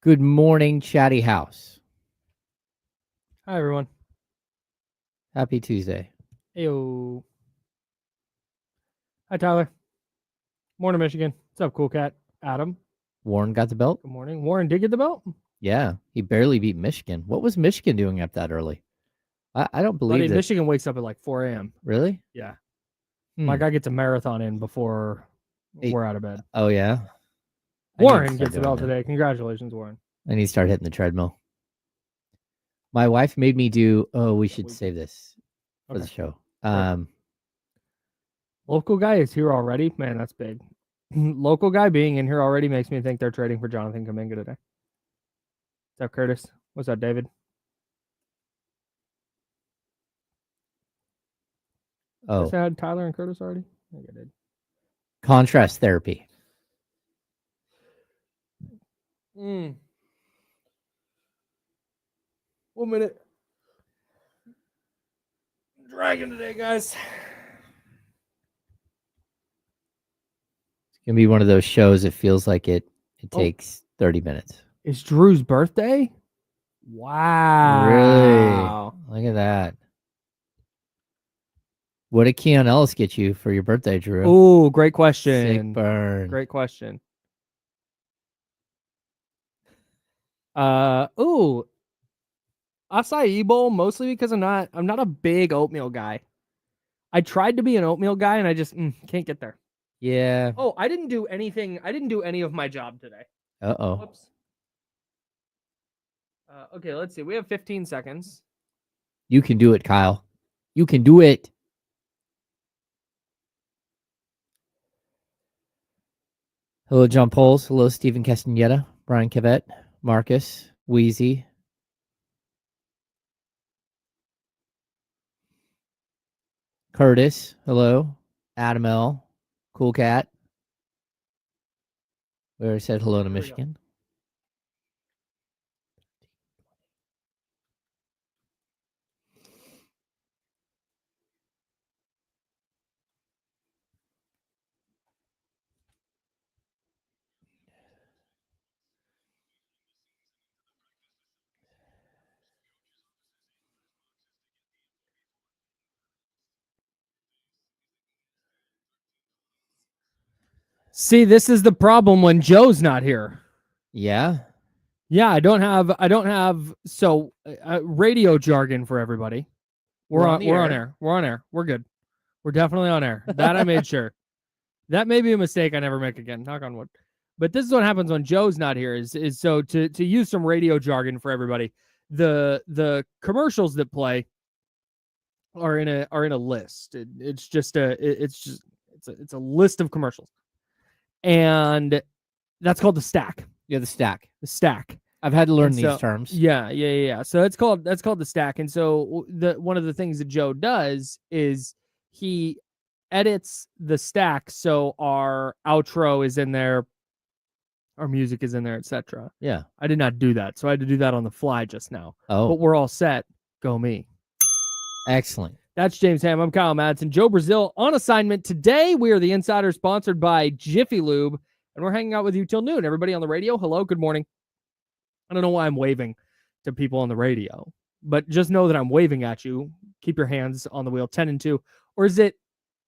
Good morning, Chatty House. Hi, everyone. Happy Tuesday. Heyo. Hi, Tyler. Morning, Michigan. What's up, cool cat? Adam. Warren got the belt? Good morning. Warren did get the belt? Yeah, he barely beat Michigan. What was Michigan doing up that early? I don't believe Buddy, that. Michigan wakes up at like 4 a.m. Really? Yeah. Hmm. My guy gets a marathon in before Hey, we're out of bed. Oh, yeah? Warren gets the belt today. Congratulations, Warren. I need to start hitting the treadmill. My wife made me do, we should save this for the show. Local guy is here already? Man, that's big. Local guy being in here already makes me think they're trading for Jonathan Kuminga today. What's up, Curtis? What's up, David? Oh. I had Tyler and Curtis already? I think I did. Contrast therapy. 1 minute. Dragging today, guys. It's going to be one of those shows that feels like it takes 30 minutes. It's Drew's birthday? Wow. Really? Look at that. What did Keon Ellis get you for your birthday, Drew? Oh, great question. Sick burn. Great question. Acai bowl, mostly because I'm not a big oatmeal guy. I tried to be an oatmeal guy and I just can't get there. Yeah. Oh, I didn't do anything. I didn't do any of my job today. Uh-oh. Whoops. Okay, let's see. We have 15 seconds. You can do it, Kyle. You can do it. Hello, John Poles. Hello, Stephen Castaneda, Brian Cavett, Marcus, Wheezy. Curtis. Hello. Adam L. Cool Cat. We already said hello to Michigan. See, this is the problem when Joe's not here. Yeah. Yeah, I don't have so radio jargon for everybody. We're on air. We're good. We're definitely on air. That I made sure. That may be a mistake I never make again. Knock on wood. But this is what happens when Joe's not here. Is so to use some radio jargon for everybody. The commercials that play are in a list. It's a list of commercials, and that's called the stack. Yeah, the stack. The stack. I've had to learn these terms. Yeah. So that's called the stack. And so one of the things that Joe does is he edits the stack so our outro is in there, our music is in there, etc. Yeah. I did not do that, so I had to do that on the fly just now. Oh. But we're all set. Go me. Excellent. That's James Ham. I'm Kyle Madsen. Joe Brazil on assignment today. We are the Insider, sponsored by Jiffy Lube, and we're hanging out with you till noon. Everybody on the radio, hello, good morning. I don't know why I'm waving to people on the radio, but just know that I'm waving at you. Keep your hands on the wheel. 10-2, or is it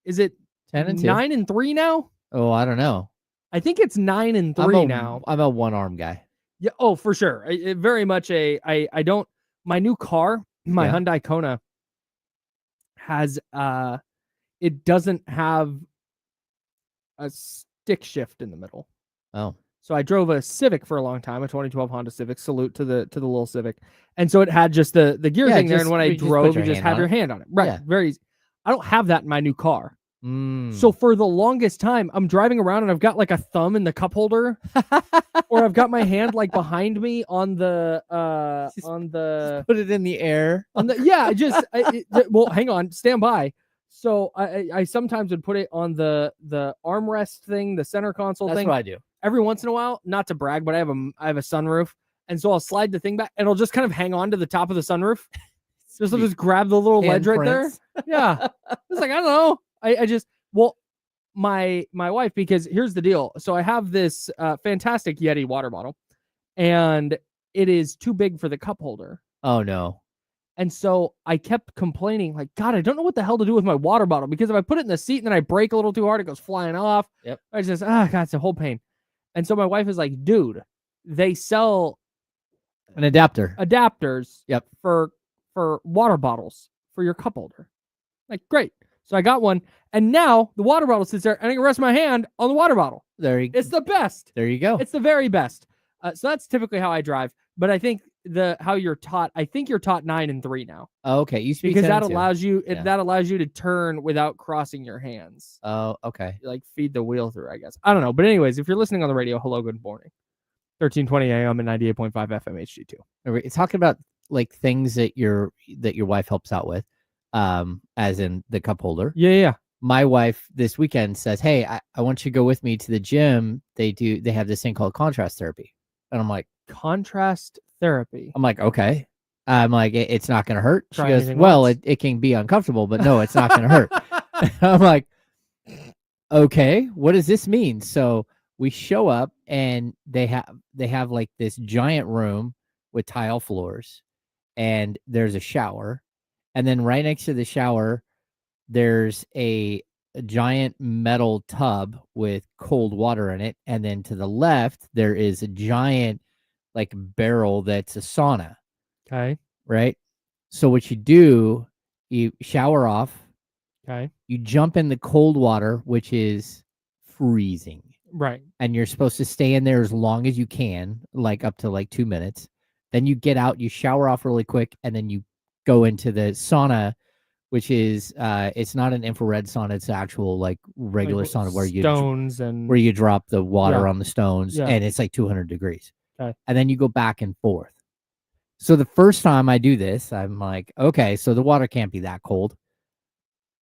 10-2? 9-3 now? Oh, I don't know. I think it's 9-3 now. I'm a one-arm guy. Yeah. Oh, for sure. Very much I don't. My new car, my Hyundai Kona, has it doesn't have a stick shift in the middle. Oh. So I drove a Civic for a long time, a 2012 Honda Civic. Salute to the little Civic. And so it had just the gear thing there, and when I drove, you just had your hand on it. Right. Yeah. Very easy. I don't have that in my new car. So for the longest time, I'm driving around and I've got like a thumb in the cup holder, or I've got my hand like behind me on the just put it in the air. Well, hang on, stand by. So I sometimes would put it on the armrest thing, the center console thing. That's what I do. Every once in a while, not to brag, but I have a sunroof, and so I'll slide the thing back and I'll just kind of hang on to the top of the sunroof. I'll just grab the little ledge right there. Yeah. It's like, I don't know. My wife, because here's the deal. So I have this fantastic Yeti water bottle, and it is too big for the cup holder. Oh no. And so I kept complaining, like, God, I don't know what the hell to do with my water bottle, because if I put it in the seat and then I brake a little too hard, it goes flying off. Yep. I just, God, it's a whole pain. And so my wife is like, dude, they sell an adapters. Yep. For water bottles for your cup holder. Like, great. So I got one, and now the water bottle sits there, and I can rest my hand on the water bottle. It's the best. There you go. It's the very best. So that's typically how I drive. But I think how you're taught, I think you're taught 9 and 3 now. Oh, okay. You speak because that 10 allows you that allows you to turn without crossing your hands. Oh, okay. Like feed the wheel through, I guess. I don't know. But anyways, if you're listening on the radio, hello, good morning. 1320 AM and 98.5 FM HD2. We're talking about like things that your wife helps out with, as in the cup holder. Yeah. My wife this weekend says, "Hey, I want you to go with me to the gym. They have this thing called contrast therapy." And I'm like, contrast therapy. I'm like, okay. I'm like, it's not going to hurt. She Try goes, well, it can be uncomfortable, but no, it's not going to hurt. I'm like, okay, what does this mean? So we show up, and they have like this giant room with tile floors, and there's a shower, and then right next to the shower, there's a giant metal tub with cold water in it, and then to the left there is a giant like barrel that's a sauna. Okay. Right? So what you do, you shower off. Okay. You jump in the cold water, which is freezing. Right. And you're supposed to stay in there as long as you can, like up to like 2 minutes. Then you get out, you shower off really quick, and then you go into the sauna, which is it's not an infrared sauna, it's actual like regular like sauna where you drop the water on the stones, and it's like 200 degrees. Okay. And then you go back and forth. So the first time I do this, I'm like, okay, so the water can't be that cold.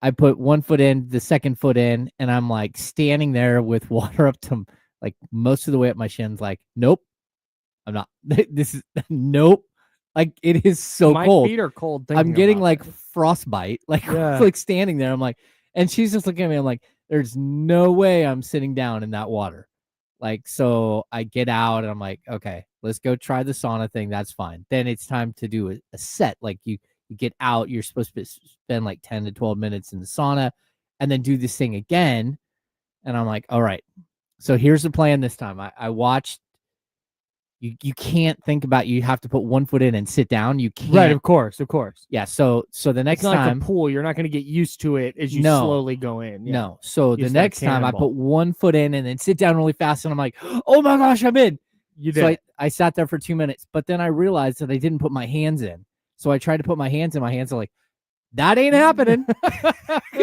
I put one foot in, the second foot in, and I'm like standing there with water up to like most of the way up my shins, like, nope, I'm not. This is nope. Like, it is so cold. My feet are cold. I'm getting like frostbite, like, like standing there. I'm like, and she's just looking at me. I'm like, there's no way I'm sitting down in that water. Like, so I get out and I'm like, okay, let's go try the sauna thing. That's fine. Then it's time to do a set. Like you get out, you're supposed to spend like 10 to 12 minutes in the sauna and then do this thing again. And I'm like, all right, so here's the plan this time. I watched, you can't think about, you have to put one foot in and sit down. You can't. Right, of course. Yeah, so the next time. Like a pool, you're not going to get used to it as you slowly go in. Yeah. No, so the next time I put one foot in and then sit down really fast, and I'm like, oh my gosh, I'm in. You did. So I sat there for 2 minutes, but then I realized that I didn't put my hands in. So I tried to put my hands in. My hands are like, that ain't happening.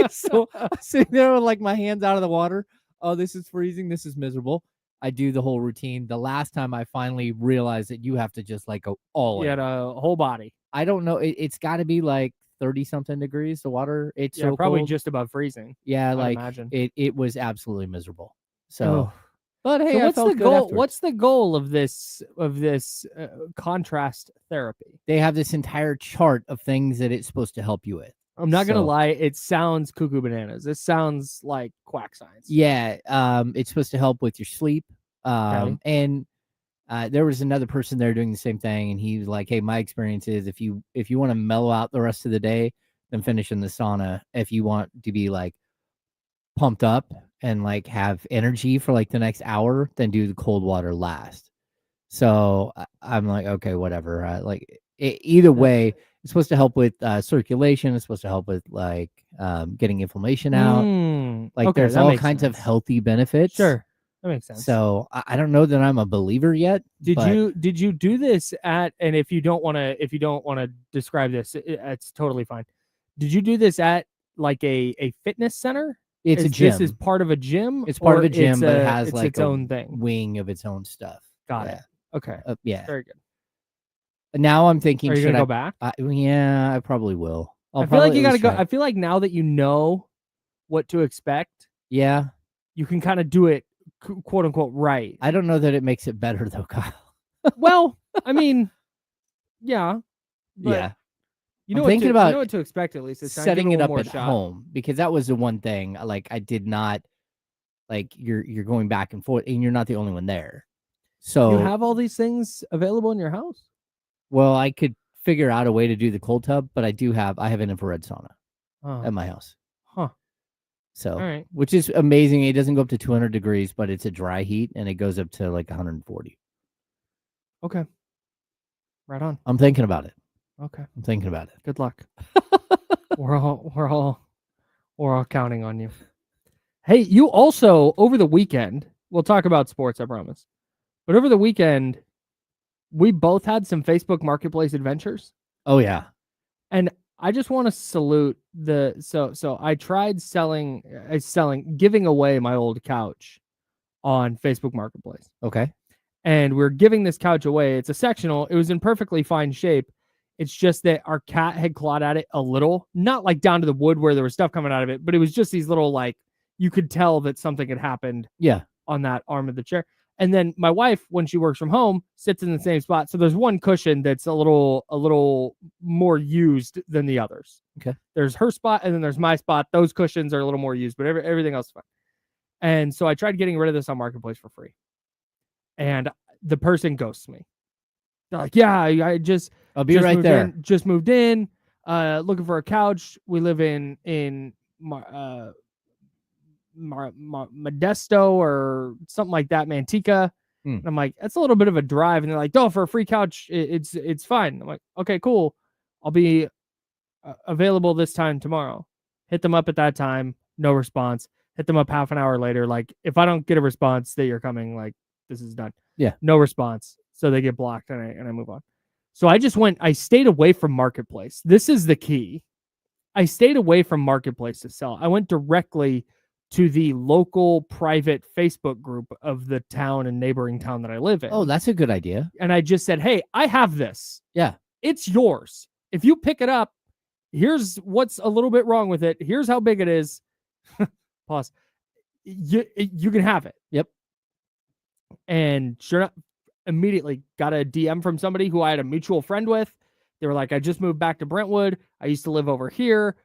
So I'm sitting there with like my hands out of the water. Oh, this is freezing. This is miserable. I do the whole routine. The last time I finally realized that you have to just like go all in. You had a whole body. I don't know. It's got to be like 30 something degrees. The water. It's so probably cold. Just above freezing. Yeah, I'd like imagine. It was absolutely miserable. So, but hey, so what's the goal? Afterwards. What's the goal of this contrast therapy? They have this entire chart of things that it's supposed to help you with. I'm not gonna lie, it sounds cuckoo bananas. This sounds like quack science. Yeah, it's supposed to help with your sleep. And there was another person there doing the same thing, and he was like, "Hey, my experience is if you want to mellow out the rest of the day, then finish in the sauna. If you want to be like pumped up and like have energy for like the next hour, then do the cold water last." So I'm like, okay, whatever. Either way. It's supposed to help with circulation. It's supposed to help with like getting inflammation out. Like there's all kinds of healthy benefits. Sure, that makes sense. So I don't know that I'm a believer yet. Did you do this at? And if you don't want to describe this, it's totally fine. Did you do this at like a fitness center? It's a gym. This is part of a gym. It's part of a gym, but it has like its own thing, wing of its own stuff. Got it. Okay. Yeah. Very good. Now I'm thinking, are you gonna go back? Yeah, I probably will. I feel like you gotta go. I feel like now that you know what to expect, yeah, you can kind of do it, quote unquote, right. I don't know that it makes it better though, Kyle. Well, I mean, yeah, you know, thinking about you know what to expect at least. It's setting it up at home, because that was the one thing. Like I did not like you're going back and forth, and you're not the only one there. So you have all these things available in your house? Well, I could figure out a way to do the cold tub, but I have an infrared sauna at my house. Huh. So, all right. Which is amazing. It doesn't go up to 200 degrees, but it's a dry heat, and it goes up to like 140. Okay. Right on. I'm thinking about it. Okay. I'm thinking about it. Good luck. we're all counting on you. Hey, you also over the weekend, we'll talk about sports, I promise. But over the weekend, we both had some Facebook Marketplace adventures. Oh yeah. And I just want to salute so I tried giving away my old couch on Facebook Marketplace. Okay. And we're giving this couch away. It's a sectional. It was in perfectly fine shape. It's just that our cat had clawed at it a little, not like down to the wood where there was stuff coming out of it, but it was just these little, like, you could tell that something had happened on that arm of the chair. And then my wife, when she works from home, sits in the same spot. So there's one cushion that's a little more used than the others. Okay. There's her spot and then there's my spot. Those cushions are a little more used, but everything else is fine. And so I tried getting rid of this on Marketplace for free. And the person ghosts me. They're like, yeah, I'll be right there. Just moved in, looking for a couch. We live in Modesto or something like that, Manteca. And I'm like, that's a little bit of a drive. And they're like, no, for a free couch, it's fine. I'm like, okay, cool. I'll be available this time tomorrow. Hit them up at that time. No response. Hit them up half an hour later. Like, if I don't get a response that you're coming, like, this is done. Yeah. No response. So they get blocked and I move on. So I stayed away from Marketplace. This is the key. I stayed away from Marketplace to sell. I went directly to the local private Facebook group of the town and neighboring town that I live in. Oh, that's a good idea. And I just said, hey, I have this. Yeah. It's yours. If you pick it up, here's what's a little bit wrong with it. Here's how big it is. Pause. You can have it. Yep. And sure enough, immediately got a DM from somebody who I had a mutual friend with. They were like, I just moved back to Brentwood. I used to live over here.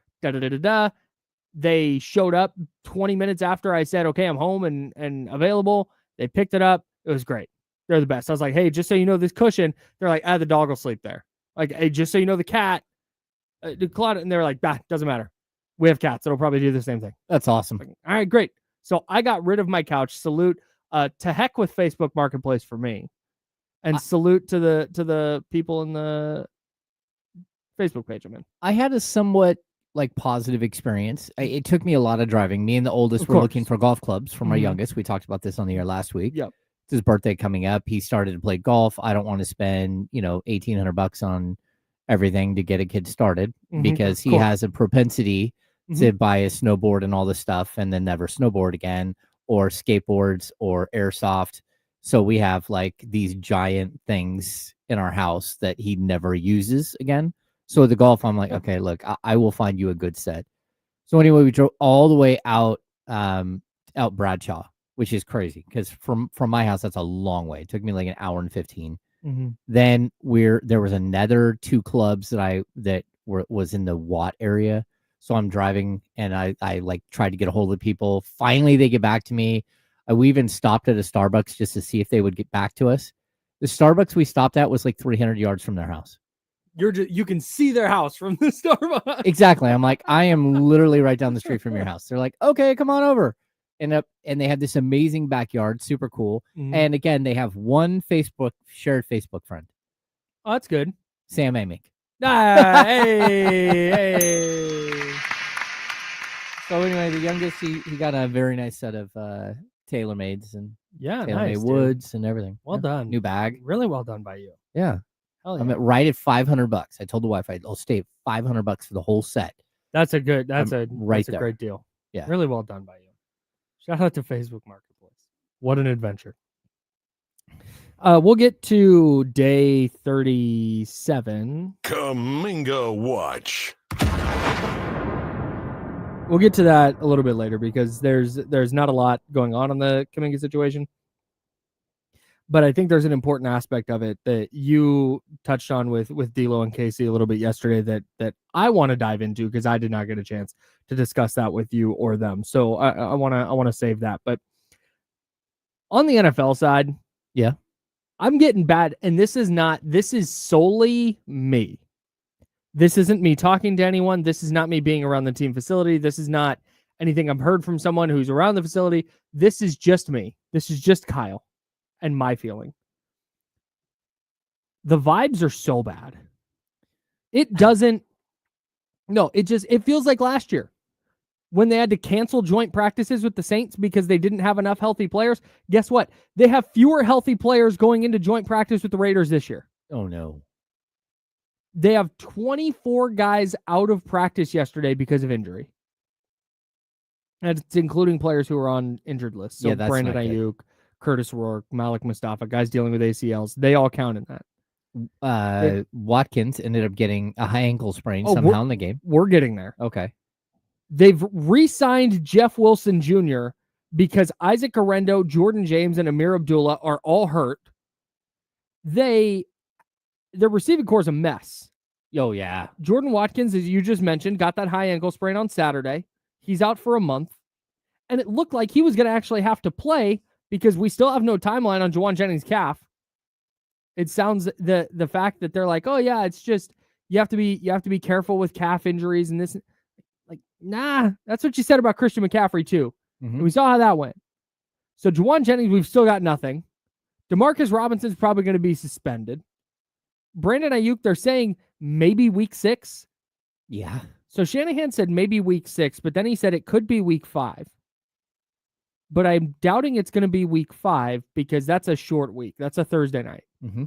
They showed up 20 minutes after I said, okay, I'm home and available. They picked it up. It was great. They're the best. I was like, hey, just so you know, this cushion, they're like, the dog will sleep there. Like, hey, just so you know, the cat, and they're like, doesn't matter. We have cats. It'll probably do the same thing. That's awesome. Like, all right, great. So I got rid of my couch. Salute to heck with Facebook Marketplace for me. And salute to the people in the Facebook page I'm in. I had a somewhat like positive experience. It took me a lot of driving. Me and the oldest were looking for golf clubs for my youngest. We talked about this on the air last week. Yep. It's his birthday coming up. He started to play golf. I don't want to spend, $1,800 on everything to get a kid started because he has a propensity to buy a snowboard and all this stuff and then never snowboard again, or skateboards or airsoft. So we have like these giant things in our house that he never uses again. So the golf, I'm like, okay, look, I will find you a good set. So anyway, we drove all the way out Bradshaw, which is crazy because from my house, that's a long way. It took me like an hour and 15. Then there was another 2 clubs that was in the Watt area. So I'm driving and I like tried to get a hold of people. Finally, they get back to me. We even stopped at a Starbucks just to see if they would get back to us. The Starbucks we stopped at was like 300 yards from their house. You can see their house from the Starbucks. Exactly. I'm like, I am literally right down the street from your house. They're like, okay, come on over. And they have this amazing backyard, super cool. And again, they have one shared Facebook friend. Oh, that's good. Sam Amick. Hey. So anyway, the youngest, he got a very nice set of TaylorMades and TaylorMade woods and everything. Well done. New bag. Really well done by you. Yeah. Hell yeah. I'm right at $500. I told the wife I'll stay at $500 for the whole set. That's a great deal. Yeah. Really well done by you. Shout out to Facebook Marketplace. What an adventure. We'll get to day 37. Kaminga Watch. We'll get to that a little bit later because there's not a lot going on the Kaminga situation. But I think there's an important aspect of it that you touched on with D'Lo and Casey a little bit yesterday that I want to dive into because I did not get a chance to discuss that with you or them. So I want to save that. But on the NFL side, yeah, I'm getting bad, and this is solely me. This isn't me talking to anyone. This is not me being around the team facility. This is not anything I've heard from someone who's around the facility. This is just me. This is just Kyle and my feeling. The vibes are so bad. It feels like last year when they had to cancel joint practices with the Saints because they didn't have enough healthy players. Guess what? They have fewer healthy players going into joint practice with the Raiders this year. Oh, no. They have 24 guys out of practice yesterday because of injury. And it's including players who are on injured lists. So that's Brandon Ayuk, Curtis Rourke, Malik Mustafa, guys dealing with ACLs. They all count in that. Watkins ended up getting a high ankle sprain somehow in the game. We're getting there. Okay. They've re-signed Jeff Wilson Jr. because Isaac Arendo, Jordan James, and Amir Abdullah are all hurt. Their receiving core is a mess. Oh, yeah. Jordan Watkins, as you just mentioned, got that high ankle sprain on Saturday. He's out for a month. And it looked like he was going to actually have to play because we still have no timeline on Juwan Jennings' calf. It sounds the fact that they're like, oh yeah, it's just you have to be careful with calf injuries and this. Like, nah, that's what you said about Christian McCaffrey too. Mm-hmm. And we saw how that went. So Juwan Jennings, we've still got nothing. DeMarcus Robinson's probably going to be suspended. Brandon Ayuk, they're saying maybe week 6. Yeah. So Shanahan said maybe week 6, but then he said it could be week 5. But I'm doubting it's going to be week 5 because that's a short week. That's a Thursday night. Mm-hmm.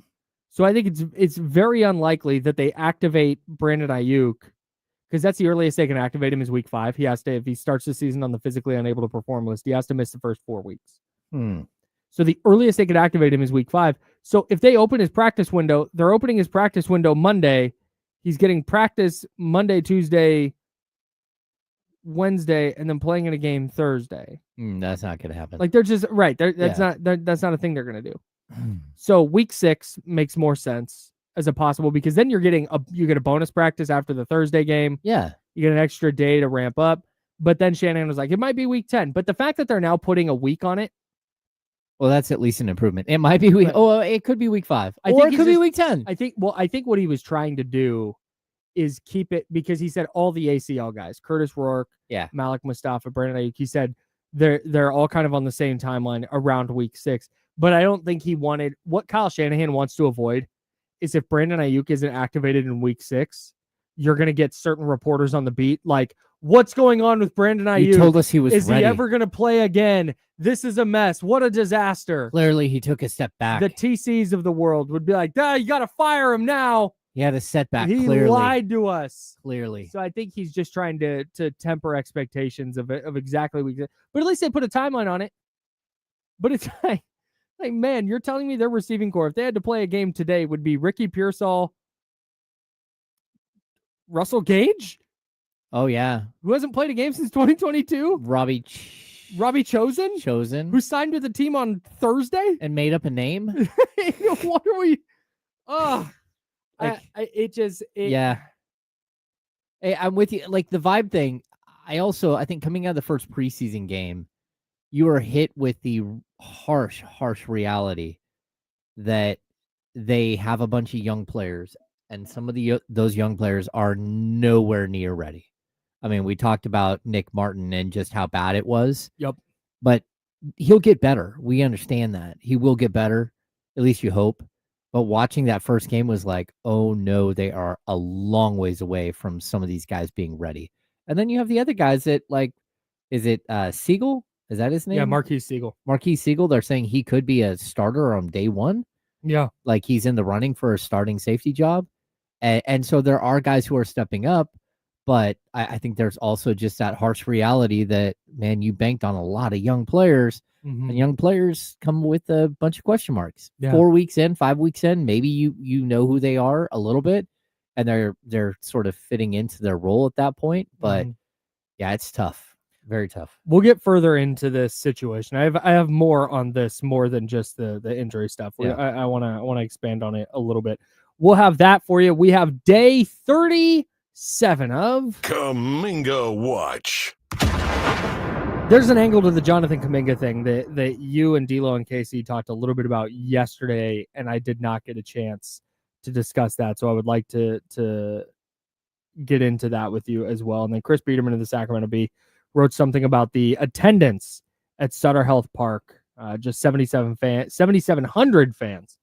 So I think it's very unlikely that they activate Brandon Ayuk because that's the earliest they can activate him is week 5. He has to, if he starts the season on the physically unable to perform list, he has to miss the first 4 weeks. So the earliest they could activate him is week 5. So if they open his practice window, they're opening his practice window Monday. He's getting practice Monday, Tuesday, Wednesday, and then playing in a game Thursday. That's not going to happen. Like they're just right. That's not a thing they're going to do. So week 6 makes more sense as a possible because then you get a bonus practice after the Thursday game. Yeah, you get an extra day to ramp up. But then Shanahan was like, it might be week 10. But the fact that they're now putting a week on it. Well, that's at least an improvement. It might be week. Oh, it could be week 5. Or it could be week 10. I think what he was trying to do is keep it because he said all the ACL guys, Curtis Rourke, Malik Mustafa, Brandon Ayuk, he said they're all kind of on the same timeline around week 6. But I don't think he wanted what Kyle Shanahan wants to avoid is if Brandon Ayuk isn't activated in week 6, you're going to get certain reporters on the beat like, what's going on with Brandon Ayuk? He told us he was Is ready. He ever going to play again? This is a mess. What a disaster. Clearly, he took a step back. The TCs of the world would be like, you got to fire him now. He had a setback. He clearly lied to us. Clearly. So I think he's just trying to temper expectations of exactly what. But at least they put a timeline on it. But it's like, man, you're telling me their receiving core, if they had to play a game today, would be Ricky Pearsall, Russell Gage? Oh, yeah. Who hasn't played a game since 2022? Robbie Chosen? Who signed with the team on Thursday? And made up a name? What are we... Oh, yeah. Hey, I'm with you. Like the vibe thing, I think coming out of the first preseason game, you were hit with the harsh reality that they have a bunch of young players and some of those young players are nowhere near ready. I mean, we talked about Nick Martin and just how bad it was. Yep. But he'll get better. We understand that. He will get better. At least you hope. But watching that first game was like, oh no, they are a long ways away from some of these guys being ready. And then you have the other guys that is it Siegel? Is that his name? Yeah, Marquise Siegel. Marquise Siegel. They're saying he could be a starter on day 1. Yeah. Like he's in the running for a starting safety job. And so there are guys who are stepping up. But I think there's also just that harsh reality that, man, you banked on a lot of young players, and young players come with a bunch of question marks. Yeah. 4 weeks in, 5 weeks in, maybe you know who they are a little bit, and they're sort of fitting into their role at that point. But yeah, it's tough, very tough. We'll get further into this situation. I have more on this, more than just the injury stuff. I want to expand on it a little bit. We'll have that for you. We have day 37 of Kaminga Watch. There's an angle to the Jonathan Kuminga thing that you and D'Lo and Casey talked a little bit about yesterday, and I did not get a chance to discuss that. So I would like to get into that with you as well. And then Chris Biederman of the Sacramento Bee wrote something about the attendance at Sutter Health Park. Just 7,700 fans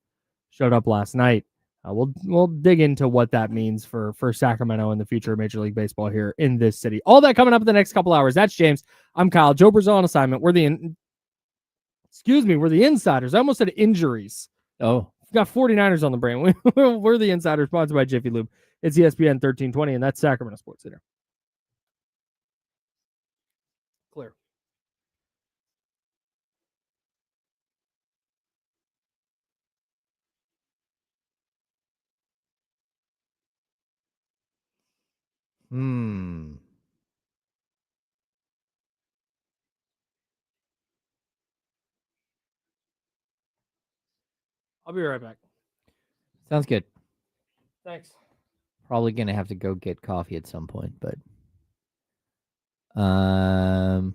showed up last night. We'll dig into what that means for Sacramento and the future of Major League Baseball here in this city. All that coming up in the next couple hours. That's James. I'm Kyle. Joe Brazil on assignment. We're the insiders. I almost said injuries. Oh, We've got 49ers on the brain. We're the insiders, sponsored by Jiffy Lube. It's ESPN 1320, and that's Sacramento Sports Center. Clear. I'll be right back. Sounds good. Thanks. Probably gonna have to go get coffee at some point, but Kyle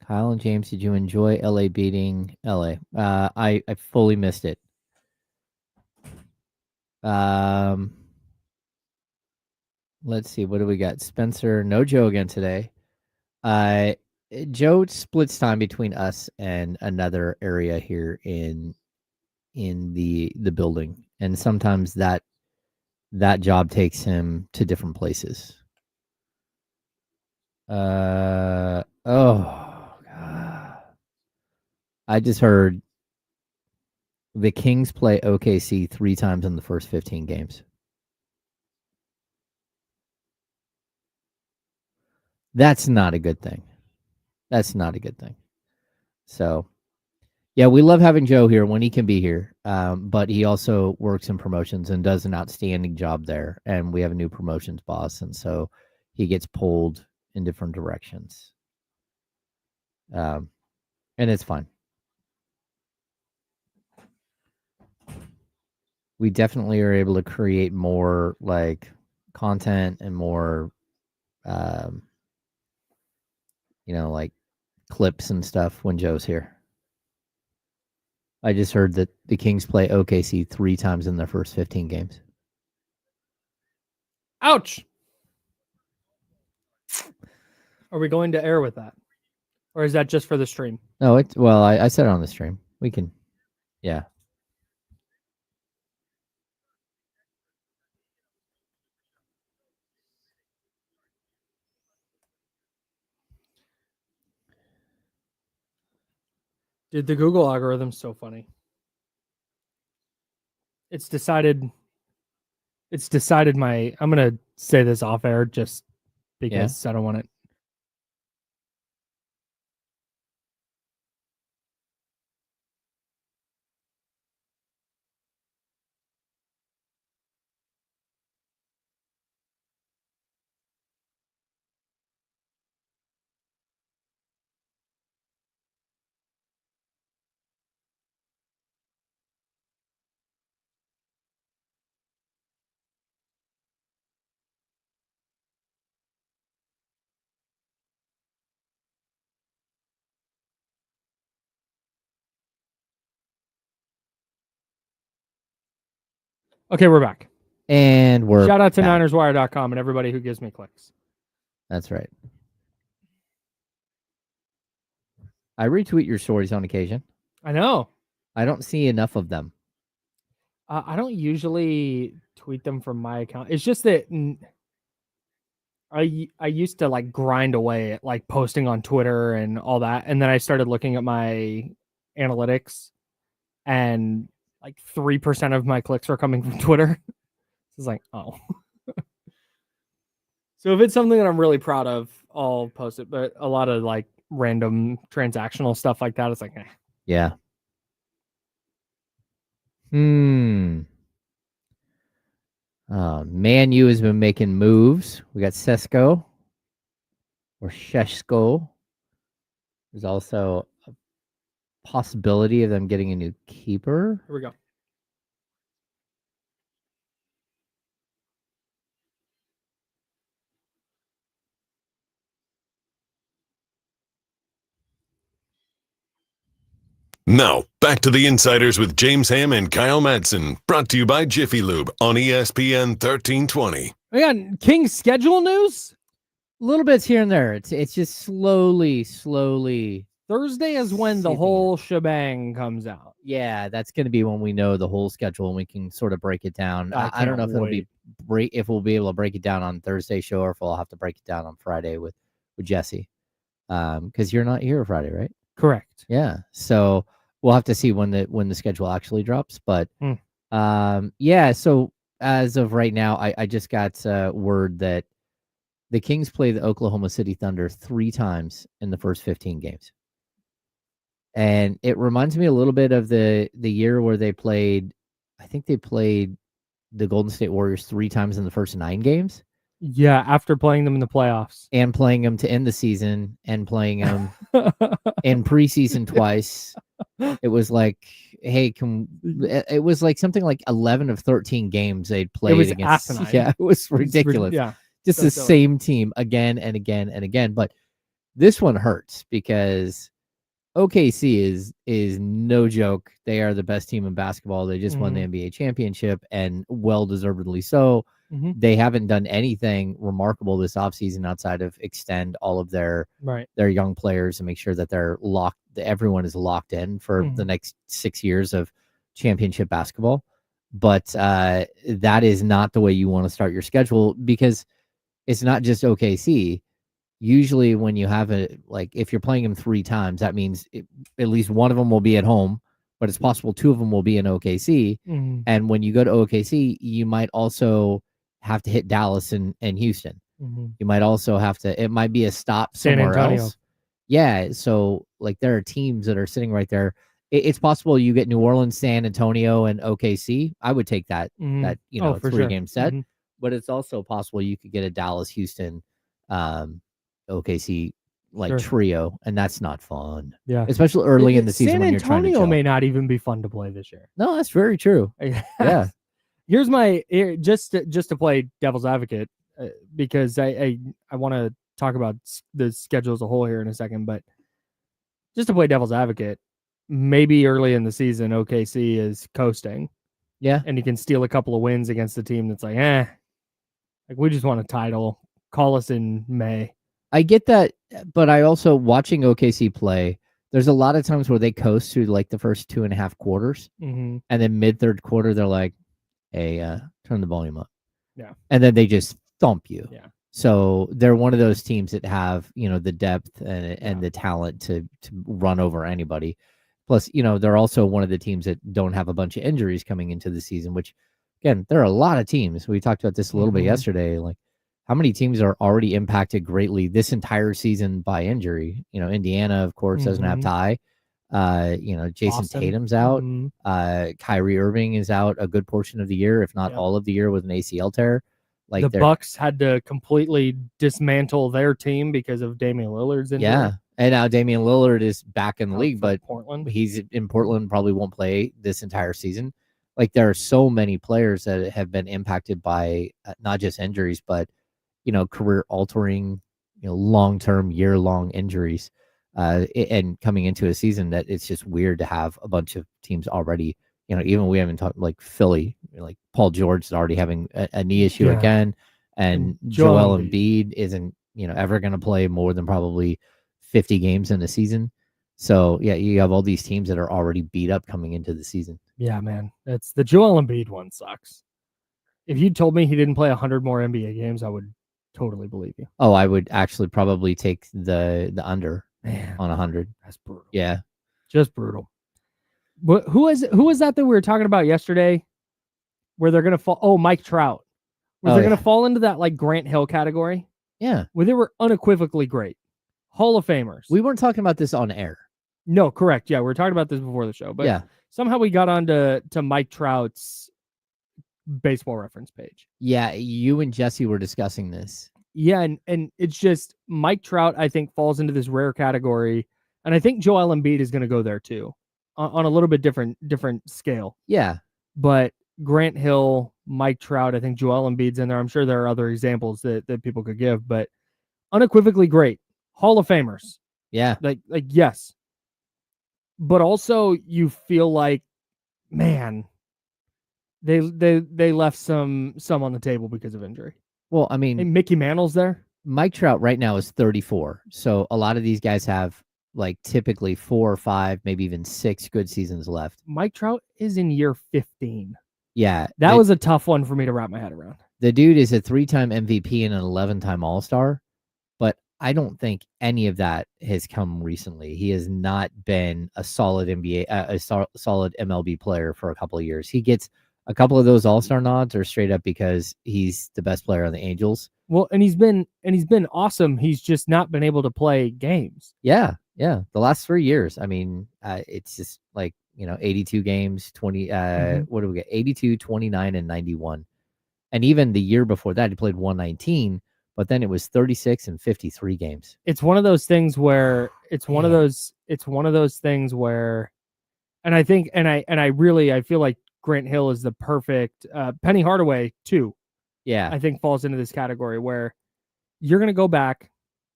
and James, did you enjoy LA beating LA? I fully missed it. Let's see, what do we got? Spencer, no Joe again today. Joe splits time between us and another area here in the building, and sometimes that job takes him to different places. Oh God. I just heard the Kings play OKC 3 times in the first 15 games. That's not a good thing. So, yeah, we love having Joe here when he can be here, but he also works in promotions and does an outstanding job there. And we have a new promotions boss, and so he gets pulled in different directions. And it's fun. We definitely are able to create more like content and more, like clips and stuff when Joe's here. I just heard that the Kings play OKC 3 times in their first 15 games. Ouch. Are we going to air with that? Or is that just for the stream? No, I said it on the stream. We can, yeah. Dude, the Google algorithm's so funny. It's decided I'm going to say this off air just because I don't want it. Okay, we're back. And we're shout out to back. NinersWire.com and everybody who gives me clicks. That's right. I retweet your stories on occasion. I know. I don't see enough of them. I don't usually tweet them from my account. It's just that I used to like grind away at like posting on Twitter and all that, and then I started looking at my analytics, and like 3% of my clicks are coming from Twitter. It's like, oh. So if it's something that I'm really proud of, I'll post it. But a lot of like random transactional stuff like that, it's like, eh. Yeah. Man U has been making moves. We got Sesko or Sheshko. There's also a possibility of them getting a new keeper. Here we go. Now, back to the Insiders with James Ham and Kyle Madsen, brought to you by Jiffy Lube on ESPN 1320. We got Kings schedule news? Little bits here and there. It's just slowly. Thursday is when the whole shebang comes out. Yeah, that's going to be when we know the whole schedule and we can sort of break it down. I don't know if it'll be if we'll be able to break it down on Thursday show or if we'll have to break it down on Friday with Jesse. Because you're not here Friday, right? Correct. Yeah. So we'll have to see when the schedule actually drops. But yeah. So as of right now, I just got word that the Kings play the Oklahoma City Thunder 3 times in the first 15 games. And it reminds me a little bit of the year where they played, I think they played the Golden State Warriors 3 times in the first 9 games. Yeah, after playing them in the playoffs. And playing them to end the season and playing them in preseason twice. It was like, hey, it was like something like 11 of 13 games they'd played against. Asinine. Yeah, it was ridiculous. Just the same team again and again and again. But this one hurts because OKC is no joke. They are the best team in basketball. They just won the NBA championship, and well-deservedly so. They haven't done anything remarkable this offseason outside of extend all of their young players and make sure that they're locked. Everyone is locked in for the next 6 years of championship basketball. But that is not the way you want to start your schedule, because it's not just OKC. Usually when you have if you're playing them 3 times, that means at least one of them will be at home, but it's possible 2 of them will be in OKC. And when you go to OKC, you might also have to hit Dallas and Houston. You might also have to, it might be a stop somewhere else. Yeah. So there are teams that are sitting right there. It's possible you get New Orleans, San Antonio, and OKC. I would take that 3-game set. But it's also possible you could get a Dallas, Houston, OKC trio, and that's not fun. Yeah, especially early in the season when you're trying to San Antonio may not even be fun to play this year. No, that's very true. Yeah. Here's just to play devil's advocate, because I want to talk about the schedule as a whole here in a second, but just to play devil's advocate, maybe early in the season OKC is coasting. Yeah, and you can steal a couple of wins against the team that's we just want a title. Call us in May. I get that, but I also, watching OKC play, there's a lot of times where they coast through the first 2.5 quarters, and then mid-third quarter they're like, hey, turn the volume up. Yeah. And then they just thump you. Yeah. So they're one of those teams that have, the depth and the talent to run over anybody. Plus, they're also one of the teams that don't have a bunch of injuries coming into the season, which, again, there are a lot of teams. We talked about this a little bit yesterday. How many teams are already impacted greatly this entire season by injury? Indiana, of course, doesn't have Ty. Jason Boston. Tatum's out. Kyrie Irving is out a good portion of the year, if not all of the year, with an ACL tear. The Bucks had to completely dismantle their team because of Damian Lillard's injury. Yeah, and now Damian Lillard is back in the league, but Portland. He's in Portland, probably won't play this entire season. There are so many players that have been impacted by not just injuries, but career-altering, long-term, year-long injuries, and coming into a season that it's just weird to have a bunch of teams already. Even we haven't talked Philly, Paul George is already having a knee issue again, and Joel Embiid isn't ever going to play more than probably 50 games in a season. So yeah, you have all these teams that are already beat up coming into the season. Yeah, man, that's the Joel Embiid one sucks. If you told me he didn't play 100 more NBA games, I would totally believe you. Oh, I would actually probably take the under on 100. That's brutal. Yeah, just brutal. But who is that we were talking about yesterday? Where they're gonna fall? Oh, Mike Trout. They're gonna fall into that Grant Hill category. Yeah, where they were unequivocally great, Hall of Famers. We weren't talking about this on air. No, correct. Yeah, we were talking about this before the show, but somehow we got on to Mike Trout's baseball reference page. Yeah, you and Jesse were discussing this. Yeah, and it's just Mike Trout, I think, falls into this rare category, and I think Joel Embiid is going to go there too, on a little bit different scale. Yeah, but Grant Hill, Mike Trout, I think Joel Embiid's in there. I'm sure there are other examples that people could give, but unequivocally great Hall of Famers. Yeah, like yes. but also you feel like, man, they left some on the table because of injury. Well, I mean, and Mickey Mantle's there. Mike Trout right now is 34. So a lot of these guys have like typically 4 or 5, maybe even 6 good seasons left. Mike Trout is in year 15. Yeah. That was a tough one for me to wrap my head around. The dude is a 3-time MVP and an 11-time All-Star, but I don't think any of that has come recently. He has not been a solid solid MLB player for a couple of years. He gets a couple of those All-Star nods are straight up because he's the best player on the Angels. Well, and he's been awesome. He's just not been able to play games. Yeah. The last 3 years. I mean, it's just like, 82 games, 20 what do we get? 82, 29 and 91. And even the year before that he played 119, but then it was 36 and 53 games. It's one of those things where one of those things where, and I think I feel like Grant Hill is the perfect Penny Hardaway too. Yeah. I think falls into this category where you're going to go back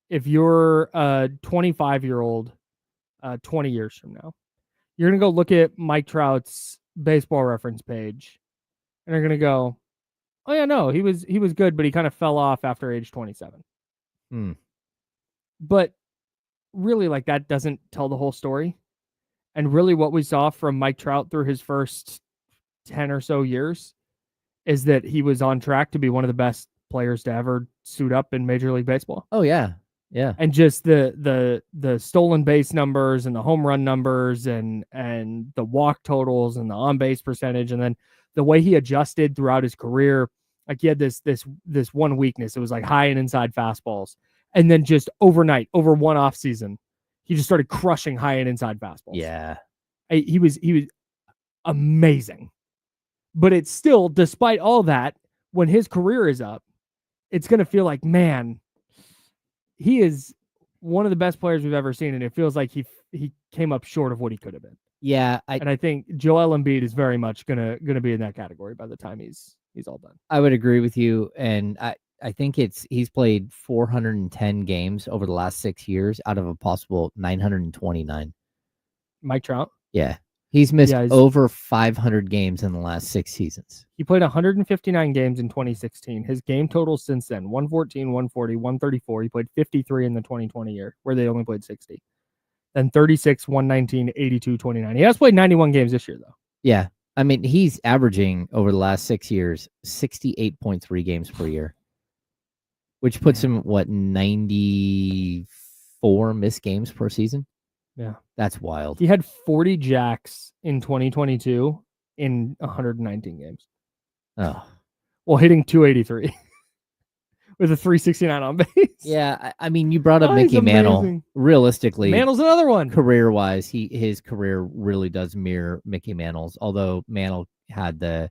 if you're a 25-year-old 20 years from now. You're going to go look at Mike Trout's baseball reference page and you're going to go, oh yeah, no, he was good, but he kind of fell off after age 27. But really, like, that doesn't tell the whole story. And really what we saw from Mike Trout through his first 10 or so years is that he was on track to be one of the best players to ever suit up in Major League Baseball. Oh yeah. Yeah. And just the stolen base numbers and the home run numbers and the walk totals and the on base percentage, and then the way he adjusted throughout his career. Like, he had this one weakness. It was like high and inside fastballs. And then just overnight, over one off season, he just started crushing high and inside fastballs. Yeah. He was amazing. But it's still, despite all that, when his career is up, it's going to feel like, man, he is one of the best players we've ever seen. And it feels like he came up short of what he could have been. Yeah. And I think Joel Embiid is very much gonna be in that category by the time he's all done. I would agree with you. And I think he's played 410 games over the last 6 years out of a possible 929. Mike Trout? Yeah. He's missed over 500 games in the last 6 seasons. He played 159 games in 2016. His game totals since then, 114, 140, 134. He played 53 in the 2020 year, where they only played 60. Then 36, 119, 82, 29. He has played 91 games this year, though. Yeah. I mean, he's averaging over the last 6 years 68.3 games per year, which puts him, 94 missed games per season? Yeah. That's wild. He had 40 jacks in 2022 in 119 games. Oh. Well, hitting 283 with a 369 on base. Yeah, I mean, you brought up Mickey Mantle. Realistically, Mantle's another one. Career-wise, his career really does mirror Mickey Mantle's, although Mantle had he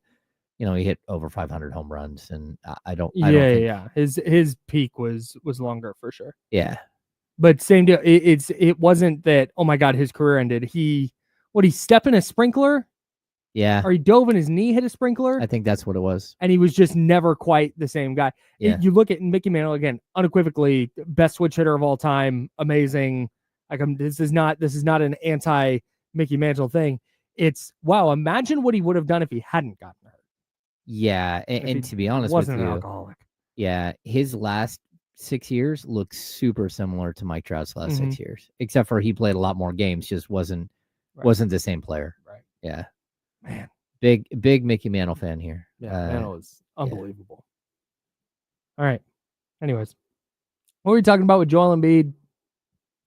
hit over 500 home runs, and I don't think... His peak was longer for sure. Yeah. But same deal. It wasn't that, oh my God, his career ended. He stepped in a sprinkler? Yeah. Or he dove in his knee, hit a sprinkler? I think that's what it was. And he was just never quite the same guy. Yeah. You look at Mickey Mantle, again, unequivocally best switch hitter of all time, amazing. Like, this is not an anti Mickey Mantle thing. It's, wow, imagine what he would have done if he hadn't gotten hurt. Yeah, and to be honest with you, wasn't an alcoholic. Yeah, his last 6 years looks super similar to Mike Trout's last 6 years, except for he played a lot more games, just wasn't the same player. Right. Yeah. Man. Big Mickey Mantle fan here. Yeah, Mantle is unbelievable. Yeah. All right. Anyways, what were we talking about with Joel Embiid?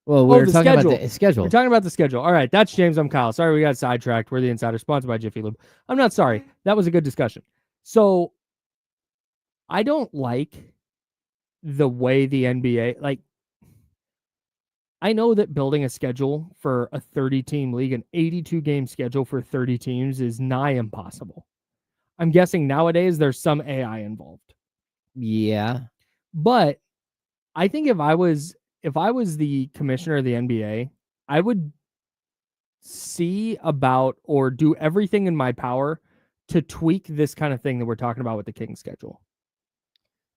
Well, we're talking about the schedule. We're talking about the schedule. All right, that's James. I'm Kyle. Sorry we got sidetracked. We're the Insider, sponsored by Jiffy Lube. I'm not sorry. That was a good discussion. So, I don't like the way the NBA, like, I know that building a schedule for a 30-team league, an 82-game schedule for 30 teams is nigh impossible. I'm guessing nowadays there's some AI involved. Yeah. But I think if I was the commissioner of the NBA, I would see about or do everything in my power to tweak this kind of thing that we're talking about with the Kings schedule.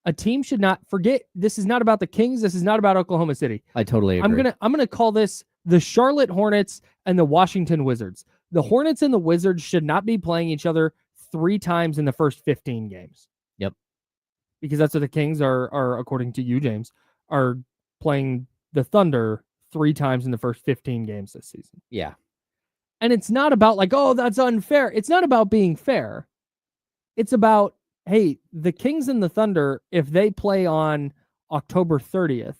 A team should not forget, this is not about the Kings. This is not about Oklahoma City. I totally agree. I'm gonna call this the Charlotte Hornets and the Washington Wizards. The Hornets and the Wizards should not be playing each other 3 times in the first 15 games. Yep. Because that's what the Kings are, according to you, James, are playing the Thunder 3 times in the first 15 games this season. Yeah. And it's not about like, oh, that's unfair. It's not about being fair. It's about, hey, the Kings and the Thunder, if they play on October 30th,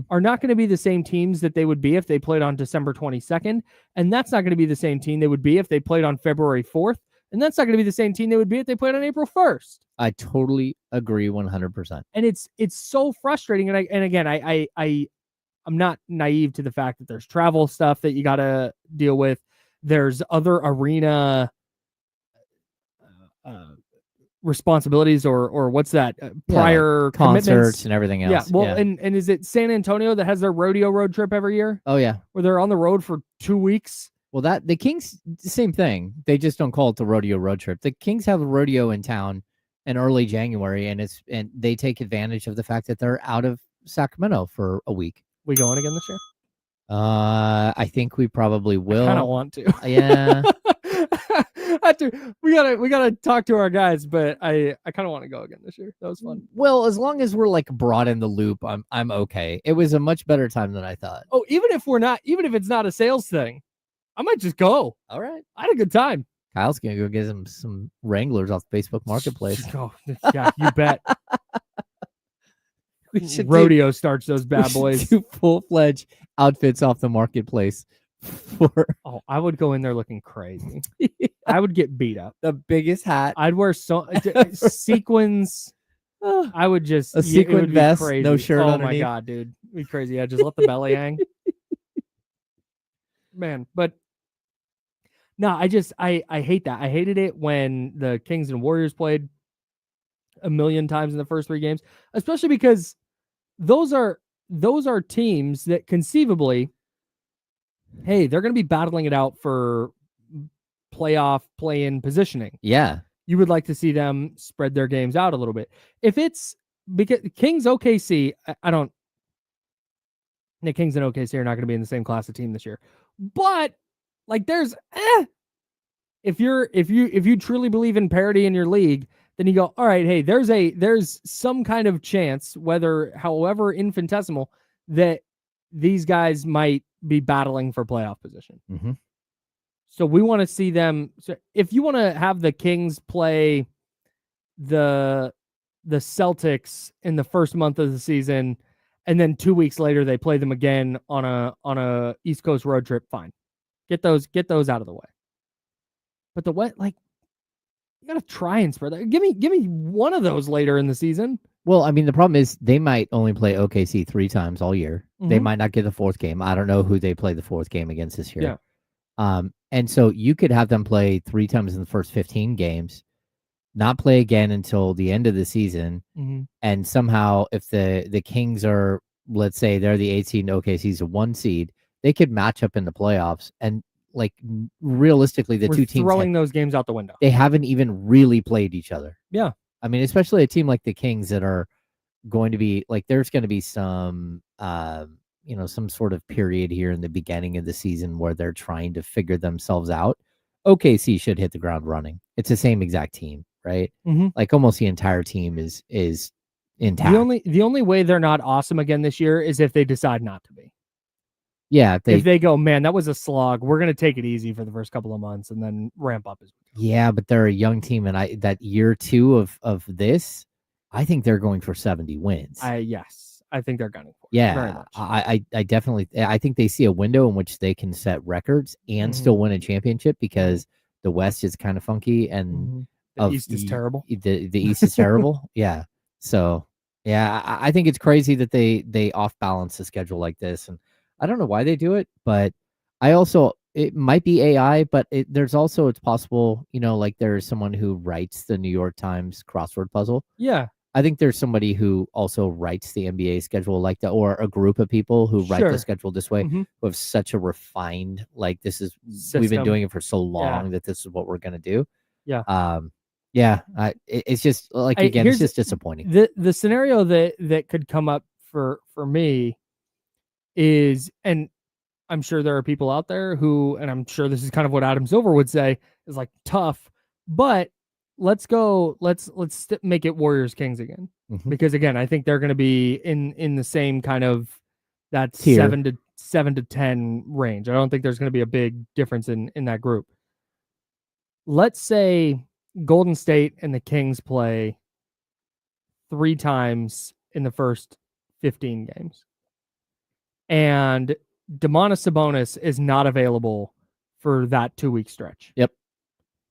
are not going to be the same teams that they would be if they played on December 22nd. And that's not going to be the same team they would be if they played on February 4th. And that's not going to be the same team they would be if they played on April 1st. I totally agree 100%. And it's so frustrating. And again, I'm not naive to the fact that there's travel stuff that you got to deal with. There's other arena responsibilities or what's that like prior concerts commitments and everything else. Yeah, well, and is it San Antonio that has their rodeo road trip every year? Oh yeah, where they're on the road for 2 weeks. Well, that the Kings, same thing. They just don't call it the rodeo road trip. The Kings have a rodeo in town in early January, and they take advantage of the fact that they're out of Sacramento for a week. We going again this year? I think we probably will. I kind of want to. Yeah. We gotta talk to our guys, but I kind of want to go again this year. That was fun. Well, as long as we're like brought in the loop, I'm okay. It was a much better time than I thought. Oh, even if it's not a sales thing, I might just go. All right. I had a good time. Kyle's gonna go get him some Wranglers off Facebook Marketplace. Oh, yeah, you bet. Rodeo starts those bad boys. Do full-fledged outfits off the marketplace. I would go in there looking crazy. I would get beat up. The biggest hat. I'd wear sequins. I would just a sequin vest, crazy. no shirt underneath. Oh my god, dude, it'd be crazy. Yeah, just let the belly hang. Man, but no, I hate that. I hated it when the Kings and Warriors played a million times in the first 3 games, especially because those are teams that conceivably, hey, they're going to be battling it out for playoff play-in positioning. Yeah. You would like to see them spread their games out a little bit. If it's because Kings OKC, the Kings and OKC are not going to be in the same class of team this year. But like there's if you truly believe in parity in your league, then you go, all right, hey, there's some kind of chance, however infinitesimal, that these guys might be battling for playoff position. Mm-hmm. So we want to see them. So if you want to have the Kings play the Celtics in the first month of the season, and then 2 weeks later they play them again on a East Coast road trip, fine. Get those out of the way. But you gotta try and spread that. Give me one of those later in the season. Well, I mean, the problem is they might only play OKC 3 times all year. Mm-hmm. They might not get the 4th game. I don't know who they play the 4th game against this year. Yeah. And so you could have them play 3 times in the first 15 games, not play again until the end of the season. Mm-hmm. And somehow if the Kings are, let's say they're the 8 seed and OKC's a 1 seed, they could match up in the playoffs. And like realistically, We're two teams throwing those games out the window. They haven't even really played each other. Yeah. I mean, especially a team like the Kings that are going to be like, there's going to be some, some sort of period here in the beginning of the season where they're trying to figure themselves out. OKC should hit the ground running. It's the same exact team, right? Mm-hmm. Like almost the entire team is intact. The only way they're not awesome again this year is if they decide not to be. Yeah, if they go, man, that was a slog. We're gonna take it easy for the first couple of months and then ramp up as we go. Yeah, but they're a young team, and that year 2 of this, I think they're going for 70 wins. Yes, I think they're gunning for it. Yeah, very much. I definitely, I think they see a window in which they can set records and still win a championship because the West is kind of funky and the East is terrible. The East is terrible. Yeah, so yeah, I think it's crazy that they off balance the schedule like this, and I don't know why they do it, but it might be AI, but it's possible, like there's someone who writes the New York Times crossword puzzle. Yeah. I think there's somebody who also writes the NBA schedule like that, or a group of people who write the schedule this way, who have such a refined, like this is, system. We've been doing it for so long that this is what we're going to do. Yeah. It's just like, again, it's just disappointing. The scenario that could come up for me is, and I'm sure there are people out there who, and I'm sure this is kind of what Adam Silver would say, is like tough, but let's make it Warriors Kings again. Because again, I think they're going to be in the same kind of that Tier. 7 to 10 range. I don't think there's going to be a big difference in that group. Let's say Golden State and the Kings play 3 times in the first 15 games. And Domantas Sabonis is not available for that 2-week stretch. Yep.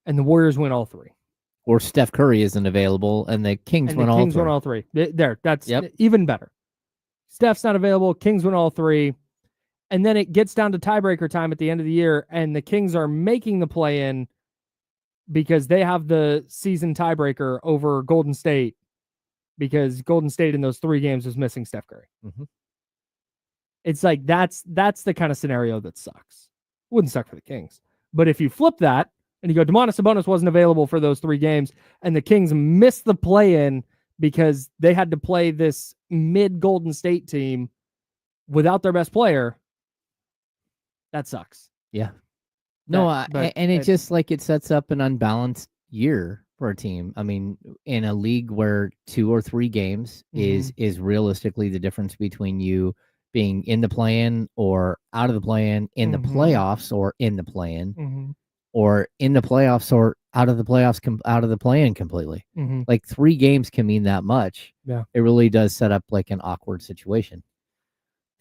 And the Warriors win all 3. Or Steph Curry isn't available, and the Kings win all 3. There, that's even better. Steph's not available. Kings win all 3. And then it gets down to tiebreaker time at the end of the year, and the Kings are making the play-in because they have the season tiebreaker over Golden State because Golden State in those 3 games was missing Steph Curry. It's like that's the kind of scenario that sucks. Wouldn't suck for the Kings. But if you flip that and you go, Domantas Sabonis wasn't available for those 3 games, and the Kings missed the play-in because they had to play this mid-Golden State team without their best player, that sucks. Yeah. No, and it just like it sets up an unbalanced year for a team. I mean, in a league where 2 or 3 games is realistically the difference between you being in the play-in or out of the play-in, in the playoffs or in the play-in, or in the playoffs or out of the playoffs, out of the play-in completely. Like 3 games can mean that much. Yeah. It really does set up like an awkward situation.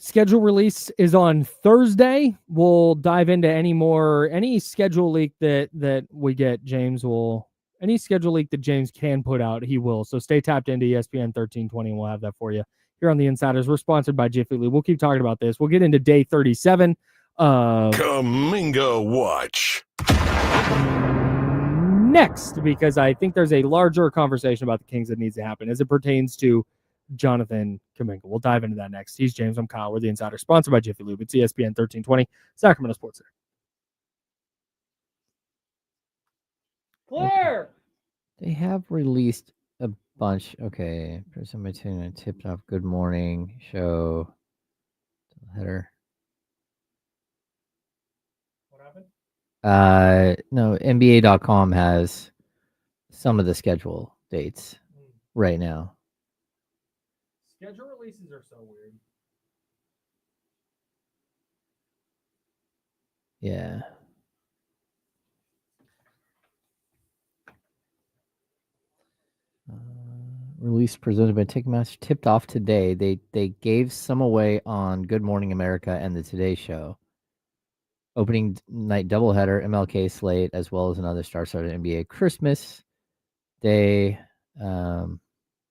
Schedule release is on Thursday. We'll dive into any schedule leak that we get. Any schedule leak that James can put out, he will. So stay tapped into ESPN 1320, and we'll have that for you here on the Insiders. We're sponsored by Jiffy Lube. We'll keep talking about this. We'll get into day 37 of Kaminga Watch next, because I think there's a larger conversation about the Kings that needs to happen as it pertains to Jonathan Kuminga. We'll dive into that next. He's James. I'm Kyle. We're the Insider, sponsored by Jiffy Lube. It's ESPN 1320, Sacramento Sports Center. Claire! They have released a bunch. Okay. Somebody tipped off Good Morning Show. Header. What happened? No, NBA.com has some of the schedule dates right now. Schedule releases are so weird. Yeah. Release presented by Ticketmaster, tipped off today. They gave some away on Good Morning America and the Today Show. Opening night doubleheader, MLK slate, as well as another star-studded NBA Christmas Day. Trying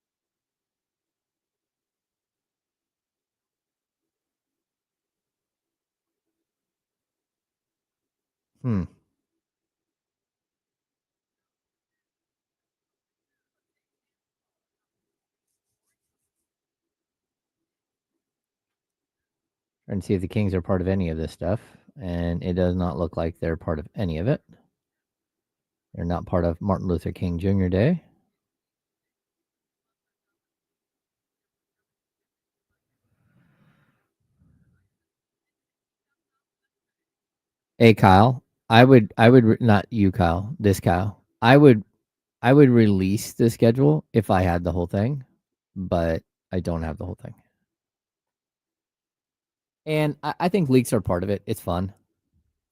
to see if the Kings are part of any of this stuff, and it does not look like they're part of any of it. They're not part of Martin Luther King Jr. Day. Hey, Kyle, I would not you, Kyle, this Kyle. I would release the schedule if I had the whole thing, but I don't have the whole thing. And I think leaks are part of it. It's fun.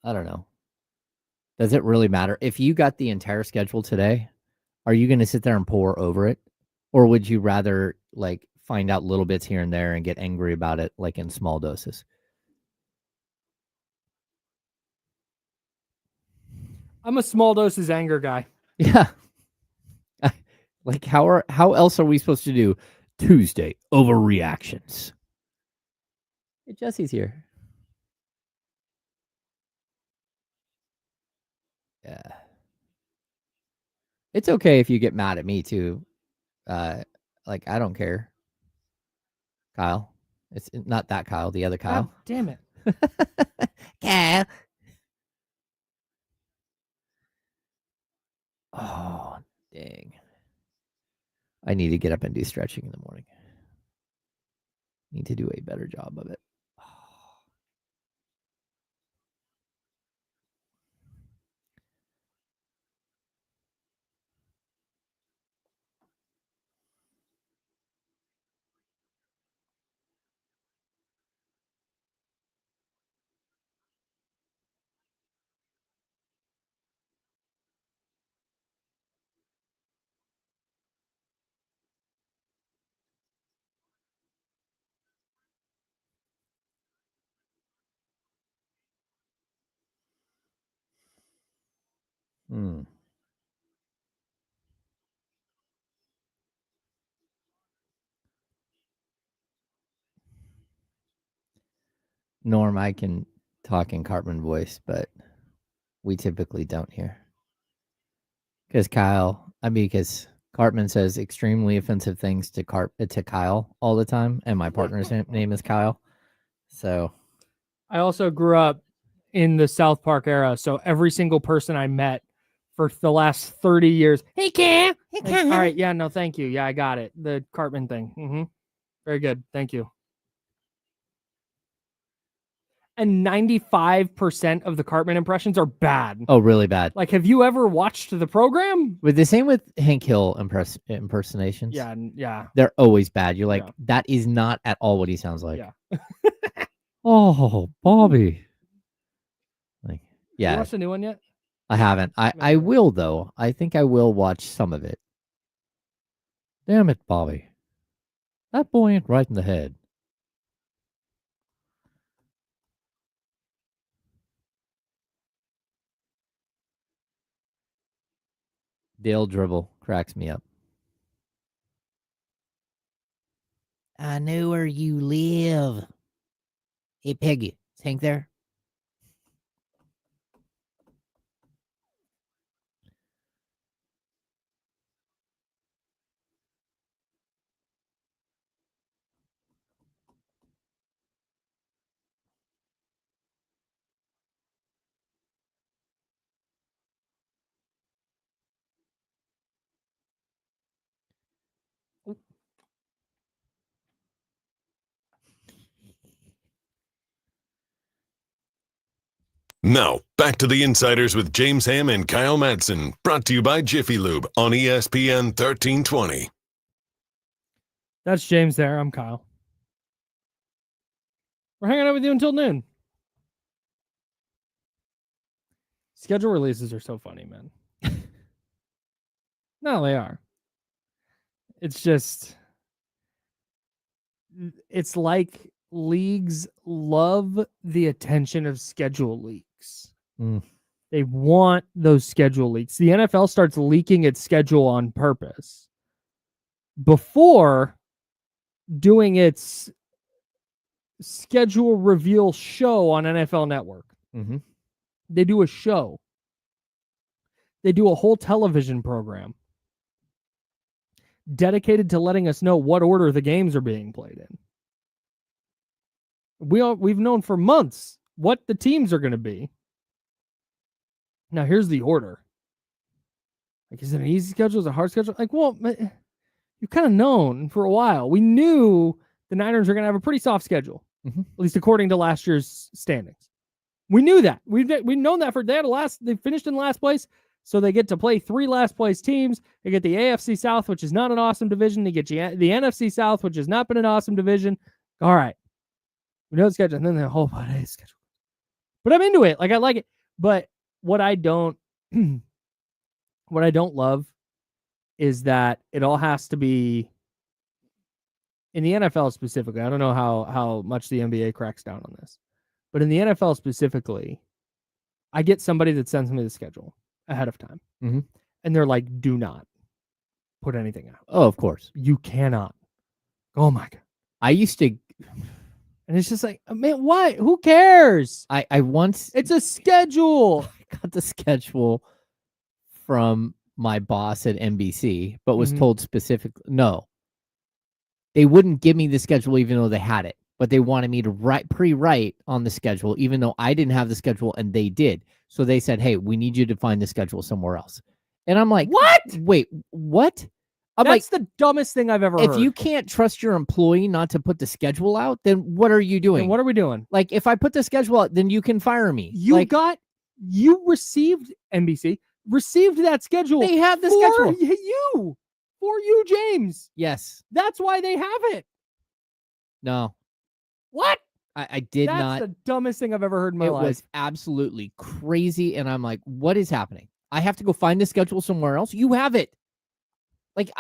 I don't know. Does it really matter? If you got the entire schedule today, are you going to sit there and pore over it? Or would you rather like find out little bits here and there and get angry about it like in small doses? I'm a small doses anger guy. Yeah. Like how else are we supposed to do Tuesday overreactions? Hey, Jesse's here. Yeah. It's okay if you get mad at me too. Like I don't care. Kyle. It's not that Kyle, the other Kyle. God damn it. Kyle. Oh, dang. I need to get up and do stretching in the morning. Need to do a better job of it. Hmm. Norm, I can talk in Cartman voice, but we typically don't here. Because Cartman says extremely offensive things to Kyle all the time, and my partner's name is Kyle. So I also grew up in the South Park era, so every single person I met for the last 30 years, hey Cam, hey Cam. All right, yeah, no, thank you. Yeah, I got it. The Cartman thing. Mm-hmm. Very good. Thank you. And 95% of the Cartman impressions are bad. Oh, really bad. Like, have you ever watched the program? But the same with Hank Hill impersonations. Yeah, yeah. They're always bad. You're like, Yeah. that is not at all what he sounds like. Yeah. Oh, Bobby. Like, yeah. You watched the new one yet? I haven't. I will, though. I think I will watch some of it. Damn it, Bobby. That boy ain't right in the head. Dale Dribble cracks me up. I know where you live. Hey, Peggy. Is Hank there? Now, back to the Insiders with James Ham and Kyle Madsen, brought to you by Jiffy Lube on ESPN 1320. That's James there. I'm Kyle. We're hanging out with you until noon. Schedule releases are so funny, man. No, they are. It's just, it's like leagues love the attention of schedule leaks. They want those schedule leaks. The NFL starts leaking its schedule on purpose before doing its schedule reveal show on NFL Network. Mm-hmm. They do a show. They do a whole television program dedicated to letting us know what order the games are being played in. We've known for months what the teams are going to be. Now, here's the order. Like, is it an easy schedule? Is it a hard schedule? Like, well, you've kind of known for a while. We knew the Niners are going to have a pretty soft schedule, at least according to last year's standings. We knew that. We've known that they finished in last place, so they get to play 3 last place teams. They get the AFC South, which is not an awesome division. They get the NFC South, which has not been an awesome division. All right. We know the schedule, and then the whole schedule. But I'm into it. Like, I like it. But what I don't love is that it all has to be in the NFL specifically. I don't know how much the NBA cracks down on this, but in the NFL specifically, I get somebody that sends me the schedule ahead of time, and they're like, "Do not put anything out." Oh, of course. You cannot. Oh my God. I used to. And it's just like, man, why? Who cares? I once. It's a schedule. I got the schedule from my boss at NBC, but was told specifically, no. They wouldn't give me the schedule even though they had it, but they wanted me to pre-write on the schedule even though I didn't have the schedule and they did. So they said, hey, we need you to find the schedule somewhere else. And I'm like, what? Wait, what? That's the dumbest thing I've ever heard. If you can't trust your employee not to put the schedule out, then what are you doing? Then what are we doing? Like, if I put the schedule out, then you can fire me. You received that schedule. They have the schedule. For you, James. Yes. That's why they have it. No. What? I did not. That's the dumbest thing I've ever heard in my life. It was absolutely crazy. And I'm like, what is happening? I have to go find the schedule somewhere else. You have it. Like,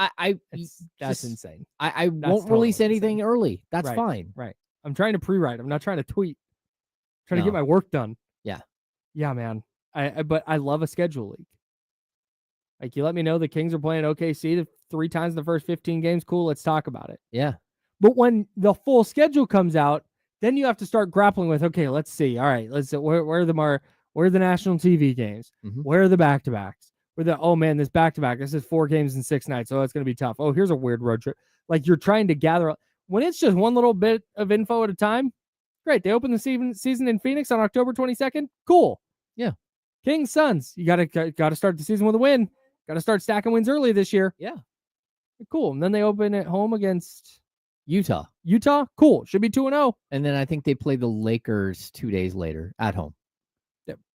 that's insane. I won't release anything early. That's fine. Right. I'm trying to pre-write. I'm not trying to tweet. I'm trying to get my work done. Yeah. Yeah, man. But I love a schedule leak. Like, you let me know the Kings are playing OKC 3 times in the first 15 games. Cool, let's talk about it. Yeah. But when the full schedule comes out, then you have to start grappling with, okay, let's see. All right, let's see. Where are the national TV games? Mm-hmm. Where are the back-to-backs? Oh man, this back-to-back. This is 4 games in 6 nights. Oh, it's going to be tough. Oh, here's a weird road trip. Like, you're trying to gather. When it's just one little bit of info at a time, great. They open the season in Phoenix on October 22nd. Cool. Yeah. Kings, Suns. You got to start the season with a win. Got to start stacking wins early this year. Yeah. Cool. And then they open at home against Utah. Cool. Should be 2-0. And then I think they play the Lakers 2 days later at home.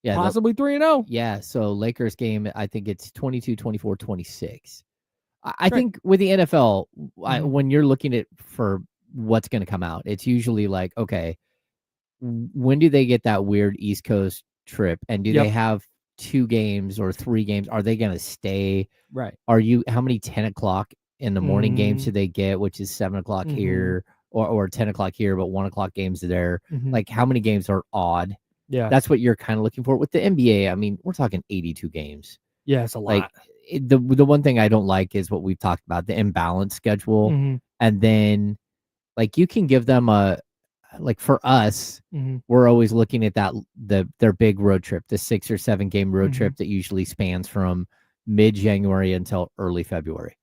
Yeah, possibly 3-0. Yeah. So Lakers game, I think it's 22, 24, 26. I think with the NFL, when you're looking at for what's going to come out, it's usually like, okay, when do they get that weird East Coast trip? And do they have 2 games or 3 games? Are they going to stay? Right. How many 10 o'clock in the morning games do they get, which is 7 o'clock here or 10 o'clock here, but 1 o'clock games there? Like, how many games are odd? Yeah. That's what you're kind of looking for. With the NBA, I mean, we're talking 82 games. Yeah, it's a lot. Like, the one thing I don't like is what we've talked about, the imbalanced schedule. And then, like, you can give them for us, we're always looking at their big road trip, the 6 or 7 game road trip that usually spans from mid-January until early February.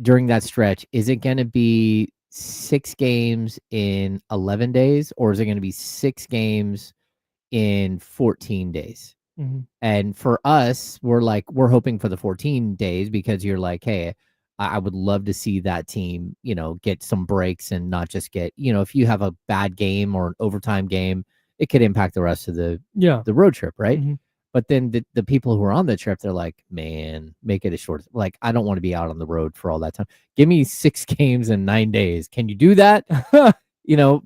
During that stretch, is it going to be 6 games in 11 days, or is it going to be 6 games in 14 days? And for us, we're hoping for the 14 days, because you're like, hey, I would love to see that team, get some breaks and not just get, if you have a bad game or an overtime game, it could impact the rest of the road trip, right? But then the people who are on the trip, they're like, man, make it as short. Like, I don't want to be out on the road for all that time. Give me 6 games in 9 days. Can you do that?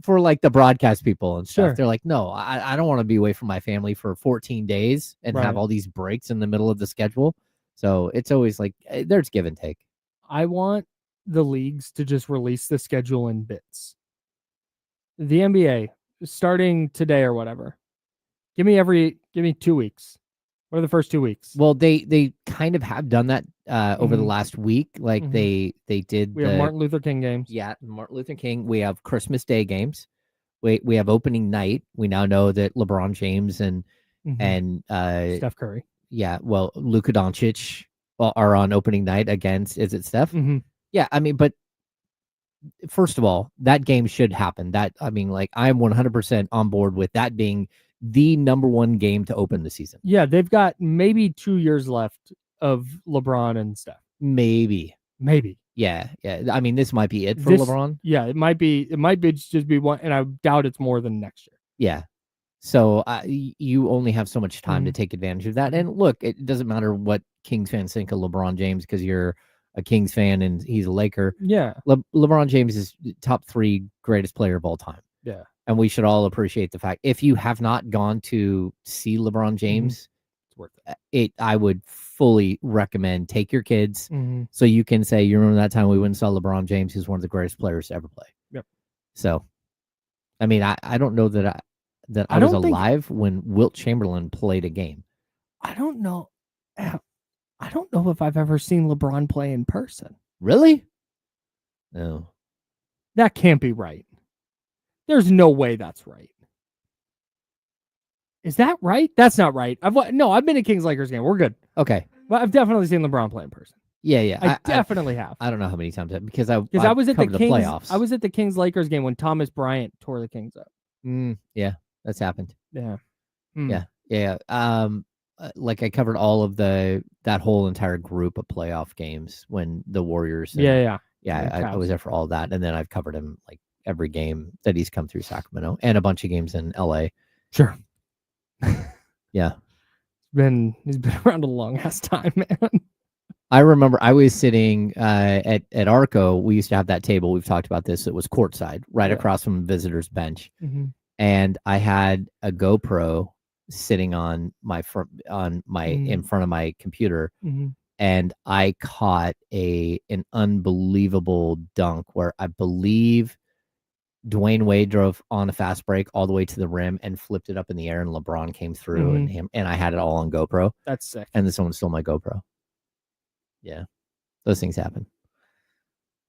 For like the broadcast people and stuff. Sure. They're like, no, I don't want to be away from my family for 14 days and have all these breaks in the middle of the schedule. So it's always like, there's give and take. I want the leagues to just release the schedule in bits. The NBA, starting today or whatever, give me 2 weeks. What are the first 2 weeks? Well, they kind of have done that over the last week. Like they did. We have Martin Luther King games. Yeah, Martin Luther King. We have Christmas Day games. We have opening night. We now know that LeBron James and Steph Curry. Yeah, well, Luka Doncic are on opening night against. Is it Steph? Yeah, I mean, but first of all, that game should happen. I'm 100% on board with that being the number 1 game to open the season. Yeah, they've got maybe 2 years left of LeBron and Steph. Maybe. Yeah. I mean, this might be it for LeBron. Yeah, it might be just be one, and I doubt it's more than next year. Yeah. So you only have so much time to take advantage of that. And look, it doesn't matter what Kings fans think of LeBron James, because you're a Kings fan and he's a Laker. Yeah. LeBron James is top 3 greatest player of all time. Yeah. And we should all appreciate the fact, if you have not gone to see LeBron James, it's worth it. I would fully recommend take your kids so you can say, you remember that time we went and saw LeBron James, who's one of the greatest players to ever play. Yep. So, I mean, I don't know that I was alive when Wilt Chamberlain played a game. I don't know if I've ever seen LeBron play in person. Really? No. That can't be right. There's no way that's right. Is that right? That's not right. I've been to Kings Lakers game. We're good. Okay. But I've definitely seen LeBron play in person. Yeah. I definitely have. I don't know how many times because I was at the playoffs. I was at the Kings Lakers game when Thomas Bryant tore the Kings up. Yeah, that's happened. Yeah. Yeah. Like I covered all of that whole entire group of playoff games when the Warriors. Yeah. I was there for all that, and then I've covered him like every game that he's come through Sacramento and a bunch of games in LA. Sure. Yeah. He's been around a long ass time, man. I remember I was sitting at Arco. We used to have that table. We've talked about this. It was courtside, right across from the visitor's bench. And I had a GoPro sitting on in front of my computer. And I caught an unbelievable dunk where I believe Dwayne Wade drove on a fast break all the way to the rim and flipped it up in the air, and LeBron came through and I had it all on GoPro. That's sick. And then someone stole my GoPro. Yeah, those things happen.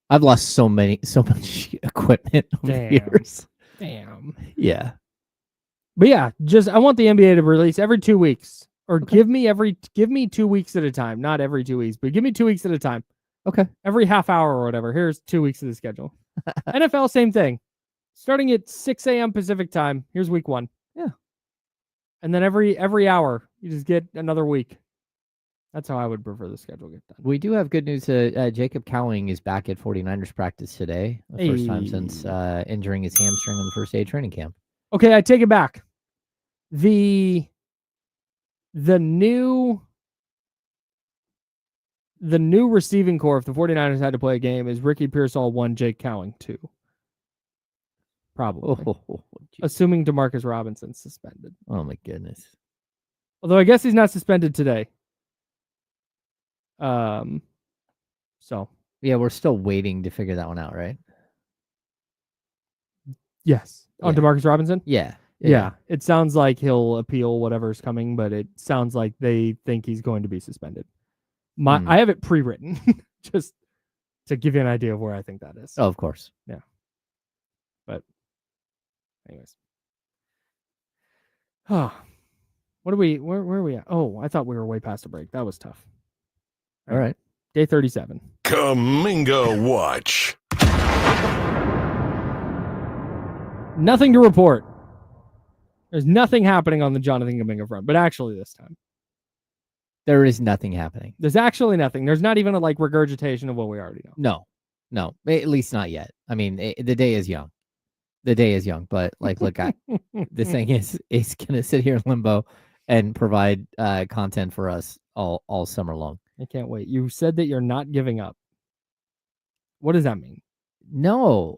I've lost so much equipment over the years. Damn. Yeah. But yeah, I want the NBA to release every 2 weeks, or give me 2 weeks at a time. Not every 2 weeks, but give me 2 weeks at a time. Okay. Every half hour or whatever. Here's 2 weeks of the schedule. NFL, same thing. Starting at 6 a.m. Pacific time. Here's week 1. Yeah. And then every hour, you just get another week. That's how I would prefer the schedule get done. We do have good news. Jacob Cowing is back at 49ers practice today. The first time since injuring his hamstring on the first day of training camp. Okay, I take it back. The new receiving core, if the 49ers had to play a game, is Ricky Pearsall 1, Jake Cowing 2. Probably. Assuming DeMarcus Robinson's suspended. Oh, my goodness. Although I guess he's not suspended today. So. Yeah, we're still waiting to figure that one out, right? Yes. On DeMarcus Robinson? Yeah. Yeah. It sounds like he'll appeal whatever's coming, but it sounds like they think he's going to be suspended. I have it pre-written just to give you an idea of where I think that is. Oh, of course. Yeah. But anyways. Where are we at? Oh, I thought we were way past the break. That was tough. All right. Day 37. Kuminga Watch. Nothing to report. There's nothing happening on the Jonathan Kuminga front, but actually this time. There is nothing happening. There's actually nothing. There's not even a regurgitation of what we already know. No, at least not yet. I mean, the day is young. But look, this thing is going to sit here in limbo and provide content for us all summer long. I can't wait. You said that you're not giving up. What does that mean? No,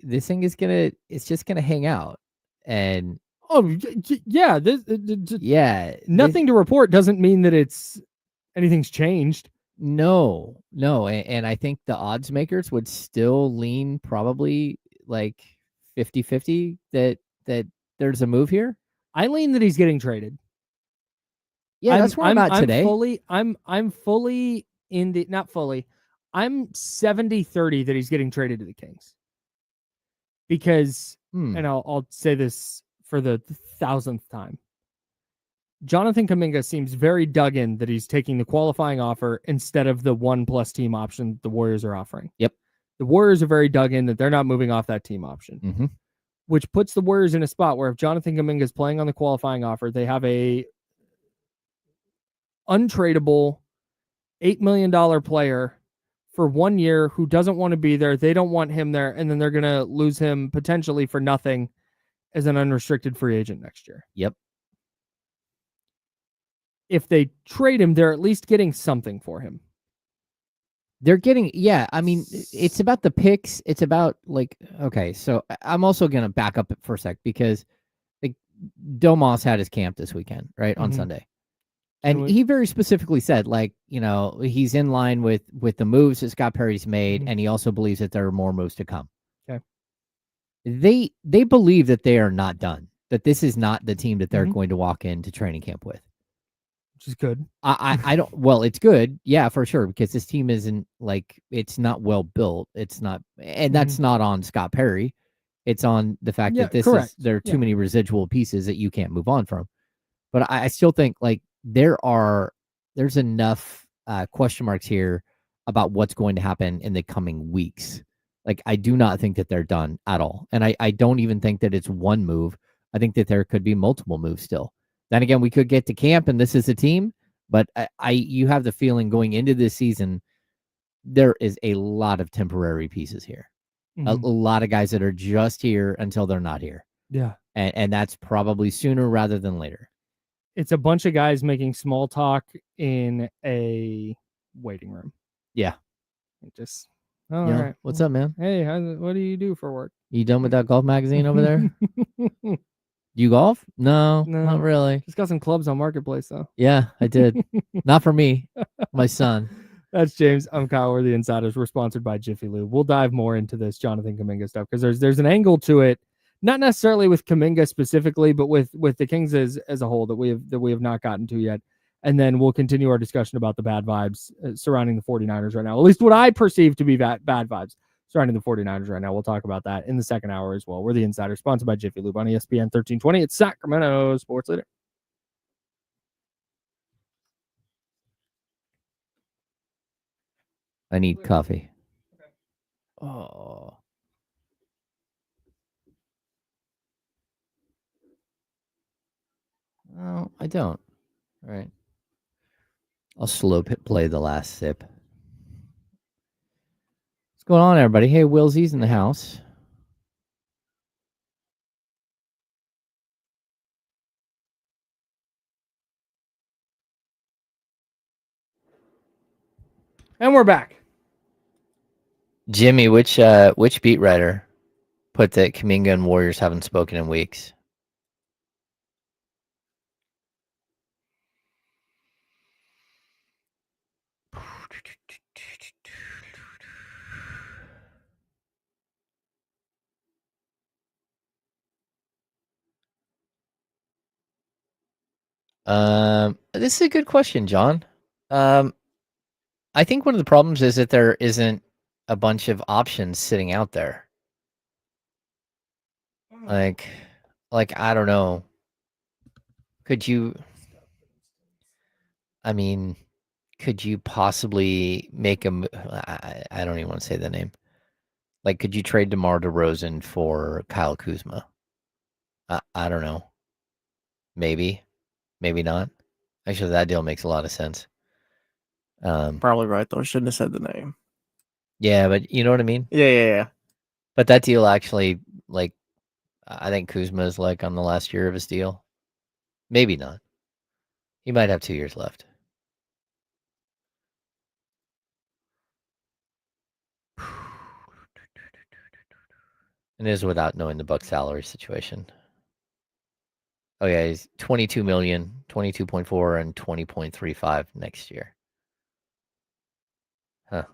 this thing is it's just gonna hang out, and yeah, nothing to report doesn't mean that anything's changed. No, and I think the odds makers would still lean probably 50-50 that there's a move here. I lean that he's getting traded. Yeah, that's where I'm at today. I'm fully in the not fully. I'm 70-30 that he's getting traded to the Kings. Because, and I'll say this for the 1,000th time, Jonathan Kuminga seems very dug in that he's taking the qualifying offer instead of the 1+ team option the Warriors are offering. Yep. The Warriors are very dug in that they're not moving off that team option, which puts the Warriors in a spot where if Jonathan Kuminga is playing on the qualifying offer, they have a untradeable $8 million player for 1 year who doesn't want to be there. They don't want him there. And then they're going to lose him potentially for nothing as an unrestricted free agent next year. Yep. If they trade him, they're at least getting something for him. They're getting, I mean, it's about the picks. It's about okay, so I'm also going to back up for a sec because Domas had his camp this weekend, right? On Sunday. And he very specifically said, he's in line with the moves that Scott Perry's made, and he also believes that there are more moves to come. Okay. They believe that they are not done, that this is not the team that they're going to walk into training camp with. Which is good. I don't, well, it's good. Yeah, for sure. Because this team isn't it's not well built. It's not, and that's not on Scott Perry. It's on the fact that there are too many residual pieces that you can't move on from. But I still think there's enough question marks here about what's going to happen in the coming weeks. I do not think that they're done at all. And I don't even think that it's one move. I think that there could be multiple moves still. Then again, we could get to camp and this is a team, but you have the feeling going into this season, there is a lot of temporary pieces here. A lot of guys that are just here until they're not here. Yeah. And that's probably sooner rather than later. It's a bunch of guys making small talk in a waiting room. Yeah. Just, all right. What's up, man? Hey, what do you do for work? You done with that golf magazine over there? Do you golf? No, not really. Just got some clubs on Marketplace, though. Yeah, I did. Not for me. My son. That's James. I'm Kyle. We're the Insiders. We're sponsored by Jiffy Lube. We'll dive more into this Jonathan Kuminga stuff because there's an angle to it, not necessarily with Kuminga specifically, but with the Kings as a whole that we have not gotten to yet. and then we'll continue our discussion about the bad vibes surrounding the 49ers right now. At least what I perceive to be bad vibes surrounding the 49ers right now. We'll talk about that in the second hour as well. We're the Insider, sponsored by Jiffy Lube on ESPN 1320. It's Sacramento Sports Leader. I need coffee. Oh. No, I don't. All right. I'll slow play the last sip. What's going on, everybody? Hey, Willsy's in the house. And we're back. Jimmy, which beat writer put that Kuminga and Warriors haven't spoken in weeks? This is a good question, John. I think one of the problems is that there isn't a bunch of options sitting out there. Like I don't know. Could you? I mean, could you possibly make a? I don't even want to say the name. Like, could you trade DeMar DeRozan for Kyle Kuzma? I don't know. Maybe, maybe not. Actually, that deal makes a lot of sense. Probably right though. I shouldn't have said the name. Yeah, but you know what I mean? Yeah. But that deal actually, like, I think Kuzma is like on the last year of his deal. Maybe not. He might have 2 years left. And it is without knowing the Bucks salary situation. Oh yeah, he's 22 million, 22.4 and 20.35 next year. Huh.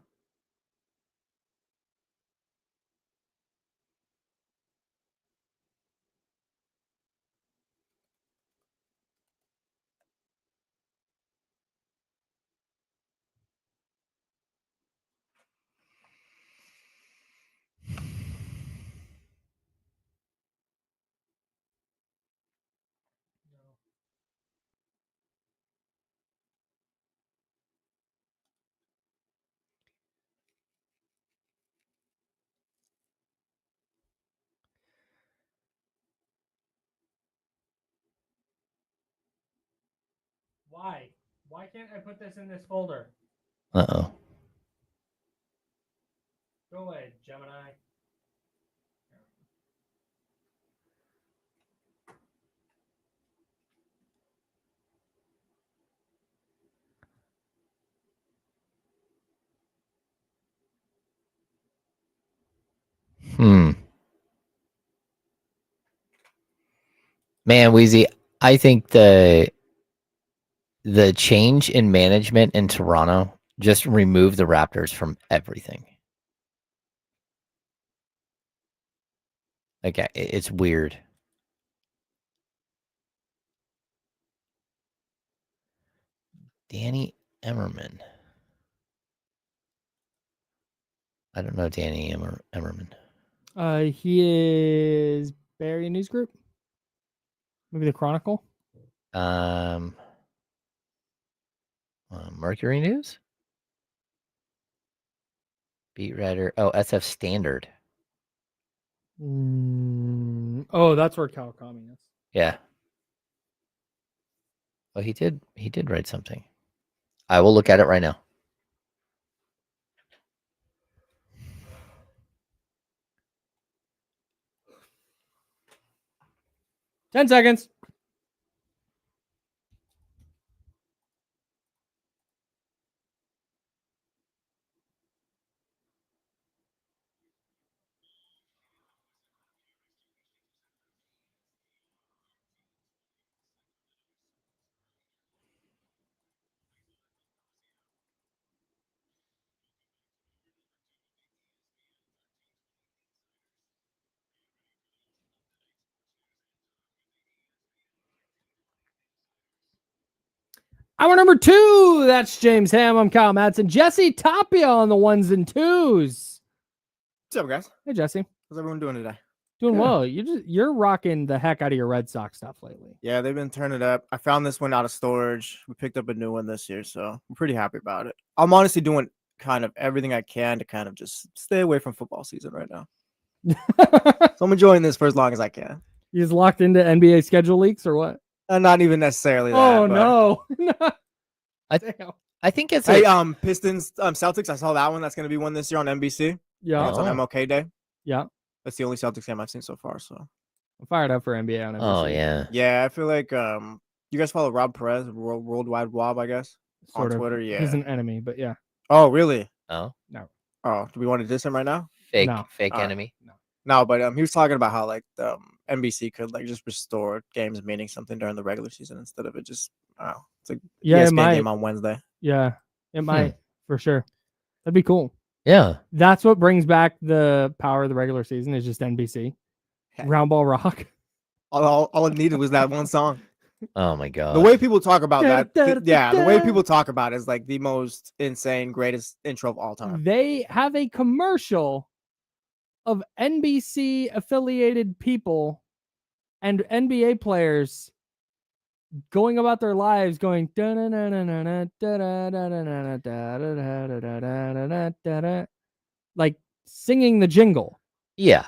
Why? Why can't I put this in this folder? Uh-oh. Go away, Gemini. Man, Weezy, I think the change in management in Toronto just removed the Raptors from everything. Like, it's weird. Danny Emmerman. I don't know Danny Emmerman. He is Barry News Group. Maybe the Chronicle. Mercury News? Beat writer. Oh, SF Standard. Oh, that's where Kawakami is. Yeah. Well, he did write something. I will look at it right now. Ten seconds. Hour number 2. That's James Ham. I'm Kyle Madsen. Jesse Tapia on the 1s and 2s. What's up, guys? Hey, Jesse. How's everyone doing today? Doing well. You're rocking the heck out of your Red Sox stuff lately. Yeah, they've been turning it up. I found this one out of storage. We picked up a new one this year, so I'm pretty happy about it. I'm honestly doing kind of everything I can to kind of just stay away from football season right now. So I'm enjoying this for as long as I can. You just locked into NBA schedule leaks or what? Not even necessarily that. Oh, no. I think it's Pistons, Celtics. I saw that one. That's going to be one this year on NBC. Yeah. It's on MLK Day. Yeah. That's the only Celtics game I've seen so far. So I'm fired up for NBA on NBC. Oh, yeah. Yeah, I feel like you guys follow Rob Perez, Worldwide Wob, I guess, Sort on of. Twitter. Yeah. He's an enemy, but yeah. Oh, really? Oh, No. Oh, do we want to diss him right now? fake No. enemy. No, but he was talking about how like the NBC could like just restore games meaning something during the regular season instead of it just it's a ESPN game on Wednesday. Yeah, it might for sure. That'd be cool. Yeah. That's what brings back the power of the regular season is just NBC. Round Ball Rock. All it needed was that one song. Oh my god. The way people talk about that, the way people talk about it is like the most insane, greatest intro of all time. They have a commercial of NBC affiliated people and NBA players going about their lives going like singing the jingle. Yeah.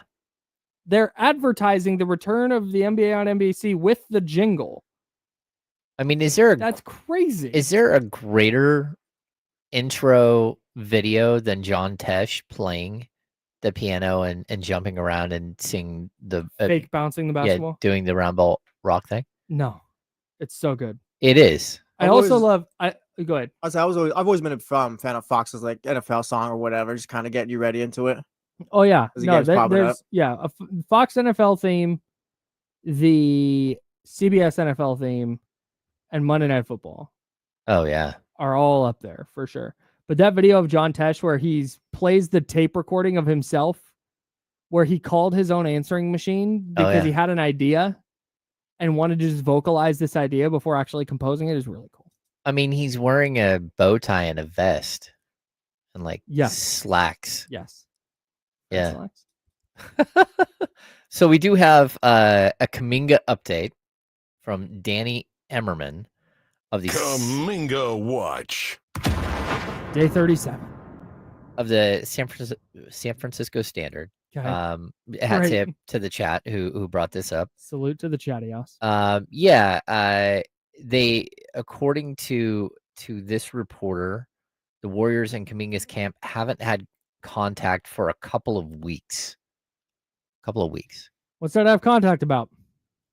They're advertising the return of the NBA on NBC with the jingle. I mean, that's crazy. Is there a greater intro video than John Tesh playing the piano and jumping around and singing the fake bouncing the basketball? Yeah, doing the round ball rock thing? No. It's so good. It is. Go ahead. I've always been a fan of Fox's like NFL song or whatever, just kind of getting you ready into it. Oh yeah, no, there's a Fox NFL theme, the CBS NFL theme, and Monday Night Football. Oh yeah, are all up there for sure. But that video of John Tesh where he's plays the tape recording of himself, where he called his own answering machine because he had an idea and wanted to just vocalize this idea before actually composing it is really cool. I mean, he's wearing a bow tie and a vest and like slacks. Yes. Yeah. So we do have a Kuminga update from Danny Emmerman of the Kuminga Watch. Day 37 of the San Francisco Standard. Hats tip to the chat who brought this up. Salute to the chattios. They, according to this reporter, the Warriors and Kuminga's camp haven't had contact for a couple of weeks. What's that have contact about?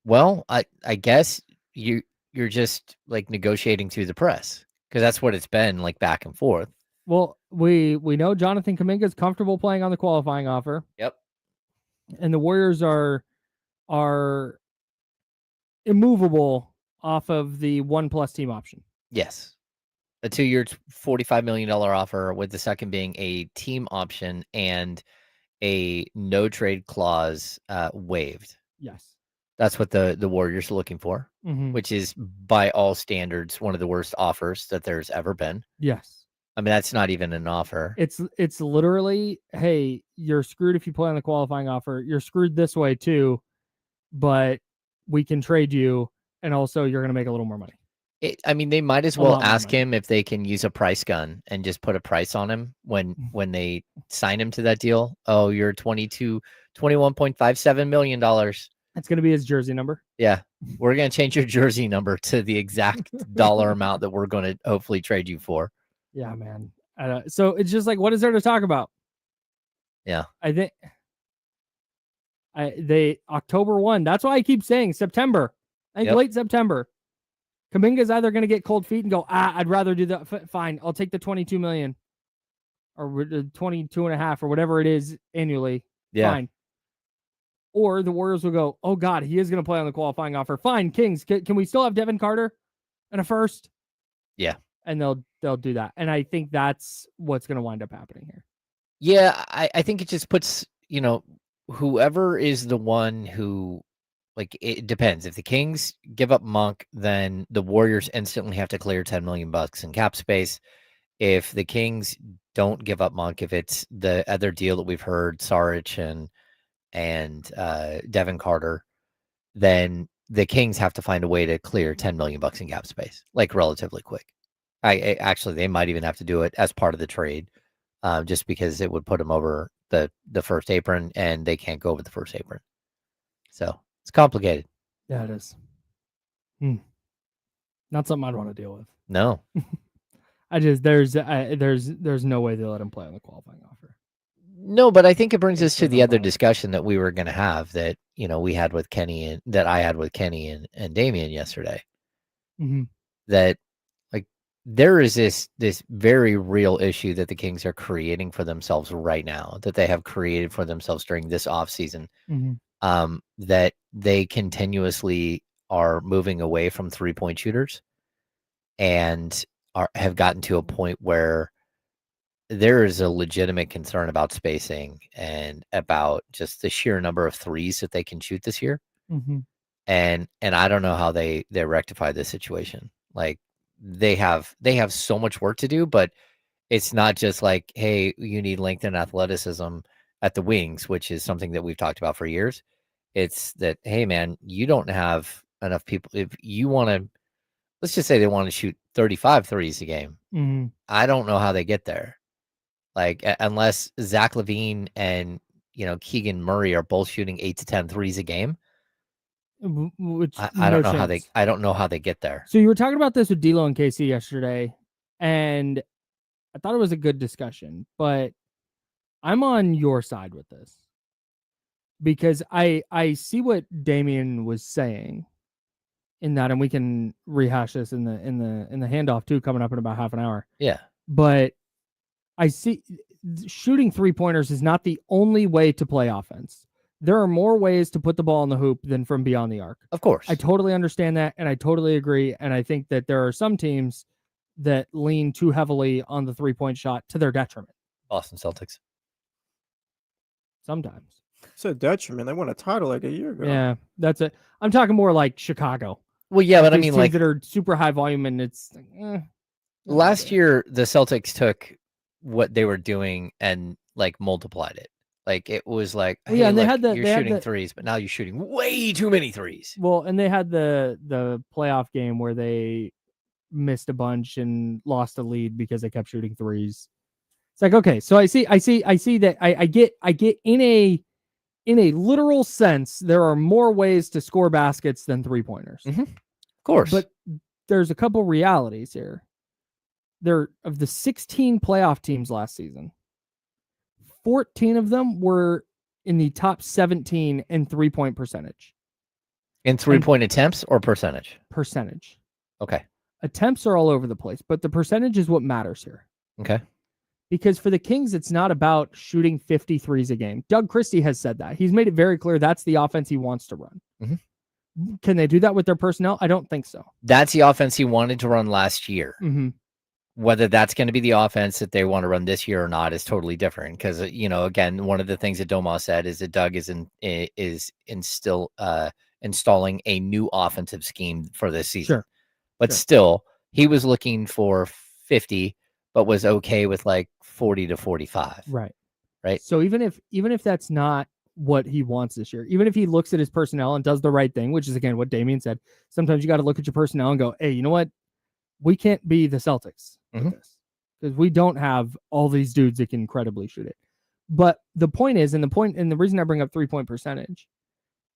Well, I guess you're just like negotiating through the press because that's what it's been like back and forth. Well, we know Jonathan Kuminga is comfortable playing on the qualifying offer. Yep. And the Warriors are immovable off of the 1+ team option. Yes. A 2-year, $45 million offer with the second being a team option and a no trade clause waived. Yes. That's what the Warriors are looking for, which is by all standards one of the worst offers that there's ever been. Yes. I mean, that's not even an offer. It's literally, hey, you're screwed if you play on the qualifying offer. You're screwed this way too, but we can trade you, and also you're going to make a little more money. I mean, they might as well ask him if they can use a price gun and just put a price on him when they sign him to that deal. Oh, you're $21.57 million. It's going to be his jersey number. Yeah. We're going to change your jersey number to the exact dollar amount that we're going to hopefully trade you for. Yeah, man. So it's just like, what is there to talk about? Yeah. I think they October 1. That's why I keep saying September. I think late September. Kuminga's either going to get cold feet and go, I'd rather do that. Fine. I'll take the 22 million or 22 and a half or whatever it is annually. Yeah. Fine. Or the Warriors will go, oh God, he is going to play on the qualifying offer. Fine. Kings. Can we still have Devin Carter and a first? Yeah. And they'll do that. And I think that's what's going to wind up happening here. Yeah. I think it just puts, whoever is the one who like it depends. If the Kings give up Monk, then the Warriors instantly have to clear $10 million in cap space. If the Kings don't give up Monk, if it's the other deal that we've heard, Saric and Devin Carter, then the Kings have to find a way to clear $10 million in cap space, like relatively quick. I actually, they might even have to do it as part of the trade, just because it would put them over the first apron, and they can't go over the first apron. So it's complicated. Yeah, it is. Not something I'd want to deal with. No. There's no way they'll let him play on the qualifying offer. No, but I think it brings us to the other discussion that we were going to have that, we had with Kenny and that I had with Kenny and Damian yesterday. Mm-hmm. That like there is this very real issue that the Kings are creating for themselves right now, that they have created for themselves during this offseason, that they continuously are moving away from 3-point shooters and have gotten to a point where there is a legitimate concern about spacing and about just the sheer number of threes that they can shoot this year. Mm-hmm. And I don't know how they rectify this situation. Like they have so much work to do, but it's not just like, hey, you need length and athleticism at the wings, which is something that we've talked about for years. It's that, hey man, you don't have enough people. If you want to, let's just say they want to shoot 35 threes a game. Mm-hmm. I don't know how they get there. Like, unless Zach LaVine and, Keegan Murray are both shooting 8 to 10 threes a game. Which I don't know I don't know how they get there. So you were talking about this with D'Lo and KC yesterday, and I thought it was a good discussion, but I'm on your side with this because I see what Damian was saying in that, and we can rehash this in the handoff too, coming up in about half an hour. Yeah. But I see shooting 3-pointers is not the only way to play offense. There are more ways to put the ball in the hoop than from beyond the arc. Of course. I totally understand that, and I totally agree. And I think that there are some teams that lean too heavily on the 3-point shot to their detriment. Boston Celtics. Sometimes. It's a detriment. They won a title like a year ago. Yeah, that's it. I'm talking more like Chicago. Well, yeah, but I mean, teams like, that are super high volume, and it's last year the Celtics took what they were doing and like multiplied it. Like it was like, hey, yeah, and look, you're shooting threes, but now you're shooting way too many threes. Well, and they had the playoff game where they missed a bunch and lost a lead because they kept shooting threes. It's like, okay, so I see that I get in a literal sense, there are more ways to score baskets than 3-pointers. Mm-hmm. Of course. But there's a couple realities here. There of the 16 playoff teams last season, 14 of them were in the top 17 in 3-point percentage. In 3-point attempts or percentage? Percentage. Okay. Attempts are all over the place, but the percentage is what matters here. Okay. Because for the Kings, it's not about shooting 50 threes a game. Doug Christie has said that. He's made it very clear that's the offense he wants to run. Mm-hmm. Can they do that with their personnel? I don't think so. That's the offense he wanted to run last year. Mm-hmm. Whether that's going to be the offense that they want to run this year or not is totally different. Because, again, one of the things that Domas said is that Doug is installing a new offensive scheme for this season. Sure. But still, he was looking for 50, but was okay with like 40 to 45. Right. Right. So even if that's not what he wants this year, even if he looks at his personnel and does the right thing, which is again what Damian said, sometimes you got to look at your personnel and go, hey, you know what? We can't be the Celtics with this because we don't have all these dudes that can incredibly shoot it. But the point is, and the reason I bring up 3-point percentage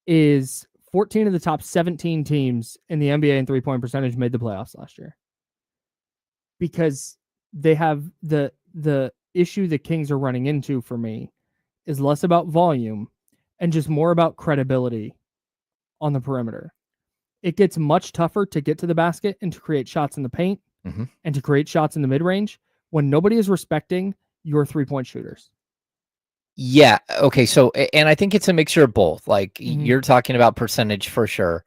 is 14 of the top 17 teams in the NBA in 3-point percentage made the playoffs last year because they have the issue the Kings are running into for me is less about volume and just more about credibility on the perimeter. It gets much tougher to get to the basket and to create shots in the paint and to create shots in the mid-range when nobody is respecting your 3-point shooters. Yeah. Okay. So, and I think it's a mixture of both. Like you're talking about percentage for sure,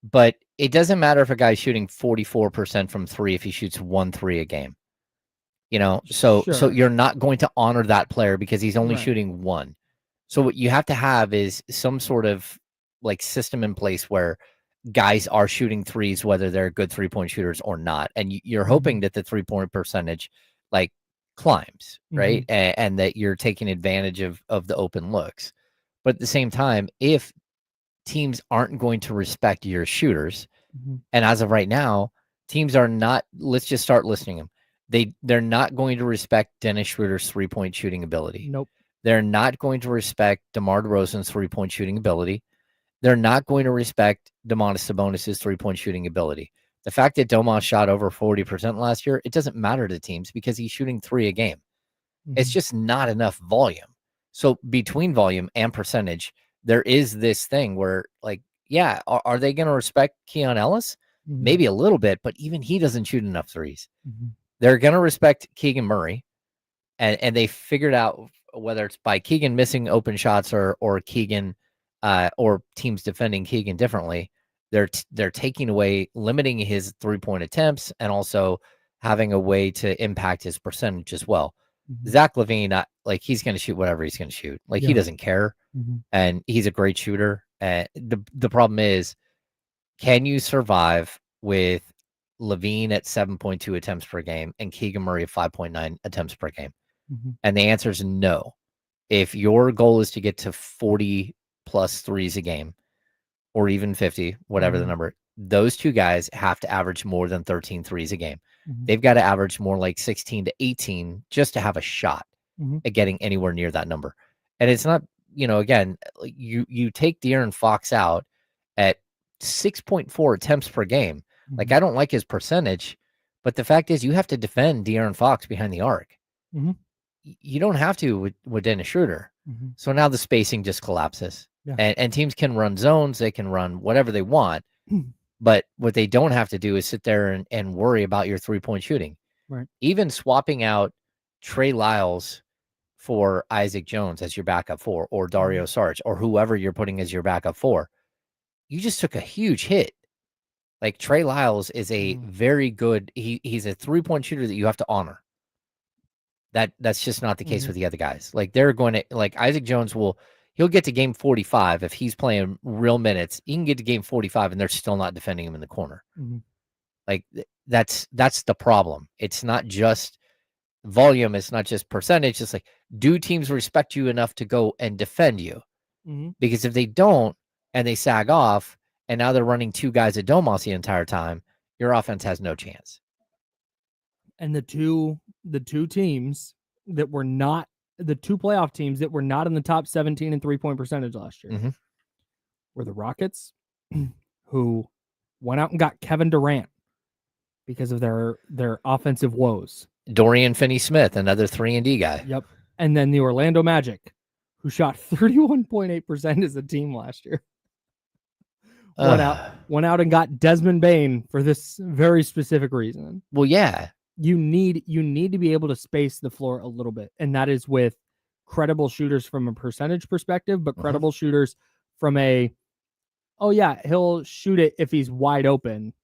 but it doesn't matter if a guy's shooting 44% from 3 if he shoots 1 3 a game. So you're not going to honor that player because he's only shooting 1. So what you have to have is some sort of like system in place where guys are shooting threes, whether they're good 3-point shooters or not. And you're hoping that the 3-point percentage like climbs, right? And that you're taking advantage of the open looks. But at the same time, if teams aren't going to respect your shooters, and as of right now, teams are not, let's just start listing them. They're not going to respect Dennis Schroeder's 3-point shooting ability. Nope. They're not going to respect DeMar DeRozan's 3-point shooting ability. They're not going to respect Domantas Sabonis's 3-point shooting ability. The fact that Domas shot over 40% last year, it doesn't matter to teams because he's shooting 3 a game. It's just not enough volume. So between volume and percentage, there is this thing where, like, yeah, are they going to respect Keon Ellis? Maybe a little bit, but even he doesn't shoot enough threes. They're going to respect Keegan Murray, and they figured out whether it's by Keegan missing open shots or Keegan or teams defending Keegan differently. They're taking away, limiting his 3-point attempts, and also having a way to impact his percentage as well. Zach LaVine, like, he's going to shoot whatever he's going to shoot. Like, he doesn't care, and he's a great shooter. The problem is, can you survive with LaVine at 7.2 attempts per game and Keegan Murray at 5.9 attempts per game? And the answer is no. If your goal is to get to 40 plus threes a game, or even 50, whatever the number, those two guys have to average more than 13 threes a game. They've got to average more like 16 to 18 just to have a shot at getting anywhere near that number. And it's not, again, you take De'Aaron Fox out at 6.4 attempts per game. Like, I don't like his percentage, but the fact is you have to defend De'Aaron Fox behind the arc. You don't have to with Dennis Schroeder. So now the spacing just collapses. And teams can run zones, they can run whatever they want. But what they don't have to do is sit there and worry about your 3-point shooting. Right. Even swapping out Trey Lyles for Isaac Jones as your backup 4, or Dario Saric, or whoever you're putting as your backup 4, you just took a huge hit. Like, Trey Lyles is a very good, he's a 3-point shooter that you have to honor. That's just not the case with the other guys. Like, they're going to, like, Isaac Jones he'll get to game 45 if he's playing real minutes. He can get to game 45 and they're still not defending him in the corner. Like, that's the problem. It's not just volume. It's not just percentage. It's like, do teams respect you enough to go and defend you? Because if they don't, and they sag off, and now they're running 2 guys at Domas the entire time, your offense has no chance. And the two teams that were not, the 2 playoff teams that were not in the top 17 in 3-point percentage last year were the Rockets, who went out and got Kevin Durant because of their offensive woes. Dorian Finney-Smith, another 3-and-D guy. Yep. And then the Orlando Magic, who shot 31.8% as a team last year. Went out and got Desmond Bane for this very specific reason. Well, yeah. You need to be able to space the floor a little bit, and that is with credible shooters from a percentage perspective, but credible shooters from he'll shoot it if he's wide open,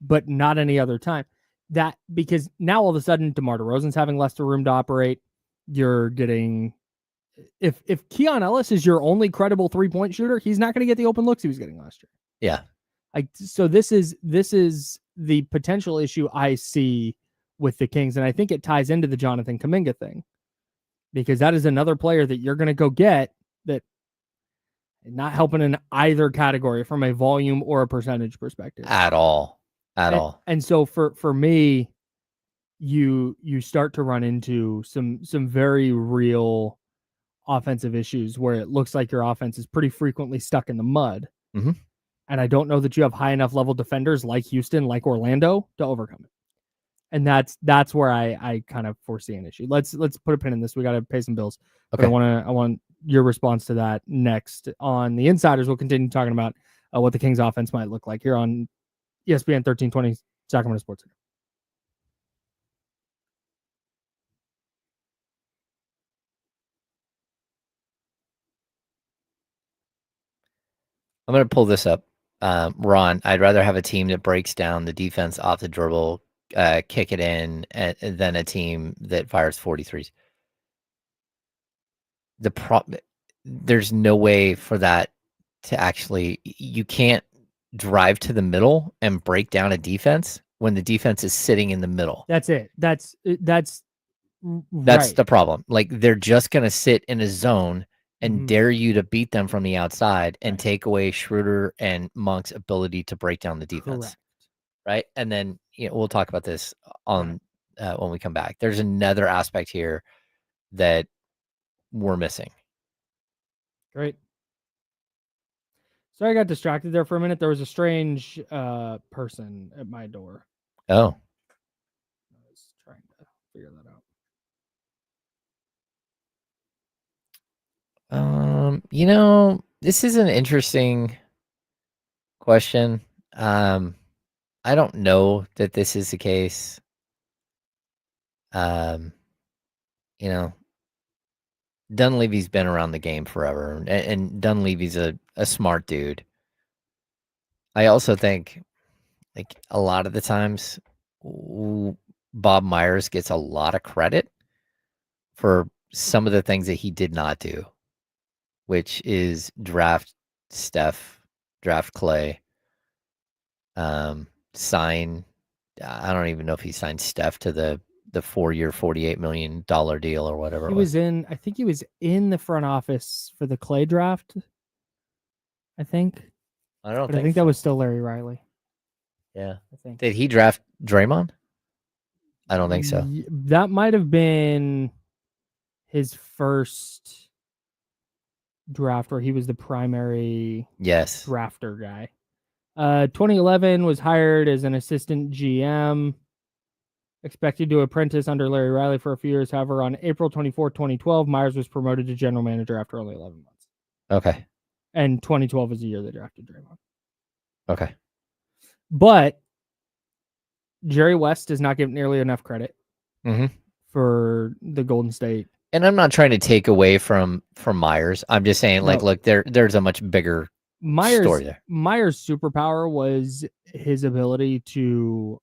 but not any other time. That, because now all of a sudden DeMar DeRozan's having less room to operate. You're getting, if Keon Ellis is your only credible 3-point shooter, he's not going to get the open looks he was getting last year. Yeah. So this is the potential issue I see with the Kings, and I think it ties into the Jonathan Kuminga thing, because that is another player that you're going to go get that not helping in either category from a volume or a percentage perspective At all. And so for me, you start to run into some very real offensive issues where it looks like your offense is pretty frequently stuck in the mud. And I don't know that you have high enough level defenders like Houston, like Orlando, to overcome it. And that's where I kind of foresee an issue. Let's put a pin in this. We got to pay some bills. Okay. But I want your response to that next on the Insiders. We'll continue talking about what the Kings offense might look like here on ESPN 1320 Sacramento Sports Center. I'm going to pull this up. Ron, I'd rather have a team that breaks down the defense off the dribble, kick it in, than a team that fires 43s. There's no way for that to actually, you can't drive to the middle and break down a defense when the defense is sitting in the middle. That's it. That's right. The problem. Like, they're just going to sit in a zone and dare you to beat them from the outside and take away Schroeder and Monk's ability to break down the defense. Correct. Right. And then we'll talk about this on when we come back. There's another aspect here that we're missing. Great. Sorry, I got distracted there for a minute. There was a strange person at my door. Oh. I was trying to figure that out. This is an interesting question. I don't know that this is the case. Dunleavy's been around the game forever, and Dunleavy's a smart dude. I also think, like, a lot of the times, Bob Myers gets a lot of credit for some of the things that he did not do, which is draft Steph, draft Clay, sign. I don't even know if he signed Steph to the 4-year, $48 million deal or whatever. I think he was in the front office for the Clay draft. I think. I think that was still Larry Riley. Yeah. I think. Did he draft Draymond? I don't think so. That might have been his first draft where he was the primary drafter guy. 2011 was hired as an assistant GM, expected to apprentice under Larry Riley for a few years. However, on April 24, 2012, Myers was promoted to general manager after only 11 months. Okay. And 2012 was the year they drafted Draymond. Okay. But Jerry West does not give nearly enough credit for the Golden State. And I'm not trying to take away from Myers. I'm just saying, look, there's a much bigger story there. Myers' superpower was his ability to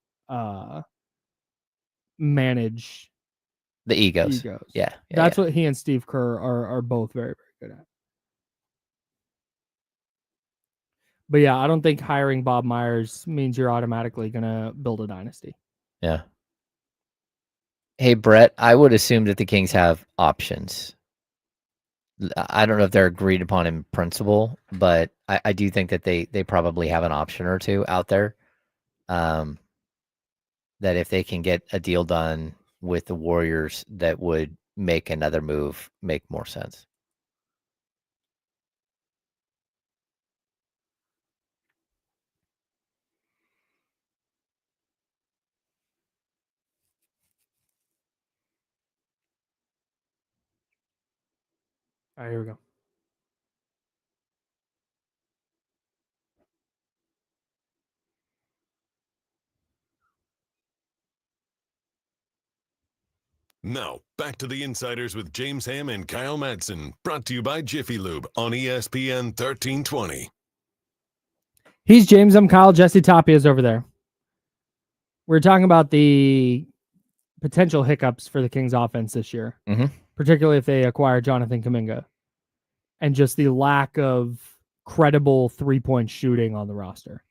manage the egos. Yeah. That's what he and Steve Kerr are both very, very good at. But yeah, I don't think hiring Bob Myers means you're automatically going to build a dynasty. Yeah. Hey, Brett, I would assume that the Kings have options. I don't know if they're agreed upon in principle, but I do think that they probably have an option or two out there. That if they can get a deal done with the Warriors, that would make another move make more sense. All right, here we go. Now, back to the Insiders with James Ham and Kyle Madsen, brought to you by Jiffy Lube on ESPN 1320. He's James, I'm Kyle, Jesse Tapia's over there. We're talking about the potential hiccups for the Kings offense this year, particularly if they acquire Jonathan Kuminga, and just the lack of credible three-point shooting on the roster,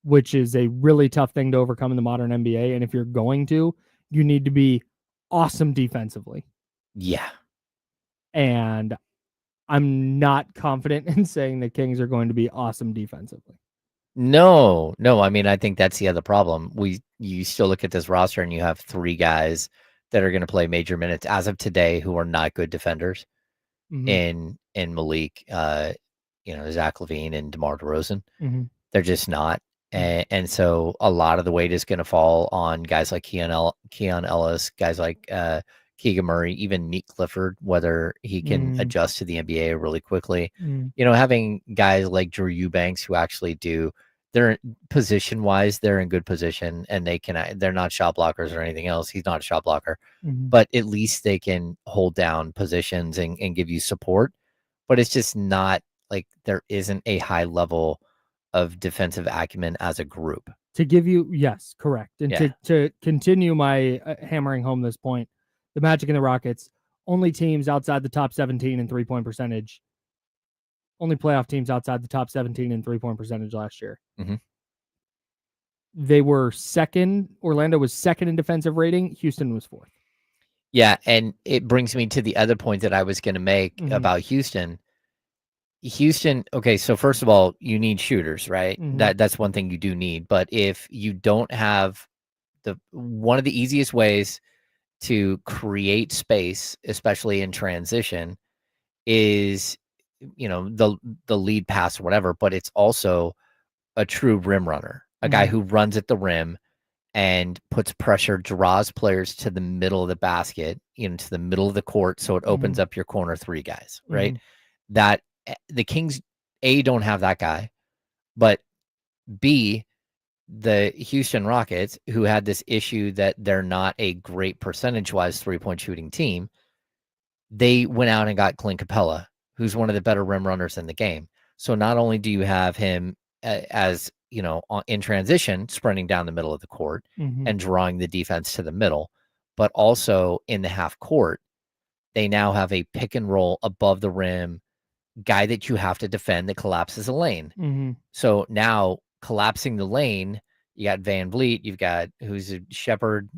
which is a really tough thing to overcome in the modern NBA. And if you're going to, you need to be awesome defensively. Yeah. And I'm not confident in saying the Kings are going to be awesome defensively. No. I mean, I think that's the other problem. You still look at this roster and you have three guys that are going to play major minutes as of today who are not good defenders in Malik, Zach LaVine and DeMar DeRozan. They're just not. And so a lot of the weight is going to fall on guys like Keon Ellis, guys like Keegan Murray, even Nick Clifford, whether he can adjust to the NBA really quickly. Having guys like Drew Eubanks who actually they're position-wise, they're in good position, and they're not shot blockers or anything else. He's not a shot blocker, but at least they can hold down positions and give you support. But it's just not like there isn't a high level of defensive acumen as a group. To give you, yes, correct. And to continue my hammering home this point, the Magic and the Rockets, only teams outside the top 17 in three-point percentage only playoff teams outside the top 17 in 3-point percentage last year. Mm-hmm. They were second. Orlando was second in defensive rating. Houston was fourth. Yeah, and it brings me to the other point that I was going to make about Houston. Okay, so first of all, you need shooters, right? That's one thing you do need. But if you don't have one of the easiest ways to create space, especially in transition, is the lead pass or whatever, but it's also a true rim runner, a guy who runs at the rim and puts pressure, draws players to the middle of the basket, to the middle of the court, so it opens up your corner three guys, right? That the Kings, A, don't have that guy, but B, the Houston Rockets, who had this issue that they're not a great percentage-wise three-point shooting team, they went out and got Clint Capella, who's one of the better rim runners in the game. So not only do you have him as in transition, sprinting down the middle of the court and drawing the defense to the middle, but also in the half court, they now have a pick and roll above the rim guy that you have to defend that collapses a lane. So now collapsing the lane, you got Van Vliet, you've got who's a Shepard,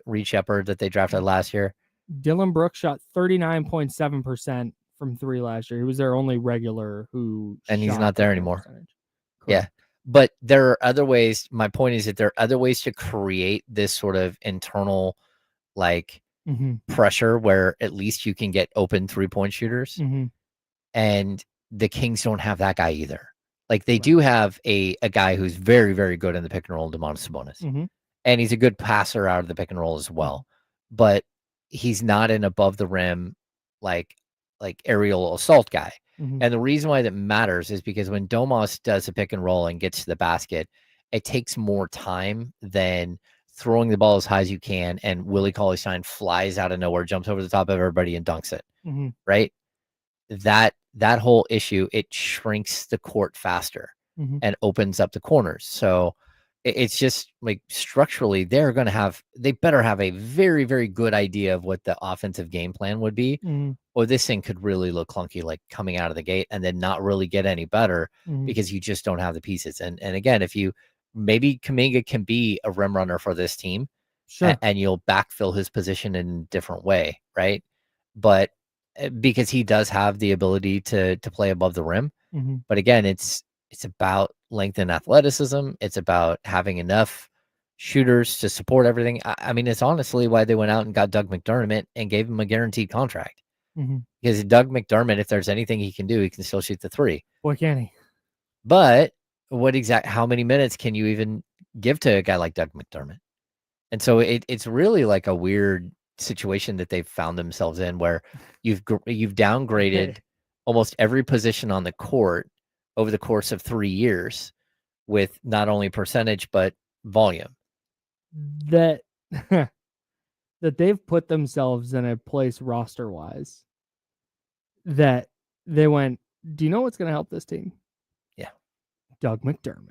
Reed Shepard that they drafted last year. Dylan Brooks shot 39.7% from three last year. He was their only regular and he's not there anymore. Correct. Yeah. But there are other ways. My point is that there are other ways to create this sort of internal pressure where at least you can get open 3-point shooters. And the Kings don't have that guy either. They do have a guy who's very, very good in the pick and roll, Domantas Sabonis. And he's a good passer out of the pick and roll as well. But he's not an above the rim, like aerial assault guy. And the reason why that matters is because when Domas does a pick and roll and gets to the basket, it takes more time than throwing the ball as high as you can. And Willie Cauley-Stein flies out of nowhere, jumps over the top of everybody and dunks it. Right. That whole issue, it shrinks the court faster and opens up the corners. So it's just structurally, they better have a very, very good idea of what the offensive game plan would be, or this thing could really look clunky, coming out of the gate and then not really get any better because you just don't have the pieces. And again, if maybe Kuminga can be a rim runner for this team, and you'll backfill his position in a different way, right? But because he does have the ability to play above the rim, but again, it's about length and athleticism. It's about having enough shooters to support everything. I mean, it's honestly why they went out and got Doug McDermott and gave him a guaranteed contract. Because Doug McDermott, if there's anything he can do, he can still shoot the three. Boy, can he? But how many minutes can you even give to a guy like Doug McDermott? And so it's really a weird situation that they've found themselves in, where you've downgraded almost every position on the court over the course of 3 years with not only percentage, but volume. That they've put themselves in a place roster wise that they went, do you know what's going to help this team? Yeah. Doug McDermott.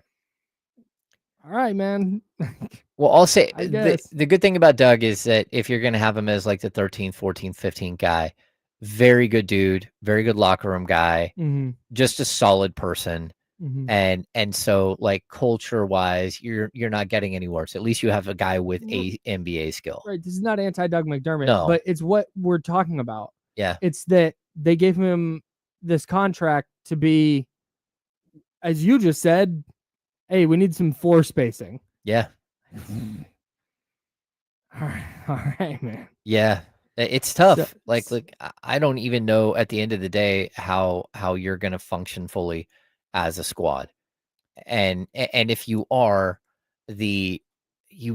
All right, man. Well, I'll say the good thing about Doug is that if you're going to have him as the 13th, 14th, 15th guy, very good dude, very good locker room guy, just a solid person. And so culture wise, you're not getting any worse. At least you have a guy with a NBA skill. Right. This is not anti-Doug McDermott, but it's what we're talking about. Yeah. It's that they gave him this contract to be, as you just said, hey, we need some floor spacing. Yeah. All right, man. Yeah. It's tough. I don't even know at the end of the day how you're going to function fully as a squad. And if you are, you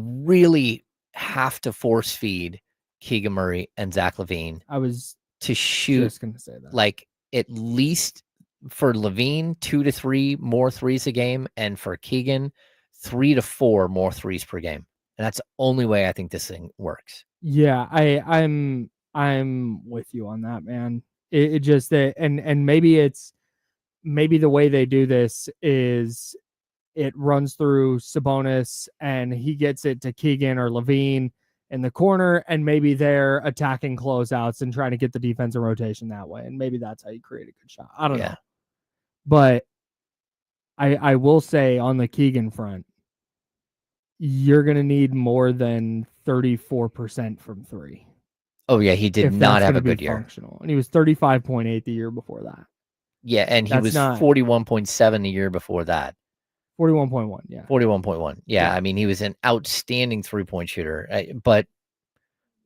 really have to force feed Keegan Murray and Zach LaVine. I was to shoot just going to say that. At least for LaVine, 2 to 3 more threes a game, and for Keegan, 3 to 4 more threes per game. And that's the only way I think this thing works. Yeah, I'm with you on that, man. It just and maybe the way they do this is it runs through Sabonis and he gets it to Keegan or LaVine in the corner, and maybe they're attacking closeouts and trying to get the defense in rotation that way. And maybe that's how you create a good shot. I don't know. But I will say on the Keegan front, you're going to need more than 34% from three. Oh, yeah, he did not have a good year. Functional. And he was 35.8 the year before that. Yeah, and he was 41.7 the year before that. 41.1, yeah. 41.1. Yeah, I mean, he was an outstanding three-point shooter. But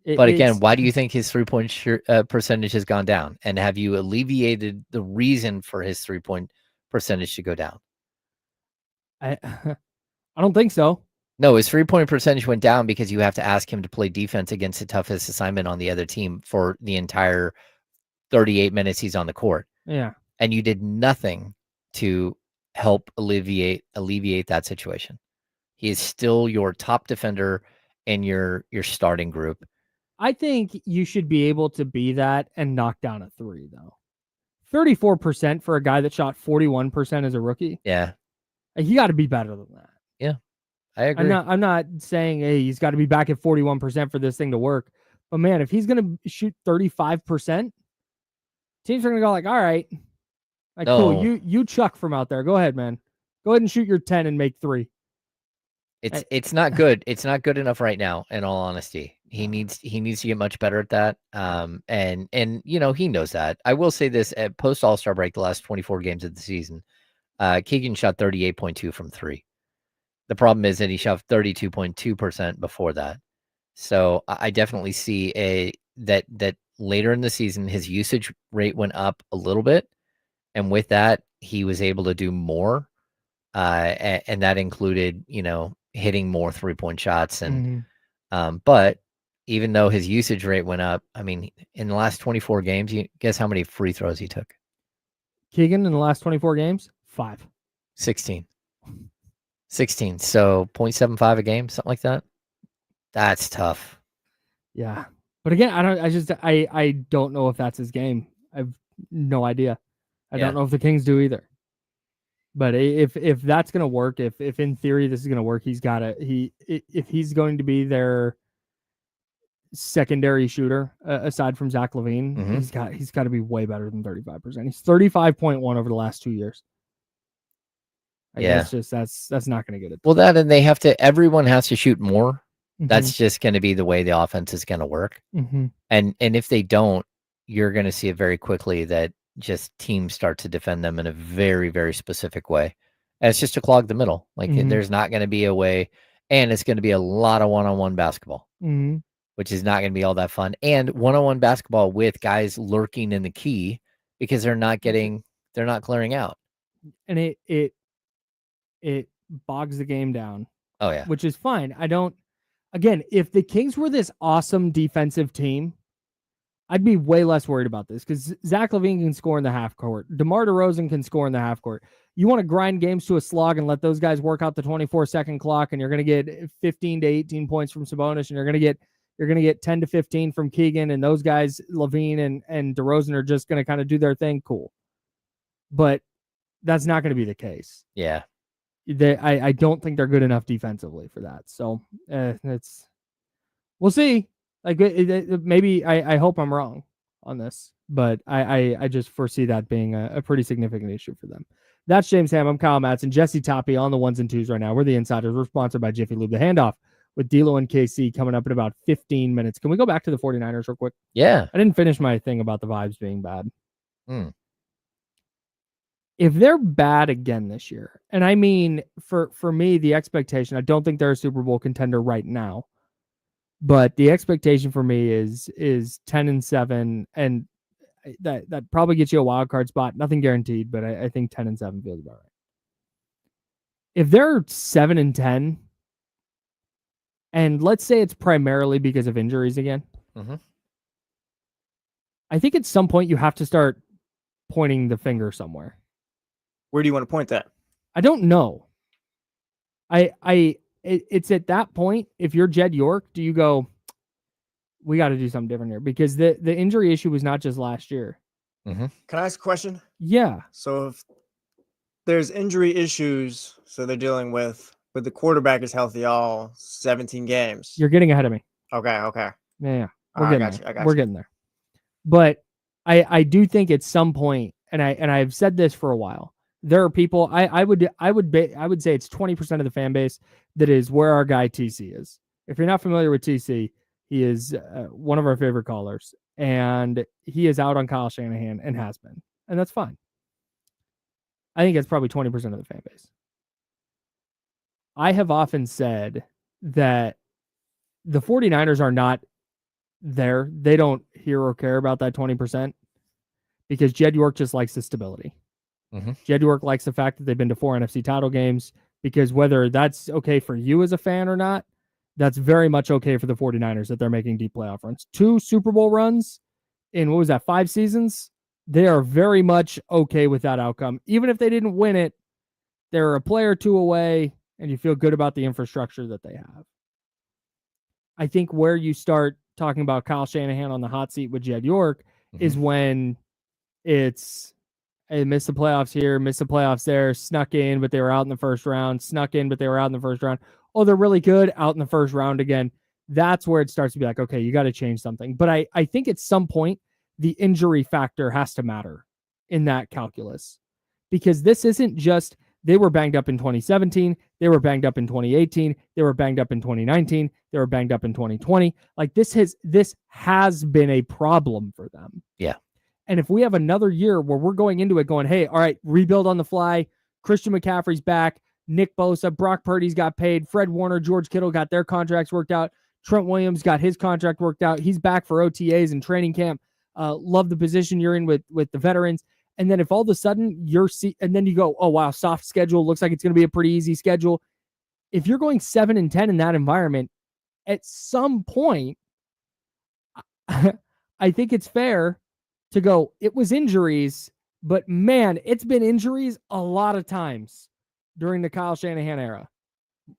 again, why do you think his three-point percentage has gone down? And have you alleviated the reason for his three-point percentage to go down? I don't think so. No, his three-point percentage went down because you have to ask him to play defense against the toughest assignment on the other team for the entire 38 minutes he's on the court. Yeah. And you did nothing to help alleviate that situation. He is still your top defender in your starting group. I think you should be able to be that and knock down a three, though. 34% for a guy that shot 41% as a rookie. Yeah. He got to be better than that. Yeah. I agree. I'm not saying, hey, he's got to be back at 41% for this thing to work. But man, if he's going to shoot 35%, teams are going to go like, all right, like, cool. You chuck from out there. Go ahead, man. Go ahead and shoot your 10 and make three. It's not good. It's not good enough right now, in all honesty. He needs to get much better at that. And he knows that. I will say this: at post All-Star break, the last 24 games of the season, Keegan shot 38.2 from three. The problem is that he shot 32.2% before that. So I definitely see that later in the season his usage rate went up a little bit, and with that he was able to do more, and that included hitting more 3-point shots. And but even though his usage rate went up, I mean, in the last 24 games, you guess how many free throws he took? Keegan in the last 24 games, 5. 16. So 0.75 a game, something like that. That's tough. Yeah. But again, I don't know if that's his game. I have no idea. I don't know if the Kings do either. But if that's going to work, if in theory this is going to work, if he's going to be their secondary shooter aside from Zach LaVine, he's got to be way better than 35%. He's 35.1 over the last 2 years. I guess that's not going to get it. Well, that, and everyone has to shoot more. That's just going to be the way the offense is going to work. And if they don't, you're going to see it very quickly that just teams start to defend them in a very, very specific way. And it's just to clog the middle. Like there's not going to be a way, and it's going to be a lot of one-on-one basketball, which is not going to be all that fun. And one-on-one basketball with guys lurking in the key because they're not clearing out. And it bogs the game down. Oh yeah. Which is fine. Again, if the Kings were this awesome defensive team, I'd be way less worried about this because Zach LaVine can score in the half court. DeMar DeRozan can score in the half court. You want to grind games to a slog and let those guys work out the 24-second clock, and you're going to get 15 to 18 points from Sabonis, and you're going to get 10 to 15 from Keegan, and those guys, LaVine and DeRozan, are just going to kind of do their thing. Cool. But that's not going to be the case. Yeah. I don't think they're good enough defensively for that. So we'll see. Like maybe I hope I'm wrong on this, but I just foresee that being a pretty significant issue for them. That's James Ham. I'm Kyle Matson. Jesse Toppy on the ones and twos right now. We're the Insiders. We're sponsored by Jiffy Lube. The Handoff with D'Lo and KC coming up in about 15 minutes. Can we go back to the 49ers real quick? Yeah. I didn't finish my thing about the vibes being bad. If they're bad again this year, and I mean, for me, the expectation, I don't think they're a Super Bowl contender right now, but the expectation for me is 10-7, and that probably gets you a wild card spot. Nothing guaranteed, but I think 10-7 feels about right. If they're 7-10, and let's say it's primarily because of injuries again, I think at some point you have to start pointing the finger somewhere. Where do you want to point that? I don't know. It's at that point, if you're Jed York, do you go, we got to do something different here? Because the injury issue was not just last year. Can I ask a question? Yeah. So if there's injury issues, so they're dealing with, but the quarterback is healthy all 17 games. You're getting ahead of me. Okay. Yeah. I got you. We're getting there. But I do think at some point, and I've said this for a while, there are people I would say it's 20% of the fan base that is where our guy TC is. If you're not familiar with TC, he is one of our favorite callers, and he is out on Kyle Shanahan and has been, and that's fine. I think it's probably 20% of the fan base. I have often said that the 49ers are not there. They don't hear or care about that 20% because Jed York just likes the stability. Mm-hmm. Jed York likes the fact that they've been to 4 NFC title games, because whether that's okay for you as a fan or not, that's very much okay for the 49ers that they're making deep playoff runs. 2 Super Bowl runs in, 5 seasons? They are very much okay with that outcome. Even if they didn't win it, they're a player or 2 away, and you feel good about the infrastructure that they have. I think where you start talking about Kyle Shanahan on the hot seat with Jed York is when it's, hey, missed the playoffs here, missed the playoffs there, snuck in, but they were out in the first round, snuck in, but they were out in the first round. Oh, they're really good, out in the first round again. That's where it starts to be like, okay, you got to change something. But I think at some point, the injury factor has to matter in that calculus, because this isn't just they were banged up in 2017, they were banged up in 2018, they were banged up in 2019, they were banged up in 2020. Like this has been a problem for them. Yeah. And if we have another year where we're going into it going, hey, all right, rebuild on the fly, Christian McCaffrey's back, Nick Bosa, Brock Purdy's got paid, Fred Warner, George Kittle got their contracts worked out, Trent Williams got his contract worked out, he's back for OTAs and training camp. Love the position you're in with the veterans. And then if all of a sudden and then you go, oh wow, soft schedule, looks like it's going to be a pretty easy schedule. If you're going 7-10 in that environment, at some point, I think it's fair to go, it was injuries, but man, it's been injuries a lot of times during the Kyle Shanahan era.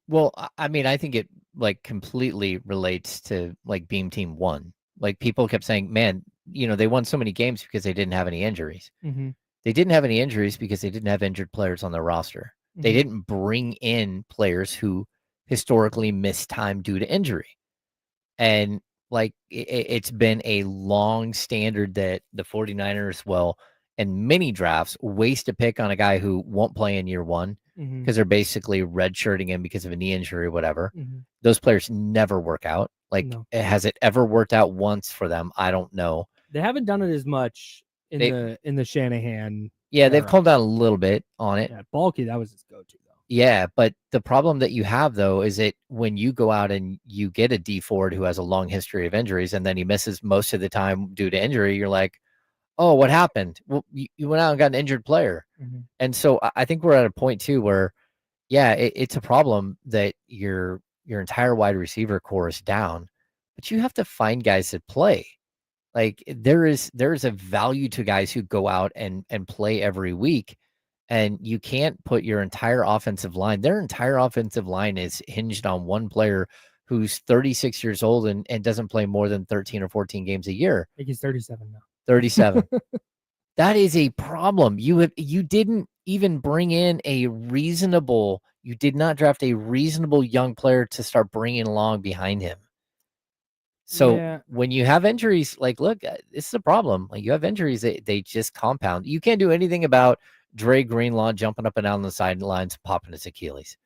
Well, I mean, I think it like completely relates to like Beam Team 1. Like people kept saying, man, they won so many games because they didn't have any injuries. Mm-hmm. They didn't have any injuries because they didn't have injured players on their roster. Mm-hmm. They didn't bring in players who historically missed time due to injury. And like it's been a long standard that the 49ers in many drafts waste a pick on a guy who won't play in year 1 because they're basically redshirting him because of a knee injury or whatever. Mm-hmm. Those players never work out. Like, has it ever worked out once for them? I don't know. They haven't done it as much in the Shanahan. Yeah, they've calmed down a little bit on it. Yeah, Bulky, that was his go-to though. Yeah, but the problem that you have though is that when you go out and you get a D Ford who has a long history of injuries and then he misses most of the time due to injury, you're like, oh, what happened? Well, you went out and got an injured player. Mm-hmm. And so I think we're at a point too where, yeah, it's a problem that your entire wide receiver core is down, but you have to find guys that play. Like there is a value to guys who go out and play every week, and you can't put your entire offensive line. Their entire offensive line is hinged on one player who's 36 years old and doesn't play more than 13 or 14 games a year. I think he's 37 now. 37. That is a problem. You didn't even bring in you did not draft a reasonable young player to start bringing along behind him. So when you have injuries, like, look, this is a problem. Like you have injuries, they just compound. You can't do anything about Dre Greenlaw jumping up and down the sidelines, popping his Achilles.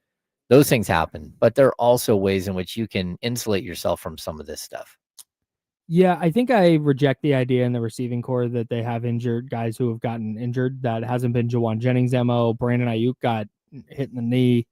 Those things happen, but there are also ways in which you can insulate yourself from some of this stuff. Yeah, I think I reject the idea in the receiving core that they have injured guys who have gotten injured. That hasn't been Jawan Jennings' MO. Brandon Ayuk got hit in the knee.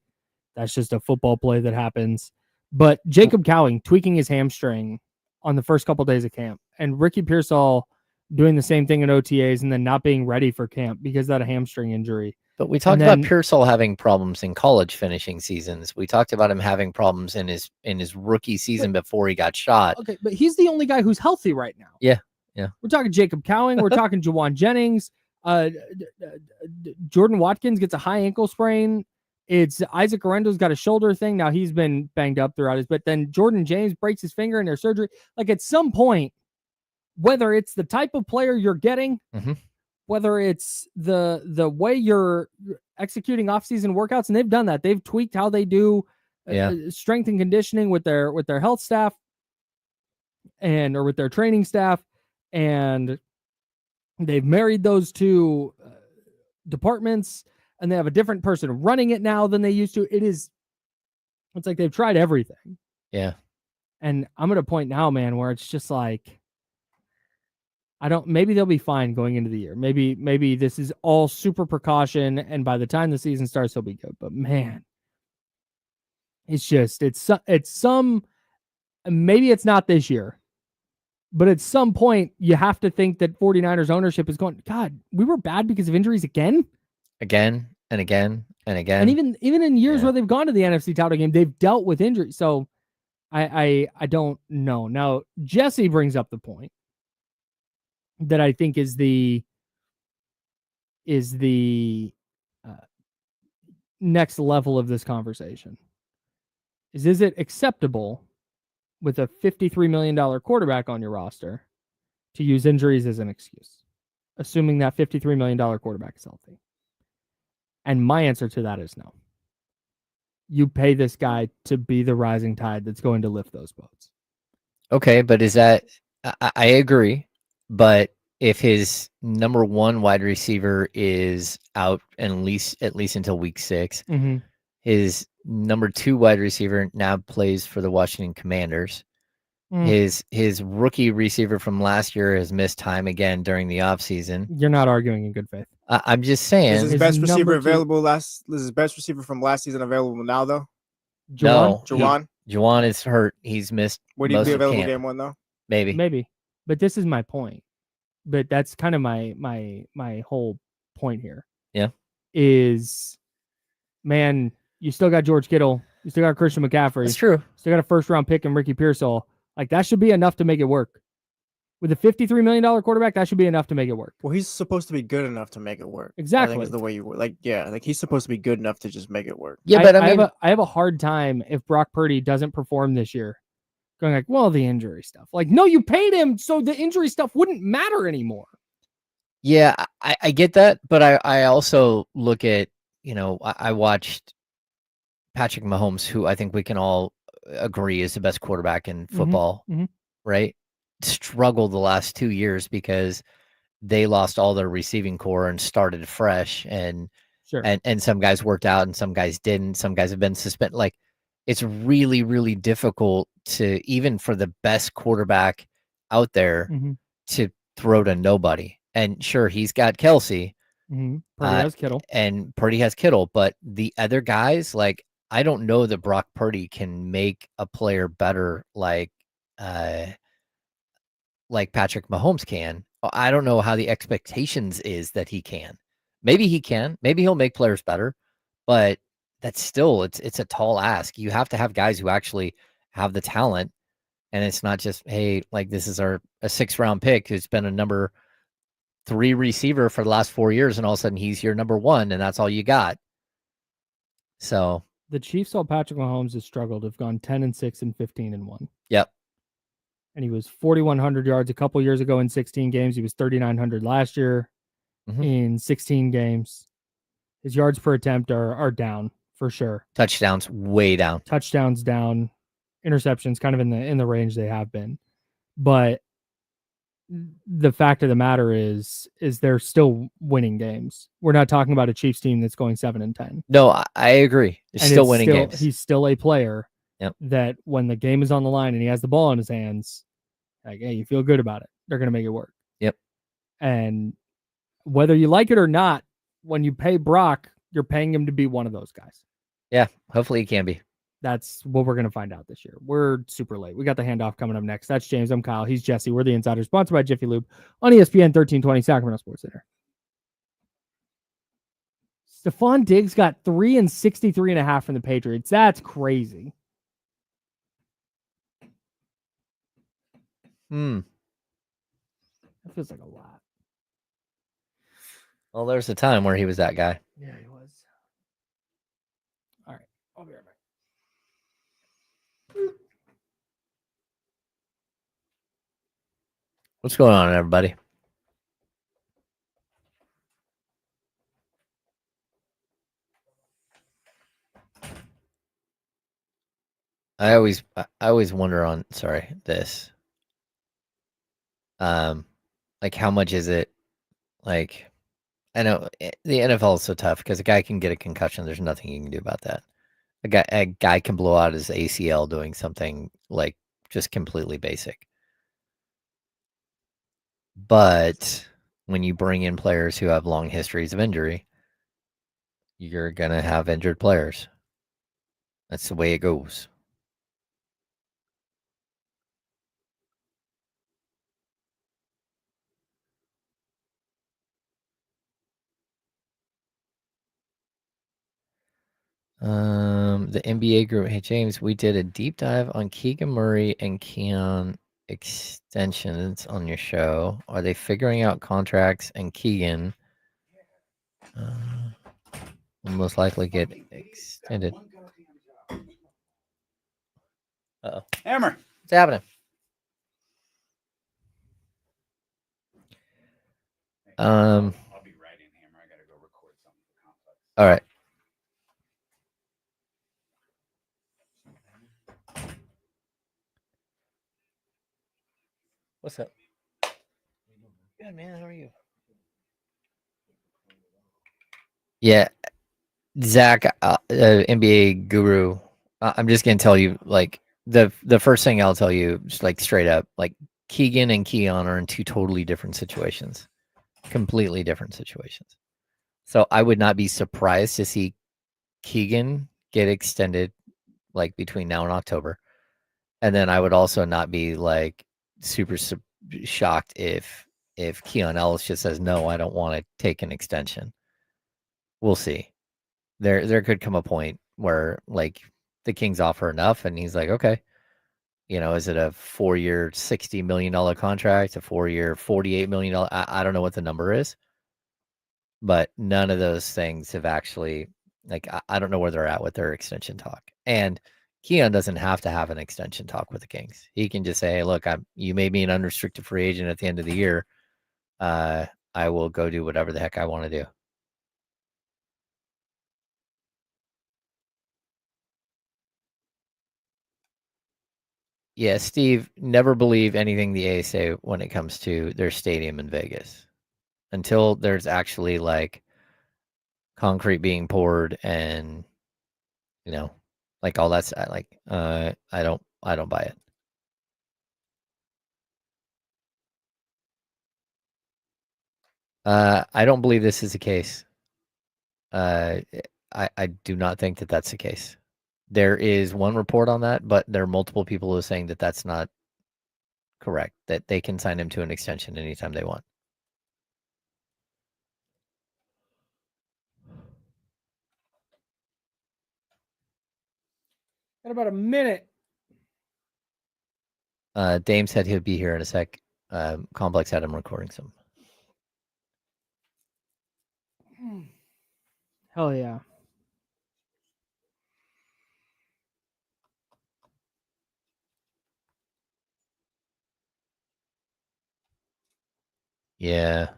That's just a football play that happens. But Jacob Cowing tweaking his hamstring on the first couple of days of camp, and Ricky Pearsall doing the same thing in OTAs and then not being ready for camp because of that hamstring injury. But we talked about Pearsall having problems in college finishing seasons. We talked about him having problems in his rookie season before he got shot. Okay, but he's the only guy who's healthy right now. Yeah. We're talking Jacob Cowing. We're talking Jawan Jennings. Jordan Watkins gets a high ankle sprain. It's Isaac Arendo's got a shoulder thing. Now he's been banged up throughout but then Jordan James breaks his finger in their surgery. Like at some point, whether it's the type of player you're getting, whether it's the way you're executing off-season workouts, and they've done that. They've tweaked how they do strength and conditioning with their health staff or with their training staff, and they've married those two departments. and they have a different person running it now than they used to. It's like they've tried everything. Yeah. And I'm at a point now, man, where it's just like, maybe they'll be fine going into the year. Maybe this is all super precaution, and by the time the season starts, they'll be good. But man, it's some, maybe it's not this year, but at some point you have to think that 49ers ownership is going, God, we were bad because of injuries again. Again and again and again. And even in years where they've gone to the NFC title game, they've dealt with injuries. So I don't know. Now, Jesse brings up the point that I think is the next level of this conversation. Is it acceptable with a $53 million quarterback on your roster to use injuries as an excuse, assuming that $53 million quarterback is healthy? And my answer to that is no. You pay this guy to be the rising tide that's going to lift those boats. Okay, but is that, I agree, but if his number one wide receiver is out at least until week 6, his number 2 wide receiver now plays for the Washington Commanders. His rookie receiver from last year has missed time again during the offseason. You're not arguing in good faith. I'm just saying. Is his best receiver available is his best receiver from last season available now though? No, Juwan? Juwan is hurt. He's missed. Would he be available game 1 though? Maybe. But this is my point. But that's kind of my whole point here. Yeah. Is, man, you still got George Kittle. You still got Christian McCaffrey. That's true. Still got a first-round pick in Ricky Pearsall. Like, that should be enough to make it work. With a $53 million quarterback, that should be enough to make it work. Well, he's supposed to be good enough to make it work. Exactly. I think is the way you like. Yeah, like he's supposed to be good enough to just make it work. Yeah, but I mean, I have a hard time if Brock Purdy doesn't perform this year, going like, well, the injury stuff. Like, no, you paid him, so the injury stuff wouldn't matter anymore. Yeah, I get that, but I also look at, I watched Patrick Mahomes, who I think we can all agree is the best quarterback in football, right? Struggled the last 2 years because they lost all their receiving core and started fresh, and some guys worked out and some guys didn't. Some guys have been suspended. Like, it's really, really difficult to, even for the best quarterback out there, to throw to nobody. And sure, he's got Kelsey. Purdy has Kittle. And Purdy has Kittle. But the other guys, like, I don't know that Brock Purdy can make a player better like Patrick Mahomes can. I don't know how the expectations is that he can. Maybe he can. Maybe he'll make players better. But that's still, it's a tall ask. You have to have guys who actually have the talent. And it's not just, hey, like, this is a 6th-round pick who's been a number 3 receiver for the last 4 years, and all of a sudden he's your number 1, and that's all you got. So the Chiefs, all Patrick Mahomes has struggled, have gone 10-6 and 15-1. Yep. And he was 4,100 yards a couple years ago in 16 games. He was 3,900 last year in 16 games. His yards per attempt are down for sure. Touchdowns way down. Touchdowns down. Interceptions kind of in the range they have been. But the fact of the matter is they're still winning games. We're not talking about a Chiefs team that's going 7-10. No, I agree. They're still winning games. He's still a player that when the game is on the line and he has the ball in his hands, like, hey, you feel good about it. They're going to make it work. Yep. And whether you like it or not, when you pay Brock, you're paying him to be one of those guys. Yeah, hopefully he can be. That's what we're going to find out this year. We're super late. We got the handoff coming up next. That's James. I'm Kyle. He's Jesse. We're the Insiders, sponsored by Jiffy Lube on ESPN 1320 Sacramento Sports Center. Stephon Diggs got 3 and 63.5 from the Patriots. That's crazy. That feels like a lot. Well, there's a time where he was that guy. Yeah, he was. All right. I'll be right back. What's going on, everybody? I always wonder on this. Like, how much is it? Like, I know the NFL is so tough because a guy can get a concussion. There's nothing you can do about that. A guy can blow out his ACL doing something like just completely basic. But when you bring in players who have long histories of injury, you're going to have injured players. That's the way it goes. The NBA group. Hey, James, we did a deep dive on Keegan Murray and Keon extensions on your show. Are they figuring out contracts and Keegan will most likely get extended? Uh-oh. Hammer. What's happening? I'll be right in, Hammer. I gotta go record something for Complex. All right. What's up? Good, man. How are you? Yeah, Zach, NBA guru. I'm just gonna tell you, like the first thing I'll tell you, just like straight up, like Keegan and Keon are in two totally different situations, completely different situations. So I would not be surprised to see Keegan get extended, like between now and October, and then I would also not be like super shocked if Keon Ellis just says no, I don't want to take an extension. We'll see. There could come a point where like the Kings offer enough and he's like, okay, is it a 4-year $60 million contract, a 4-year $48 million? I don't know what the number is, but none of those things have actually, like, I don't know where they're at with their extension talk. And Keon doesn't have to have an extension talk with the Kings. He can just say, hey, look, you made me an unrestricted free agent at the end of the year. I will go do whatever the heck I want to do. Yeah, Steve, never believe anything the A's say when it comes to their stadium in Vegas until there's actually like concrete being poured and like all that's like I don't buy it. I don't believe this is the case. I do not think that that's the case. There is one report on that, but there are multiple people who are saying that that's not correct, that they can sign him to an extension anytime they want. Got about a minute. Dame said he'll be here in a sec. Complex had him recording some. Hell yeah. Yeah.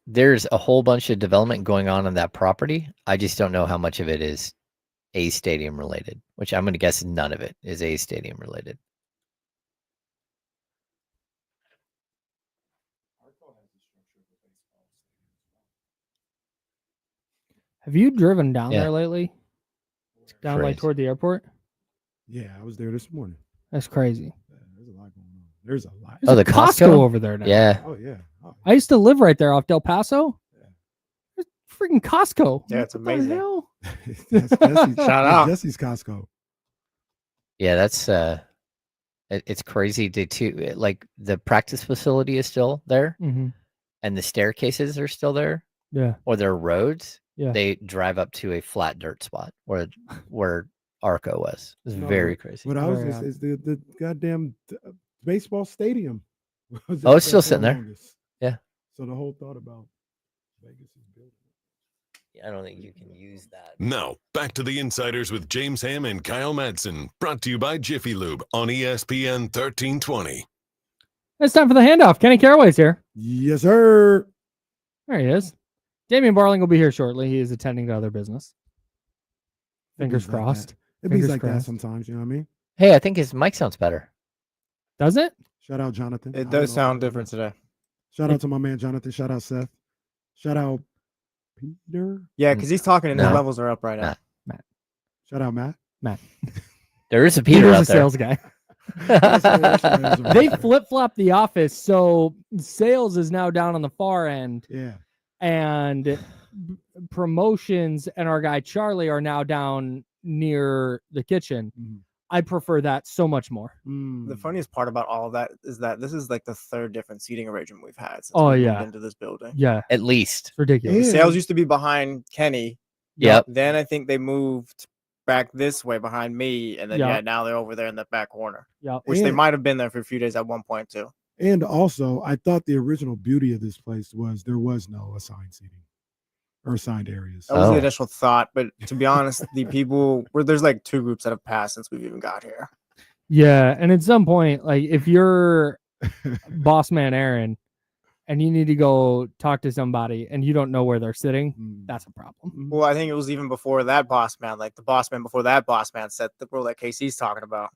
There's a whole bunch of development going on that property. I just don't know how much of it is A Stadium related, which I'm going to guess none of it is A Stadium related. Have you driven down there lately? Down crazy. like toward the airport? Yeah, I was there this morning. That's crazy. Yeah, there's a lot going on. There's a lot. There's the a Costco over there now. Yeah. Oh yeah. Oh, I used to live right there off Del Paso. Yeah. There's freaking Costco. Yeah, it's What the amazing. hell? that's Jesse's, Shout out. Jesse's Costco. Yeah, that's it's crazy to like the practice facility is still there Mm-hmm. and the staircases are still there, Yeah. or their roads. Yeah. They drive up to a flat dirt spot where Arco was. It's No, very crazy. What I was Very is the goddamn baseball stadium. was Oh, it's there still for sitting the there. longest. Yeah. So the whole thought about Vegas is building. I don't think you can use that. Now, back to the Insiders with James Ham and Kyle Madsen, brought to you by Jiffy Lube on ESPN 1320. It's time for the handoff. Kenny Caraway's here. Yes, sir. There he is. Damian Barling will be here shortly. He is attending to other business. Fingers It be like crossed. that. It be Fingers like that crossed. sometimes. You know what I mean? Hey, I think his mic sounds better. Does it? Shout out Jonathan. I It don't does know. sound different today. Shout out to my man Jonathan. Shout out Seth. Shout out Peter. Yeah, because he's talking and his No. levels are up right now. Shout out Matt. There is a Peter Peter's out a there. sales guy. They flip-flop the office, so sales is now down on the far end, Yeah. and promotions and our guy Charlie are now down near the kitchen. Mhm. I prefer that so much more. The funniest part about all of that is that this is like the third different seating arrangement we've had since Oh, we yeah. moved into this building. Yeah, At least. it's ridiculous. Yeah. Sales used to be behind Kenny. Yep. Then I think they moved back this way behind me, and then Yeah. now they're over there in the back corner, Yeah, which they And- might have been there for a few days at one point too. And also, I thought the original beauty of this place was there was no assigned seating or assigned areas. That was Oh. the initial thought, but to be honest, the people there's like 2 groups that have passed since we've even got here. yeah, and at some point, like if you're boss man Aaron and you need to go talk to somebody and you don't know where they're sitting, Mm. that's a problem. Well, I think it was even before that boss man, like the boss man before that boss man set the role that KC's talking about.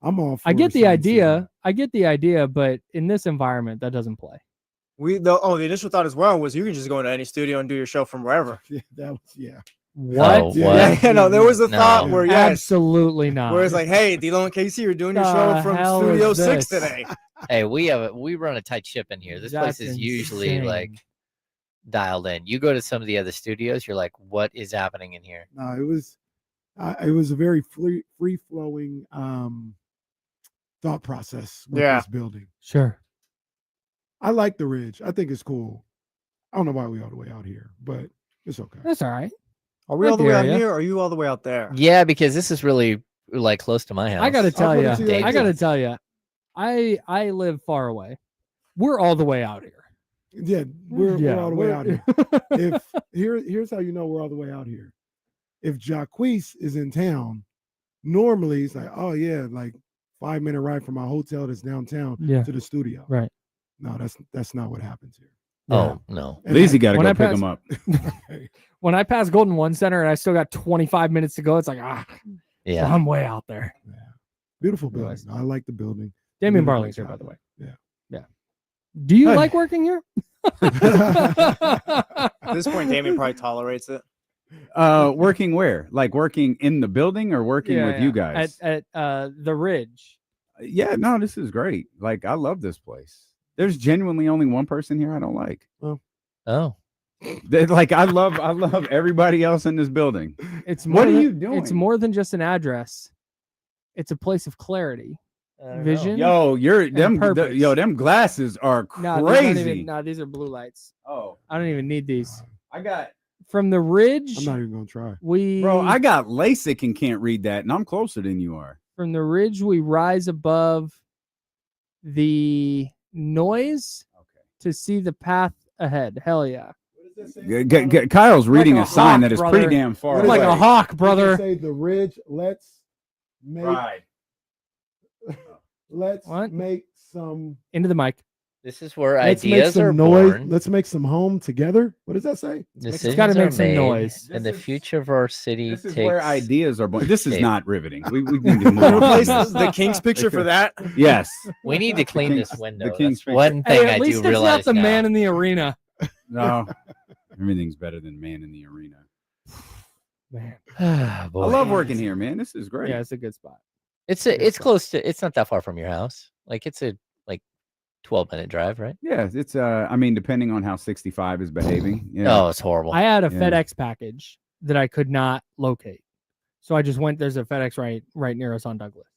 I'm all for I get the assigned idea. seating. I get the idea, but in this environment, that doesn't play. The initial thought as well was you can just go into any studio and do your show from wherever. Yeah, that was, yeah. What? Oh, Yeah. what? Yeah, no, there was a No. thought where yes, Absolutely not. where it's like, hey, D'Lo and KC, you're doing your show The from hell Studio is 6 this? today. Hey, we run a tight ship in here. This place That's is usually like insane. dialed in. You go to some of the other studios, you're like, what is happening in here? No, it was a very free flowing thought process with Yeah. this building. Sure. I like the Ridge. I think it's cool. I don't know why we all the way out here, but it's okay. That's all right. Are we Like all the the way out area. here or are you all the way out there? Yeah, because this is really like close to my house. I gotta tell put you. it to you like I gotta this. tell you. I live far away. We're all the way out here. Yeah, we're all the way out here. Here's how you know we're all the way out here. If Jacquees is in town, normally it's like, oh yeah, like 5-minute ride from my hotel that's downtown Yeah. to the studio. Right. No, that's not what happens here. Oh no. And Lazy got to when go I pick pass- him up. Okay. When I pass Golden One Center and I still got 25 minutes to go, it's like Yeah. I'm way out there. Yeah. Beautiful building. Anyways. I like the building. Damian Really Barling's great here, by the job. way. Yeah. Yeah. Do you Hey. like working here? At this point, Damien probably tolerates it. Working where? Like working in the building or working with you guys? at the Ridge. Yeah, no, this is great. Like, I love this place. There's genuinely only one person here I don't like. Oh. Like, I love everybody else in this building. It's What more are than- you doing? It's more than just an address. It's a place of clarity. Vision. Yo, purpose. them glasses are No, these aren't crazy. even- no, these are blue lights. Oh, I don't even need these. I got From the Ridge, I'm not even gonna try. I got LASIK and can't read that, and I'm closer than you are. from the Ridge, we rise above the noise Okay. to see the path ahead. Hell yeah. Kyle's reading Like a a sign hawk, that is brother. pretty damn far I'm like away. a hawk, What does it brother. say the Ridge. Let's make What? make some. Into the mic. This is where Let's make ideas are some noise. born. Let's make some home together. What does that say? Decisions gotta are make some made, noise. and the This is- future of our city This is takes. where ideas are born. This is shape. not riveting. We need to move Can we on. replace from this. the King's picture for that? Yes. We need to clean King's- this the window. King's That's picture. one thing Hey, at I least do it's not realize the now. man in the arena. No. Everything's better than man in the arena. Man. I Boy. love working here, man. This is great. Yeah, it's a good spot. It's close to. It's not that far from your house. Like it's a 12-minute drive, right? Yeah, it's I mean, depending on how 65 is behaving. Yeah. Oh, it's horrible. I had a Yeah. FedEx package that I could not locate. So I just went, there's a FedEx right near us on Douglas.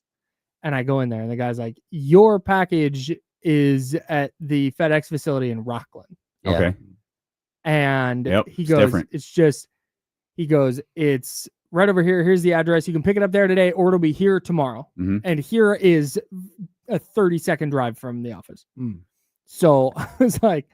And I go in there and the guy's like, your package is at the FedEx facility in Rockland. Yeah. Okay. And Yep, he it's goes, different. it's right over here. Here's the address. You can pick it up there today or it'll be here tomorrow. Mhm. And here is a 30-second drive from the office. Mm. So I was like,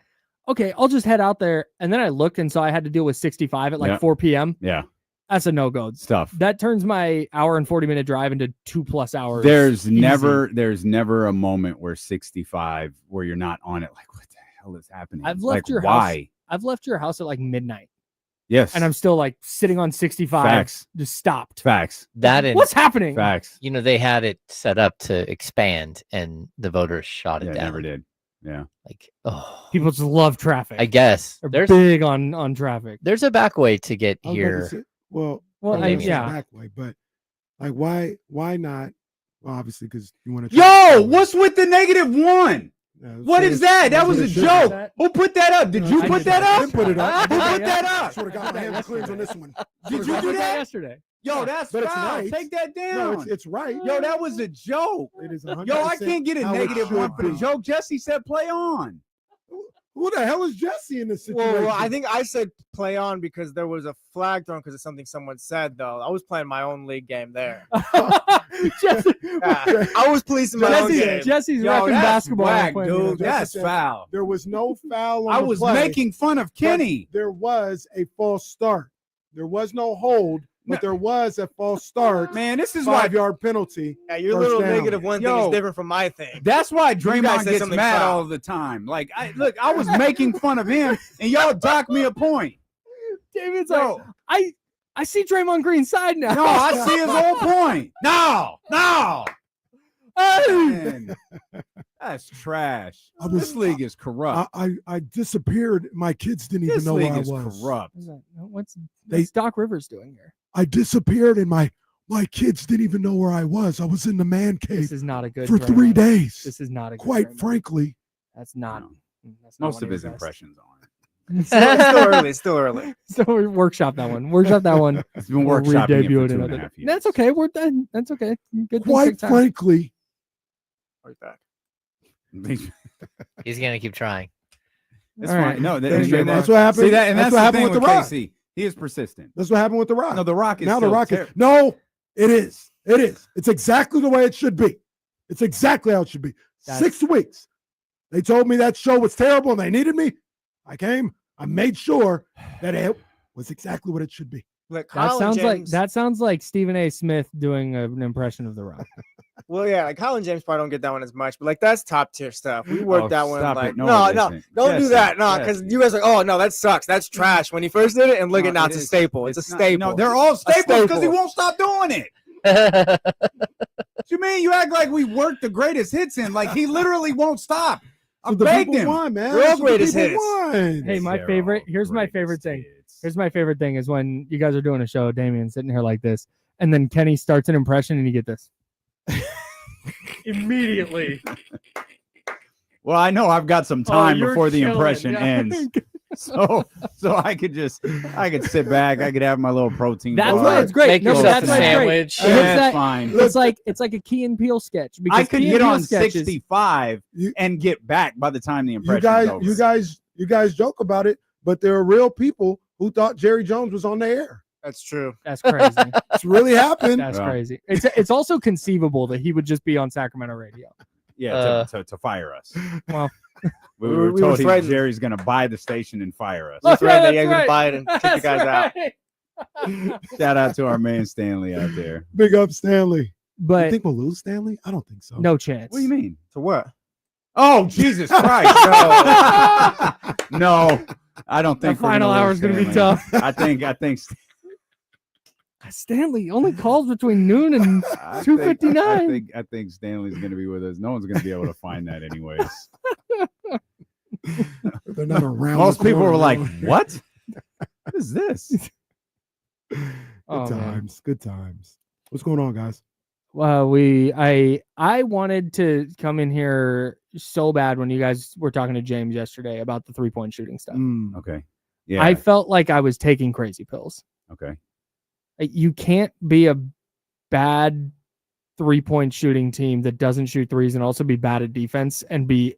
okay, I'll just head out there. And then I looked and saw I had to deal with 65 at like Yeah. 4 p.m. Yeah. That's a no-go. It's tough. That turns my hour and 40-minute drive into 2+ hours. There's easy. never a moment where 65 where you're not on it. Like, what the hell is happening? I've left like, your why? house. I've left your house at like midnight. Yes. And I'm still like sitting on 65. Facts. Just stopped. Facts. That and What's happening? Facts. they had it set up to expand, and the voters shot it Yeah, down. never did. Yeah. Like, oh, People just love traffic. I guess They're big on traffic. there's a back way to get I was about to here. say- well, Well, I guess it's yeah. back way, but like, why not? Well, obviously, because you want to. Yo, what's with the -1? What is that? That was a joke. Who put that up? Did you put that I up? didn't put it up. Who put that up? Sort of got my hands clean on this one. Did you do that? yesterday? Yo, that's But it's foul. right. Take that down. No, it's right. Yo, that was a joke. It is Yo, I can't get a -1 for the joke. Jesse said play on. Who the hell is Jesse in this situation? Well, I think I said play on because there was a flag thrown because of something someone said, though. I was playing my own league game there. Jesse, Yeah, I was policing my own game. Jesse's Yo, repping that's basketball. whack, Playing dude. the- That's foul. There was no foul on I the was play, making fun of but Kenny. There was a false start. There was no hold, but there was a false start. Man, this is why 5-yard penalty. Yeah, your First little down. negative one thing Yo. is different from my thing. that's why guys Draymond said gets something mad foul. all the time. Like, I was making fun of him, and y'all docked me a point. David's Yo, like, I see Draymond Green's side now. no, I see his whole point. No. Man, that's trash. I was- This league is corrupt. I disappeared. My kids didn't even This know where league I is was. corrupt. What's They- Doc Rivers doing here? I disappeared, and my kids didn't even know where I was. I was in the man cave This is not a good for 3 Draymond. days. This is not a good Quite Draymond. frankly, That's not. No. That's not Most one of his your best. impressions on it. It's still early. It's still early. So we workshop that one. Workshop that one. It's been We'll workshopping it re-debut for it 2.5 another. years. That's okay. We're done. That's okay. Good things quite take time. frankly, Right back. He's gonna keep trying. It's All fine. right. No, That's that- what happened. See that, and That's that's, what the happened thing with with The Rock. KC. He is persistent. That's what happened with The Rock. No, the Rock is now The still Rock is terrible. no. It is. It is. It's exactly the way it should be. It's exactly how it should be. That's- 6 weeks. They told me that show was terrible and they needed me. I came. I made sure that it was exactly what it should be. Like That Colin sounds James, like Stephen A. Smith doing an impression of The Rock. Well, yeah, like Colin James probably don't get that one as much, but like that's top tier stuff. We worked Oh, that one. stop Like it. No, no, it no, isn't. don't do Jesse, that. No, because Jesse. you guys are like, oh no, that sucks. That's trash. When he first did it, and look No, at now, it it's a is. staple. It's a not- staple. No, they're all staples because he staple. won't stop doing it. What you mean? You act like we worked the greatest hits in. Like he literally won't stop. I So the begged people him. won, man. We're all So the greatest people hits. won. Hey, my They're favorite. all Here's my greatest favorite thing. hits. Here's my favorite thing is when you guys are doing a show, Damien's sitting here like this, and then Kenny starts an impression and you get this. Immediately. Well, I know I've got some Oh, time you're before the killing, impression yeah. ends. So I could sit back. I could have my little protein That's bar. why it's great. Make No, but yourself that's a why it's great. sandwich. And Yeah, it's it's that- fine. It's like a Key and Peele sketch. Because I could Key and get Peele on sketches- 65 You- and get back by the time the You impression over. you guys joke about it, but there are real people who thought Jerry Jones was on the air. That's true. That's crazy. It's really happened. That's Yeah. crazy. It's also conceivable that he would just be on Sacramento radio. Yeah, to fire us. Well, we we were were told threatened. Jerry's going to buy the station and fire us. That's yeah, right. that's You're right. gonna buy it and kick you guys out. out. Shout out to our man Stanley out there. Big up, Stanley. You But think we'll lose Stanley? I don't think so. no chance. What do you mean? To what? Oh, Jesus Christ. No. No, I don't The think we're final gonna hour lose is going to be Stanley. tough. I think Stanley only calls between noon and I 2:59. I think Stanley's going to be with us. No one's going to be able to find that anyways. They're not around. Most the people corner, were like, man. "What? What is this?" Good Oh, man. times. Good times. What's going on, guys? I wanted to come in here so bad when you guys were talking to James yesterday about the 3-point shooting stuff. Mm. Okay. Yeah. I felt like I was taking crazy pills. okay. You can't be a bad 3-point shooting team that doesn't shoot threes and also be bad at defense and be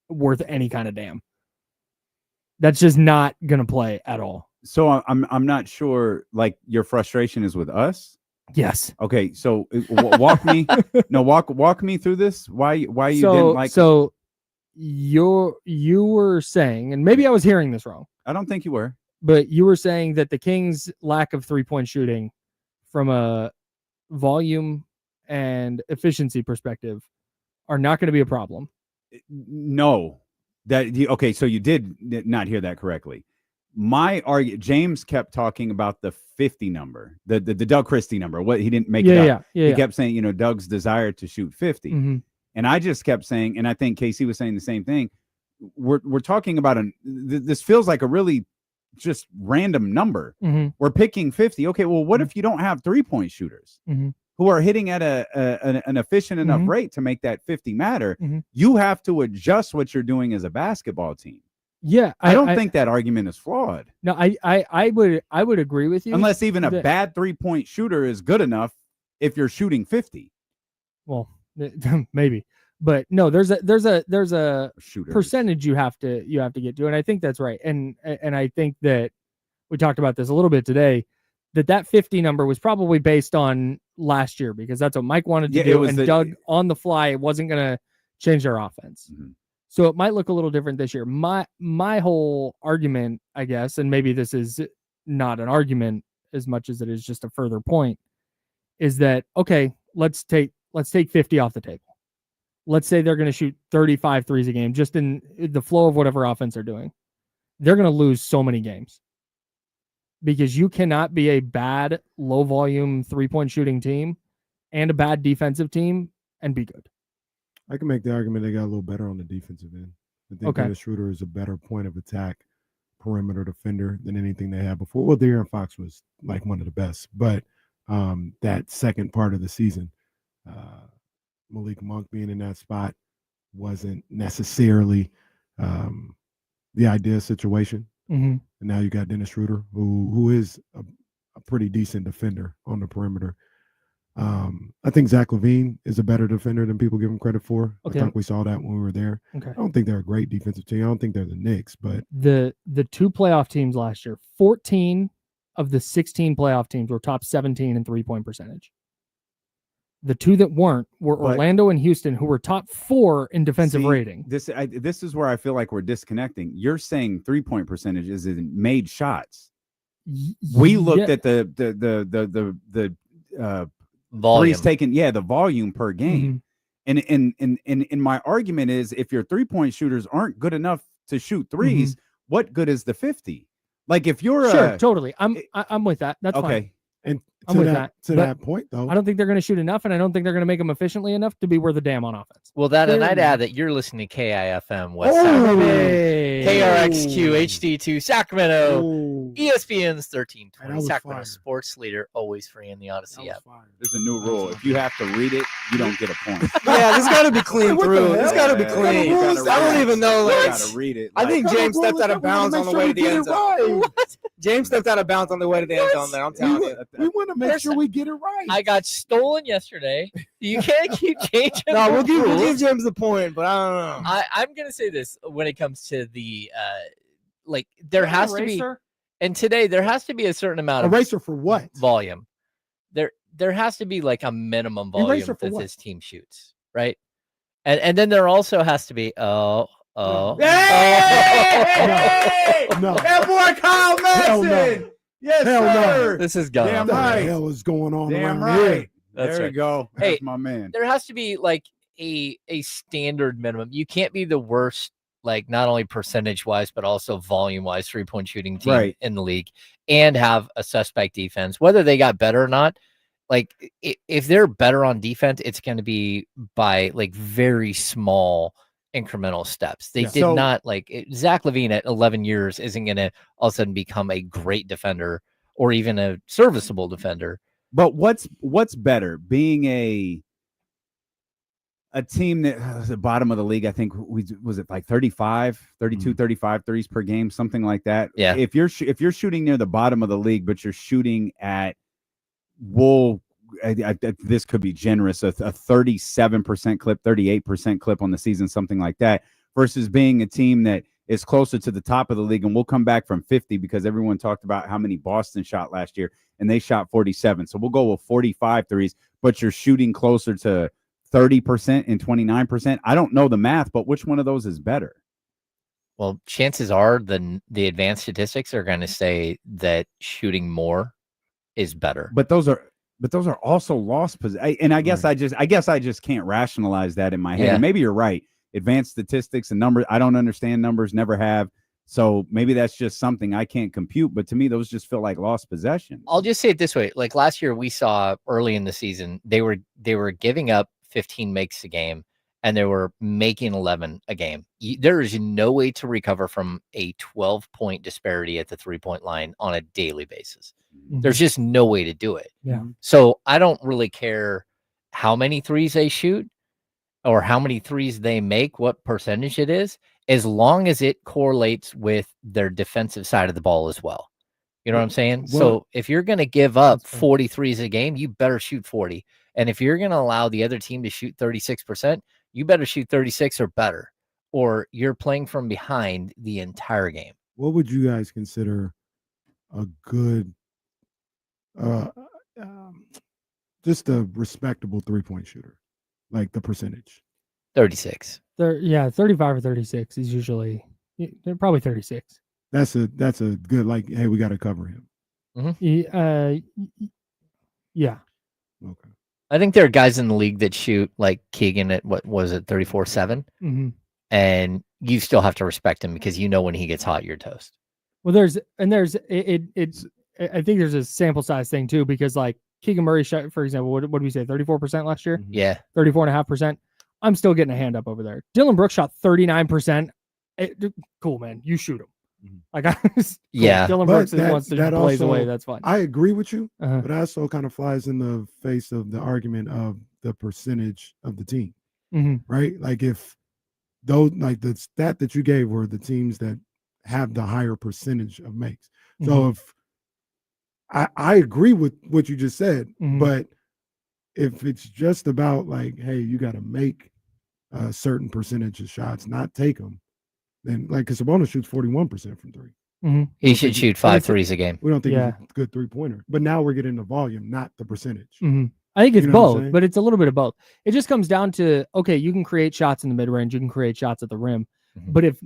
worth any kind of damn. That's just not gonna play at all. So I'm not sure. Like your frustration is with us. Yes. Okay. So walk me. No, walk me through this. Why you didn't like? So you were saying, and maybe I was hearing this wrong, I don't think you were. but you were saying that the Kings' lack of 3-point shooting from a volume and efficiency perspective are not going to be a problem. No. Okay. So you did not hear that correctly. My argument, James kept talking about the 50 number, the Doug Christie number. What he didn't make it up. Yeah. He kept saying, Doug's desire to shoot 50. Mhm. And I just kept saying, and I think KC was saying the same thing. we're talking about this feels like a really just random number. Mm-hmm. We're picking 50. Okay, well, what if you don't have 3-point shooters who are hitting at an efficient enough rate to make that 50 matter? You have to adjust what you're doing as a basketball team. Yeah, I don't think that argument is flawed. No, I would agree with you. Unless even a bad 3-point shooter is good enough if you're shooting 50. Well, maybe. But no, there's a shooter percentage you have to get to, and I think that's right. And I think that we talked about this a little bit today, that 50 number was probably based on last year because that's what Mike wanted to do, and Doug on the fly wasn't going to change their offense. So it might look a little different this year. My whole argument, I guess, and maybe this is not an argument as much as it is just a further point, is that okay, let's take 50 off the table. Let's say they're going to shoot 35 threes a game, just in the flow of whatever offense they're doing. They're going to lose so many games because you cannot be a bad, low volume 3-point shooting team and a bad defensive team and be good. I can make the argument they got a little better on the defensive end. I think Dennis Schroeder is a better point of attack perimeter defender than anything they had before. Well, De'Aaron Fox was like one of the best, but that second part of the season, Malik Monk being in that spot wasn't necessarily the ideal situation. And now you got Dennis Schroeder, who is a pretty decent defender on the perimeter. I think Zach LaVine is a better defender than people give him credit for. I think we saw that when we were there. I don't think they're a great defensive team. I don't think they're the Knicks, but the 2 playoff teams last year, 14 of the 16 playoff teams were top 17 in 3-point percentage. The 2 that weren't were Orlando and Houston, who were top 4 in defensive rating. This is where I feel like we're disconnecting. You're saying 3-point percentage is in made shots. We looked at the volume threes taken, the volume per game. And my argument is, if your 3-point shooters aren't good enough to shoot threes, what good is the 50? Like if you're totally. I'm with that. That's fine. And I'm with that. To that point, though, I don't think they're going to shoot enough, and I don't think they're going to make them efficiently enough to be worth a damn on offense. Well, and I'd add that you're listening to KIFM West Sacramento, KRXQ HD2 Sacramento, ESPN's 1320 Sacramento sports leader, always free in the Odyssey app. There's a new rule: if you have to read it, you don't get a point. Yeah, this got to be clean through. This got to be clean. I don't even know. You got to read it. I think James stepped out of bounds on the way to the end zone. James stepped out of bounds on the way to the end zone there. I'm telling you. We want to make sure we get it right. I got stolen yesterday. You can't keep changing. No, we'll give James the point, but I don't know. I'm gonna say this when it comes to the there has to be, and today there has to be a certain amount of eraser for what volume. There has to be like a minimum volume that this team shoots, right? And then there also has to be no. That boy Kyle Madsen. Yes, sir. No. This is gone. Damn right. What the hell is going on? Damn right. Here? That's there you go. That's my man. There has to be like a standard minimum. You can't be the worst, like not only percentage wise, but also volume wise 3-point shooting team in the league and have a suspect defense, whether they got better or not. Like if they're better on defense, it's going to be by like very small incremental steps. They did not Zach LaVine at 11 years isn't going to all of a sudden become a great defender or even a serviceable defender. But what's better, being a team that was the bottom of the league? I think was it like 35 threes per game, something like that. Yeah. If you're shooting near the bottom of the league, but you're shooting at this could be generous, a 37% clip, 38% clip on the season, something like that, versus being a team that is closer to the top of the league. And we'll come back from 50 because everyone talked about how many Boston shot last year, and they shot 47. So we'll go with 45 threes, but you're shooting closer to 30% and 29%. I don't know the math, but which one of those is better? Well, chances are the advanced statistics are going to say that shooting more is better. But those are also lost positions. And I guess I just can't rationalize that in my head. Yeah. And maybe you're right. Advanced statistics and numbers, I don't understand numbers, never have. So maybe that's just something I can't compute. But to me, those just feel like lost possessions. I'll just say it this way. Like last year, we saw early in the season, they were giving up 15 makes a game, and they were making 11 a game, there is no way to recover from a 12-point disparity at the 3-point line on a daily basis. There's just no way to do it. Yeah. So I don't really care how many threes they shoot or how many threes they make, what percentage it is, as long as it correlates with their defensive side of the ball as well. You know what I'm saying? So if you're going to give up 40 threes a game, you better shoot 40. And if you're going to allow the other team to shoot 36%, you better shoot 36 or better, or you're playing from behind the entire game. What would you guys consider a good, just a respectable 3-point shooter, like the percentage? 36. 35 or 36 is usually. They're probably 36. That's a good, like, hey, we got to cover him. Yeah. Okay. I think there are guys in the league that shoot like Keegan at what was it, 34-7, and you still have to respect him because you know when he gets hot, you're toast. Well, it's I think there's a sample size thing too, because like Keegan Murray shot, for example, what did we say, 34% last year? Yeah, 34.5%. I'm still getting a hand up over there. Dylan Brooks shot 39%. Cool, man. You shoot him. Like, yeah. Dylan Brooks wants to blaze away. That's fine. I agree with you, but also kind of flies in the face of the argument of the percentage of the team, right? Like if those, like the stat that you gave were the teams that have the higher percentage of makes. So if I agree with what you just said, but if it's just about like, hey, you got to make a certain percentage of shots, not take them, then like, because Sabonis shoots 41% from three. He should shoot 5 threes a game. We don't think he's a good 3-pointer, but now we're getting the volume, not the percentage. I think it's both, but it's a little bit of both. It just comes down to, okay, you can create shots in the mid range, you can create shots at the rim, but if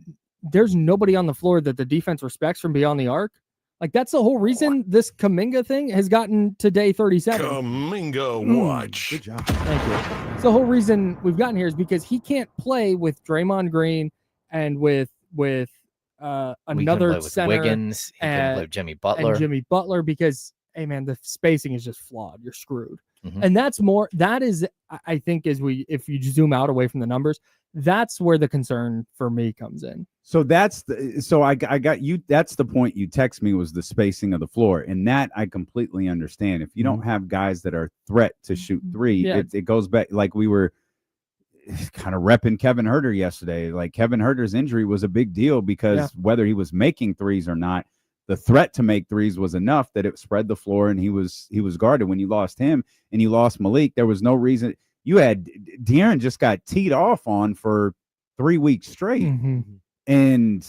there's nobody on the floor that the defense respects from beyond the arc, like that's the whole reason this Kuminga thing has gotten to day 37. Kuminga watch. Good job. Thank you. It's the whole reason we've gotten here is because he can't play with Draymond Green and with another center, Wiggins, he can play with Jimmy Butler, because hey man, the spacing is just flawed. You're screwed. And that is, I think, if you zoom out away from the numbers, that's where the concern for me comes in. So I got you. That's the point you text me, was the spacing of the floor. And that I completely understand. If you don't have guys that are threat to shoot three, it goes back, like we were kind of repping Kevin Huerter yesterday. Like Kevin Huerter's injury was a big deal because whether he was making threes or not, the threat to make threes was enough that it spread the floor, and he was guarded. When you lost him and you lost Malik, there was no reason. You had De'Aaron just got teed off on for 3 weeks straight, and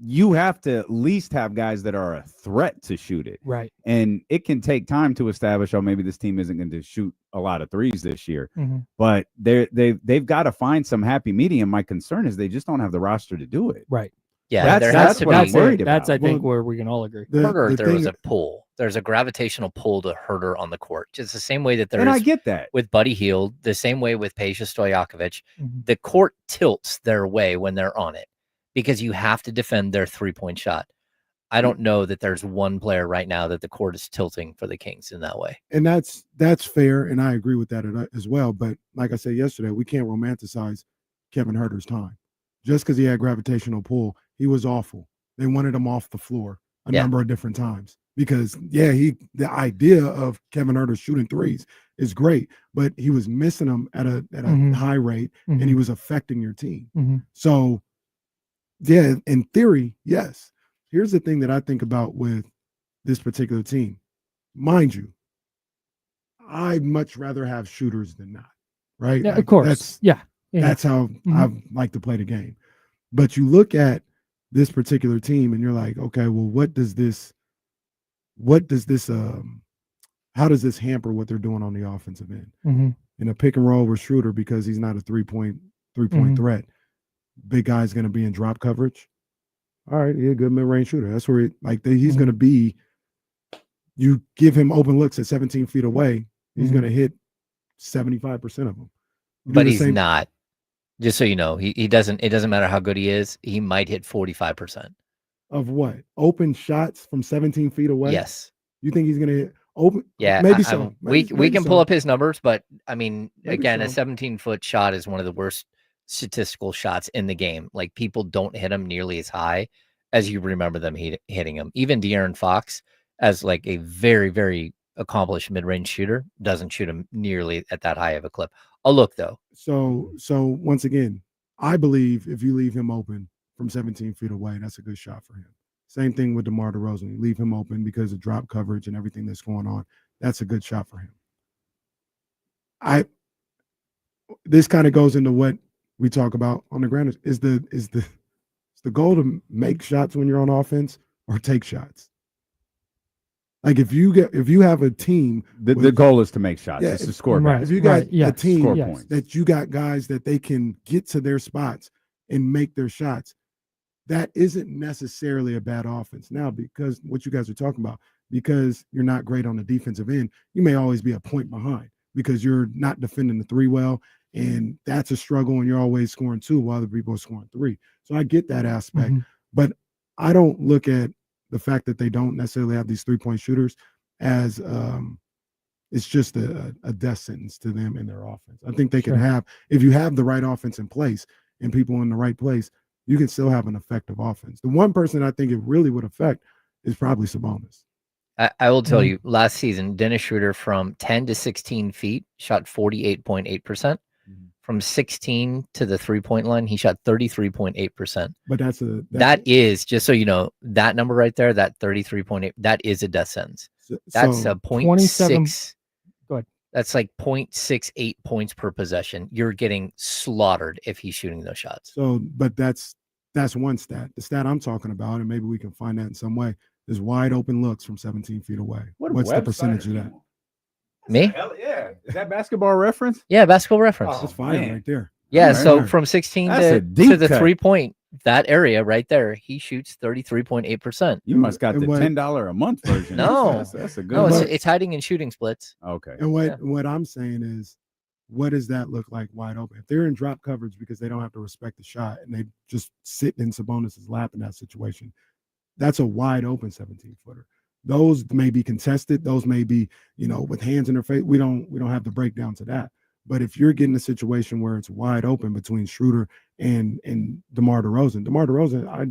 you have to at least have guys that are a threat to shoot it. Right. And it can take time to establish, oh, maybe this team isn't going to shoot a lot of threes this year. But they've got to find some happy medium. My concern is they just don't have the roster to do it. Right. Yeah, that's what I'm worried about. That's, I think, where we can all agree. Huerter, there was a pull. There's a gravitational pull to Huerter on the court. Just the same way that there is I get that with Buddy Hield, the same way with Peja Stojakovic. The court tilts their way when they're on it because you have to defend their 3-point shot. I don't know that there's one player right now that the court is tilting for the Kings in that way. And that's fair, and I agree with that as well. But like I said yesterday, we can't romanticize Kevin Huerter's time. Just because he had gravitational pull, he was awful. They wanted him off the floor a number of different times because, the idea of Kevin Huerter shooting threes is great, but he was missing them at a high rate, and he was affecting your team. So, in theory, yes. Here's the thing that I think about with this particular team. Mind you, I'd much rather have shooters than not, right? Yeah, of course. That's how I like to play the game. But you look at this particular team and you're like, okay, well, how does this hamper what they're doing on the offensive end? In a pick and roll with Schroeder, because he's not a three-point threat, big guy's going to be in drop coverage. All right, a good mid-range shooter. That's where he's going to be. You give him open looks at 17 feet away, he's going to hit 75% of them. But he's not. Just so you know, he doesn't. It doesn't matter how good he is. He might hit 45% of what? Open shots from 17 feet away. Yes. You think he's going to hit Open, Yeah, maybe I- so. we Maybe can so. pull up his numbers, but I mean, Maybe again, a so. 17-foot shot is one of the worst statistical shots in the game. Like people don't hit them nearly as high as you remember them hitting them. Even De'Aaron Fox, as like a very, very accomplished mid-range shooter, doesn't shoot him nearly at that high of a clip. I'll look though. So once again, I believe if you leave him open from 17 feet away, that's a good shot for him. Same thing with DeMar DeRozan. You leave him open because of drop coverage and everything that's going on. That's a good shot for him. This kind of goes into what we talk about on the ground. Is the goal to make shots when you're on offense or take shots? Like if you have a team, the goal is to make shots. Yeah, It's to score. right. if you got Yes. a team Score Yes. points. that you got guys that they can get to their spots and make their shots, that isn't necessarily a bad offense. Now, because what you guys are talking about, because you're not great on the defensive end, you may always be a point behind because you're not defending the three well, and that's a struggle, and you're always scoring two while other people are scoring three. So I get that aspect, but I don't look at the fact that they don't necessarily have these three-point shooters as it's just a death sentence to them in their offense. I think they can have, if you have the right offense in place and people in the right place, you can still have an effective offense. The one person I think it really would affect is probably Sabonis. I will tell you, last season, Dennis Schroeder from 10 to 16 feet shot 48.8%. From 16 to the 3-point line, he shot 33.8%. But that is, just so you know, that number right there, that 33.8, that is a death sentence. That's a 0.6. Go ahead. That's like 0.68 points per possession. You're getting slaughtered if he's shooting those shots. So, but that's one stat. The stat I'm talking about, and maybe we can find that in some way, is wide open looks from 17 feet away. What's the percentage of that? Me? Hell yeah. Is that Basketball Reference? Yeah, Basketball Reference. That's fire right there. Yeah, Right, so right. from 16 That's a to deep the cut. 3-point, that area right there, he shoots 33.8%. You must got And the what- $10 a month version. No. That's a good No, one. it's hiding in shooting splits. Okay. And Yeah. what I'm saying is, what does that look like wide open? If they're in drop coverage because they don't have to respect the shot and they just sit in Sabonis's lap in that situation, that's a wide open 17-footer. Those may be contested. Those may be, with hands in their face. We don't have the breakdown to that. But if you're getting a situation where it's wide open between Schroeder and DeMar DeRozan, I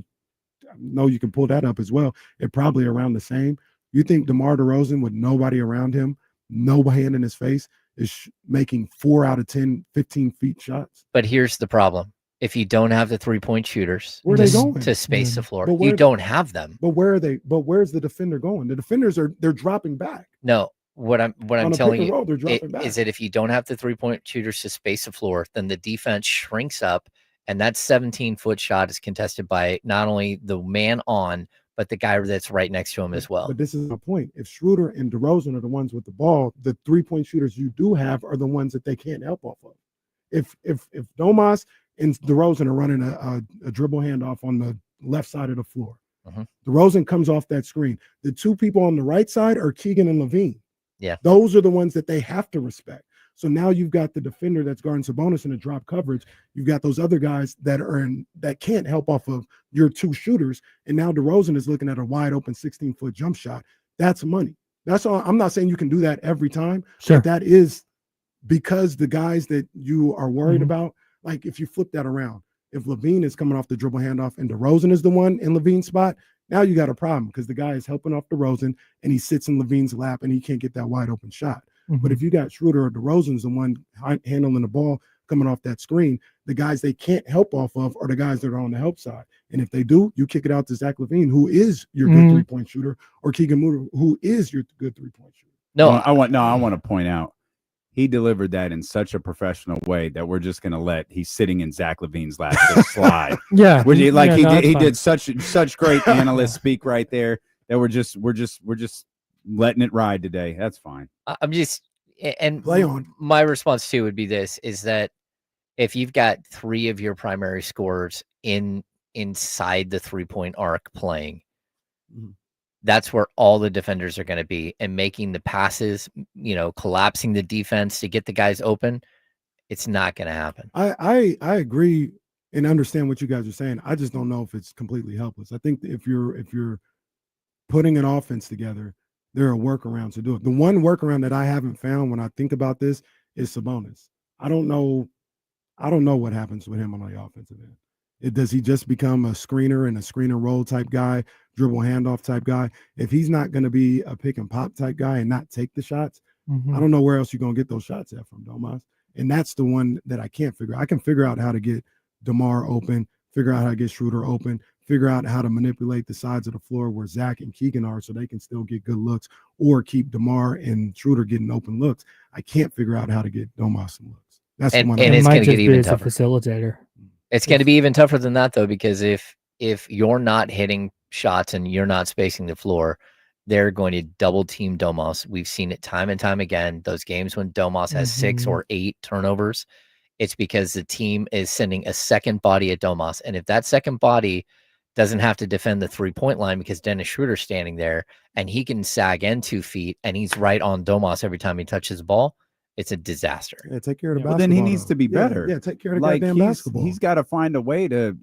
know you can pull that up as well. It probably around the same. You think DeMar DeRozan with nobody around him, no hand in his face, is making 4 out of 10, 15 feet shots? But here's the problem. If you don't have the 3-point shooters Where are they going? to space the floor, But where- you don't have them. But where are they? But where's the defender going? The defenders they're dropping back. No, what I'm On a telling pick and you roll, they're dropping back. is that if you don't have the 3-point shooters to space the floor, then the defense shrinks up, and that 17-foot shot is contested by not only the man on, but the guy that's right next to him as well. But this is my point. If Schroeder and DeRozan are the ones with the ball, the 3-point shooters you do have are the ones that they can't help off of. If Domas and DeRozan are running a dribble handoff on the left side of the floor, DeRozan comes off that screen. The two people on the right side are Keegan and Levine. Yeah. Those are the ones that they have to respect. So now you've got the defender that's guarding Sabonis in a drop coverage. You've got those other guys that can't help off of your two shooters. And now DeRozan is looking at a wide open 16-foot jump shot. That's money. That's all. I'm not saying you can do that every time. Sure. But that is because the guys that you are worried about, like if you flip that around, if Levine is coming off the dribble handoff and DeRozan is the one in Levine's spot, now you got a problem because the guy is helping off DeRozan and he sits in Levine's lap and he can't get that wide open shot. But if you got Schroeder or DeRozan's the one handling the ball coming off that screen, the guys they can't help off of are the guys that are on the help side. And if they do, you kick it out to Zach LaVine, who is your good 3-point shooter, or Keegan Moore, who is your good 3-point shooter. No, I want to point out he delivered that in such a professional way that we're just gonna let he's sitting in Zach LaVine's lap just slide. Yeah. Which he fine. did such great analyst speak right there that we're just letting it ride today. That's fine. I'm just, and Play on. my response to would be this, is that if you've got 3 of your primary scorers inside the 3-point arc playing, that's where all the defenders are going to be, and making the passes, collapsing the defense to get the guys open. It's not going to happen. I agree and understand what you guys are saying. I just don't know if it's completely helpless. I think if you're putting an offense together there are workarounds to do it. The one workaround that I haven't found when I think about this is Sabonis. I don't know what happens with him on the offensive end. Does he just become a screener and a screener roll type guy, dribble handoff type guy? If he's not going to be a pick and pop type guy and not take the shots, I don't know where else you're going to get those shots at from, Domas. And that's the one that I can't figure out. I can figure out how to get DeMar open, figure out how to get Schroeder open, figure out how to manipulate the sides of the floor where Zach and Keegan are so they can still get good looks or keep DeMar and Schroeder getting open looks. I can't figure out how to get Domas some looks. That's the one. And it's going to get even tougher. Facilitator. It's going to be even tougher than that, though, because if you're not hitting shots and you're not spacing the floor, they're going to double team Domas. We've seen it time and time again. Those games when Domas has 6 or 8 turnovers, it's because the team is sending a second body at Domas. And if that second body doesn't have to defend the 3-point line because Dennis Schroeder's standing there and he can sag in 2 feet and he's right on Domas every time he touches the ball, it's a disaster. Yeah, take care of the basketball. But then he needs to be better. Yeah, take care of the goddamn basketball. He's got to find a way to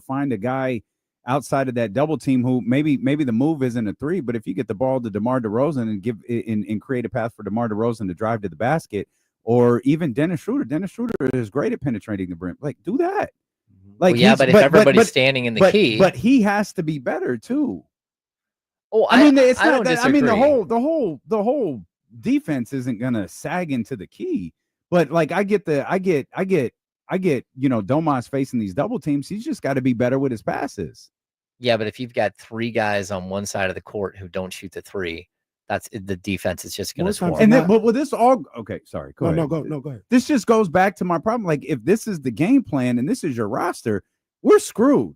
find a guy outside of that double team who maybe the move isn't a 3, but if you get the ball to DeMar DeRozan and give and create a path for DeMar DeRozan to drive to the basket, or even Dennis Schroeder. Dennis Schroeder is great at penetrating the brim. Like, do that. Like, but if everybody's standing in the key, but he has to be better too. Oh, I mean, it's I not don't that. disagree. I mean, the whole defense isn't gonna sag into the key. But like, I get Domas facing these double teams. He's just got to be better with his passes. Yeah, but if you've got 3 guys on one side of the court who don't shoot the 3, that's the defense is just going to swarm. And then, but with this all okay, sorry, go ahead. Go ahead. This just goes back to my problem. Like, if this is the game plan and this is your roster, we're screwed.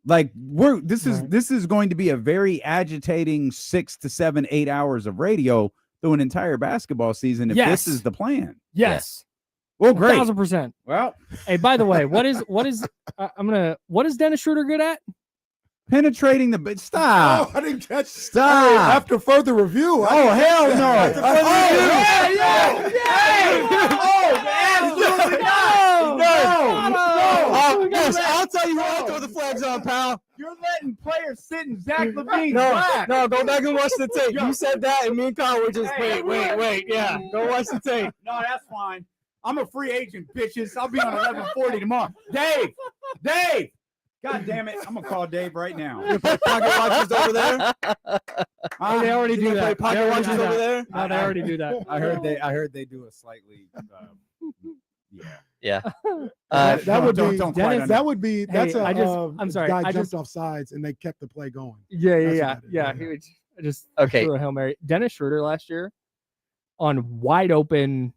Like, this is going to be a very agitating 6 to 7, 8 hours of radio through an entire basketball season. If this is the plan, yes. Well, great, 1,000%. Well, hey, by the way, what is Dennis Schroeder good at? Penetrating the stop. Oh, I didn't catch. Stop. Hey, after further review. Oh, hell no. I'll tell you what, I'll throw the flags on, pal. You're letting players sit in Zach LaVine's No, go back and watch the tape. You said that, and me and Kyle were just wait. Yeah, go watch the tape. No, that's fine. I'm a free agent, bitches. I'll be on 11:40 tomorrow. Dave. God damn it. I'm going to call Dave right now. You play pocket watches over there? They already do that. Pocket watches over there? No, they already do that. I heard they do a slightly Yeah. That would be don't Dennis, that would be that's I'm sorry. Guy jumped off sides and they kept the play going. Yeah. He would just threw a Hail Mary. Dennis Schroeder last year on wide open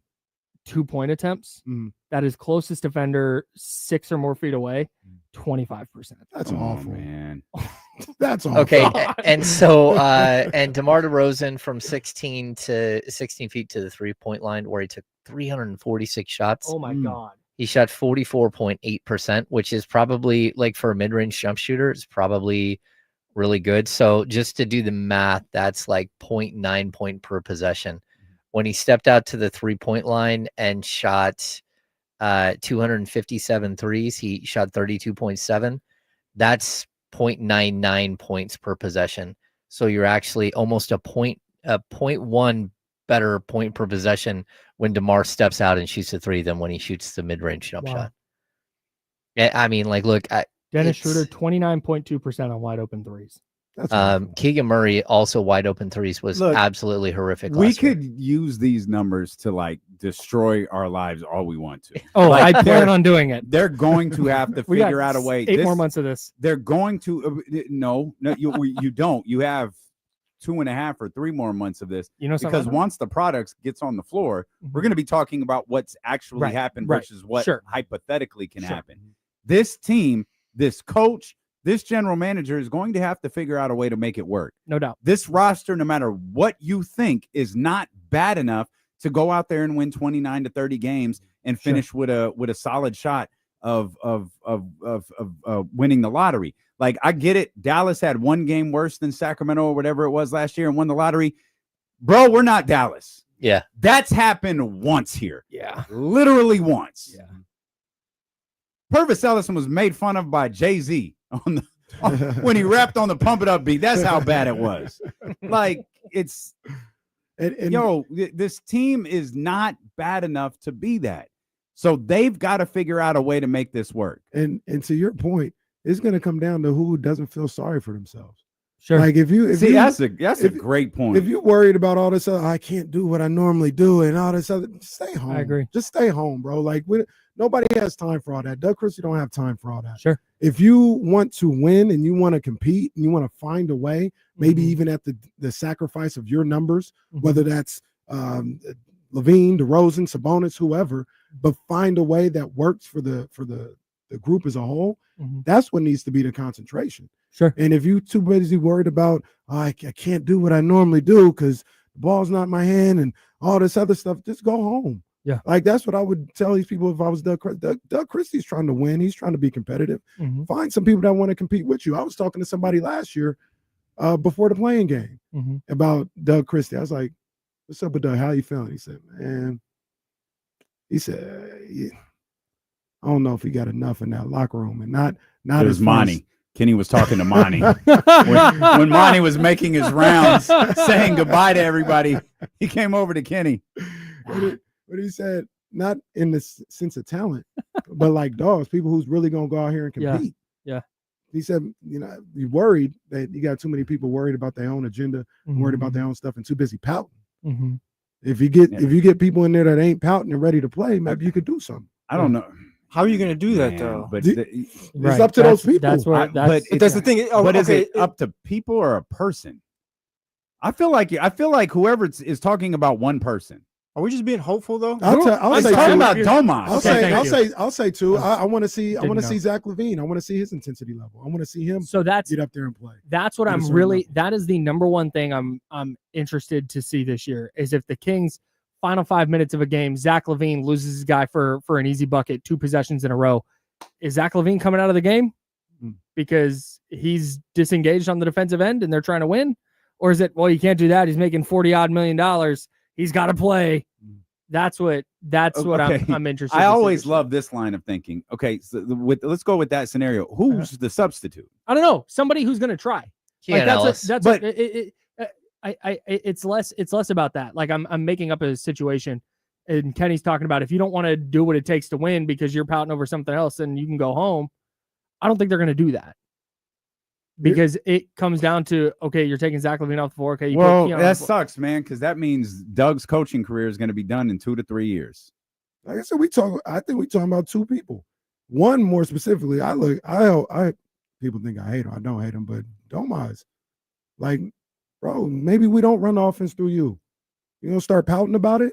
2-point attempts. That is closest defender 6 or more feet away. 25%. That's awful, man. That's awful. Okay, and so and DeMar DeRozan from 16 feet to the 3-point line, where he took 346 shots. Oh my God. He shot 44.8%, which is probably, like, for a mid-range jump shooter, it's probably really good. So just to do the math, that's like 0.9 point per possession. When he stepped out to the 3-point line and shot 257 threes, he shot 32.7. That's 0.99 points per possession. So you're actually almost a 0.1 better point per possession when DeMar steps out and shoots a 3 than when he shoots the mid-range jump shot. I mean, like, look, Dennis Schroeder 29.2% on wide open threes. Keegan Murray also wide open threes was absolutely horrific. We could use these numbers to like destroy our lives all we want to. Oh, I plan on doing it. They're going to have to figure out a way. 8 more months of this. They're going to no, you don't. You have 2.5 or 3 more months of this. You know, because once the product gets on the floor, we're going to be talking about what's actually happened versus what hypothetically can happen. This team, this coach, this general manager is going to have to figure out a way to make it work. No doubt. This roster, no matter what you think, is not bad enough to go out there and win 29 to 30 games and finish with a solid shot of winning the lottery. Like, I get it. Dallas had 1 game worse than Sacramento or whatever it was last year and won the lottery. Bro, we're not Dallas. Yeah. That's happened once here. Yeah. Literally once. Yeah. Purvis Ellison was made fun of by Jay-Z on when he rapped on the Pump It Up beat. That's how bad it was. Like, it's this team is not bad enough to be that. So they've got to figure out a way to make this work. And to your point, it's going to come down to who doesn't feel sorry for themselves. Sure. Like if that's a great point. If you're worried about all this, I can't do what I normally do, and all this other, stay home. I agree. Just stay home, bro. Like nobody has time for all that. Doug Christie don't have time for all that. Sure. If you want to win and you want to compete and you want to find a way, maybe even at the sacrifice of your numbers, whether that's Levine, DeRozan, Sabonis, whoever, but find a way that works for the group as a whole. That's what needs to be the concentration. Sure. And if you're too busy worried about, I can't do what I normally do because the ball's not in my hand and all this other stuff, just go home. Yeah. Like that's what I would tell these people if I was Doug Christie's trying to win. He's trying to be competitive. Find some people that want to compete with you. I was talking to somebody last year before the playing game about Doug Christie. I was like, what's up with Doug? How you feeling? He said, man, I don't know if he got enough in that locker room, and not it was Monty. Kenny was talking to Monty when Monty was making his rounds, saying goodbye to everybody. He came over to Kenny. But he said, not in the sense of talent, but like dogs, people who's really gonna go out here and compete. Yeah. He said, you're worried that you got too many people worried about their own agenda, worried about their own stuff, and too busy pouting. If you get people in there that ain't pouting and ready to play, maybe you could do something. I don't know. How are you going to do that, though? But it's up to those people. That's the thing. Is it up to people or a person? I feel like whoever is talking about one person. Are we just being hopeful, though? I'll say talking two. about Domas. I'll say two. I want to see. I want to see Zach LaVine. I want to see his intensity level. I want to see him. So get up there and play. That's what I'm really. That is the number one thing I'm interested to see this year is if the Kings. Final 5 minutes of a game, Zach LaVine loses his guy for an easy bucket, 2 possessions in a row. Is Zach LaVine coming out of the game because he's disengaged on the defensive end and they're trying to win? Or is it, well, you can't do that. He's making $40-odd million. He's got to play. That's what I'm interested in. I always love this line of thinking. Okay, so let's go with that scenario. Who's the substitute? I don't know. Somebody who's going to try. It's less about that. Like I'm making up a situation, and Kenny's talking about if you don't want to do what it takes to win because you're pouting over something else, then you can go home. I don't think they're going to do that because it comes down to okay, you're taking Zach LaVine off the floor. Okay, that sucks, man, because that means Doug's coaching career is going to be done in 2 to 3 years. Like I said, I think we talking about 2 people. One more specifically, people think I hate him. I don't hate him, but Domas, like. Bro, maybe we don't run the offense through you. You gonna start pouting about it?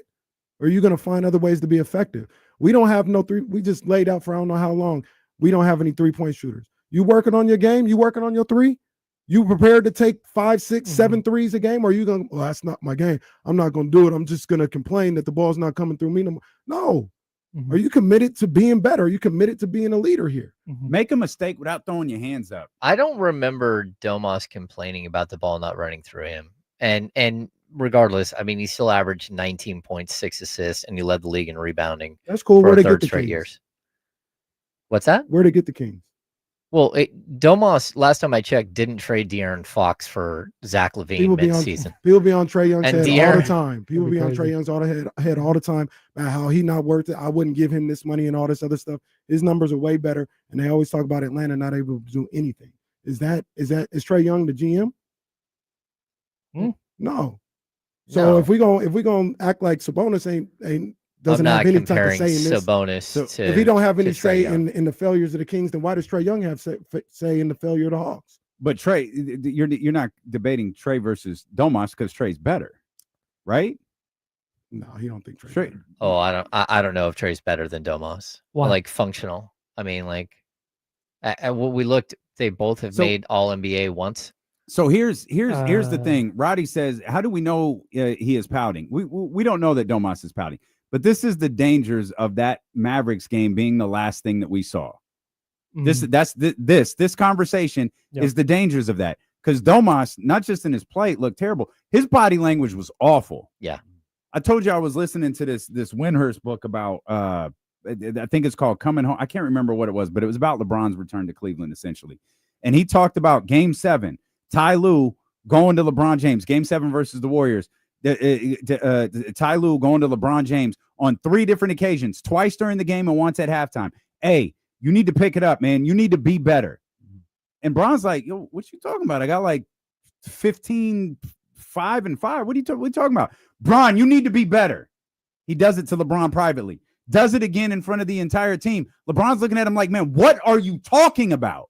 Or are you gonna find other ways to be effective? We don't have no 3. We just laid out for I don't know how long. We don't have any 3-point shooters. You working on your game? You working on your 3? You prepared to take 5, 6, 7 threes a game? Or are you gonna, well, that's not my game. I'm not gonna do it. I'm just gonna complain that the ball's not coming through me. No. Are you committed to being better? Are you committed to being a leader here? Make a mistake without throwing your hands up. I don't remember Domas complaining about the ball not running through him. And regardless, I mean, he still averaged 19 points, 6 assists, and he led the league in rebounding. That's cool. For third straight years. What's that? Where to get the Kings? Well, Domas, last time I checked, didn't trade De'Aaron Fox for Zach LaVine mid-season. People be on Trae Young's head all the time. People be on crazy. Trae Young's head all the time about how he not worth it. I wouldn't give him this money and all this other stuff. His numbers are way better, and they always talk about Atlanta not able to do anything. Is Trae Young the GM? No. So if we gonna act like Sabonis doesn't have any type of say in this. Sabonis if he don't have any say in the failures of the Kings, then why does Trae Young have say in the failure of the Hawks? But Trae, you're not debating Trae versus Domas because Trae's better, right? No, he don't think Trae. Oh, I don't know if Trae's better than Domas. Why? Like functional. I mean, like what we looked, they both have made All NBA once. So here's the thing. Roddy says, how do we know he is pouting? We don't know that Domas is pouting. But this is the dangers of that Mavericks game being the last thing that we saw. This conversation is the dangers of that. Because Domas, not just in his play, looked terrible. His body language was awful. Yeah. I told you I was listening to this Windhurst book about I think it's called Coming Home. I can't remember what it was, but it was about LeBron's return to Cleveland, essentially. And he talked about Game 7, Ty Lue going to LeBron James, Game 7 versus the Warriors. Ty Lue going to LeBron James on 3 different occasions, twice during the game and once at halftime. Hey, you need to pick it up, man. You need to be better. And Bron's like, yo, what you talking about? I got like 15, 5 and 5. What are you talking about? Bron, you need to be better. He does it to LeBron privately. Does it again in front of the entire team. LeBron's looking at him like, man, what are you talking about?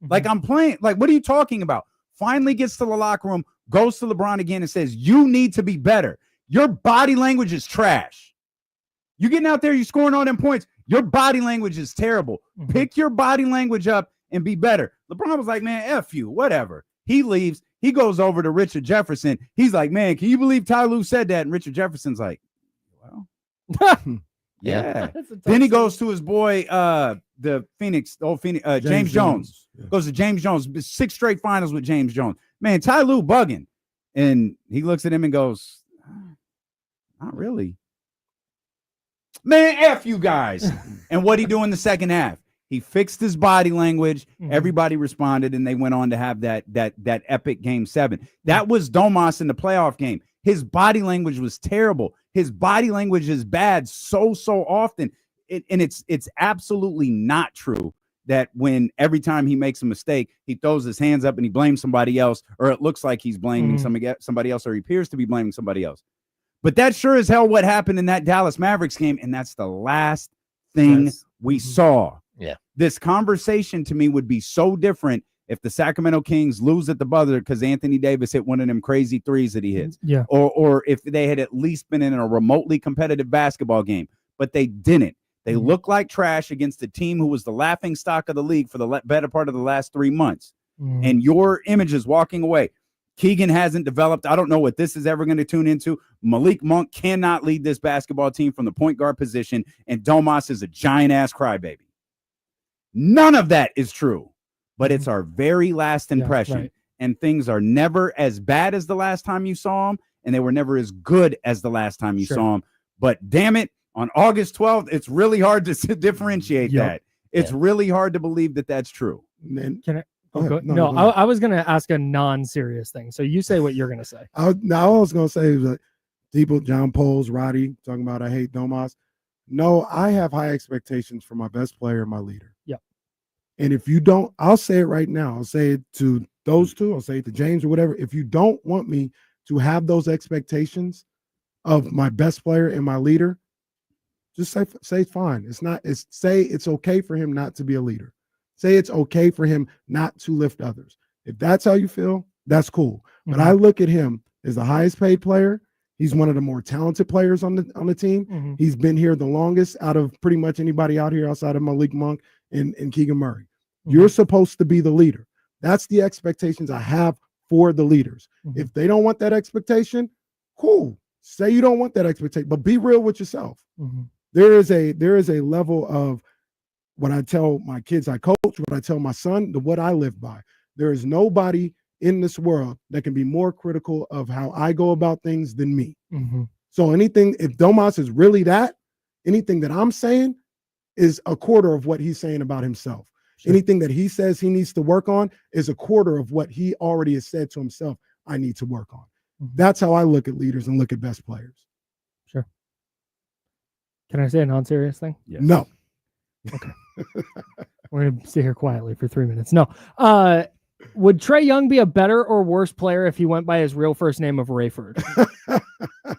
Like, I'm playing. Like, what are you talking about? Finally gets to the locker room, goes to LeBron again and says, you need to be better. Your body language is trash. You getting out there, you scoring all them points. Your body language is terrible. Pick your body language up and be better. LeBron was like, man, F you, whatever. He leaves. He goes over to Richard Jefferson. He's like, man, can you believe Ty Lue said that? And Richard Jefferson's like, well, yeah. Then he goes to his boy, James Jones. Goes to James Jones. 6 straight finals with James Jones. Man, Ty Lue bugging. And he looks at him and goes, not really. Man, F you guys. And what'd he do in the second half? He fixed his body language. Everybody responded, and they went on to have that epic Game 7. That was Domas in the playoff game. His body language was terrible. His body language is bad so often. And it's absolutely not true that when every time he makes a mistake, he throws his hands up and he blames somebody else, or it looks like he's blaming somebody else, or he appears to be blaming somebody else. But that sure as hell what happened in that Dallas Mavericks game, and that's the last thing we saw. Yeah. This conversation to me would be so different if the Sacramento Kings lose at the buzzer because Anthony Davis hit one of them crazy threes that he hits. Yeah. Or if they had at least been in a remotely competitive basketball game, but they didn't. They look like trash against a team who was the laughing stock of the league for the better part of the last 3 months. And your image is walking away. Keegan hasn't developed. I don't know what this is ever going to tune into. Malik Monk cannot lead this basketball team from the point guard position, and Domas is a giant-ass crybaby. None of that is true, but it's our very last impression, and things are never as bad as the last time you saw them, and they were never as good as the last time you saw them. But damn it, on August 12th, it's really hard to differentiate that. It's really hard to believe that that's true. Man, can I? No, I was going to ask a non-serious thing. So you say what you're going to say. I was going to say, like, people, John Poles, Roddy, talking about I hate Domas. No, I have high expectations for my best player, my leader. Yep. And if you don't, I'll say it right now. I'll say it to those two. I'll say it to James or whatever. If you don't want me to have those expectations of my best player and my leader, just say fine. Say it's okay for him not to be a leader. Say it's okay for him not to lift others. If that's how you feel, that's cool. But I look at him as the highest paid player. He's one of the more talented players on the team. He's been here the longest out of pretty much anybody out here outside of Malik Monk and Keegan Murray. You're supposed to be the leader. That's the expectations I have for the leaders. If they don't want that expectation, cool. Say you don't want that expectation, but be real with yourself. There is a level of what I tell my kids I coach, what I tell my son, what I live by. There is nobody in this world that can be more critical of how I go about things than me. So anything, if Domas is really that, anything that I'm saying is a quarter of what he's saying about himself. Anything that he says he needs to work on is a quarter of what he already has said to himself I need to work on. That's how I look at leaders and look at best players. Sure. Can I say a non-serious thing? Yes. No. Okay. We're going to sit here quietly for 3 minutes. No. Would Trae Young be a better or worse player if he went by his real first name of Rayford?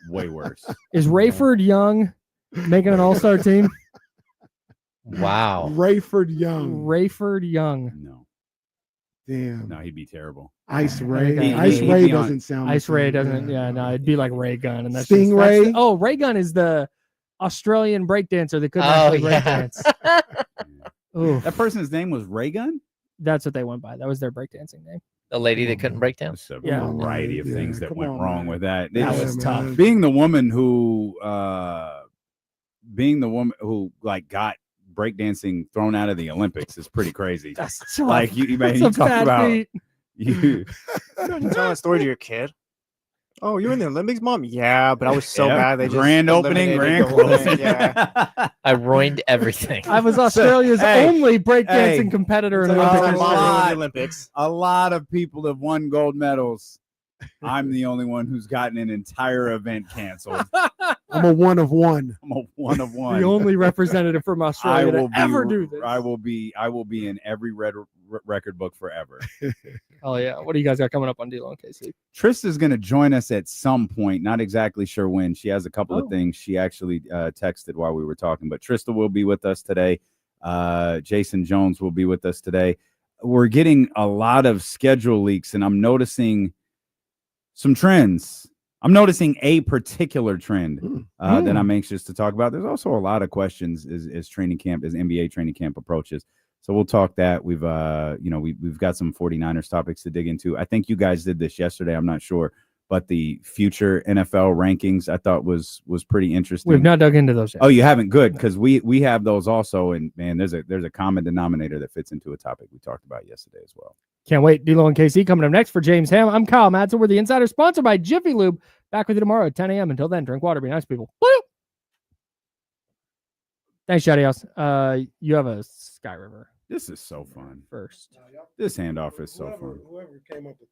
Way worse. Is Rayford Young making an all-star team? Wow. Rayford Young. Rayford Young. No. Damn. No, he'd be terrible. Ice Ray. Ice Ray doesn't sound. Ice Ray doesn't. Yeah, no, it'd be like Ray Gun. And that's Stingray. Ray Gun is the Australian breakdancer that couldn't actually breakdance. That person's name was Raygun? That's what they went by. That was their breakdancing name. The lady that couldn't break down. There's a variety of things that went wrong with that. That was tough. Being the woman who like got breakdancing thrown out of the Olympics is pretty crazy. That's tough. Like you talk about You don't tell that story to your kid. Oh, you're in the Olympics, Mom? Yeah, but I was so mad they just grand opening, grand eliminated the women. closing. Yeah. I ruined everything. I was Australia's only breakdancing hey, competitor in It's like Olympic my mom history. ruined the Olympics. A lot of people have won gold medals. I'm the only one who's gotten an entire event canceled. I'm a one of one. I'm a one of one. The only representative from Australia to ever do this. I will be in every record book forever. Oh yeah. What do you guys got coming up on D'Lo and KC? Trista's going to join us at some point. Not exactly sure when. She has a couple of things. She actually texted while we were talking, but Trista will be with us today. Jason Jones will be with us today. We're getting a lot of schedule leaks, and I'm noticing some trends. I'm noticing a particular trend that I'm anxious to talk about. There's also a lot of questions as training camp, as NBA training camp approaches. So we'll talk that. We've got some 49ers topics to dig into. I think you guys did this yesterday. I'm not sure, but the future NFL rankings I thought was pretty interesting. We've not dug into those yet. Oh, you haven't? Good, because we have those also. And man, there's a common denominator that fits into a topic we talked about yesterday as well. Can't wait. D'Lo and KC coming up next for James Ham. I'm Kyle Madsen. We're the Insider, sponsored by Jiffy Lube. Back with you tomorrow at 10 a.m. Until then, drink water. Be nice, people. Woo! Thanks, Shedeur. You have a Sky River. This is so fun. First. This handoff is so fun. Whoever came up with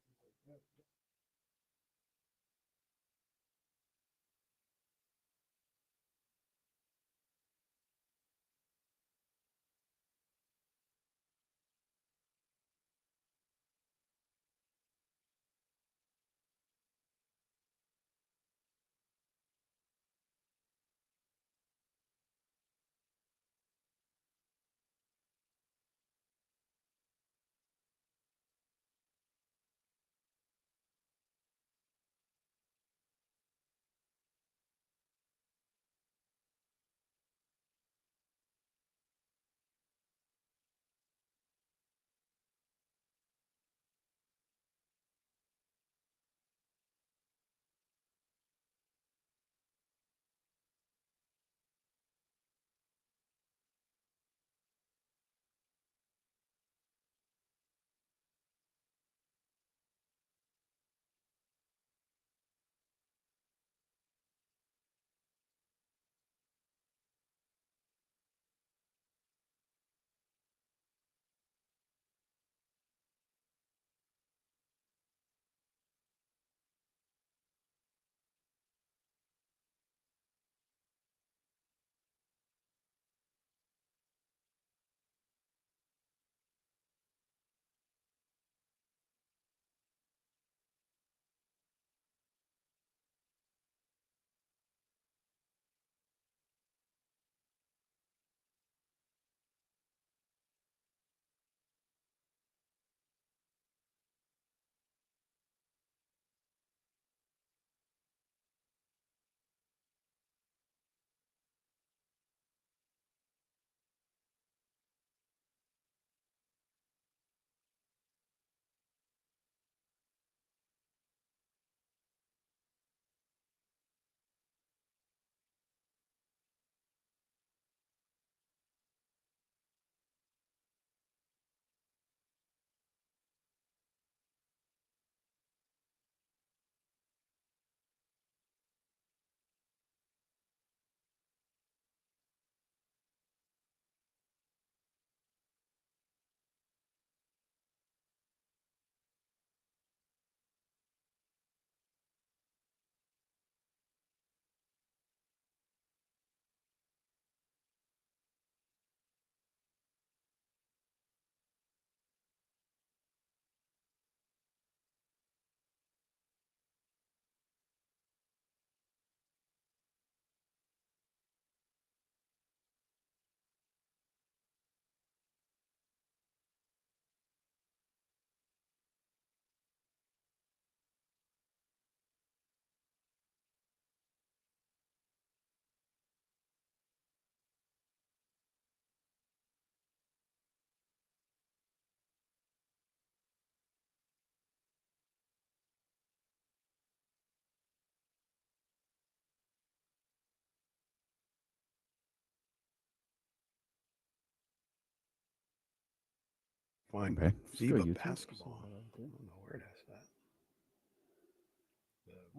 fine. Okay. Viva YouTube. basketball. I don't know where that's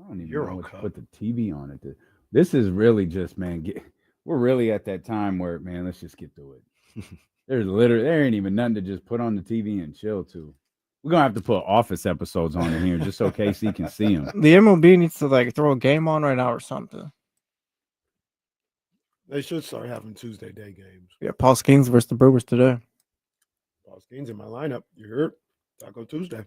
at. don't even know what to put the TV on it. This is really just, man, we're really at that time where, man, let's just get through it. There ain't even nothing to just put on the TV and chill to. We're going to have to put Office episodes on in here just so KC can see them. The MLB needs to like throw a game on right now or something. They should start having Tuesday day games. Yeah, Paul Skeens versus the Brewers today. Paul Skeens in my lineup. You heard? Taco Tuesday.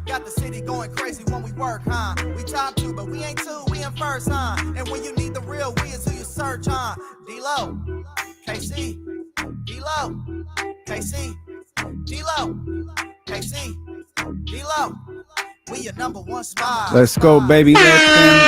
Got the city going crazy when we work, huh? We top two, but we ain't two, we in first, huh? And when you need the real, we is who you search, huh? D-Lo, KC, D-Lo, KC, D-Lo, KC, D-Lo. We your number one spot. Let's go, baby. Let them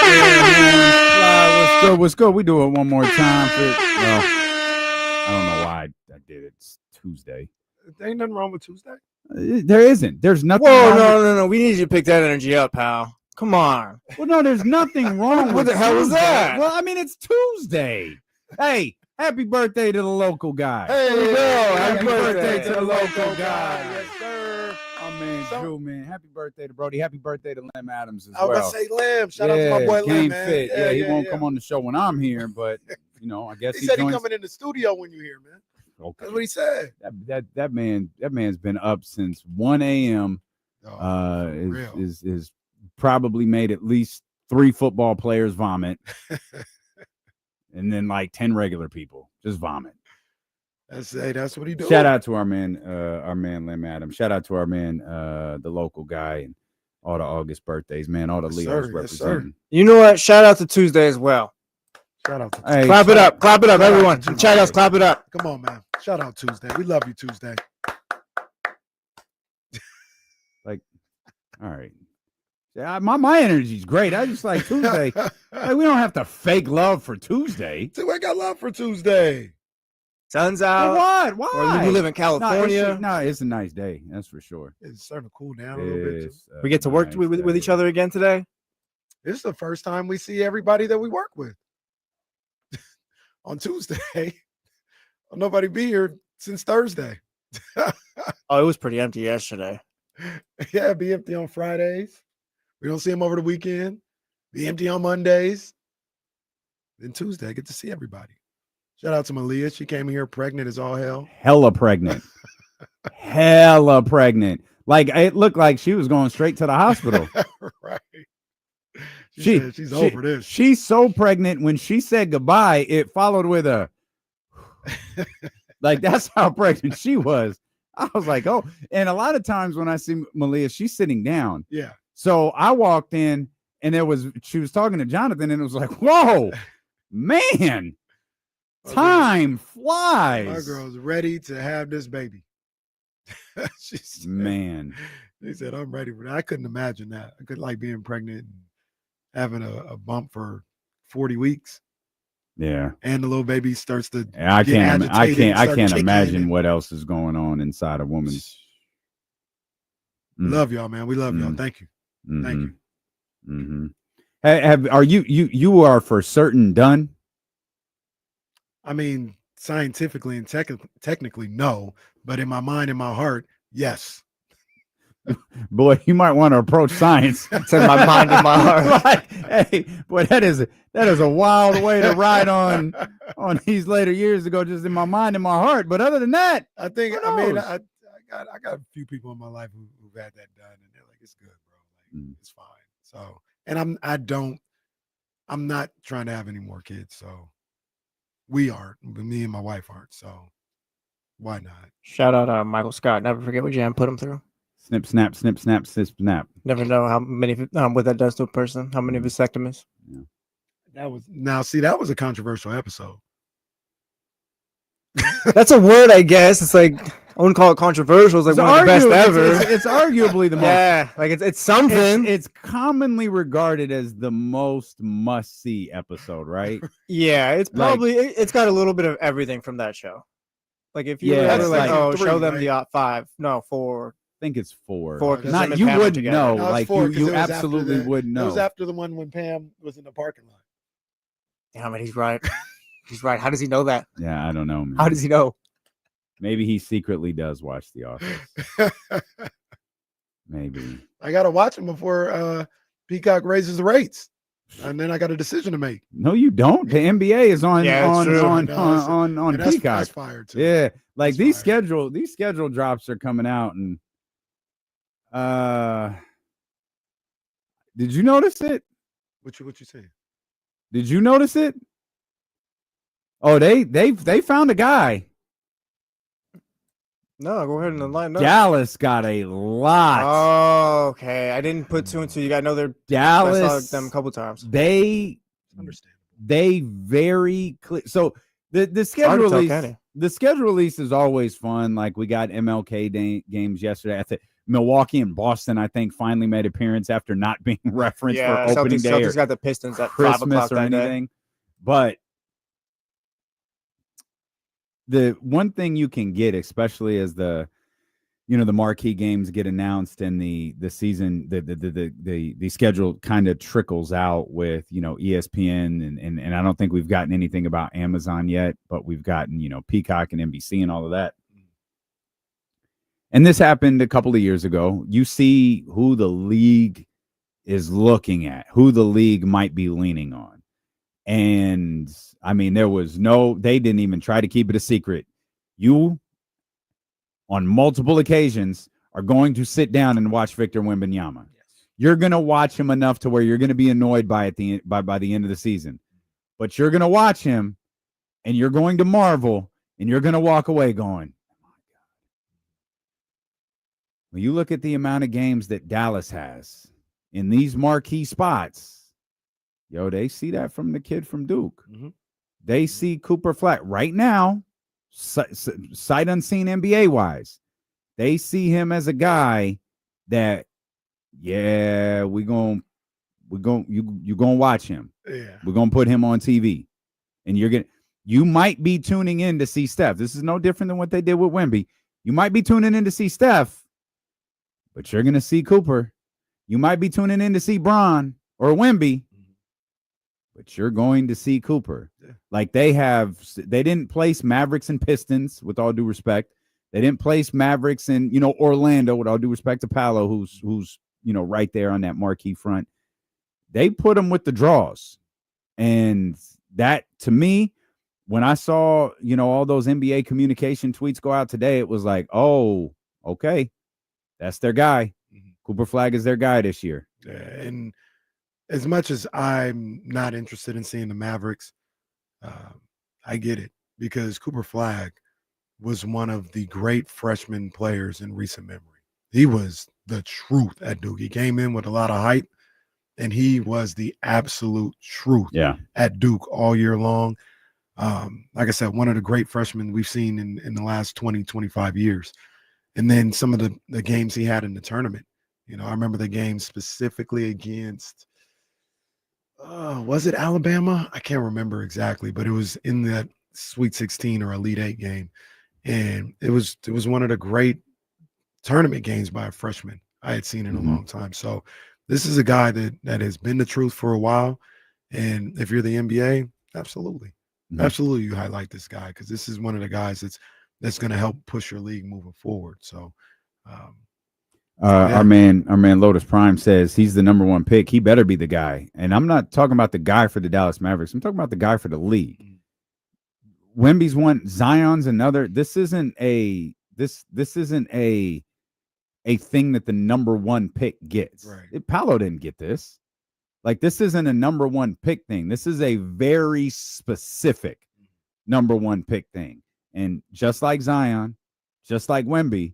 fly. What's good? We do it one more time. I don't know why I did it. It's Tuesday. There ain't nothing wrong with Tuesday. There isn't. There's nothing. Whoa, no. We need you to pick that energy up, pal. Come on. Well, no, there's nothing wrong. What the hell was that? Well, I mean, it's Tuesday. Hey, happy birthday to the local guy. Hey, happy birthday to the local guy. Yes, sir. Oh, man, Drew, man. Happy birthday to Brody. Happy birthday to Lem Adams as I was well. going to say Lamb. Shout out to my boy Lamb, Game man. Fit. Yeah, he won't come on the show when I'm here, but, I guess he said he's coming in the studio when you're here, man. Okay. That's what he said. That man's been up since 1 a.m. Is probably made at least 3 football players vomit, and then like 10 regular people just vomit. That's what he doing. Shout out to our man Lem Adams. Shout out to our man, the local guy, and all the August birthdays, man. All the Leos representing. You know what? Shout out to Tuesday as well. Shout out to Hey, clap it up, everyone. Chat us, clap it up. Come on, man. Shout out Tuesday. We love you, Tuesday. All right. Yeah, my energy's great. I just like Tuesday. Like, we don't have to fake love for Tuesday. See, we got love for Tuesday. Sun's out. What? Why? Or you live in California. It's a nice day. That's for sure. It's starting to cool down a little bit. We get to work with each other again today. This is the first time we see everybody that we work with on Tuesday. Nobody be here since Thursday. Oh, it was pretty empty yesterday. Yeah, be empty on Fridays. We don't see them over the weekend. Be empty on Mondays. Then Tuesday, I get to see everybody. Shout out to Malia. She came here pregnant as all hell. Hella pregnant. Hella pregnant. Like, it looked like she was going straight to the hospital. Right. She's over this. She's so pregnant. When she said goodbye, it followed with a like, that's how pregnant she was. I was like, oh, and a lot of times when I see Malia, she's sitting down. Yeah. So I walked in and she was talking to Jonathan, and it was like, whoa, man, time flies. My girl's ready to have this baby. She said, I'm ready for that. I couldn't imagine that. I couldn't like being pregnant and having a bump for 40 weeks. Yeah. And the little baby starts to I can't imagine what else is going on inside a woman's. Love y'all, man. We love y'all. Thank you. Mm-hmm. Thank you. Mm-hmm. Are you are for certain done? I mean, scientifically and technically, no, but in my mind and my heart, yes. Boy, you might want to approach science. It's in my mind and my heart. Like, hey, boy, that is a wild way to ride on these later years to go, just in my mind and my heart. But other than that, I think I got a few people in my life who've had that done, and they're like, it's good, bro. Like, it's fine. So, and I'm not trying to have any more kids. So we aren't, but me and my wife aren't. So why not? Shout out Michael Scott. Never forget what Jan put him through. Snip, snap, snip, snap, snip, snap. Never know how many what that does to a person. How many vasectomies? Yeah. That was a controversial episode. That's a word, I guess. It's like I wouldn't call it controversial. It's like one of the best ever. It's arguably the most. Yeah, like it's something. It's commonly regarded as the most must-see episode, right? Yeah, it's probably it's got a little bit of everything from that show. Like if you were ever like, oh, three, show them right? the 4. I think it's 4. 4, 'cause Not them and you Pam were wouldn't together. know. No, it's Like 4, 'cause it you was after absolutely wouldn't know. It was after the one when Pam was in the parking lot. Damn it, he's right. He's right. How does he know that? Yeah, I don't know, man. How does he know? Maybe he secretly does watch The Office. Maybe. I gotta watch him before Peacock raises the rates, and then I got a decision to make. No, you don't. The NBA is on Yeah, it's true. on And that's Peacock. fire too. Yeah, like That's these fire. schedule drops are coming out, and did you notice it? What you saying? Did you notice it? Oh, they found a guy. No, go ahead and line up. Dallas got a lot. Oh, okay. I didn't put 2 and 2. You got to know they're Dallas. I saw them a couple times. They very clear. So the schedule hard to tell, release. can't it? The schedule release is always fun. Like we got MLK games yesterday. I think Milwaukee and Boston, I think, finally made appearance after not being referenced Yeah, for opening day Celtics or got the Pistons at 5 Christmas o'clock or that day. anything. But the one thing you can get, especially as the marquee games get announced and the season, the schedule kind of trickles out with, ESPN and I don't think we've gotten anything about Amazon yet, but we've gotten, Peacock and NBC and all of that. And this happened a couple of years ago. You see who the league is looking at, who the league might be leaning on. And I mean, they didn't even try to keep it a secret. You, on multiple occasions, are going to sit down and watch Victor Wembanyama. Yes. You're going to watch him enough to where you're going to be annoyed by the end of the season. But you're going to watch him, and you're going to marvel, and you're going to walk away going, oh my God. When you look at the amount of games that Dallas has in these marquee spots, they see that from the kid from Duke. Mm-hmm. They see Cooper Flag right now, sight unseen NBA wise. They see him as a guy that, you're gonna watch him. Yeah. We're gonna put him on TV, and you might be tuning in to see Steph. This is no different than what they did with Wemby. You might be tuning in to see Steph, but you're gonna see Cooper. You might be tuning in to see Bron or Wemby, but you're going to see Cooper. Yeah. Like they didn't place Mavericks and Pistons, with all due respect. They didn't place Mavericks and, Orlando, with all due respect to Paolo, who's right there on that marquee front. They put them with the draws. And that, to me, when I saw, all those NBA communication tweets go out today, it was like, oh, okay, that's their guy. Mm-hmm. Cooper Flag is their guy this year. Yeah, and as much as I'm not interested in seeing the Mavericks, I get it, because Cooper Flag was one of the great freshman players in recent memory. He was the truth at Duke. He came in with a lot of hype, and he was the absolute truth at Duke all year long. Like I said, one of the great freshmen we've seen in the last 20, 25 years. And then some of the games he had in the tournament. I remember the game specifically against was it Alabama? I can't remember exactly, but it was in that Sweet 16 or Elite 8 game. And it was one of the great tournament games by a freshman I had seen in a long time. So this is a guy that has been the truth for a while. And if you're the NBA, absolutely. Mm-hmm. Absolutely, you highlight this guy, because this is one of the guys that's going to help push your league moving forward. So our man Lotus Prime says he's the number 1 pick. He better be the guy. And I'm not talking about the guy for the Dallas Mavericks. I'm talking about the guy for the league. Wemby's one, Zion's another. This isn't a thing that the number 1 pick gets. Right. Paolo didn't get this. Like, this isn't a number 1 pick thing. This is a very specific number 1 pick thing. And just like Zion, just like Wemby,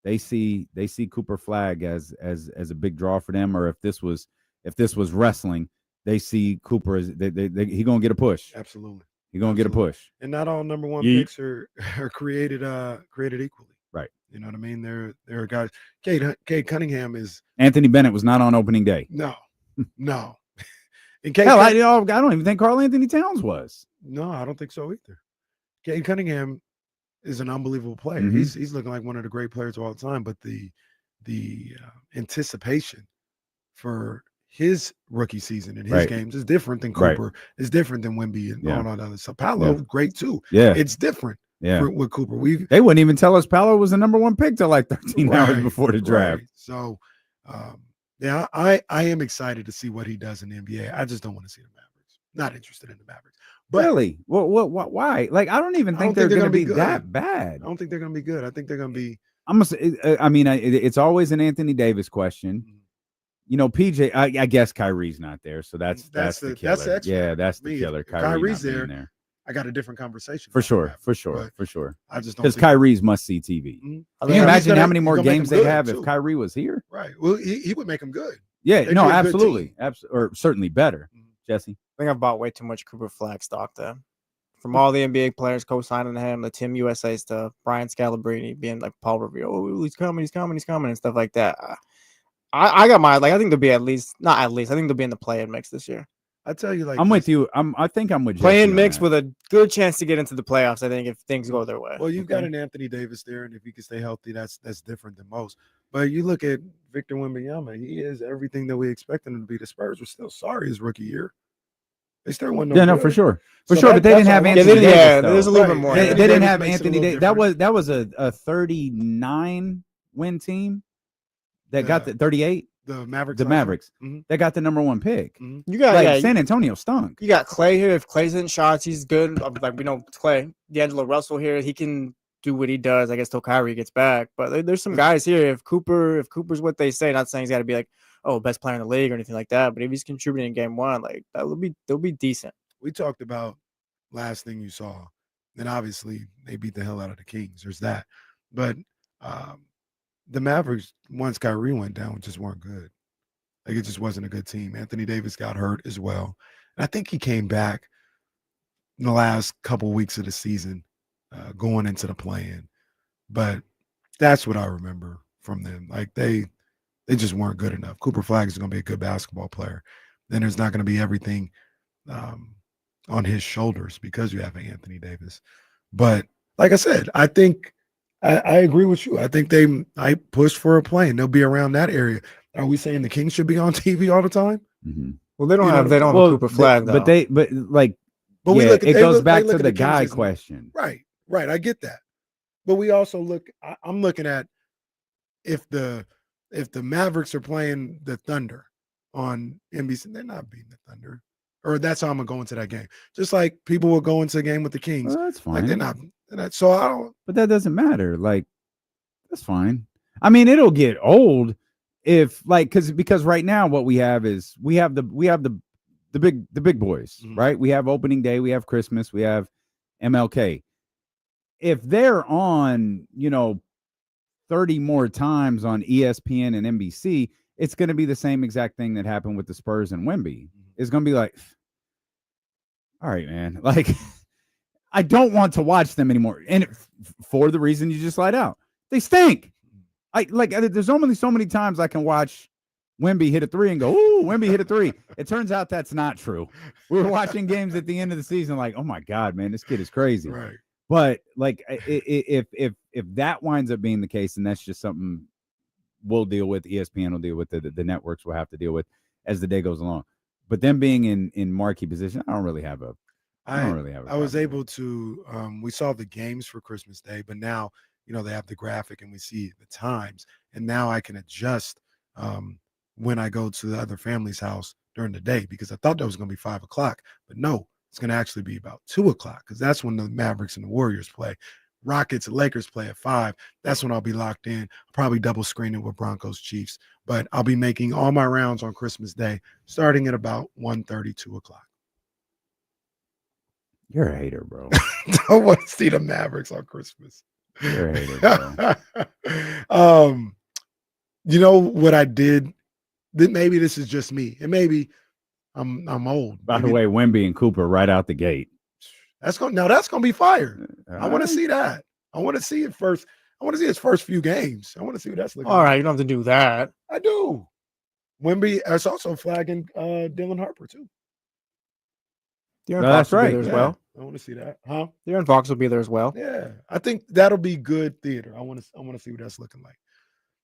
they see Cooper Flag as a big draw for them. Or if this was wrestling, they see Cooper as he gonna get a push. Absolutely. He's gonna get a push. And not all number 1 picks are created equally. Right. You know what I mean? There are guys. Cade Cunningham is Anthony Bennett was not on opening day. no. And Hell, I don't even think Karl Anthony Towns was. No, I don't think so either. Cade Cunningham is an unbelievable player. Mhm. He's looking like one of the great players of all time. But the anticipation for his rookie season and his games is different than Cooper. It's different than Wemby and all that other stuff. Paolo, great too. Yeah, it's different. Yeah, with Cooper, they wouldn't even tell us Paolo was the number 1 pick till like 13 hours before the draft. Right. So, yeah, I am excited to see what he does in the NBA. I just don't want to see the Mavericks. Not interested in the Mavericks. But really? What? Why? Like, I don't even think they're going to be that bad. I don't think they're going to be good. I think they're going to be. It's always an Anthony Davis question. You know, PJ. I guess Kyrie's not there, so that's the killer. That's that's the killer. Kyrie's there. I got a different conversation. For sure. I just don't because Kyrie's must see TV. Can you imagine how many more games they'd have if Kyrie was here? Right. Well, he would make them good. Yeah. No, absolutely. Or certainly better. Jesse. I think I've bought way too much Cooper Flag stock there. From all the NBA players co-signing him, the Team USA stuff, Brian Scalabrine being like Paul Revere, oh, he's coming, and stuff like that. I got my I think they'll be I think they'll be in the play-in mix this year. I tell you, I'm with you. I think I'm with you. Play-in mix with a good chance to get into the playoffs. I think if things go their way. Well, you've got an Anthony Davis there, and if he can stay healthy, that's different than most. But you look at Victor Wembanyama, he is everything that we expected him to be. The Spurs were still sorry his rookie year. They still won. No, for sure. But they didn't have Anthony Davis. Yeah, there's a little bit more. They didn't have Anthony Davis. That was a 39 win team that got the 38. The Mavericks. They got the number 1 pick. You got San Antonio stunk. You got Clay here. If Clay's hitting shots, he's good. Like we know Clay, D'Angelo Russell here, he can do what he does. I guess till Kyrie gets back. But there's some guys here. If Cooper's what they say, not saying he's got to be like, oh, best player in the league or anything like that. But if he's contributing in game 1, like they'll be decent. We talked about last thing you saw. Then obviously they beat the hell out of the Kings. There's that. But the Mavericks, once Kyrie went down, just weren't good. Like it just wasn't a good team. Anthony Davis got hurt as well. And I think he came back in the last couple weeks of the season, going into the play-in. But that's what I remember from them. Like they just weren't good enough. Cooper Flag is going to be a good basketball player. Then there's not going to be everything on his shoulders because you have Anthony Davis. But like I said, I think I agree with you. I think I push for a play and they'll be around that area. Are we saying the Kings should be on TV all the time? Mm-hmm. Well, they don't have Cooper Flag though. But it goes back to the guy question. Right. I get that. But we also I'm looking at if the Mavericks are playing the Thunder on NBC, they're not beating the Thunder. Or that's how I'm gonna go into that game. Just like people will go into a game with the Kings. Well, that's fine. Like they're not. So I don't. But that doesn't matter. Like that's fine. I mean, it'll get old if because right now what we have is we have the big boys, right? We have opening day, we have Christmas, we have MLK. If they're on, 30 more times on ESPN and NBC, it's going to be the same exact thing that happened with the Spurs and Wemby. It's going to be like, all right, man. Like, I don't want to watch them anymore. And for the reason you just laid out, they stink. There's only so many times I can watch Wemby hit a 3 and go, ooh, Wemby hit a 3. It turns out that's not true. We were watching games at the end of the season like, oh my God, man, this kid is crazy. Right. But if that winds up being the case, then that's just something we'll deal with. ESPN will deal with, the networks will have to deal with as the day goes along. But them being in marquee position, I don't really have a. I was able to. We saw the games for Christmas Day, but now they have the graphic and we see the times, and now I can adjust when I go to the other family's house during the day because I thought that was going to be 5 o'clock, but no, it's going to actually be about 2 o'clock because that's when the Mavericks and the Warriors play. Rockets and Lakers play at 5. That's when I'll be locked in. Probably double screening with Broncos Chiefs. But I'll be making all my rounds on Christmas Day, starting at about 1:30, 2 o'clock. You're a hater, bro. Don't want to see the Mavericks on Christmas. You're a hater, bro. You know what I did? Maybe this is just me, and maybe I'm old. By the way, Wemby and Cooper right out the gate. That's gonna be fire. I want to see that. I want to see it first. I want to see his first few games. I want to see what that's looking All like. right, you don't have to do that. I do. Wemby is also flagging Dylan Harper too. De'Aaron No, Fox that's will be right. there as Yeah, well. I want to see that. Huh? De'Aaron Fox will be there as well. Yeah, I think that'll be good theater. I want to see what that's looking like.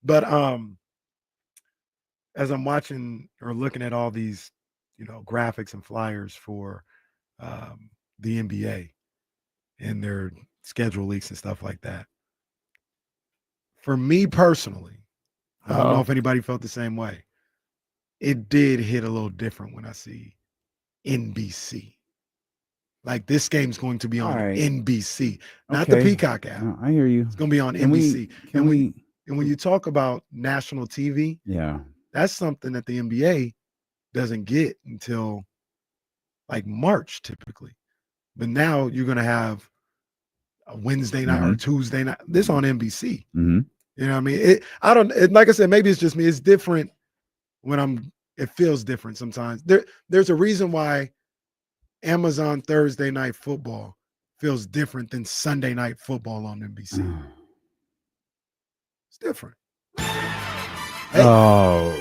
But as I'm watching or looking at all these, graphics and flyers for the NBA and their schedule leaks and stuff like that. For me personally, I don't know if anybody felt the same way. It did hit a little different when I see NBC. Like this game's going to be on NBC, not the Peacock app. No, I hear you. It's going to be on Can NBC. we? And when you talk about national TV, Yeah, that's something that the NBA doesn't get until like March typically. But now you're going to have a Wednesday night or Tuesday night. This on NBC. Mm-hmm. You know what I mean? Like I said, maybe it's just me. It's different when it feels different sometimes. There's a reason why Amazon Thursday Night Football feels different than Sunday Night Football on NBC. It's different. Hey.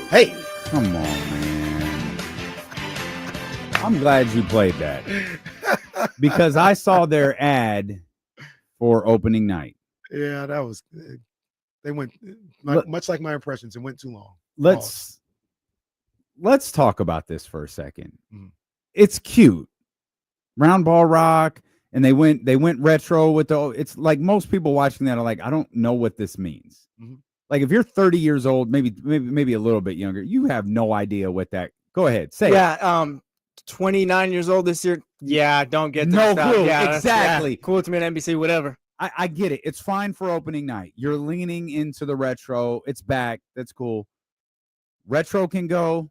Hey. Come on, man. I'm glad you played that because I saw their ad for opening night. Yeah, that was. They went much like my impressions. It went too long. Let's talk about this for a second. Mhm. It's cute, round ball rock, and they went retro with it's like most people watching that are like, I don't know what this means. Mhm. Like if you're 30 years old, maybe a little bit younger, you have no idea what that. Go ahead, say it. 29 years old this year. Yeah, don't get No stuff. clue. Yeah, Exactly. Cool to me on NBC, whatever. I get it. It's fine for opening night. You're leaning into the retro. It's back. That's cool. Retro can go.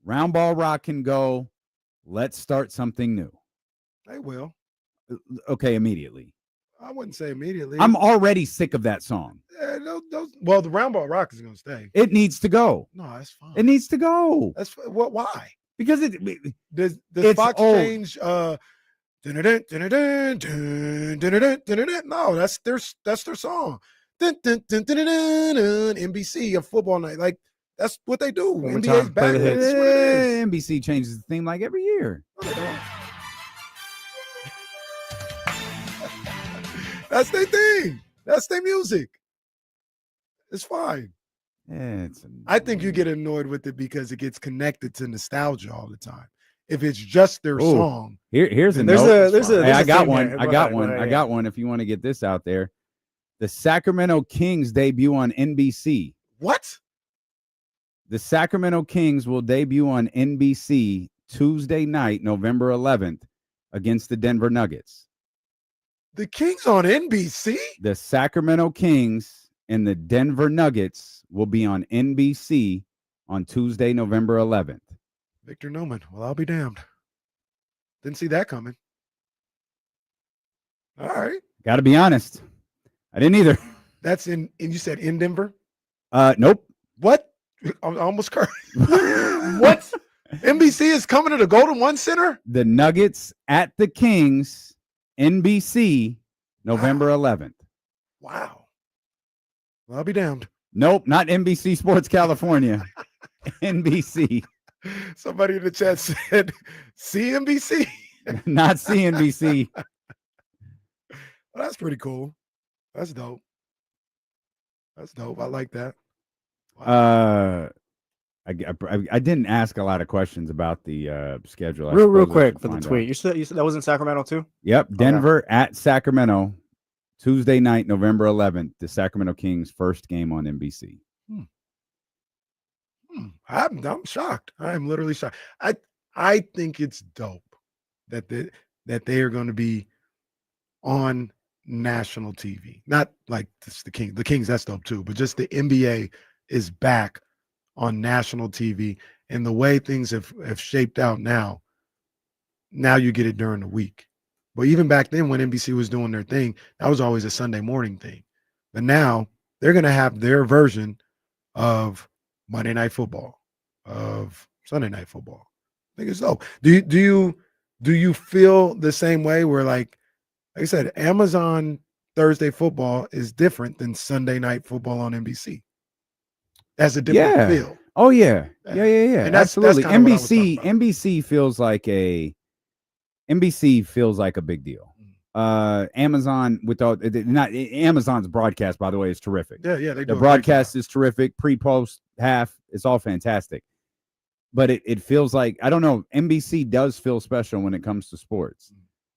Round ball rock can go. Let's start something new. They will. Okay, immediately. I wouldn't say immediately. I'm already sick of that song. Well, the round ball rock is going to stay. It needs to go. No, that's fine. It needs to go. That's why? Because Does it's Fox old. change? No, that's their song. NBC, a football night, like that's what they do. One more NBA's time, play back. the hits. That's what it is. NBC changes the theme like every year. No, they don't. That's their thing. That's their music. It's fine. I think you get annoyed with it because it gets connected to nostalgia all the time. If it's just their song, here's a There's note. a I got one. here. I Go got ahead, one. go ahead, I yeah. got one. If you want to get this out there, the Sacramento Kings debut on NBC. what? The Sacramento Kings will debut on NBC Tuesday night, November 11th, against the Denver Nuggets. The Kings on NBC? The Sacramento Kings and the Denver Nuggets will be on NBC on Tuesday, November 11th. Victor Newman. Well, I'll be damned. Didn't see that coming. All right. Got to be honest. I didn't either. That's and you said in Denver? Nope. What? I almost cursed. What? NBC is coming to the Golden One Center? The Nuggets at the Kings, NBC, November 11th. Wow. Well, I'll be damned. Nope, not NBC Sports California. NBC, Somebody in the chat said CNBC. not CNBC. Well, that's pretty cool. That's dope. That's dope. I like that. Wow. I didn't ask a lot of questions about the schedule. Real quick for the tweet. You said that was in Sacramento too? Yep, Denver at Sacramento, Tuesday night, November 11th. The Sacramento Kings' first game on NBC. I'm shocked. I'm literally shocked. I think it's dope that they are going to be on national TV. Not like the Kings, that's dope too, but just the NBA is back on national TV. And the way things have shaped out now you get it during the week. But even back then when NBC was doing their thing, that was always a Sunday morning thing. But now they're going to have their version of Monday Night Football, of Sunday Night Football. I think it's dope. Do you feel the same way where like I said, Amazon Thursday football is different than Sunday night football on NBC. That's a different feel. Oh yeah. Yeah. Yeah. And Absolutely. that's kinda what I was talking about. NBC feels like a big deal. Amazon Amazon's broadcast, by the way, is terrific. Yeah, they do. The broadcast is terrific. Pre-post, half, it's all fantastic. But it feels like, I don't know, NBC does feel special when it comes to sports.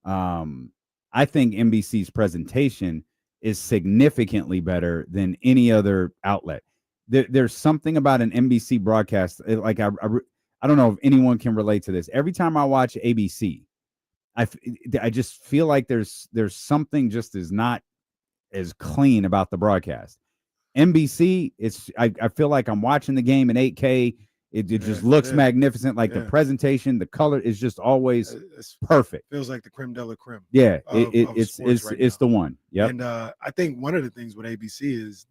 I think NBC's presentation is significantly better than any other outlet. There's something about an NBC broadcast, like I don't know if anyone can relate to this. Every time I watch ABC, I just feel like there's something just is not as clean about the broadcast. NBC, I feel like I'm watching the game in 8K. It just looks magnificent. Like the presentation, the color is just always perfect. Feels like the creme de la creme. Yeah, it's the one. Yeah. And I think one of the things with ABC is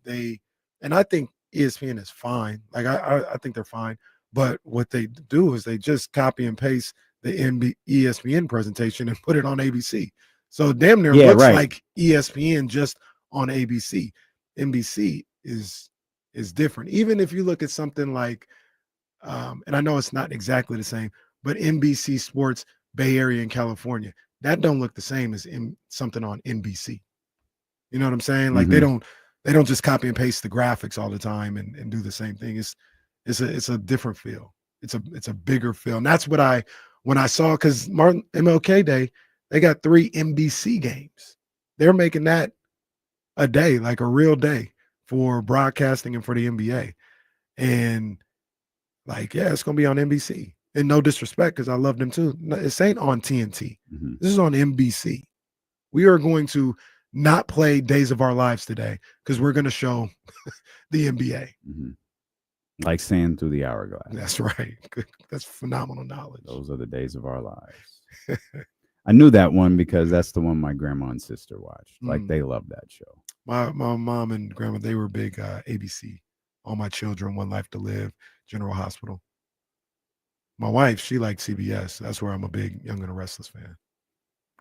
and I think ESPN is fine. Like I think they're fine. But what they do is they just copy and paste the ESPN presentation and put it on ABC. So damn near looks like ESPN just on ABC. NBC is different. Even if you look at something like, and I know it's not exactly the same, but NBC Sports Bay Area in California, that don't look the same as something on NBC. You know what I'm saying? Like they don't just copy and paste the graphics all the time and do the same thing. It's a different feel. It's a bigger feel. And that's what when I saw, because MLK Day, they got 3 NBC games. They're making that a day, like a real day for broadcasting and for the NBA. And like, yeah, it's going to be on NBC. And no disrespect, because I love them too. This ain't on TNT. This is on NBC. We are going to not play Days of Our Lives today because we're going to show the NBA. Like sand through the hourglass. That's right. That's phenomenal knowledge. Those are the days of our lives. I knew that one because that's the one my grandma and sister watched. Like they love that show. My mom and grandma, they were big ABC. All My Children, One Life to Live, General Hospital. My wife, she likes CBS. That's where I'm a big Young and the Restless fan.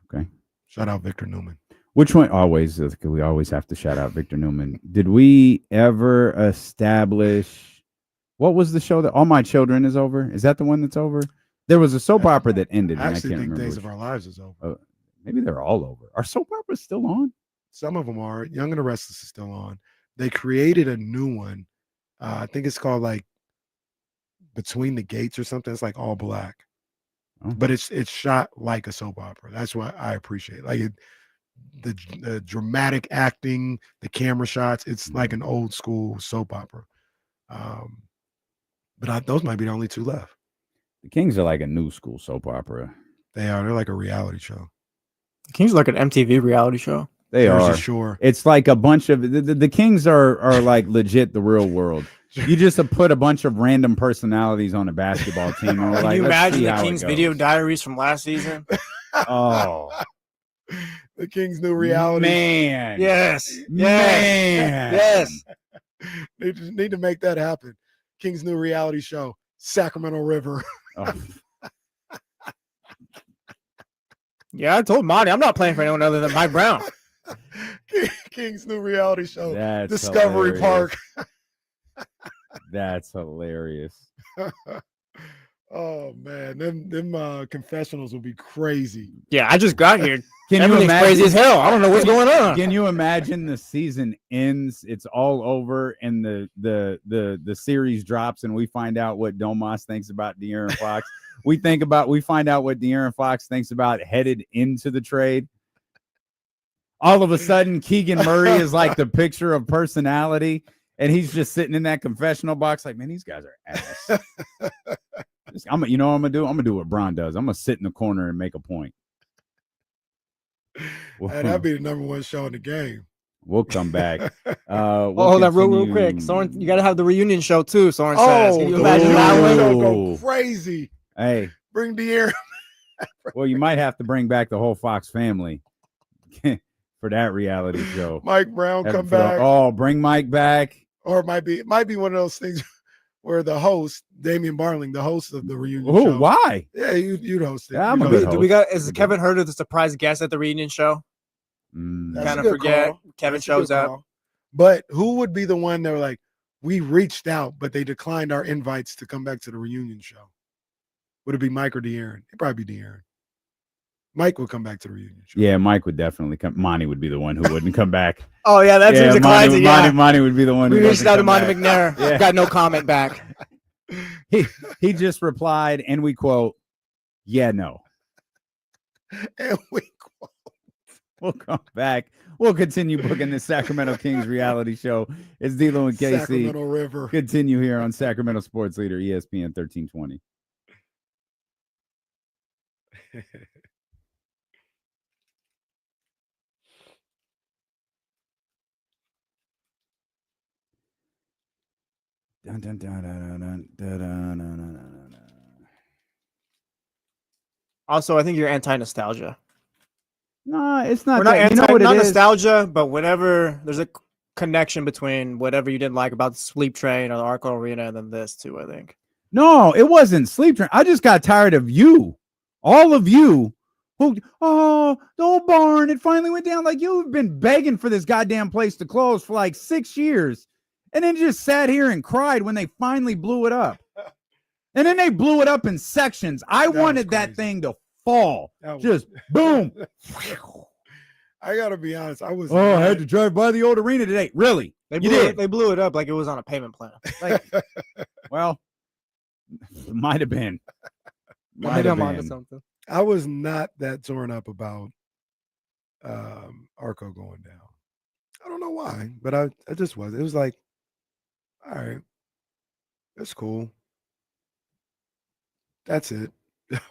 Okay. Shout out Victor Newman. Which one? We always have to shout out Victor Newman. Did we ever establish, what was the show that All My Children is over? Is that the one that's over? There was a soap opera that ended. I actually can't think remember Days of Our Lives is over. Maybe they're all over. Are soap operas still on? Some of them are. Young and the Restless is still on. They created a new one. I think it's called like Between the Gates or something. It's like all black. But it's shot like a soap opera. That's what I appreciate. Like the dramatic acting, the camera shots. It's like an old school soap opera. But those might be the only 2 left. The Kings are like a new school soap opera. They are. They're like a reality show. The Kings are like an MTV reality show. They are. Sure. It's like a bunch of the Kings are like legit the real world. You just have put a bunch of random personalities on a basketball team. And Can you imagine the Kings video diaries from last season? Oh, the Kings' new reality. Man. Yes. Man. Yes. They just need to make that happen. King's new reality show, Sacramento River. Yeah, I told Monty I'm not playing for anyone other than Mike Brown. King's new reality show, That's Discovery hilarious. Park. That's hilarious. Oh man, them confessionals will be crazy. Yeah, I just got here. Can you Everything's imagine? crazy as hell. I don't know what's going on. Can you imagine the season ends, it's all over, and the series drops, and we find out what Domas thinks about De'Aaron Fox? we find out what De'Aaron Fox thinks about headed into the trade. All of a sudden, Keegan Murray is like the picture of personality, and he's just sitting in that confessional box, like, man, these guys are ass. You know what I'm gonna do? I'm gonna do what Bron does. I'm gonna sit in the corner and make a point. That'd be the #1 show in the game. We'll come back. Hold that real quick. Soren, you got to have the reunion show too. Soren says. Can you imagine that one? Go crazy. Hey, bring De'Aaron. Well, you might have to bring back the whole Fox family for that reality show. Mike Brown come back. Bring Mike back. Or it might be one of those things where the host, Damian Barling, the host of the reunion show. Oh, why? Yeah, you'd host it. Yeah, I'm a good host. Is Kevin Herter the surprise guest at the reunion show? That's Kind a of good forget. call. Kevin That's a good shows up. call. But who would be the one that were like, we reached out, but they declined our invites to come back to the reunion show? Would it be Mike or De'Aaron? It'd probably be De'Aaron. Mike would come back to the reunion show. Yeah, Mike would definitely come. Monty would be the one who wouldn't come back. Oh, yeah, that seems a classic. Yeah. Monty would be the one We who reached doesn't out to come Monty back. McNair. Yeah. Got no comment back. He just replied, and we quote, "Yeah, no." And we quote. We'll come back. We'll continue booking the Sacramento Kings reality show. It's D'Lo and KC. Sacramento River. Continue here on Sacramento Sports Leader, ESPN 1320. Dun, dun, dun, dun, dun, dun, dun, dun, dun, dun. Also, I think you're anti-nostalgia. No, it's not We're not that. You know what not it is? nostalgia, but whenever there's a connection between whatever you didn't like about the Sleep Train or the Arco Arena and then this too, I think. No, it wasn't Sleep Train. I just got tired of you. All of you who, the old barn, it finally went down. Like, you've been begging for this goddamn place to close for like 6 years. And then just sat here and cried when they finally blew it up. And then they blew it up in sections. I wanted that thing to fall. Just boom. I gotta be honest. I was. I had to drive by the old arena today. Really? They You blew did? it, they blew it up like it was on a payment plan. Like, Well, it might have been. maybe I'm onto something. I was not that torn up about Arco going down. I don't know why, but I just was. It was like, all right, that's cool. That's it.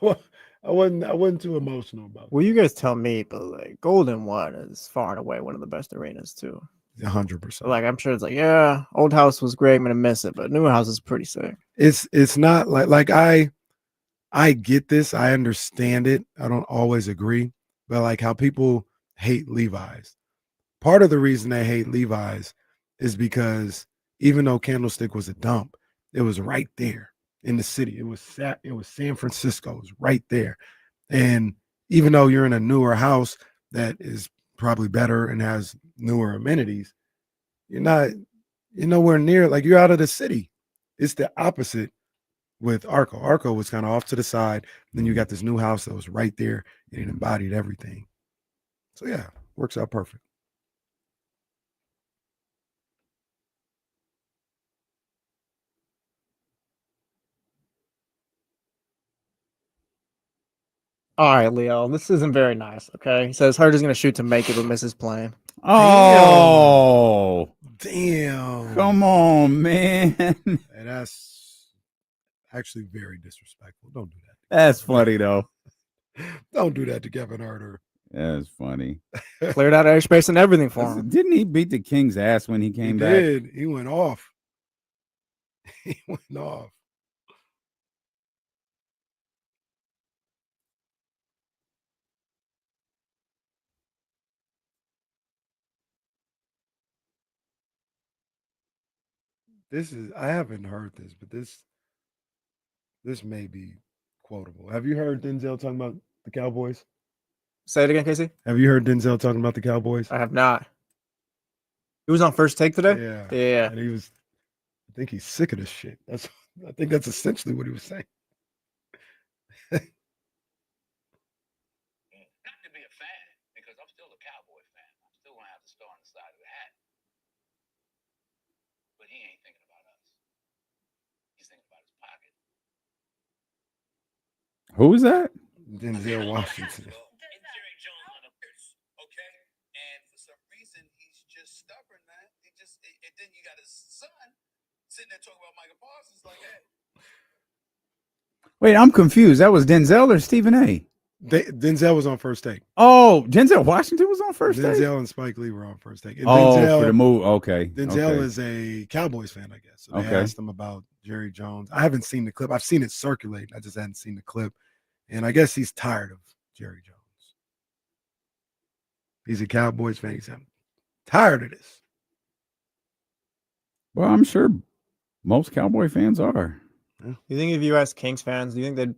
I wasn't too emotional about it. Well, you guys tell me, but like Golden One is far and away one of the best arenas too. 100%. Like I'm sure it's like, yeah, Old House was great, I'm gonna miss it, but New House is pretty sick. It's not like I get this. I understand it. I don't always agree, but like how people hate Levi's. Part of the reason they hate Levi's is because even though Candlestick was a dump, it was right there in the city. It was San Francisco. It was right there. And even though you're in a newer house that is probably better and has newer amenities, you're nowhere near, like, you're out of the city. It's the opposite with Arco. Arco was kind of off to the side. Then you got this new house that was right there and it embodied everything. So yeah, works out perfect. All right, Leo, this isn't very nice. Okay, he says Hurt is gonna shoot to make it, but misses playing. Oh, damn! Come on, man. Hey, that's actually very disrespectful. Don't do that. That's funny though. Don't do that to Kevin Herter. That's funny. Cleared out airspace and everything for him. Didn't he beat the King's ass when he came back? Did. He went off. He went off. I haven't heard this, but this may be quotable. Have you heard Denzel talking about the Cowboys? Say it again, Casey. Have you heard Denzel talking about the Cowboys? I have not. He was on First Take today? Yeah. And I think he's sick of this shit. I think that's essentially what he was saying. Not to be a fan, because I'm still a Cowboy fan. I'm still gonna have the star on the side of the hat. But he ain't thinking about us. He's thinking about his pocket. Who is that? Denzel Washington. Okay, and for some reason he's just stubborn, man. And then you got his son sitting there talking about Michael Parsons like that. Wait, I'm confused. That was Denzel or Stephen A? Denzel was on First Take. Oh, Denzel Washington was on First Take? Denzel and Spike Lee were on First Take. And for the move. Okay. Denzel is a Cowboys fan, I guess. So they asked him about Jerry Jones. I haven't seen the clip. I've seen it circulate. I just hadn't seen the clip. And I guess he's tired of Jerry Jones. He's a Cowboys fan. He's tired of this. Well, I'm sure most Cowboy fans are. You think if you ask Kings fans, do you think they'd,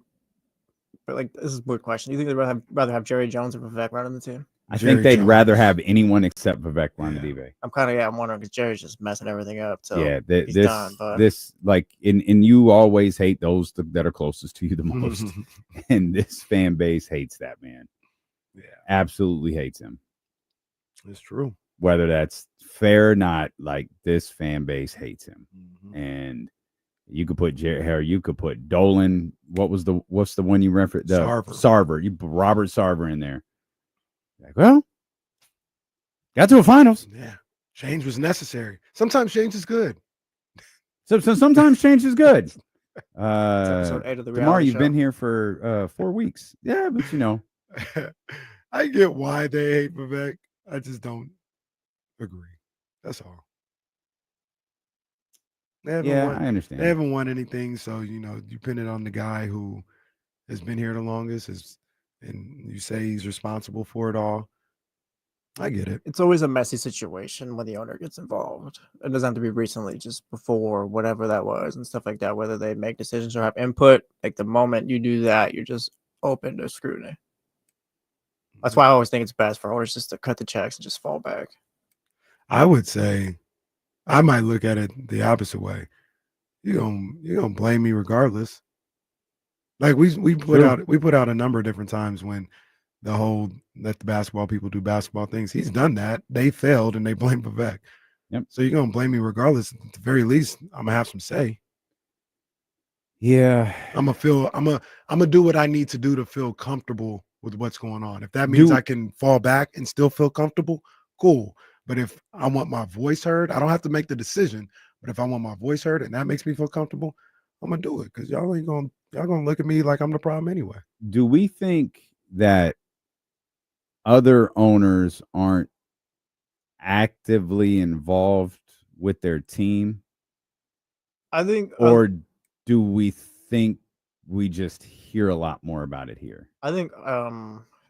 but like, this is a weird question. Do you think they'd rather have Jerry Jones or Vivek running the team? I think they'd rather have anyone except Vivek Ranadive. I'm wondering because Jerry's just messing everything up. So yeah, he's done. But this like and you always hate those that are closest to you the most, and this fan base hates that man. Yeah, absolutely hates him. It's true. Whether that's fair or not, like this fan base hates him, and you could put Jerry Harry, you could put Dolan. What's the one you referenced? Sarver. You put Robert Sarver in there. Like, well, got to a finals. Yeah, change was necessary. Sometimes change is good. So sometimes change is good. episode 8 of the Tomorrow, you've show. been here for 4 weeks. Yeah, but you know, I get why they hate Vivek. I just don't agree. That's all. I understand. They haven't won anything, so you pin it on the guy who has been here the longest, and you say he's responsible for it all. I get it. It's always a messy situation when the owner gets involved. It doesn't have to be recently, just before, whatever that was, and stuff like that, whether they make decisions or have input. Like the moment you do that, you're just open to scrutiny. That's why I always think it's best for owners just to cut the checks and just fall back. I would say I might look at it the opposite way. You're gonna blame me regardless. Like we put out a number of different times when the whole let the basketball people do basketball things. He's done that. They failed and they blame Vivek. Yep. So you're gonna blame me regardless. At the very least, I'm gonna have some say. Yeah. I'm gonna do what I need to do to feel comfortable with what's going on. If that means I can fall back and still feel comfortable, cool. But if I want my voice heard, I don't have to make the decision. But if I want my voice heard and that makes me feel comfortable, I'm gonna do it because y'all gonna look at me like I'm the problem anyway. Do we think that other owners aren't actively involved with their team? I think, or do we think we just hear a lot more about it here? I think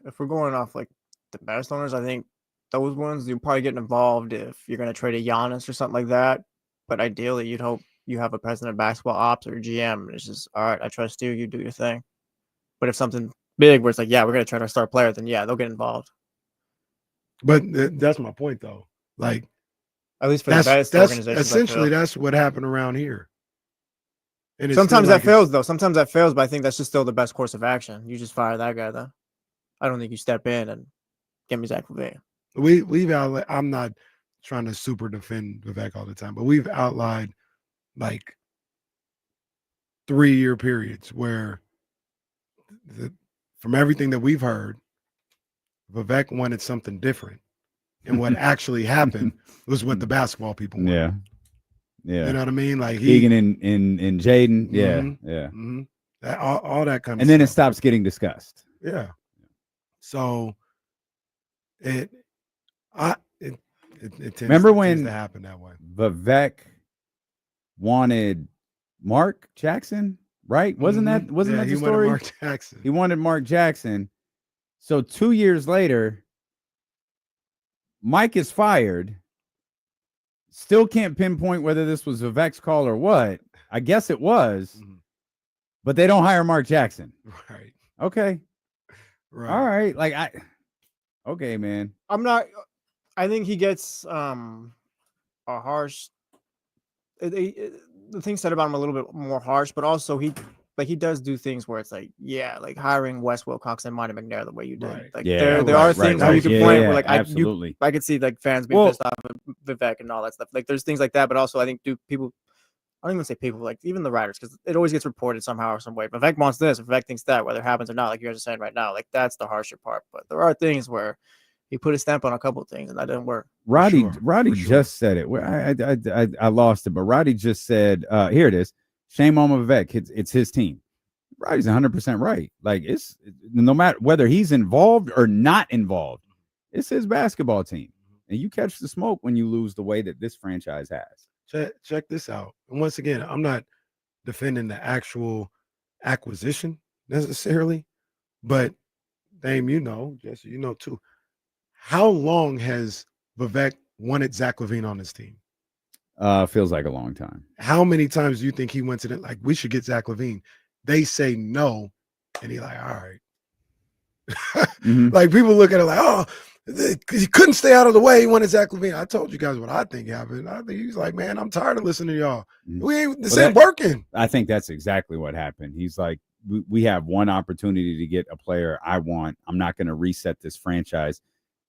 if we're going off like the best owners, I think those ones you're probably getting involved if you're going to trade a Giannis or something like that. But ideally, you'd hope you have a president of basketball ops or a GM. And it's just, all right, I trust you. You do your thing. But if something big where it's like, yeah, we're going to trade our star player, then yeah, they'll get involved. But that's my point, though. Like, at least for the best organizations, essentially that's what happened around here. And sometimes that fails, though. Sometimes that fails, but I think that's just still the best course of action. You just fire that guy, though. I don't think you step in and get me Zach LaVine. I'm not trying to super defend Vivek all the time, but we've outlined like 3-year periods where from everything that we've heard, Vivek wanted something different. And what actually happened was what the basketball people wanted. Yeah. Yeah. You know what I mean? Like Keegan and Jaden. Yeah. Mm-hmm, yeah. Mm-hmm. All that kind of stuff. And then it stops getting discussed. Yeah. So it tends, remember when tends to happen that way. Vivek wanted Mark Jackson, right? Wasn't that the story? Wanted Mark Jackson. He wanted Mark Jackson. So 2 years later, Mike is fired. Still can't pinpoint whether this was Vivek's call or what. I guess it was, but they don't hire Mark Jackson. Right. Okay. Right. All right. Okay, man. I think he gets a harsh. The thing said about him a little bit more harsh, but also he does do things where it's like, yeah, like hiring Wes Wilcox and Monty McNair the way you did. Right. Like yeah, there are things where you can point where like absolutely. I could see like fans being pissed off at Vivek and all that stuff. Like there's things like that, but also I think people, I don't even say people, like even the writers, because it always gets reported somehow or some way. Vivek wants this, Vivek thinks that, whether it happens or not, like you guys are saying right now, like that's the harsher part. But there are things where he put a stamp on a couple of things and that didn't work. Roddy just said it. I lost it, but Roddy just said, here it is. Shame on Vivek. It's his team. Roddy's 100% right. Like it's no matter whether he's involved or not involved, it's his basketball team. And you catch the smoke when you lose the way that this franchise has. Check this out. And once again, I'm not defending the acquisition necessarily, but Dame, Jesse, too. How long has Vivek wanted Zach LaVine on his team? Feels like a long time. How many times do you think he went to like, we should get Zach LaVine? They say no, and he's like, all right. Like people look at it like, oh, He couldn't stay out of the way. He wanted Zach LaVine. I told you guys what I think happened. I think he's like, man, I'm tired of listening to y'all. This ain't working. I think that's exactly what happened. He's like, we have one opportunity to get a player I want. I'm not going to reset this franchise.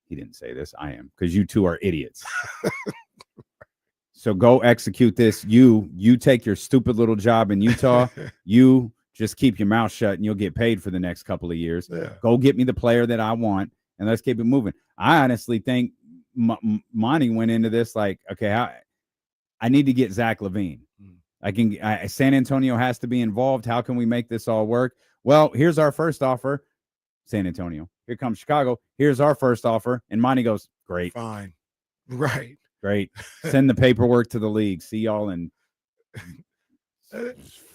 He didn't say this. I am, because you two are idiots. So go execute this. You take your stupid little job in Utah. You just keep your mouth shut and you'll get paid for the next couple of years. Yeah. Go get me the player that I want and let's keep it moving. I honestly think Monty went into this like, okay, I need to get Zach LaVine. San Antonio has to be involved. How can we make this all work? Well, here's our first offer, San Antonio. Here comes Chicago. Here's our first offer. And Monty goes, great. Fine. Right. Great. Send the paperwork to the league. See y'all in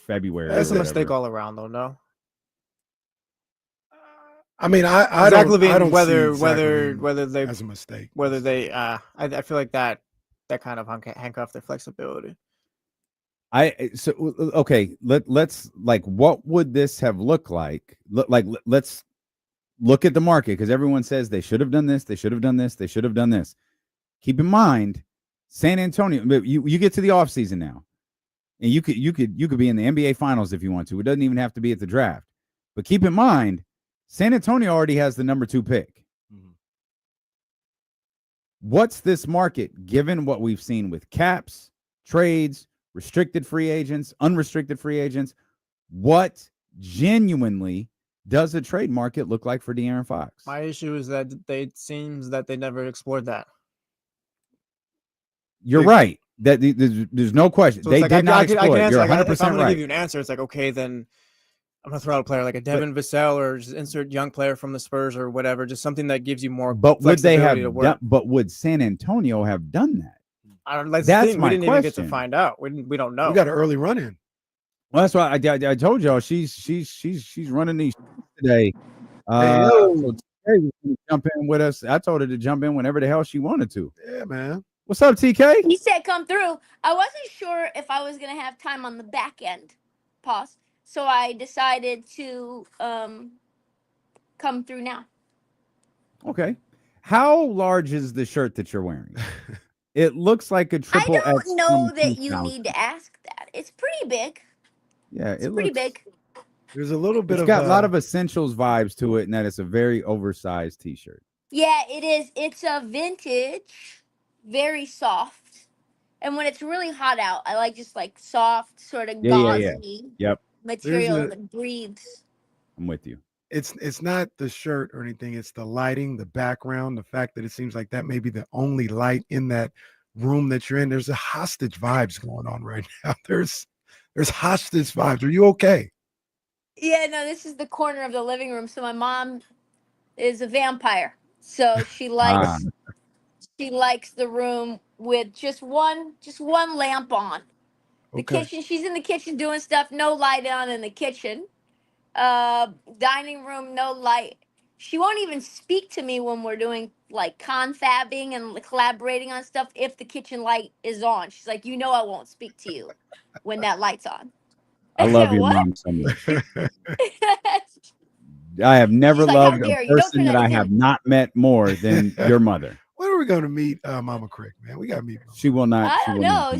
February. That's a mistake all around, though. No. I mean, I Zach don't. LaVine, I don't whether they as a mistake. Whether they, I feel like that kind of handcuffed their flexibility. Okay. Let's like, what would this have looked like? Let's look at the market, because everyone says they should have done this. They should have done this. They should have done this. Keep in mind, San Antonio. You get to the offseason now, and you could be in the NBA Finals if you want to. It doesn't even have to be at the draft. But keep in mind, San Antonio already has the number 2 pick. Mm-hmm. What's this market, given what we've seen with caps, trades, restricted free agents, unrestricted free agents? What genuinely does a trade market look like for De'Aaron Fox? My issue is that it seems that they never explored that. You're right. That there's no question. So they did not explore it. You're 100% right. If I'm going to give you an answer, it's like, okay, then I'm going to throw out a player like a Devin Vassell, or just insert young player from the Spurs or whatever, just something that gives you more flexibility to work. But would San Antonio have done that? That's my question. We didn't even get to find out. We don't know. We got an early run-in. Well, that's why I told y'all she's running these today. So today was gonna jump in with us. I told her to jump in whenever the hell she wanted to. Yeah, man. What's up, TK? He said come through. I wasn't sure if I was gonna have time on the back end. Pause. So I decided to come through now. Okay. How large is the shirt that you're wearing? It looks like a triple X. I don't know that you need to ask that. It's pretty big. Yeah, it's pretty big. There's a little bit it's got a lot of essentials vibes to it, and that it's a very oversized t-shirt. Yeah, it is. It's a vintage, very soft. And when it's really hot out, I like just like soft, sort of gauzy material that breathes. I'm with you. It's not the shirt or anything. It's the lighting, the background, the fact that it seems like that may be the only light in that room that you're in. There's a hostage vibes going on right now. There's hostage vibes. Are you okay? Yeah, no, this is the corner of the living room. So my mom is a vampire. So she likes the room with just one lamp on. The kitchen, she's in the kitchen doing stuff, no light on in the kitchen. Dining room, no light. She won't even speak to me when we're doing like confabbing and collaborating on stuff if the kitchen light is on. She's like, I won't speak to you when that light's on. I love your mom so much. I have never loved a person that I have not met more than your mother. When are we going to meet Mama Krick, man? We got to meet Mama. She will not. I don't know.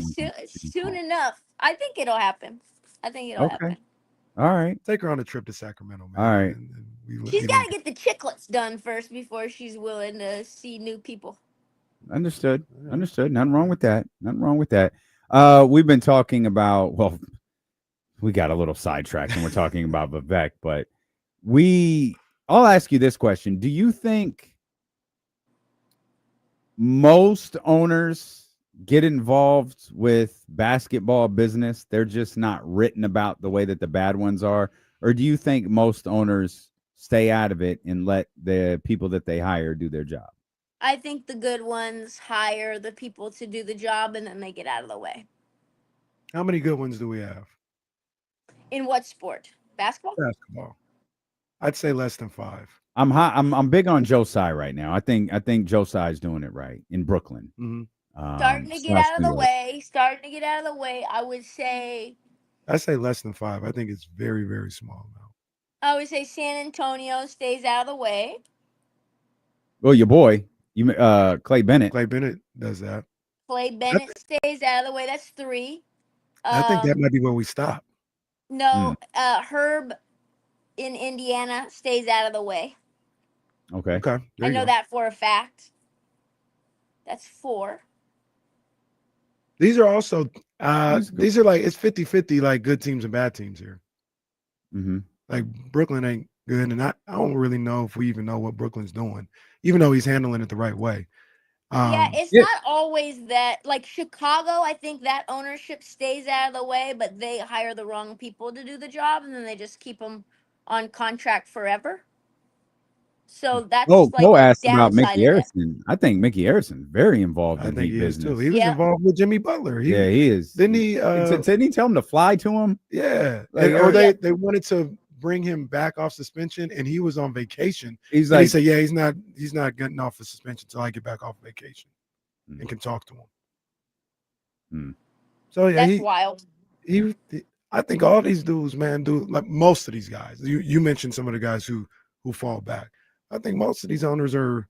Soon enough. I think it'll happen. Happen. All right. Take her on a trip to Sacramento, man. All right. She's got to get the chiclets done first before she's willing to see new people. Understood. Nothing wrong with that. We've been talking about, well, we got a little sidetracked and we're talking about Vivek, but I'll ask you this question. Do you think most owners get involved with basketball business? They're just not written about the way that the bad ones are? Or do you think most owners stay out of it and let the people that they hire do their job? I think the good ones hire the people to do the job and then they get out of the way. How many good ones do we have? In what sport? Basketball? Basketball. I'd say less than 5. I'm big on Josiah right now. I think Josiah's doing it right in Brooklyn. Mm-hmm. Starting to get out of the way. I say less than 5. I think it's very, very small now. I would say San Antonio stays out of the way. Well, your boy, You Clay Bennett. Clay Bennett does that. Clay Bennett stays out of the way. That's 3. I think that might be where we stop. No, Herb in Indiana stays out of the way. Okay. Okay. I know that for a fact. That's 4. These are also these are like it's 50-50, like good teams and bad teams here. Mm-hmm. Like Brooklyn ain't good, and I don't really know if we even know what Brooklyn's doing, even though he's handling it the right way. Yeah, it's not always that. Like Chicago, I think that ownership stays out of the way, but they hire the wrong people to do the job, and then they just keep them on contract forever. So that's Cole the asked about downside Mickey of it. Harrison. I think Mickey Harrison's very involved I in think Heat he is business. too. He was involved with Jimmy Butler. He is. Didn't he? Didn't he tell him to fly to him? Yeah. Like, or they wanted to bring him back off suspension, and he was on vacation. He's and like, he said, "Yeah, he's not getting off of suspension until I get back off vacation and can talk to him." So yeah, that's wild. I think all these dudes, man, like most of these guys. You mentioned some of the guys who fall back. I think most of these owners are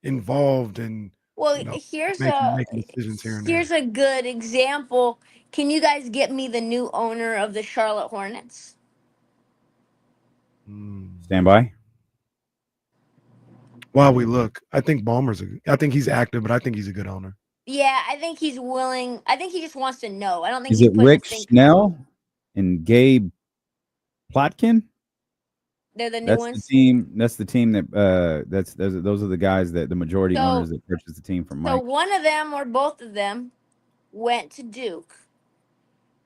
involved in. Well, here's making decisions here and here's a good example. Can you guys get me the new owner of the Charlotte Hornets? Stand by. While we look, I think I think he's active, but I think he's a good owner. Yeah, I think he's willing. I think he just wants to know. I don't think Is he's it putting Rick a think. Schnell and Gabe Plotkin? They're the new That's ones. the team. That's the team that those are the guys that the majority owners that purchased the team from Mike. So one of them or both of them went to Duke.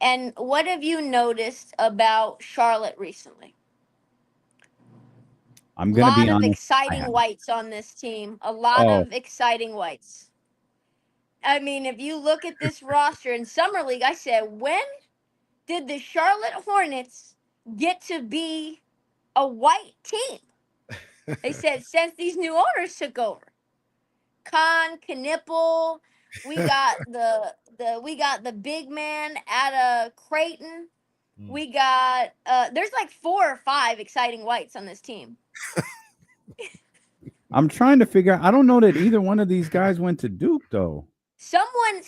And what have you noticed about Charlotte recently? I'm gonna be honest. A lot of exciting whites on this team. A lot of exciting whites. I mean, if you look at this roster in Summer League, I said, when did the Charlotte Hornets get to be a white team? They said since these new owners took over. Knipple. We got the big man out of Creighton. We got there's like 4 or 5 exciting whites on this team. I'm trying to figure out. I don't know that either one of these guys went to Duke though. Someone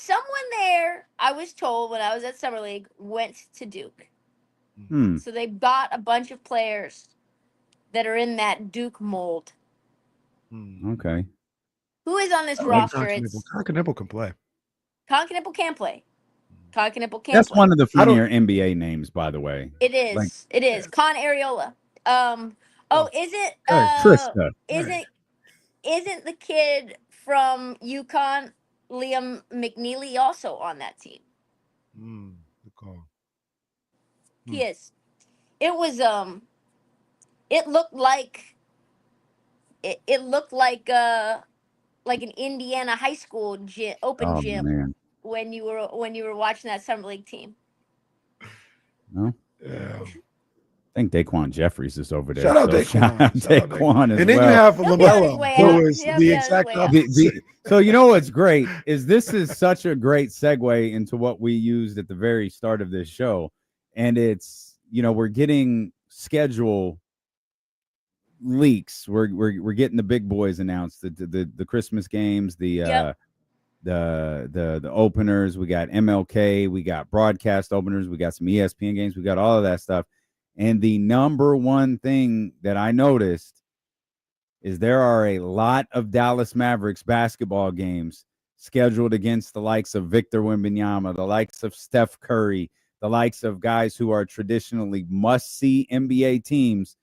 there, I was told when I was at Summer League, went to Duke. So they bought a bunch of players that are in that Duke mold. Okay. Who is on this I roster? Like Knipple can play. Knipple can play. Knipple can That's play. one of the funnier NBA names, by the way. It is. It is. Con Areola. Is it Trysta. Isn't the kid from UConn, Liam McNeely, also on that team? Good call. He is. It was it looked like like an Indiana high school gym, open gym, man. when you were watching that Summer League team. No. Yeah. I think Daquan Jeffries is over there. Shout out Daquan. Daquan as and then well. you have LaMelo, who is the exact opposite. So you know what's great is this is such a great segue into what we used at the very start of this show, and it's we're getting schedule leaks. We're getting the big boys announced, the Christmas games, the openers. We got MLK, we got broadcast openers, we got some ESPN games, we got all of that stuff. And the number one thing that I noticed is there are a lot of Dallas Mavericks basketball games scheduled against the likes of Victor Wembanyama, the likes of Steph Curry, the likes of guys who are traditionally must-see NBA teams.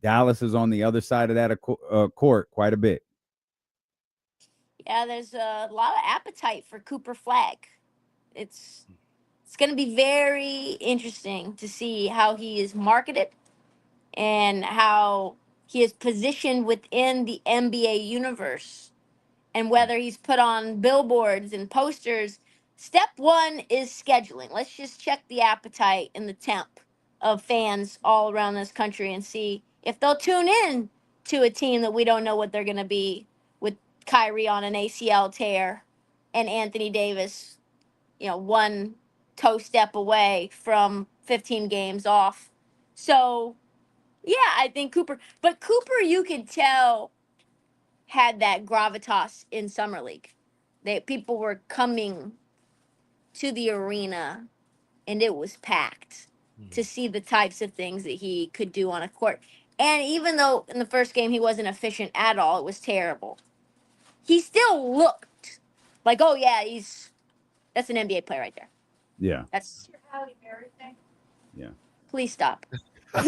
Dallas is on the other side of that court quite a bit. Yeah, there's a lot of appetite for Cooper Flag. It's going to be very interesting to see how he is marketed and how he is positioned within the NBA universe and whether he's put on billboards and posters. Step 1 is scheduling. Let's just check the appetite and the temp of fans all around this country and see if they'll tune in to a team that we don't know what they're going to be, with Kyrie on an ACL tear and Anthony Davis, one toe step away from 15 games off. So, yeah, I think Cooper. But Cooper, you could tell had that gravitas in summer league. People were coming to the arena, and it was packed to see the types of things that he could do on a court. And even though in the first game he wasn't efficient at all, it was terrible. He still looked like, oh yeah, that's an NBA player right there. Yeah. That's Your Halle Berry thing. Yeah. Please stop. Can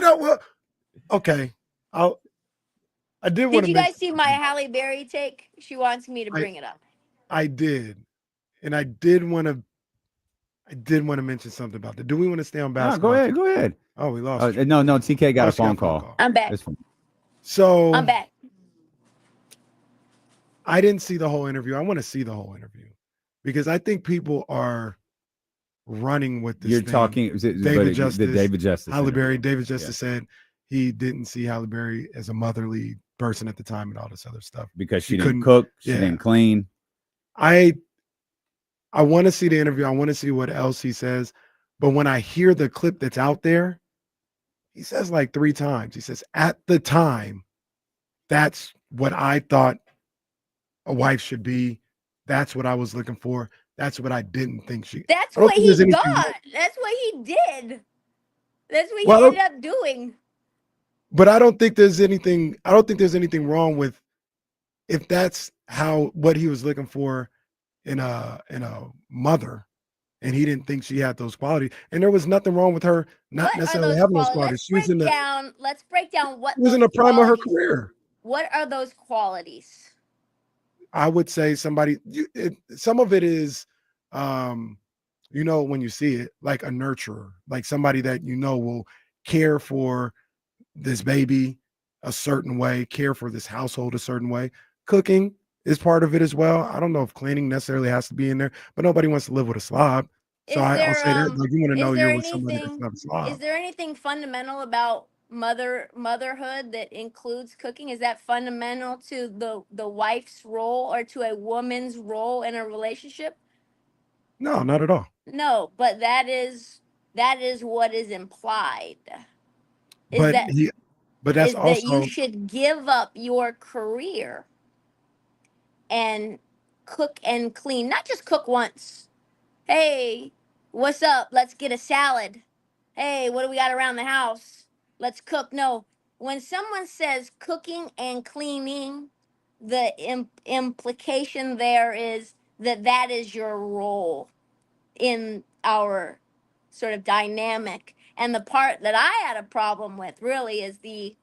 I? Well, okay. I did want Did to. you guys see my Halle Berry take? She wants me to bring it up. I did, and I did want to mention something about that. Do we want to stay on basketball? Go ahead. Oh, we lost. No, TK got a phone call. I'm back. So I'm back. I didn't see the whole interview. I want to see the whole interview because I think people are running with this. You're thing. talking David Justice, Halle Berry. David Justice said he didn't see Halle Berry as a motherly person at the time and all this other stuff because she didn't cook, she yeah. didn't clean. I want to see the interview. I want to see what else he says. But when I hear the clip that's out there, he says like 3 times. He says, at the time, that's what I thought a wife should be. That's what I was looking for. That's what I didn't think she. That's what he got. That's what he did. That's what he ended up doing. But I don't think there's anything. I don't think there's anything wrong with if that's what he was looking for in a mother, and he didn't think she had those qualities. And there was nothing wrong with her not necessarily having those qualities. Let's break down what she was in the prime of her career. What are those qualities? I would say some of it is, when you see it, like a nurturer, like somebody that will care for this baby a certain way, care for this household a certain way. Cooking is part of it as well. I don't know if cleaning necessarily has to be in there, but nobody wants to live with a slob. So I'll say that, like, you want to know you're with somebody that's not a slob. Is there anything fundamental about motherhood that includes cooking? Is that fundamental to the wife's role or to a woman's role in a relationship? No, not at all. No, but that is what is implied. But that's also that you should give up your career and cook and clean, not just cook once. Hey, what's up? Let's get a salad. Hey, what do we got around the house? Let's cook. No, when someone says cooking and cleaning, the implication there is that is your role in our sort of dynamic. And the part that I had a problem with really is the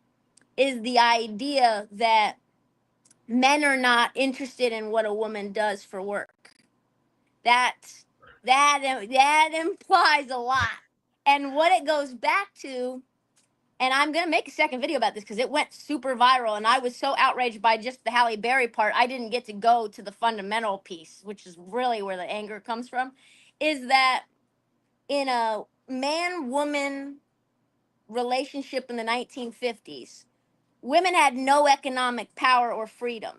idea that men are not interested in what a woman does for work. That implies a lot. And what it goes back to, and I'm going to make a second video about this because it went super viral and I was so outraged by just the Halle Berry part, I didn't get to go to the fundamental piece, which is really where the anger comes from, is that in a man-woman relationship in the 1950s, women had no economic power or freedom,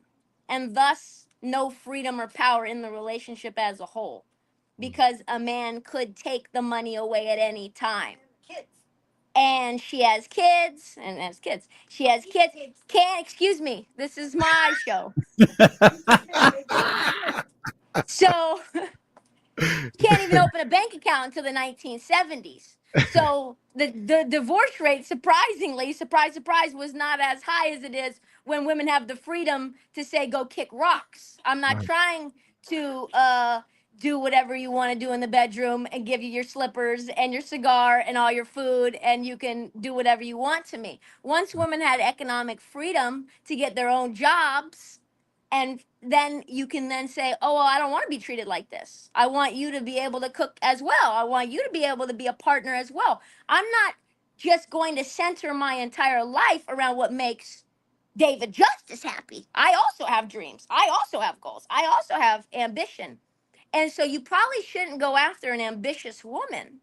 and thus no freedom or power in the relationship as a whole, because a man could take the money away at any time. And she has kids, and has kids. She has kids. Excuse me, this is my show. So can't even open a bank account until the 1970s. So the divorce rate, surprisingly, surprise, was not as high as it is when women have the freedom to say, go kick rocks. I'm not trying to do whatever you want to do in the bedroom and give you your slippers and your cigar and all your food, and you can do whatever you want to me. Once women had economic freedom to get their own jobs, and then you can then say, oh, well, I don't want to be treated like this. I want you to be able to cook as well. I want you to be able to be a partner as well. I'm not just going to center my entire life around what makes David Justice happy. I also have dreams. I also have goals. I also have ambition. And so you probably shouldn't go after an ambitious woman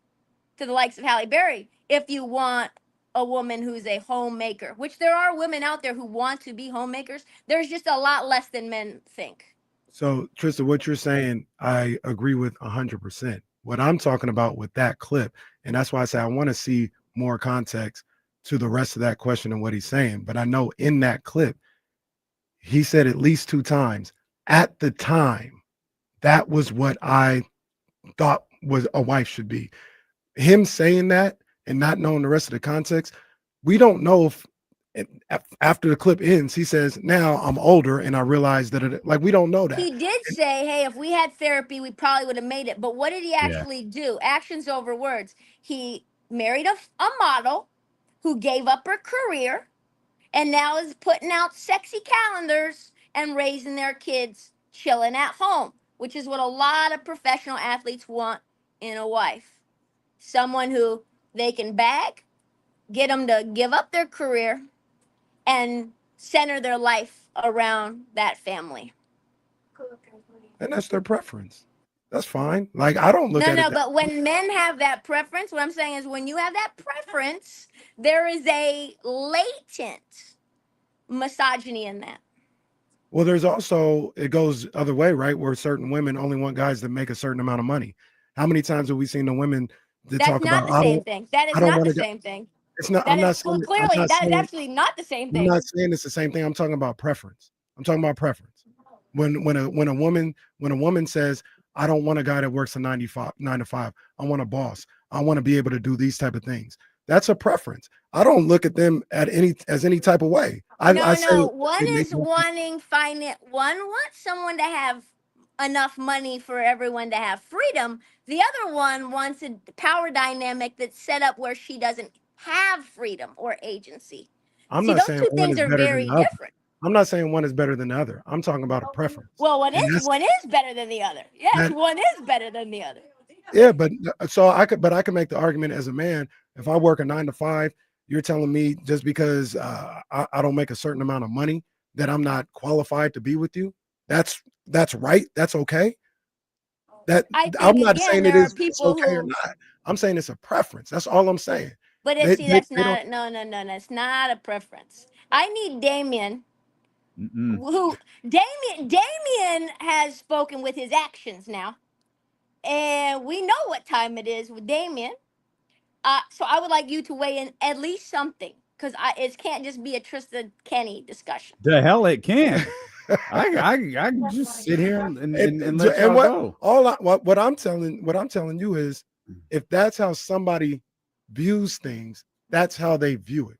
to the likes of Halle Berry if you want a woman who's a homemaker, which there are women out there who want to be homemakers. There's just a lot less than men think. So, Trysta, what you're saying, I agree with 100%. What I'm talking about with that clip, and that's why I say I want to see more context to the rest of that question and what he's saying, but I know in that clip, he said at least 2 times, at the time, that was what I thought was a wife should be. Him saying that and not knowing the rest of the context, we don't know if after the clip ends, he says, now I'm older and I realize that we don't know that. He did say, hey, if we had therapy, we probably would have made it. But what did he actually do? Actions over words. He married a model who gave up her career and now is putting out sexy calendars and raising their kids chilling at home, which is what a lot of professional athletes want in a wife. Someone who they can bag, get them to give up their career, and center their life around that family. And that's their preference. That's fine. Like, I don't look at it. No, but when men have that preference, what I'm saying is when you have that preference, there is a latent misogyny in that. Well, there's also, it goes other way, right? Where certain women only want guys that make a certain amount of money. How many times have we seen the women that talk about, That's not the same thing. That is not the same thing. It's not. That is clearly that is absolutely not the same thing. I'm not saying it's the same thing. I'm talking about preference. I'm talking about preference. When a woman says, I don't want a guy that works a 9 to 5. I want a boss. I want to be able to do these type of things. That's a preference. I don't look at them as any type of way. One is wanting finance. One wants someone to have enough money for everyone to have freedom. The other one wants a power dynamic that's set up where she doesn't have freedom or agency. I'm not saying those two things are very different. I'm not saying one is better than the other. I'm talking about a preference. Well, one is better than the other. Yes, one is better than the other. Yeah, but I could make the argument as a man. If I work a 9 to 5, you're telling me just because I don't make a certain amount of money that I'm not qualified to be with you. That's right. That's okay. I'm not saying it is okay or not. I'm saying it's a preference. That's all I'm saying. But that's not. No. It's not a preference. I need Damien. Damien has spoken with his actions now, and we know what time it is with Damien. So I would like you to weigh in at least something, because it can't just be a Trysta Kenny discussion. The hell it can. I just sit here and let y'all go. What I'm telling you is, if that's how somebody views things, that's how they view it.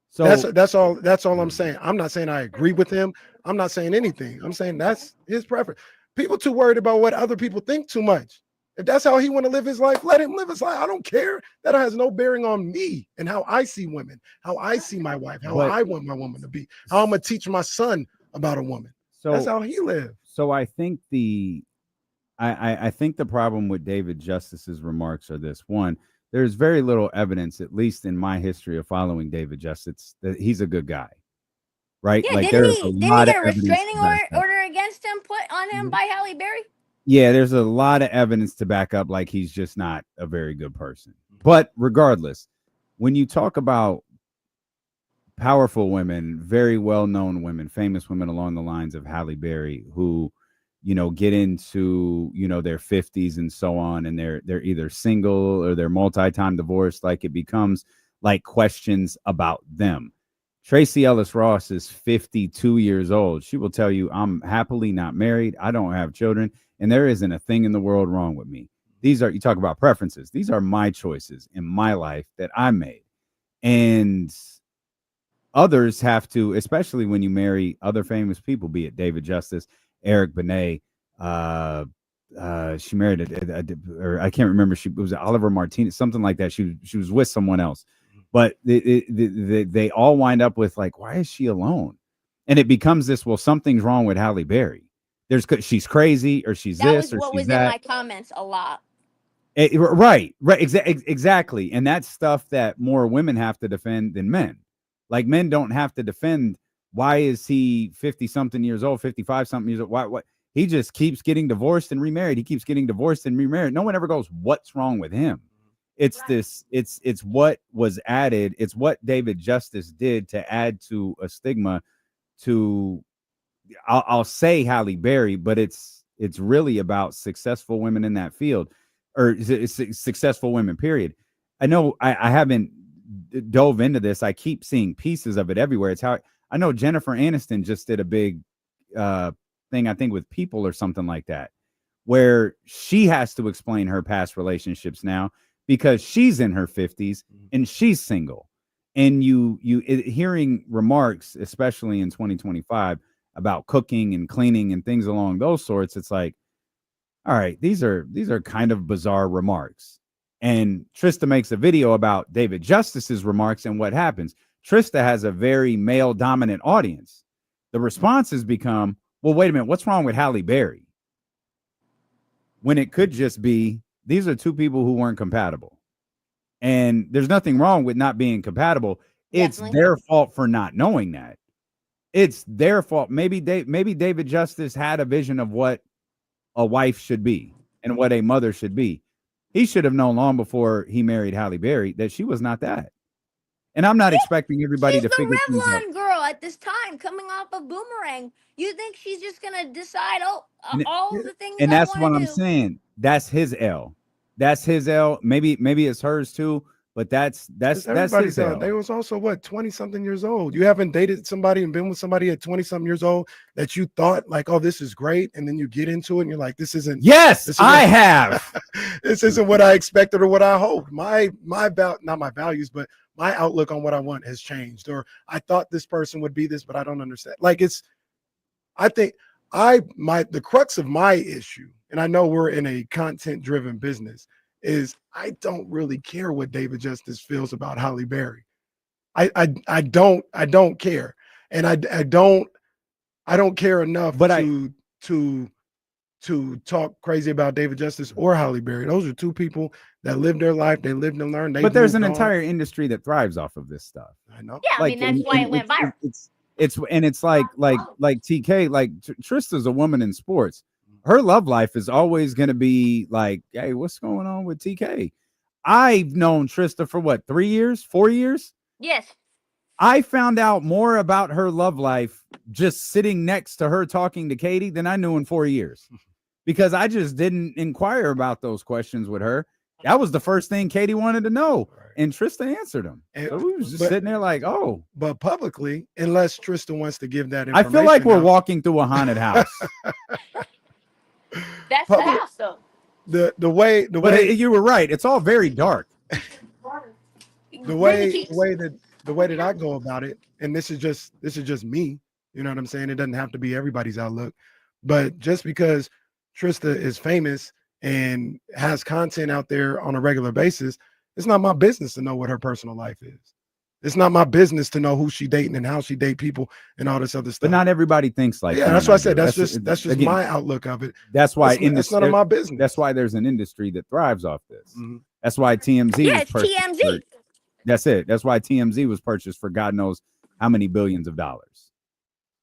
So that's all I'm saying. I'm not saying I agree with him. I'm not saying anything. I'm saying that's his preference. People too worried about what other people think too much. If that's how he want to live his life, let him live his life. I don't care. That has no bearing on me and how I see women, how I see my wife, how I want my woman to be, how I'm gonna teach my son about a woman. So that's how he lives. So I think I think the problem with David Justice's remarks are this: one, there's very little evidence, at least in my history of following David Justice, that he's a good guy, right? Yeah, didn't he get a restraining order against him put on him by Halle Berry? Yeah, there's a lot of evidence to back up like he's just not a very good person. But regardless, when you talk about powerful women, very well-known women, famous women along the lines of Halle Berry, who, get into, their 50s and so on, and they're either single or they're multi-time divorced, like it becomes like questions about them. Tracee Ellis Ross is 52 years old. She will tell you, I'm happily not married. I don't have children, and there isn't a thing in the world wrong with me. You talk about preferences. These are my choices in my life that I made. And others have to, especially when you marry other famous people, be it David Justice, Eric Benet, she married or I can't remember. It was Oliver Martinez, something like that. She was with someone else, but they all wind up with like, why is she alone? And it becomes this, well, something's wrong with Halle Berry. She's crazy, or she's that this, was or what she's was that. In my comments a lot. Right, exactly. And that's stuff that more women have to defend than men. Like, men don't have to defend. Why is he 50 something years old, 55 something years old? Why? He just keeps getting divorced and remarried. He keeps getting divorced and remarried. No one ever goes, what's wrong with him? It's it's what was added. It's what David Justice did to add to a stigma to, I'll say Halle Berry, but it's really about successful women in that field, or successful women, period. I know I haven't dove into this. I keep seeing pieces of it everywhere. It's how I know Jennifer Aniston just did a big thing, I think, with People or something like that, where she has to explain her past relationships now because she's in her 50s and she's single. And hearing remarks, especially in 2025, about cooking and cleaning and things along those sorts, it's like, all right, these are kind of bizarre remarks. And Trysta makes a video about David Justice's remarks and what happens. Trysta has a very male dominant audience. The responses become, well, wait a minute, what's wrong with Halle Berry? When it could just be, these are two people who weren't compatible. And there's nothing wrong with not being compatible. It's their fault for not knowing that. It's their fault. Maybe David Justice had a vision of what a wife should be and what a mother should be. He should have known long before he married Halle Berry that she was not that. And I'm not expecting everybody to figure things out. She's the Revlon girl at this time, coming off a Boomerang. You think she's just gonna decide, all the things? And that's what I'm saying. That's his L. That's his L. Maybe it's hers too. But that's his L. They was also 20-something years old. You haven't dated somebody and been with somebody at 20-something years old that you thought like, oh, this is great, and then you get into it and you're like, this isn't. Yes, I have. This isn't what I expected or what I hoped. Not my values, but my outlook on what I want has changed. Or I thought this person would be this, but I don't understand. Like I think the crux of my issue, and I know we're in a content-driven business, is I don't really care what David Justice feels about Halle Berry. I don't care, and I don't care enough to talk crazy about David Justice or Halle Berry. Those are two people that lived their life. They lived and learned. But there's an entire industry that thrives off of this stuff. I know. Yeah, I mean that's why it went viral. It's like TK, like Trysta's a woman in sports. Her love life is always going to be like, hey, what's going on with TK? I've known Trysta for what, 3 years, 4 years? Yes. I found out more about her love life just sitting next to her talking to Katie than I knew in 4 years, because I just didn't inquire about those questions with her. That was the first thing Katie wanted to know. And Trysta answered them. So we was just sitting there like, oh. But publicly, unless Trysta wants to give that information. I feel like we're walking through a haunted house. That's the house, though. The way you were right. It's all very dark. The way that I go about it, and this is just me. You know what I'm saying? It doesn't have to be everybody's outlook, but just because Trysta is famous and has content out there on a regular basis, it's not my business to know what her personal life is. It's not my business to know who she dating and how she date people and all this other stuff. But not everybody thinks like that. That's why I said that's just again, my outlook of it. That's why it's none of my business. That's why there's an industry that thrives off this. Mm-hmm. That's why TMZ. Yeah, it's TMZ. That's it. That's why TMZ was purchased for God knows how many billions of dollars.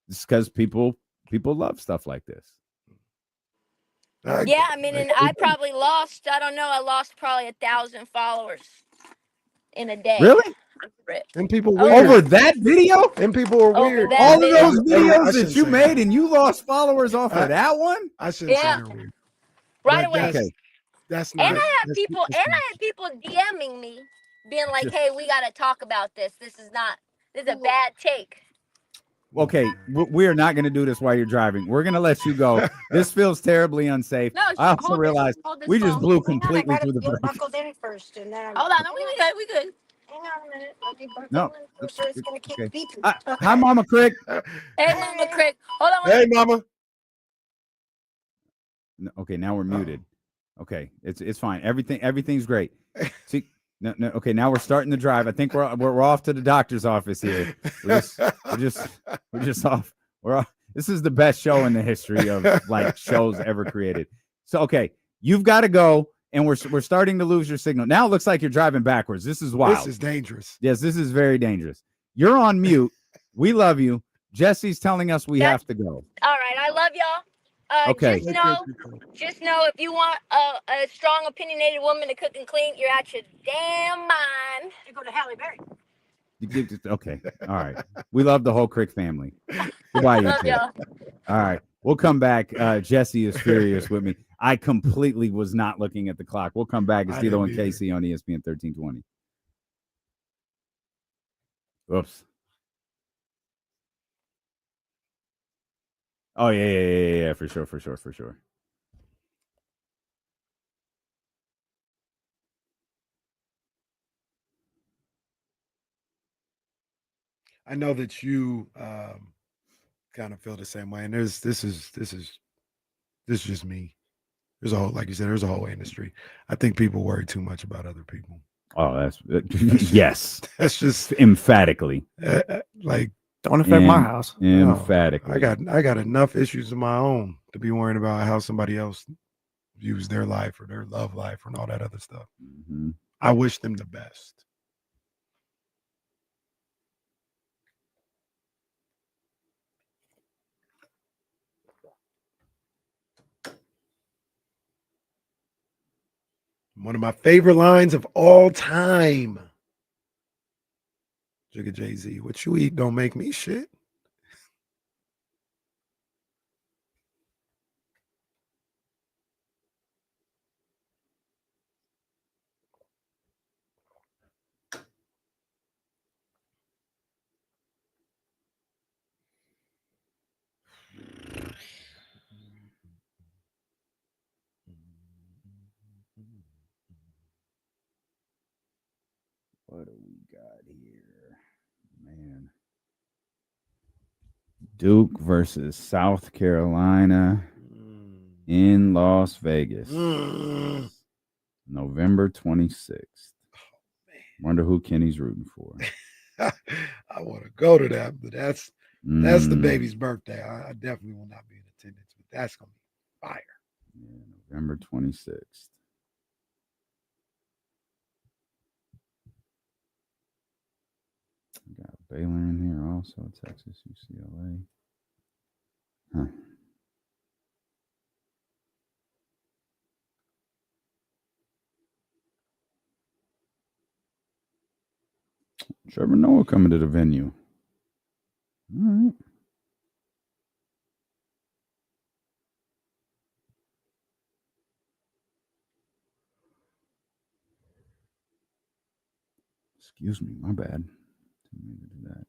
It's because people love stuff like this. Yeah, I mean, and I probably lost. I don't know. I lost probably 1,000 followers in a day. Really? And people over that video? And people are weird. All of those videos that you made and you lost followers off of that one? I shouldn't say they're weird. Right away. Okay. That's not. And I had people DMing me, being like, "Hey, we got to talk about this. This is a bad take." Okay, we are not going to do this while you're driving. We're going to let you go. This feels terribly unsafe. No, I also realized we just blew completely through the break. Buckled in first, and then hold on, we good. Hang on a minute. No, so it's gonna keep beeping. Hi, Mama Krick. Hey, Mama Krick. Hold on. Hey, Mama. No, okay, now we're muted. Okay, it's fine. Everything's great. See. No. Okay, now we're starting to drive. I think we're off to the doctor's office here. We're just off. We're off. This is the best show in the history of like shows ever created. So okay, you've got to go, and we're starting to lose your signal. Now it looks like you're driving backwards. This is wild. This is dangerous. Yes, this is very dangerous. You're on mute. We love you. Jesse's telling us we have to go. All right, I love y'all. Okay. Just know if you want a strong, opinionated woman to cook and clean, you're out your damn mind. You go to Halle Berry. Okay. All right. We love the whole Krick family. Goodbye, love y'all. All right. We'll come back. Jesse is furious with me. I completely was not looking at the clock. We'll come back. It's Tito and Casey on ESPN 1320. Oops. Oh yeah, for sure. I know that you kind of feel the same way, and this is just me. There's a whole, like you said, there's a whole industry. I think people worry too much about other people. Oh, that's yes. That's just emphatically. Like, don't affect my house. Emphatically. I got enough issues of my own to be worrying about how somebody else views their life or their love life and all that other stuff. Mm-hmm. I wish them the best. One of my favorite lines of all time. Jigga Jay-Z, what you eat don't make me shit. What do we got here? Man. Duke versus South Carolina in Las Vegas. November 26th. Wonder who Kenny's rooting for. I want to go to that, but that's the baby's birthday. I definitely will not be in attendance, but that's going to be fire. Yeah, November 26th. Got Baylor in here also, Texas, UCLA. Huh. Trevor Noah coming to the venue. All right. Excuse me, my bad. Didn't mean to do that.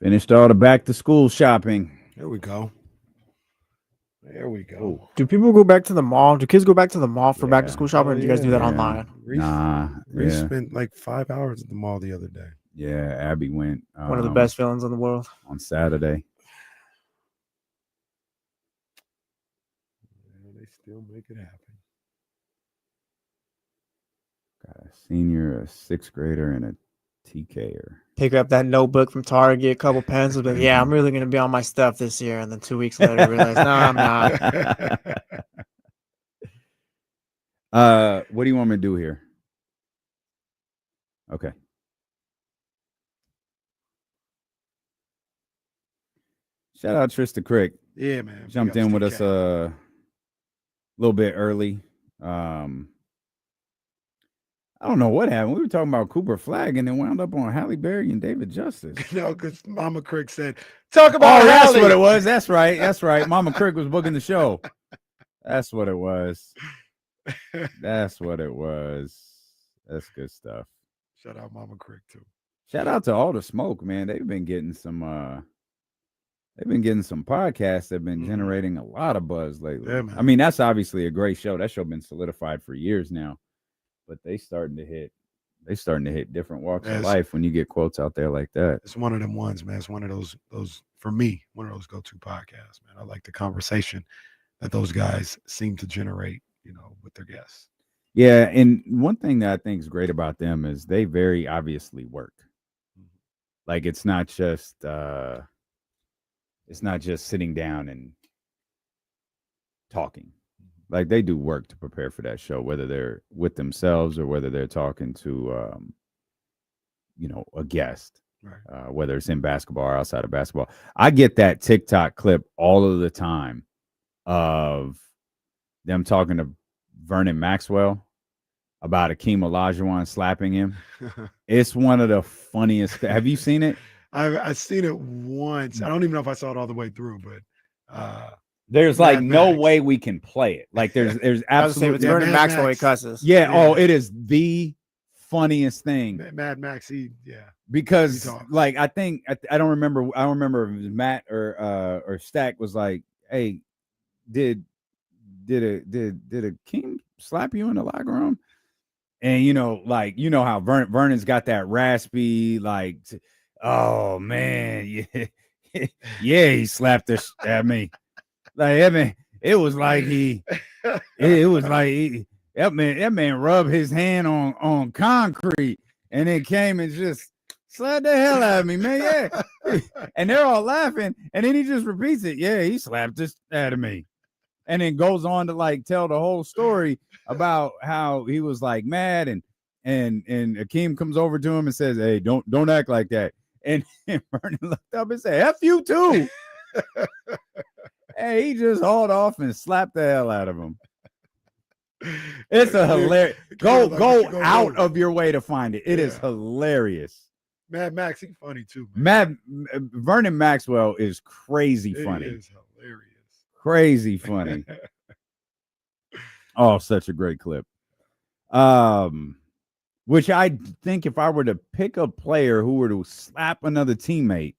Finished all the back to school shopping. There we go. Do people go back to the mall? Do kids go back to the mall for back to school shopping? Or do you guys do that online? Reese spent like 5 hours at the mall the other day. Yeah, Abby went. One of the best feelings in the world. On Saturday. Yeah, they still make it happen. Got a senior, a sixth grader, and a TKer. Pick up that notebook from Target, a couple pencils, but yeah, I'm really going to be on my stuff this year. And then 2 weeks later, realize, no, I'm not. What do you want me to do here? Okay. Shout out Trysta Krick. Yeah, man. Jumped in with us a little bit early. I don't know what happened. We were talking about Cooper Flagg and then wound up on Halle Berry and David Justice. No, because Mama Crick said, talk about Halle. That's what it was. That's right. That's right. Mama Crick was booking the show. That's what it was. That's what it was. That's good stuff. Shout out Mama Crick, too. Shout out to All the Smoke, man. They've been getting some podcasts that have been generating a lot of buzz lately. Yeah, man. I mean, that's obviously a great show. That show been solidified for years now. But they starting to hit different walks of life when you get quotes out there like that. It's one of them ones, man. It's one of those for me, one of those go-to podcasts, man. I like the conversation that those guys seem to generate, with their guests. Yeah, and one thing that I think is great about them is they very obviously work. Like it's not just sitting down and talking. Like they do work to prepare for that show, whether they're with themselves or whether they're talking to a guest. Right. Whether it's in basketball or outside of basketball. I get that TikTok clip all of the time of them talking to Vernon Maxwell about Hakeem Olajuwon slapping him. It's one of the funniest. Have you seen it? I've seen it once. I don't even know if I saw it all the way through, but there's like no way we can play it. Like there's absolutely Vernon Maxwell he cusses. Yeah. Oh, it is the funniest thing. Mad Max, because like I don't remember if it was Matt or Stack was like, hey, did Hakeem slap you in the locker room? And how Vernon's got that raspy, like, oh man, yeah, he slapped this at me. Like, I mean, it was like that man rubbed his hand on concrete and then came and just slapped the hell out of me, man. Yeah. And they're all laughing. And then he just repeats it. Yeah, he slapped this out of me. And then goes on to like tell the whole story about how he was like mad and Hakeem comes over to him and says, hey, don't act like that. And Vernon looked up and said, F you too. Hey, he just hauled off and slapped the hell out of him. It's a hilarious. Go out of your way to find it. It is hilarious. Mad Max, he's funny too. Vernon Maxwell is crazy funny. It is hilarious. Crazy funny. Oh, such a great clip. Which I think if I were to pick a player who were to slap another teammate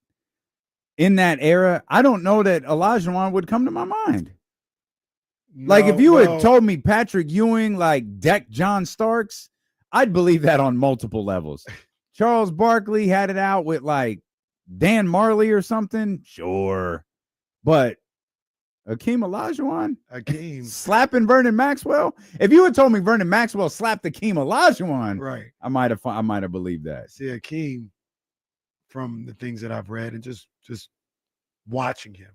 in that era, I don't know that Olajuwon would come to my mind. Like if you had told me Patrick Ewing, like deck John Starks, I'd believe that on multiple levels. Charles Barkley had it out with like Dan Marley or something. Sure. But Hakeem Olajuwon? Slapping Vernon Maxwell? If you had told me Vernon Maxwell slapped Hakeem Olajuwon, right, I might have believed that. See, Hakeem, from the things that I've read and just watching him,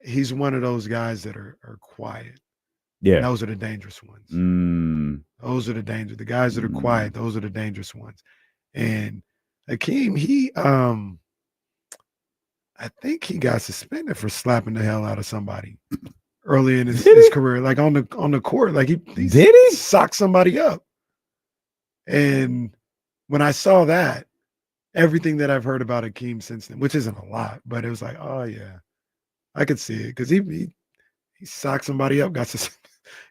he's one of those guys that are quiet. Yeah. And those are the dangerous ones. Those are the guys that are quiet. Those are the dangerous ones. And Hakeem, I think he got suspended for slapping the hell out of somebody early in his career, like on the court. Like he socked somebody up. And when I saw that, everything that I've heard about Hakeem since then, which isn't a lot, but it was like, oh yeah, I could see it because he socked somebody up,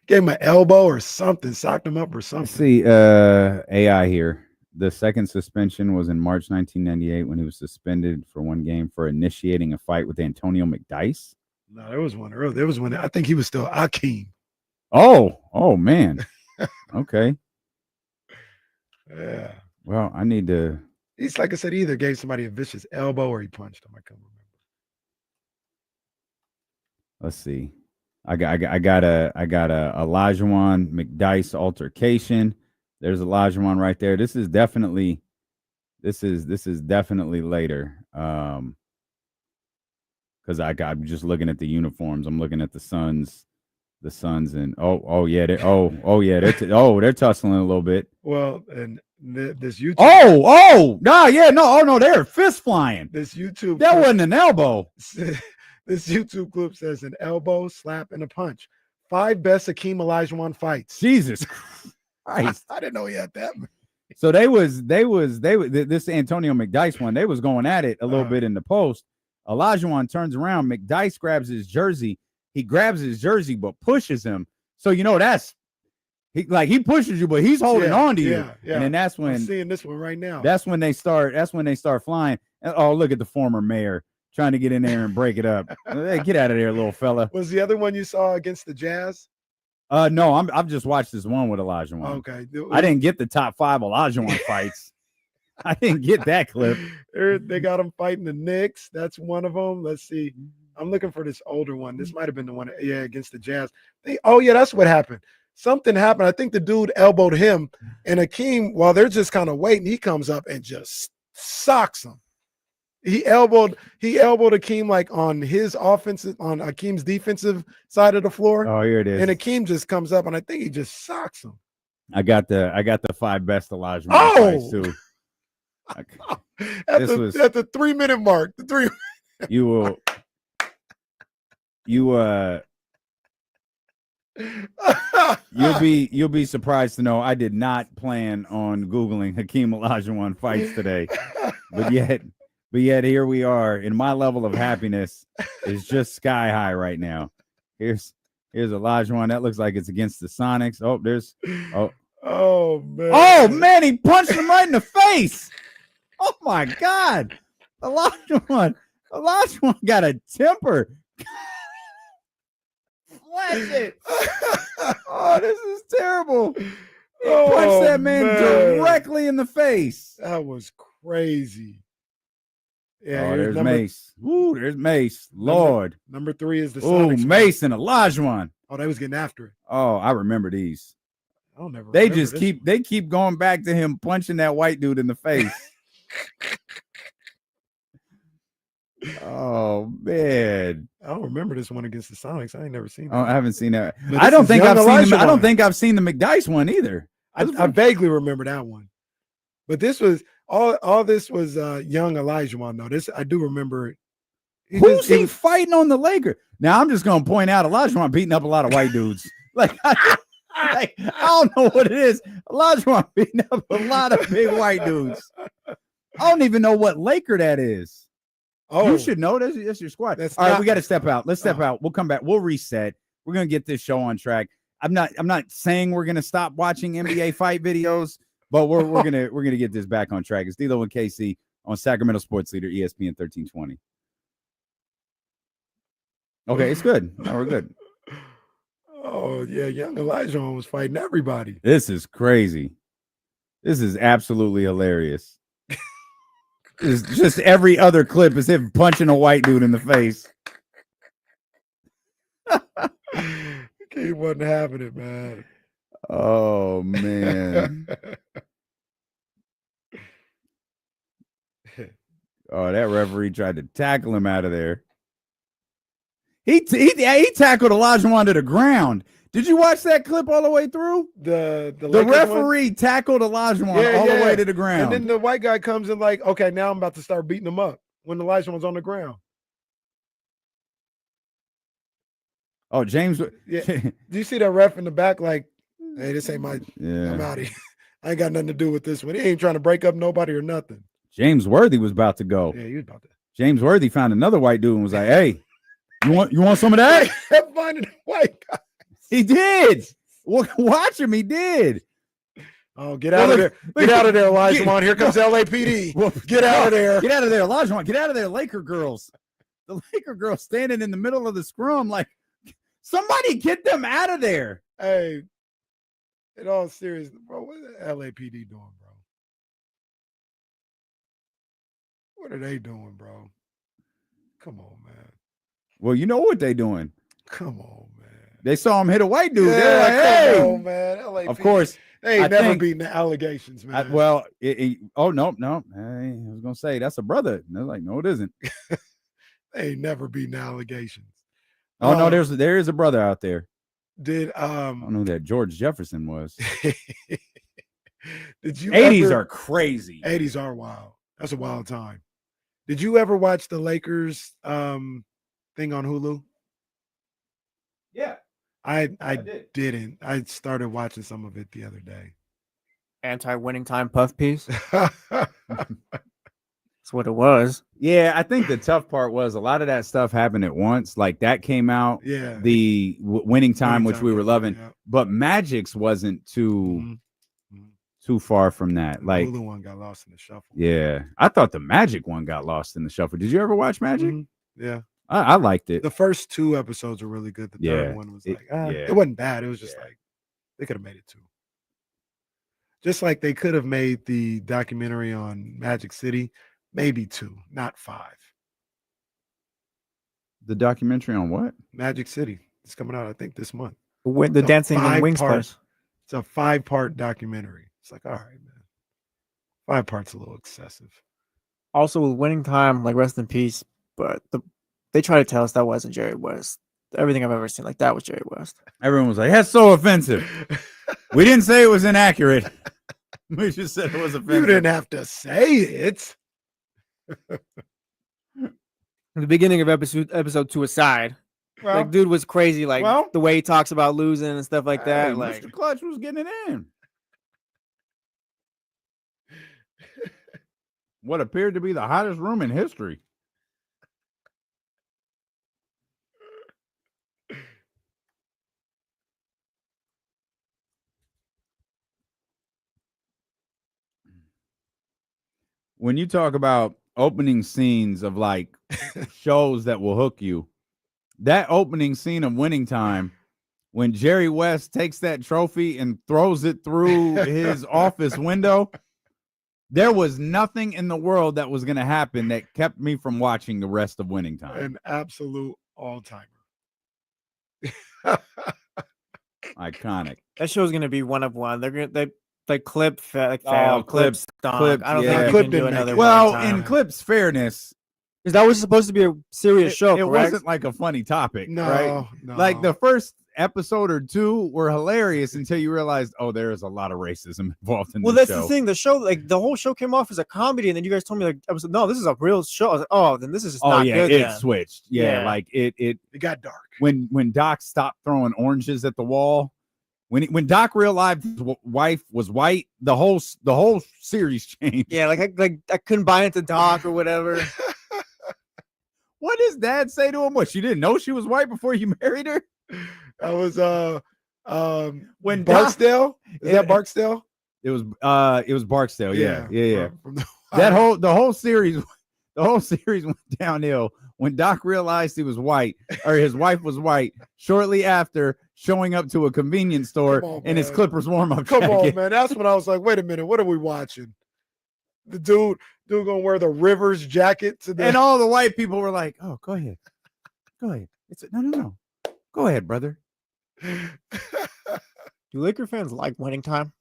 gave him an elbow or something, socked him up or something. See, AI here. The second suspension was in March 1998 when he was suspended for one game for initiating a fight with Antonio McDyess. No, there was one earlier. There was one. I think he was still Hakeem. Oh man. Okay. Yeah. Well, I need to. He's like I said, he either gave somebody a vicious elbow or he punched him. I can't remember. Let's see. I got a Olajuwon McDyess altercation. There's Olajuwon right there. This is definitely later. Because I'm just looking at the uniforms. I'm looking at the Suns, and they're tussling a little bit. Well, and this YouTube. No, they're fist flying. This YouTube. That wasn't an elbow. This YouTube clip says an elbow, slap, and a punch. 5 best Hakeem Olajuwon fights. Jesus Christ. I didn't know he had that. So they was this Antonio McDyess one, they was going at it a little bit in the post. Olajuwon turns around, McDyess grabs his jersey. He grabs his jersey but pushes him. So that's he pushes you, but he's holding on to you. Yeah. And then that's when I'm seeing this one right now. That's when they start flying. Oh, look at the former mayor trying to get in there and break it up. Hey, get out of there, little fella. Was the other one you saw against the Jazz? No, I've just watched this one with Olajuwon. Okay. I didn't get the top 5 Olajuwon fights. I didn't get that clip. They got him fighting the Knicks. That's one of them. Let's see. I'm looking for this older one. This might have been the one, against the Jazz. That's what happened. something happened. I think the dude elbowed him, and Hakeem, while they're just kind of waiting, he comes up and just socks him. He elbowed Hakeem like on Hakeem's defensive side of the floor. Oh, here it is. And Hakeem just comes up, and I think he just socks him. I got the 5 best Olajuwon fights too. At the 3-minute mark, you'll be surprised to know I did not plan on Googling Hakeem Olajuwon fights today, but yet here we are, and my level of happiness is just sky high right now. Here's Olajuwon. That looks like it's against the Sonics. Oh man. Oh man, he punched him right in the face. Oh my God. Olajuwon got a temper. Flash it. Oh, this is terrible. He punched that man directly in the face. That was crazy. Yeah, there's Mace. Ooh, there's Mace. Lord. Number 3 is the Sonics. Mace and Olajuwon. Oh, they was getting after it. Oh, I remember these. I'll never. They just keep going back to him punching that white dude in the face. Oh man, I don't remember this one against the Sonics. I ain't never seen that. Oh, I haven't seen that. I don't think I've seen the McDice one either. I vaguely remember that one, but this was all. This was young Olajuwon though. This I do remember. Who's he fighting on the Lakers? Now I'm just gonna point out Olajuwon beating up a lot of white dudes. I don't know what it is. Olajuwon beating up a lot of big white dudes. I don't even know what Laker that is. Oh, you should know. That's your squad. All right, we got to step out. Let's step out. We'll come back. We'll reset. We're gonna get this show on track. I'm not saying we're gonna stop watching NBA fight videos, but we're gonna get this back on track. It's D'Lo and KC on Sacramento Sports Leader ESPN 1320. Okay, it's good. Now we're good. Oh, yeah, young Olajuwon was fighting everybody. This is crazy. This is absolutely hilarious. It's just every other clip is him punching a white dude in the face. He wasn't having it, man. Oh, man. Oh, that referee tried to tackle him out of there. He tackled Olajuwon to the ground. Did you watch that clip all the way through? The referee tackled Olajuwon all the way to the ground. And then the white guy comes in like, okay, now I'm about to start beating him up when Olajuwon's on the ground. Oh, James. Yeah. Do you see that ref in the back like, hey, this ain't I'm out of here. I ain't got nothing to do with this one. He ain't trying to break up nobody or nothing. James Worthy was about to go. Yeah, he was about to. James Worthy found another white dude and was like, hey, you want some of that? Finding a white guy. He did. Watch him. He did. Oh, get out of there. Get out of there, Olajuwon. Here comes LAPD. Get out of there. Get out of there, Olajuwon. Get out of there, Laker girls. The Laker girls standing in the middle of the scrum like, somebody get them out of there. Hey, in all seriousness, bro, what is the LAPD doing, bro? What are they doing, bro? Come on, man. Well, you know what they doing. Come on, man. They saw him hit a white dude. Yeah, They're like, hey. Come on, man. LAPD. Of course. They ain't never beaten the allegations, man. No. Hey, I was going to say, that's a brother. And they're like, no, it isn't. They ain't never beaten the allegations. Oh, no, there is a brother out there. I don't know who that George Jefferson was. Did you 80s are crazy. 80s are wild. That's a wild time. Did you ever watch the Lakers thing on Hulu? Yeah. I didn't. I started watching some of it the other day. Anti-winning time puff piece. That's what it was. Yeah, I think the tough part was a lot of that stuff happened at once. Like that came out. Yeah. The winning time, which we were loving, but Magic's wasn't too far from that. Like Hulu one got lost in the shuffle. Yeah, I thought the Magic one got lost in the shuffle. Did you ever watch Magic? Mm-hmm. Yeah. I liked it. The first 2 episodes were really good. The third one was it wasn't bad. It was just like they could have made it 2. Just like they could have made the documentary on Magic City, maybe 2, not 5. The documentary on what? Magic City. It's coming out, I think, this month. The dancing and wings part. It's a 5-part documentary. It's like, all right, man. 5 parts a little excessive. Also, with Winning Time, like rest in peace, but they try to tell us that wasn't Jerry West. Everything I've ever seen like that was Jerry West. Everyone was like, that's so offensive. We didn't say it was inaccurate. We just said it was offensive. You didn't have to say it. The beginning of episode 2 aside, like dude was crazy. Like the way he talks about losing and stuff like that. Like Mr. Clutch was getting it in. What appeared to be the hottest room in history. When you talk about opening scenes of like shows that will hook you, that opening scene of Winning Time, when Jerry West takes that trophy and throws it through his office window, there was nothing in the world that was going to happen that kept me from watching the rest of Winning Time. An absolute all-timer. Iconic. that show's gonna be one of one. They're gonna clip failed, Clip stunk. I don't yeah. think Clip you can do didn't another. Well, Winning Time. in Clip's fairness, because that was supposed to be a serious show. it correct? wasn't like a funny topic, No, right? no. Like the first episode or 2 were hilarious until you realized, oh, there is a lot of racism involved in Well, this that's show. the thing. The show, like the whole show, came off as a comedy, and then you guys told me like, I was no, this is a real show. I was like, oh, then this is just not good. It then. switched. Yeah, like it got dark. When Doc stopped throwing oranges at the wall, when Doc realized his wife was white, the whole series changed. Yeah, like I couldn't buy into Doc or whatever. What does Dad say to him? What, you didn't know she was white before you married her? That was When Barksdale. Is that Barksdale? It was Barksdale. Yeah. From the, The whole series went downhill when Doc realized he was white, or his wife was white, shortly after showing up to a convenience store in his Clippers warm-up Come jacket. on, man. That's when I was like, wait a minute, what are we watching? The dude gonna wear the Rivers jacket to the And all the white people were like, oh, go ahead. It's no. Go ahead, brother. Do Laker fans like Winning Time?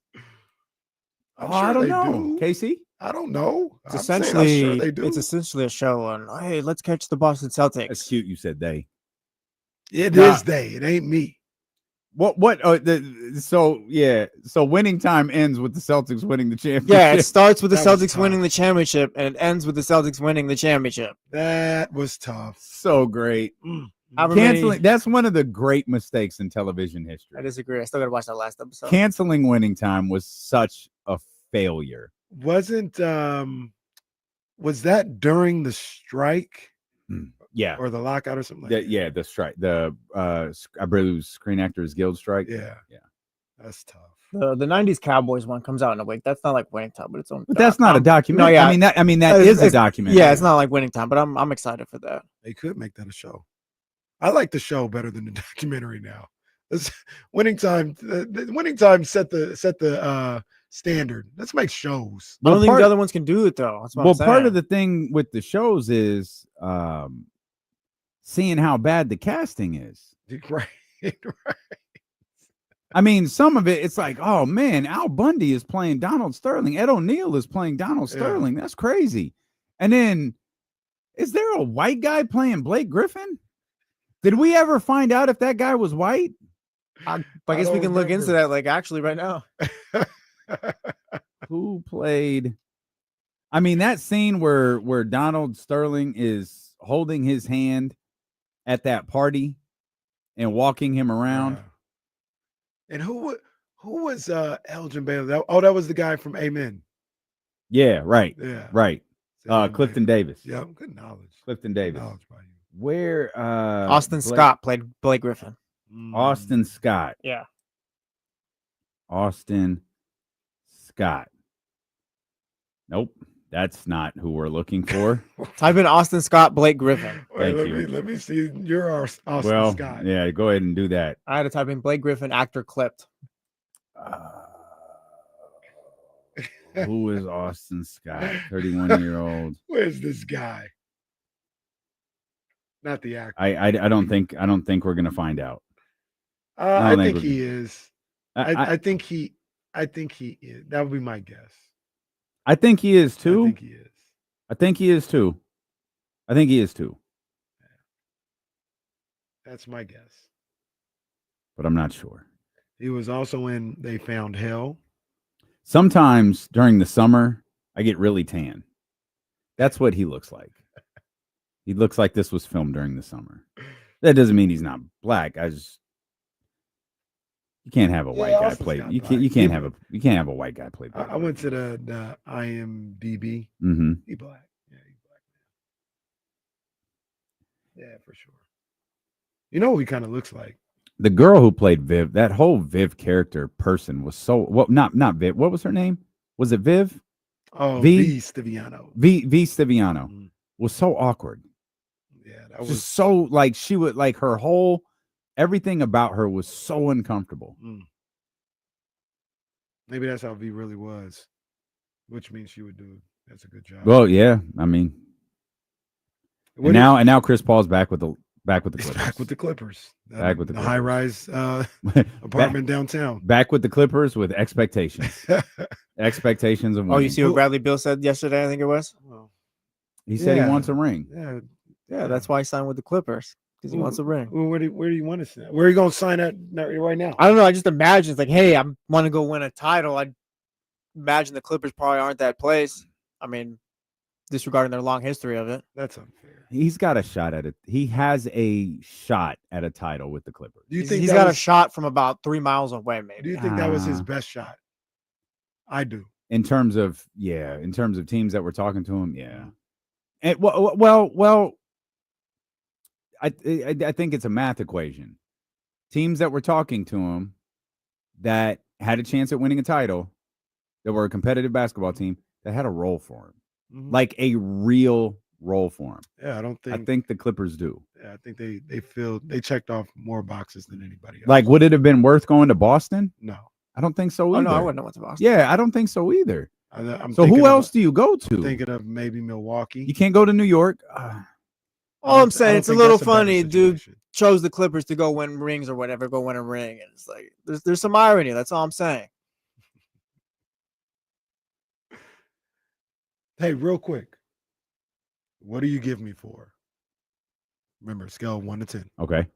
I don't know. Casey? I don't know. It's essentially a show on, hey, let's catch the Boston Celtics. That's cute. You said they. It is they. It ain't me. So Winning Time ends with the Celtics winning the championship. Yeah, it starts with the Celtics winning the championship, and it ends with the Celtics winning the championship. That was tough. So great. Canceling. That's one of the great mistakes in television history. I disagree. I still got to watch that last episode. Canceling Winning Time was such a failure. Was that during the strike? Yeah, or the lockout or something like that? The strike. I believe it was Screen Actors Guild strike. Yeah. That's tough. The 90s Cowboys one comes out in a week. That's not like Winning Time, but it's own. But that's not a documentary. No, yeah. I mean that is a documentary. Yeah, it's not like Winning Time, but I'm excited for that. They could make that a show. I like the show better than the documentary now. Winning Time set the standard. Let's make shows. I don't think the other ones can do it though. That's what I'm saying. Part of the thing with the shows is seeing how bad the casting is. Right. I mean, some of it, it's like, oh man, Al Bundy is playing Donald Sterling. Ed O'Neill is playing Donald Sterling. That's crazy. And then, is there a white guy playing Blake Griffin? Did we ever find out if that guy was white? I guess we can look into that, like, actually right now. Who played? I mean, that scene where Donald Sterling is holding his hand at that party and walking him around. And who was Elgin Baylor? That was the guy from Amen. Yeah, right. Yeah, right. Clifton Davis. Yeah, good knowledge. Clifton Davis. Good knowledge by you. Where Austin Scott played Blake Griffin. Austin Scott. Yeah. Austin Scott. Nope. That's not who we're looking for. Type in Austin Scott, Blake Griffin. Thank you. Let me see. You're our Austin Scott. Yeah, go ahead and do that. I had to type in Blake Griffin, actor clipped. Who is Austin Scott? 31-year-old. Where's this guy? Not the actor. I don't think we're gonna find out. I think he is. I think he is. That would be my guess. I think he is too. I think he is. I think he is too. I think he is too. That's my guess. But I'm not sure. He was also in They Found Hell. Sometimes during the summer, I get really tan. That's what he looks like. He looks like this was filmed during the summer. That doesn't mean he's not black. You can't have a white guy play. You can't have a white guy play. I went to the IMDb. Mm-hmm. He black. Yeah, he's black. Yeah, for sure. You know what he kind of looks like? The girl who played Viv, that whole Viv character person was so not Viv. What was her name? Was it Viv? Oh, V. Stiviano. V. Stiviano was so awkward. Yeah, that was just so like she would like her whole everything about her was so uncomfortable. Maybe that's how V really was, which means she would do. That's a good job. Well, yeah, I mean, and now Chris Paul's back with the Clippers. Back with the Clippers. Back with the Clippers. high-rise apartment downtown. Back with the Clippers with expectations. Expectations of winning. Oh, you see what Bradley Beal said yesterday? I think it was. He said he wants a ring. Yeah, that's why he signed with the Clippers because he wants a ring. Well, where do you want to sign? Where are you going to sign at right now? I don't know. I just imagine it's like, hey, I want to go win a title. I imagine the Clippers probably aren't that place. I mean, disregarding their long history of it. That's unfair. He's got a shot at it. He has a shot at a title with the Clippers. Do you think he's got a shot from about 3 miles away? Maybe. Do you think that was his best shot? I do. In terms of teams that were talking to him, yeah. And well, I think it's a math equation. Teams that were talking to him that had a chance at winning a title, that were a competitive basketball team, that had a role for him, like a real role for him. Yeah, I think the Clippers do. Yeah, I think they checked off more boxes than anybody else. Like, would it have been worth going to Boston? No, I don't think so either. No, I wouldn't have went to Boston. Yeah, I don't think so either. So who else do you go to? I'm thinking of maybe Milwaukee. You can't go to New York. All I'm saying, it's a little funny. Dude chose the Clippers to go win rings or whatever, go win a ring, and it's like there's some irony. That's all I'm saying. Hey, real quick, what do you give me for? Remember, scale of 1 to 10. Okay.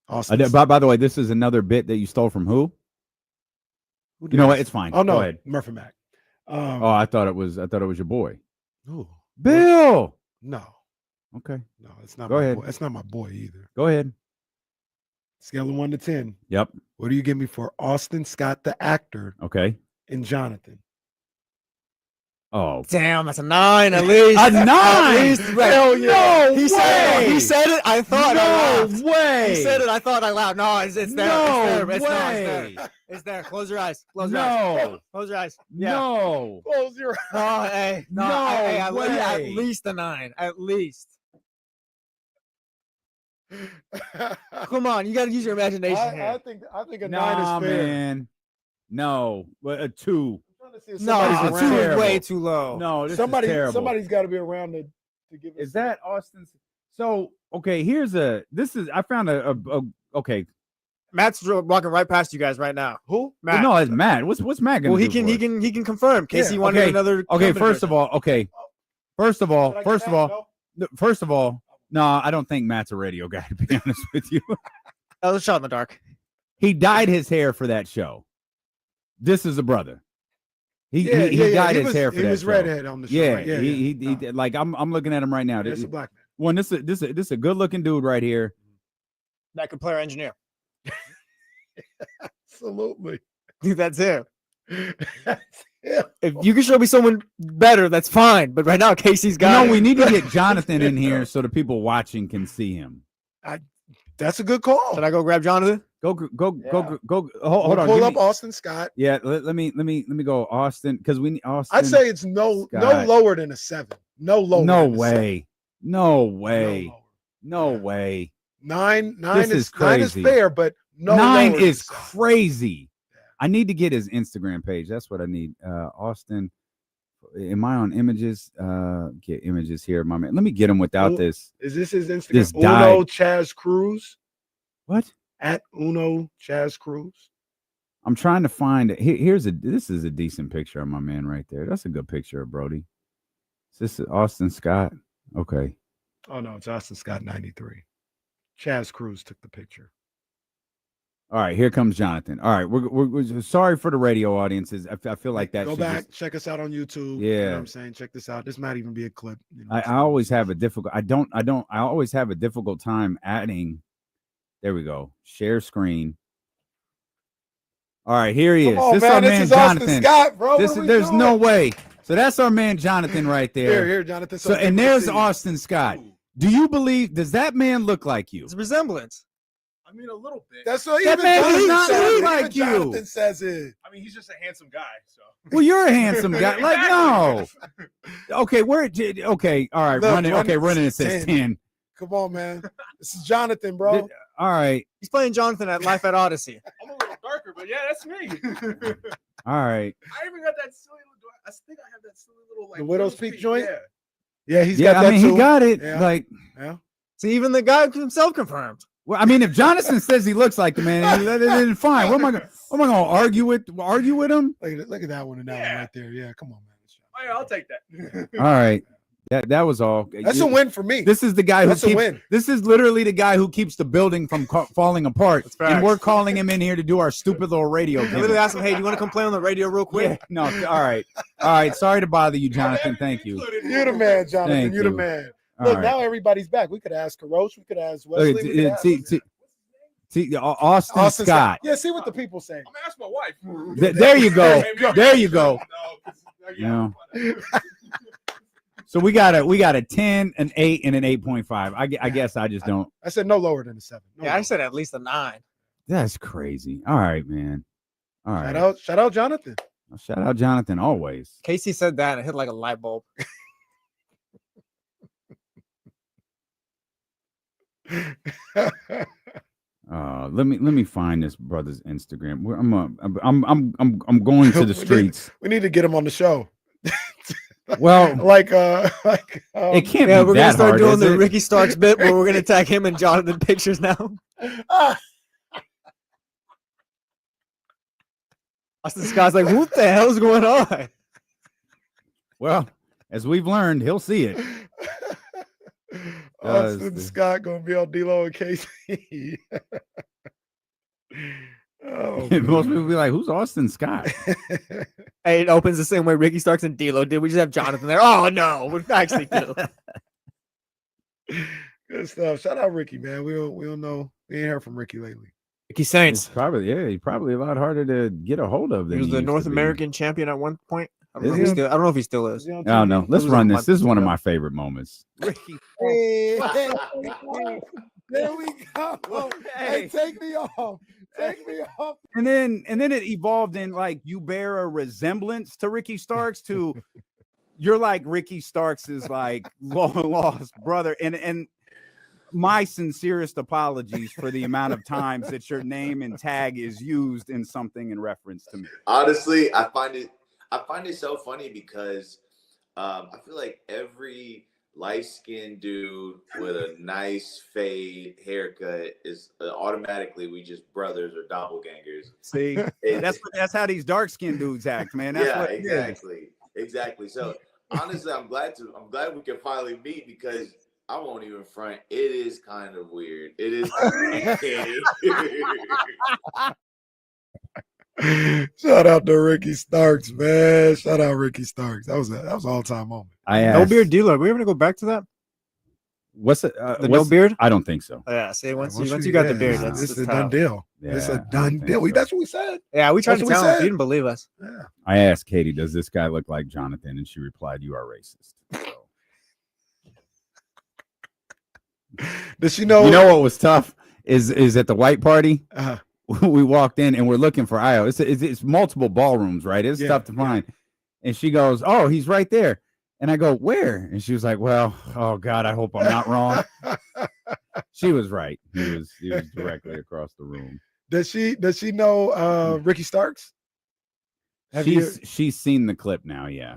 Awesome. By the way, this is another bit that you stole from who? You know what? It's fine. Oh no, go ahead. Murphy Mac. I thought it was your boy. Who? Bill. No. Okay. No, it's not. Go ahead. Boy. It's not my boy either. Go ahead. Scale of 1 to 10. Yep. What do you give me for Austin Scott, the actor? Okay. And Jonathan. Oh, damn! That's a 9 at least. A 9? At least, right. Hell yeah! No he said it. I thought. No way! He said it. I thought out loud. No, it's there. No it's way! It's there. Close your eyes. Close your eyes. Close your eyes. Yeah. No. Close your eyes. Oh, hey. No. Hey, at least a 9. At least. Come on, you got to use your imagination here. I think a 9 is fair. Man. No, but a 2. No, 2 is way too low. No, this is terrible. Somebody's got to be around to give us. Is that Austin's? So okay, I found okay. Matt's walking right past you guys right now. Who? Matt. No, it's Matt. What's Matt gonna do? He can confirm. Casey wanted another. Okay, first of all, no, I don't think Matt's a radio guy, to be honest with you. That was a shot in the dark. He dyed his hair for that show. This is a brother. He dyed his hair for that show. He was redhead on the show. Yeah, right? He did. Like I'm looking at him right now. This is a black man. One, this is a good looking dude right here. That could play our engineer. Absolutely. That's him. If you can show me someone better, that's fine. But right now, Casey's got. We need to get Jonathan in here so the people watching can see him. That's a good call. Should I go grab Jonathan? Go. Hold on. Pull up Austin Scott. Yeah, let me go Austin because we need Austin. I'd say it's no lower than a 7. No lower. No way. No way. No way. 9 is crazy. 9 is fair, but no. 9 is crazy. I need to get his Instagram page. That's what I need. Austin. Am I on images? Get images here, my man. Let me get him without this. Is this his Instagram? This Uno Chaz Cruz. What? at Uno Chaz Cruz. I'm trying to find it. This is a decent picture of my man right there. That's a good picture of Brody. Is this Austin Scott? Okay. Oh no, it's Austin Scott 93. Chaz Cruz took the picture. All right, here comes Jonathan. All right, we're sorry for the radio audiences. I feel like that. Go back, check us out on YouTube. Yeah, you know what I'm saying, check this out. This might even be a clip. You know, I always have a difficult. I always have a difficult time adding. There we go. Share screen. All right, here he is. This our man is Jonathan. Austin Scott, bro. There's no way. So that's our man Jonathan right there. Here, Jonathan. So and there's Austin Scott. Do you believe? Does that man look like you? It's a resemblance. I mean, a little bit. That's what that man does not look like you. Jonathan says it. I mean, he's just a handsome guy. So. Well, you're a handsome guy. Like no. Okay, okay, all right. Running it says 10. Come on, man. This is Jonathan, bro. All right. He's playing Jonathan at Life at Odyssey. I'm a little darker, but yeah, that's me. All right. I even got that silly little. I think I have that silly little like the Widow's Peak joint. Yeah, he's got that. I mean, too. he got it. Yeah. Like, yeah. See, even the guy himself confirmed. Well, I mean, if Jonathan says he looks like the man, then fine. What am I going to argue with him? Look at that one and that one right there. Yeah, come on, man. Oh, yeah, I'll take that. All right. That was all. That's a win for me. This is the guy That's who a keeps, win. This is literally the guy who keeps the building from falling apart. That's and facts. we're calling him in here to do our stupid little radio. I literally asked him, "Hey, do you want to come play on the radio real quick?" Yeah, no. All right. Sorry to bother you, Jonathan. Thank you. You're the man, Jonathan. Thank You're the you. man. All Look, right. now everybody's back. We could ask Karosh. We could ask Wesley. we could ask- Austin Scott. Yeah, see what the people say. I'm gonna ask my wife. There you go. There you go. No, So we got a 10, an 8, and an 8.5. I guess I just don't. I said no lower than a 7. No Yeah, I lower. said at least a 9. That's crazy. All right, man. All right. Shout out, Jonathan. Shout out Jonathan always. Casey said that and it hit like a light bulb. Let me find this brother's Instagram. I'm going to the streets. We need to get him on the show. Well, it can't Yeah, be we're that gonna start hard, doing is the it? Ricky Starks bit where we're gonna tag him and Jonathan pictures now. Austin Scott's like, what the hell's going on? Well, as we've learned, he'll see it. Austin Scott gonna be on D-Lo and Casey. Most people be like, "Who's Austin Scott?" Hey, it opens the same way Ricky Starks and D'Lo did. We just have Jonathan there. Oh no, we actually do. Good stuff. Shout out Ricky, man. We don't know. We ain't heard from Ricky lately. Ricky Saints. He's probably a lot harder to get a hold of than He was the used North to be. American champion at one point. I don't, Is know if he he? still, I don't know if he still is. I don't know. Let's was run a this. month This is one of ago. my favorite moments. Ricky. There we go. Hey, take me off. Take me off. And then it evolved in like you bear a resemblance to Ricky Starks to you're like Ricky Starks's like long lost brother. And my sincerest apologies for the amount of times that your name and tag is used in something in reference to me. Honestly, I find it so funny because I feel like every light-skinned dude with a nice fade haircut is automatically we just brothers or doppelgangers. See, that's how these dark-skinned dudes act, man. That's yeah, what it is. exactly. So honestly, I'm glad we can finally meet because I won't even front. It is kind of weird. It is Shout out to Ricky Starks, man. Shout out Ricky Starks. That was an all-time moment. No beard dealer. Are we ever gonna go back to that? What's it? No beard? I don't think so. Yeah. See, once you got the beard, that's it's a tough. done deal. Yeah, It's I a don't done think deal. so. That's what we said. Yeah, we tried That's to what we tell him. said. He didn't believe us. Yeah. I asked Katie, "Does this guy look like Jonathan?" And she replied, "You are racist." So. Does she know? You know what was tough is at the white party. Uh-huh. We walked in and we're looking for Io. It's multiple ballrooms, right? It's tough to find. And she goes, "Oh, he's right there." And I go, "Where?" And she was like, "Well, oh God, I hope I'm not wrong." She was right. He was directly across the room. Does she know Ricky Starks? She's seen the clip now. Yeah.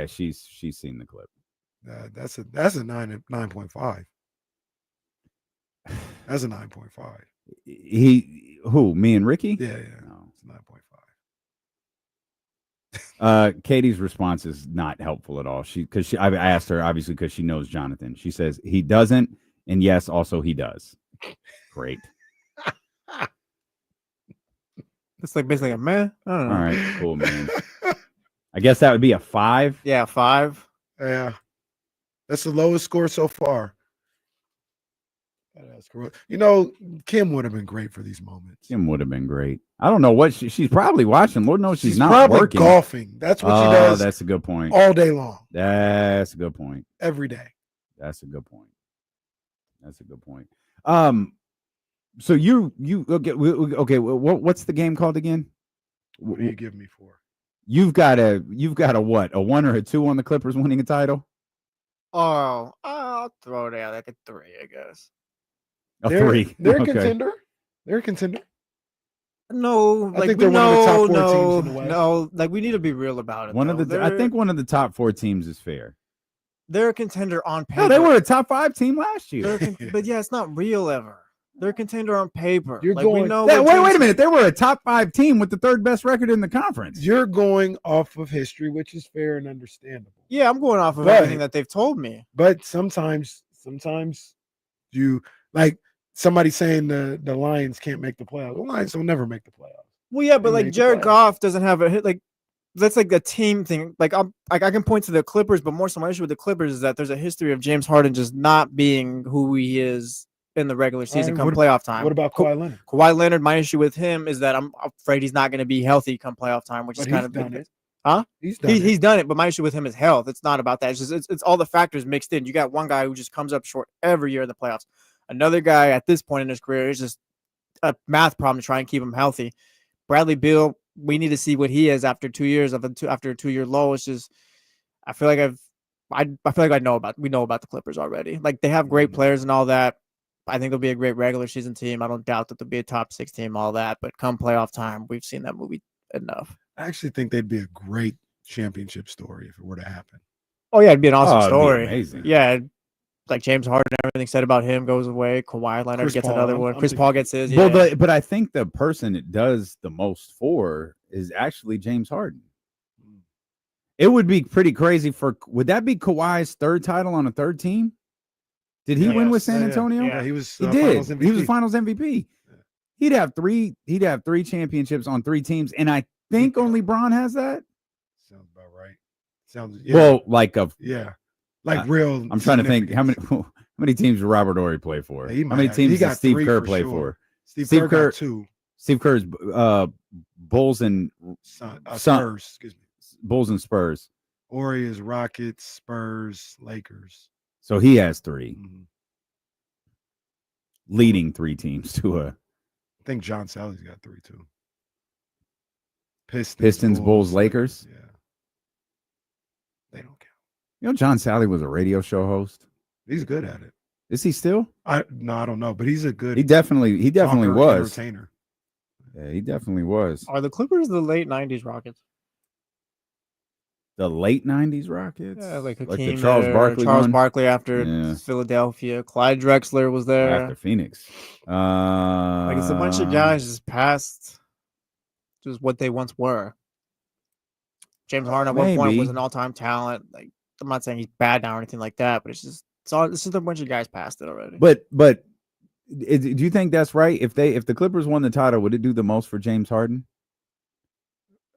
She's seen the clip. That's a 9.5. That's a 9.5. Me and Ricky? Yeah. No. It's 9.5. Katie's response is not helpful at all. I asked her, obviously, because she knows Jonathan. She says he doesn't, and yes, also he does. Great. It's like basically a meh. I don't know. All right, cool, man. I guess that would be a 5. Yeah, 5. Yeah. That's the lowest score so far. That's correct. Kim would have been great for these moments. Kim would have been great. I don't know what she's probably watching. Lord knows she's not probably working. Golfing. That's what she does. That's a good point. All day long. That's a good point. Every day. That's a good point. So you okay? What's the game called again? What do you give me for? You've got a what? A 1 or a 2 on the Clippers winning a title? Oh, I'll throw it out like a 3, I guess. A 3. They're a contender. They're a contender. No, I think they're one of the top 4 teams in the West. No, like we need to be real about it. I think one of the top 4 teams is fair. They're a contender on paper. No, they were a top 5 team last year. But yeah, it's not real ever. They're a contender on paper. You're like, going. we know wait a minute. They were a top 5 team with the 3rd best record in the conference. You're going off of history, which is fair and understandable. Yeah, I'm going off of everything that they've told me. But sometimes you like somebody saying the Lions can't make the playoffs. The Lions will never make the playoffs. Well, yeah, but like Jared Goff doesn't have a hit. Like that's like the team thing. Like I can point to the Clippers, but more so my issue with the Clippers is that there's a history of James Harden just not being who he is in the regular season come playoff time. What about Kawhi Leonard? Kawhi Leonard, my issue with him is that I'm afraid he's not going to be healthy come playoff time, which is kind of done it. Huh? He's done it, but my issue with him is health. It's not about that. It's just it's all the factors mixed in. You got one guy who just comes up short every year in the playoffs. Another guy at this point in his career is just a math problem to try and keep him healthy. Bradley Beal, we need to see what he is after 2 years after a 2-year low. It's just I feel like we know about the Clippers already. Like they have great players and all that. I think they'll be a great regular season team. I don't doubt that they'll be a top 6 team, all that. But come playoff time, we've seen that movie enough. I actually think they'd be a great championship story if it were to happen. Oh yeah, it'd be an awesome story. Amazing. Yeah, like James Harden, everything said about him goes away. Kawhi Leonard gets another one. Chris Paul gets his. Yeah. Well, but I think the person it does the most for is actually James Harden. It would be pretty crazy would that be Kawhi's 3rd title on a 3rd team? Did he win with San Antonio? Yeah, he was. He did. He was Finals MVP. He'd have 3 championships on 3 teams, and I think only Bron has that. Sounds about right. Well, like real. I'm trying to think how many teams did Robert Horry play for? How many teams did Steve Kerr play for? Steve Kerr got 2. Steve Kerr's Bulls and Spurs. Excuse me. Bulls and Spurs. Horry is Rockets, Spurs, Lakers. So he has 3. Leading 3 teams to a. I think John Sally's got 3 too. Pistons, Bulls, Lakers. Yeah. They don't count. You know, John Sally was a radio show host. He's good at it. Is he still? I don't know, but he's a good. He definitely was. Entertainer. Yeah, he definitely was. Are the Clippers the late 90s Rockets? The late 90s Rockets? Yeah, like the Charles Barkley Charles one? Barkley after Philadelphia. Clyde Drexler was there. After Phoenix. Like it's a bunch of guys just past just what they once were. James Harden at one point was an all-time talent. Like I'm not saying he's bad now or anything like that, but it's just a bunch of guys past it already. But do you think that's right? If the Clippers won the title, would it do the most for James Harden?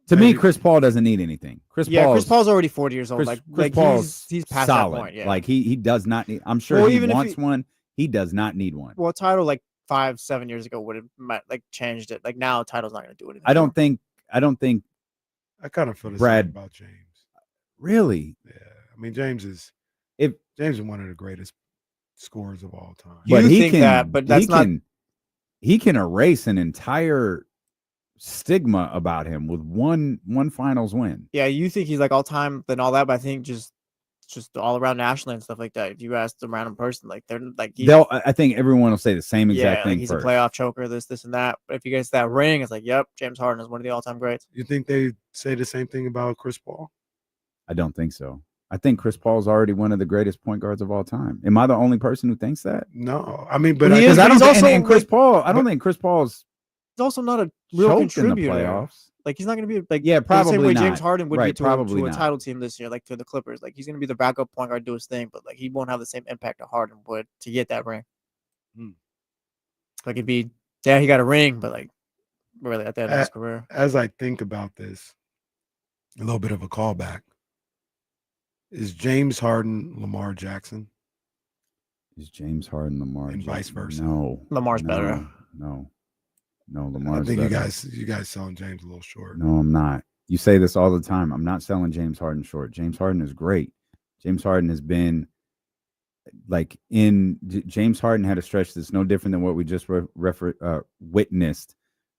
To me, Chris Paul doesn't need anything. Chris Paul's already 40 years old. Chris Paul's he's past solid. that point. Yeah. Like he does not need. I'm sure he wants one. He does not need one. Well, a title like 5-7 years ago would have changed it. Like now, a title's not going to do anything. I don't think. I kind of feel the same about James. Really? Yeah. I mean, James is one of the greatest scorers of all time. But he can erase an entire stigma about him with one finals win. Yeah, you think he's like all time and all that, but I think just all around nationally and stuff like that. If you ask a random person, like they're like, I think everyone will say the same exact thing. Like he's a playoff choker, this and that. But if you get that ring, it's like, yep, James Harden is one of the all-time greats. You think they say the same thing about Chris Paul? I don't think so. I think Chris Paul's already one of the greatest point guards of all time. Am I the only person who thinks that? No, I mean, but He Because is, I but don't. he's also, And Chris like- Paul, I don't think Chris Paul's He's also not a real choked in the contributor. playoffs. Like he's not going to be like Yeah, the same probably way not. James Harden would Right, be to probably a not. title team this year, like to the Clippers. Like he's going to be the backup point guard, do his thing, but like he won't have the same impact that Harden would to get that ring. Like it'd be, yeah, he got a ring, but like really at the end of his career. As I think about this, a little bit of a callback. Is James Harden Lamar Jackson? Is James Harden Lamar And Jackson? vice versa. No, Lamar's better. No, Lamar's I think better. you guys selling James a little short. No, I'm not. You say this all the time. I'm not selling James Harden short. James Harden is great. James Harden has been like James Harden had a stretch that's no different than what we just witnessed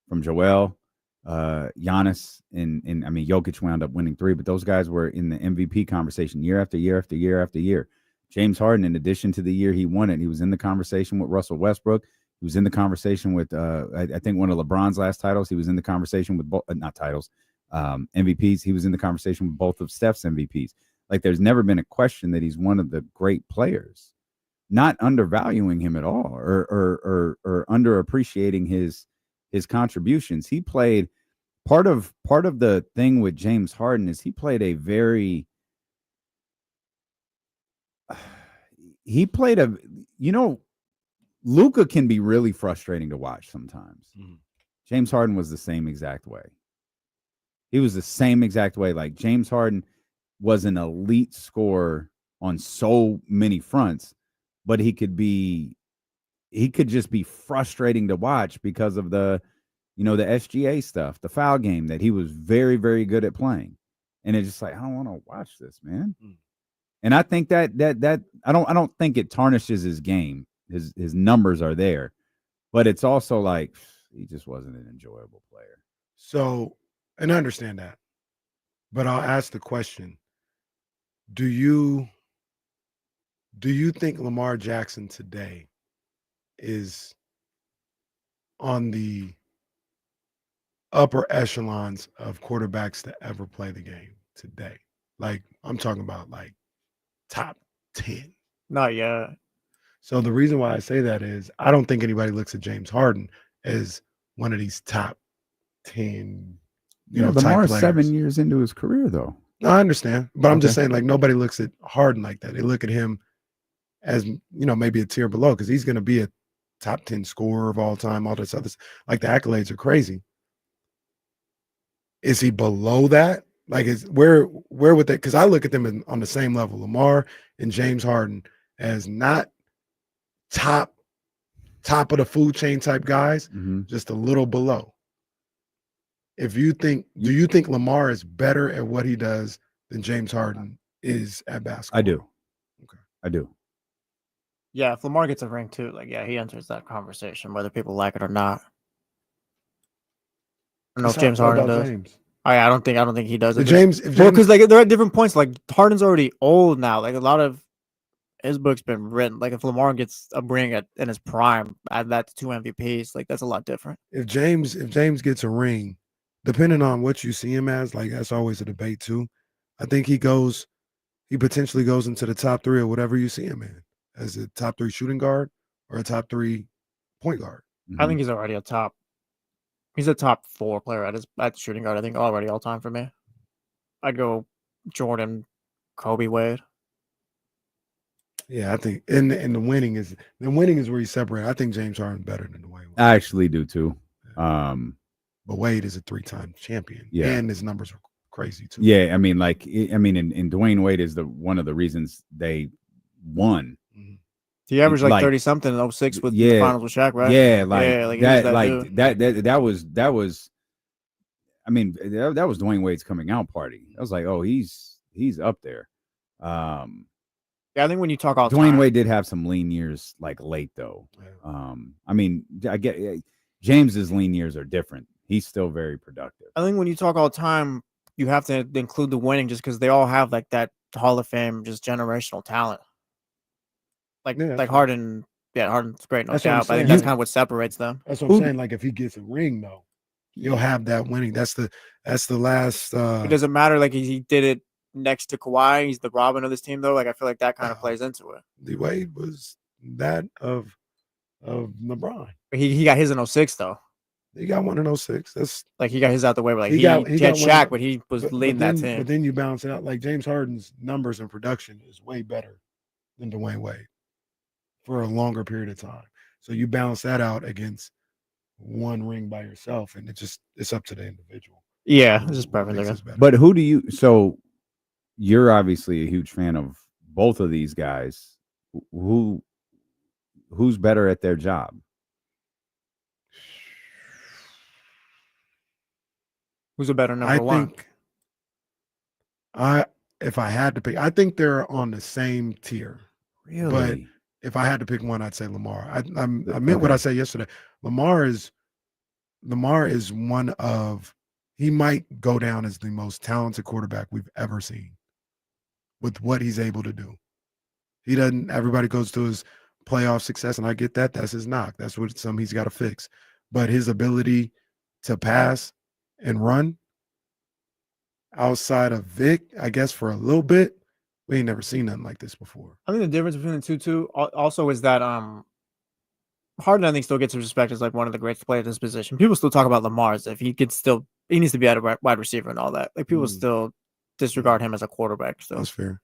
from Joel, Giannis, and I mean Jokic wound up winning 3, but those guys were in the MVP conversation year after year after year after year. James Harden, in addition to the year he won it, he was in the conversation with Russell Westbrook. He was in the conversation with I think one of LeBron's last titles. He was in the conversation with both MVPs. He was in the conversation with both of Steph's MVPs. Like there's never been a question that he's one of the great players. Not undervaluing him at all or underappreciating his contributions. He played part of the thing with James Harden is he played Luka can be really frustrating to watch sometimes. James Harden was the same exact way. He was the same exact way. Like James Harden was an elite scorer on so many fronts, but he could just be frustrating to watch because of the SGA stuff, the foul game that he was very, very good at playing. And it's just like, I don't want to watch this, man. And I think that I don't think it tarnishes his game. His numbers are there, but it's also like he just wasn't an enjoyable player. So, and I understand that, but I'll ask the question: Do you think Lamar Jackson today is on the upper echelons of quarterbacks to ever play the game today? Like I'm talking about like top 10. Not yet. So the reason why I say that is I don't think anybody looks at James Harden as one of these top 10. Lamar's 7 years into his career, though. No, I understand, but I'm just saying, like nobody looks at Harden like that. They look at him as maybe a tier below because he's going to be a top 10 scorer of all time. All this other, like the accolades are crazy. Is he below that? Like, where would that? Because I look at them on the same level, Lamar and James Harden, as not top of the food chain type guys, just a little below. Do you think Lamar is better at what he does than James Harden is at basketball? I do. Okay. I do. Yeah, if Lamar gets a ring too, like he enters that conversation, whether people like it or not. I don't know if James Harden does. James? I don't think he does. Because like they're at different points. Like Harden's already old now. Like a lot of his book's been written. Like if Lamar gets a ring in his prime, add that to 2 MVPs. Like that's a lot different. If James gets a ring, depending on what you see him as, like that's always a debate too. I think he potentially goes into the top 3 or whatever you see him in, as a top 3 shooting guard or a top 3 point guard. I think he's already he's a top 4 player at the shooting guard. I think already all time for me. I'd go Jordan, Kobe, Wade. Yeah, I think and the winning is where you separate. I think James Harden's better than Dwayne Wade. I actually do too. But Wade is a 3-time champion. Yeah. And his numbers are crazy too. Yeah, I mean, and Dwayne Wade is one of the reasons they won. He averaged like 30 something in 06 with the finals with Shaq, right? Yeah, that was. I mean, that was Dwayne Wade's coming out party. I was like, oh, he's up there. Yeah, I think when you talk all Dwayne time, Wade did have some lean years, like late though. I mean, I get James's lean years are different. He's still very productive. I think when you talk all time, you have to include the winning just because they all have like that Hall of Fame, just generational talent. Like Harden, Harden's great, no doubt. But I think that's kind of what separates them. That's what I'm saying. Like if he gets a ring, though, you'll have that winning. That's the last. It doesn't matter. Like he did it next to Kawhi. He's the Robin of this team, though. Like I feel like that kind of plays into it. D-Wade was that of LeBron. He got his in 06, though. He got one in 06. That's like he got his out the way. But like he got had Shaq, one, but he was leading that team. But then you balance it out. Like James Harden's numbers and production is way better than Dwayne Wade for a longer period of time. So you balance that out against one ring by yourself, and it's up to the individual. Yeah, it's just perfect. But who do you? So you're obviously a huge fan of both of these guys. Who's better at their job? Who's a better number one? If I had to pick, I think they're on the same tier. Really? But if I had to pick one, I'd say Lamar. I meant what I said yesterday. Lamar is one of, he might go down as the most talented quarterback we've ever seen with what he's able to do. Everybody goes to his playoff success, and I get that. That's his knock. That's something he's got to fix. But his ability to pass and run outside of Vic, I guess for a little bit, we ain't never seen nothing like this before. I think the difference between the two also is that Harden, I think, still gets his respect as like one of the greats to play at this position. People still talk about Lamar as if he needs to be at a wide receiver and all that. Like people still disregard him as a quarterback. So that's fair.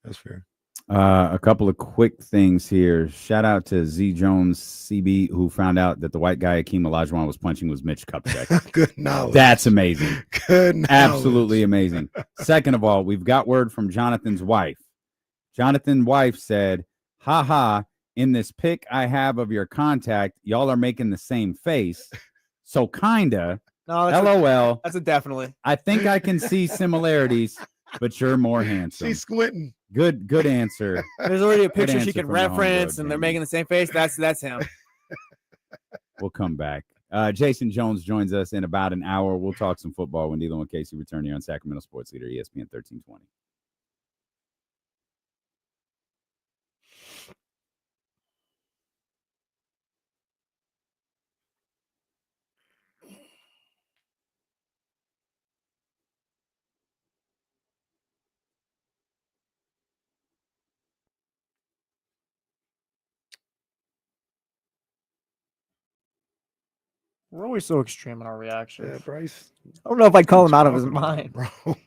That's fair. A couple of quick things here. Shout out to Z Jones CB, who found out that the white guy Hakeem Olajuwon was punching was Mitch Kupchak. Good knowledge. That's amazing. Good knowledge. Absolutely amazing. Second of all, we've got word from Jonathan's wife. Jonathan's wife said, "Ha, in this pic I have of your contact, y'all are making the same face. So kinda. No, LOL. That's a definitely. I think I can see similarities, but you're more handsome." She's squinting. Good answer. There's already a picture she answer can from the reference, homegirl, and they're Jamie. making the same face. That's him. We'll come back. Jason Jones joins us in about an hour. We'll talk some football when D'Lo and Casey return here on Sacramento Sports Leader, ESPN 1320. We're always so extreme in our reactions. Yeah, Bryce. I don't know if I'd call him out of his mind. Bro, what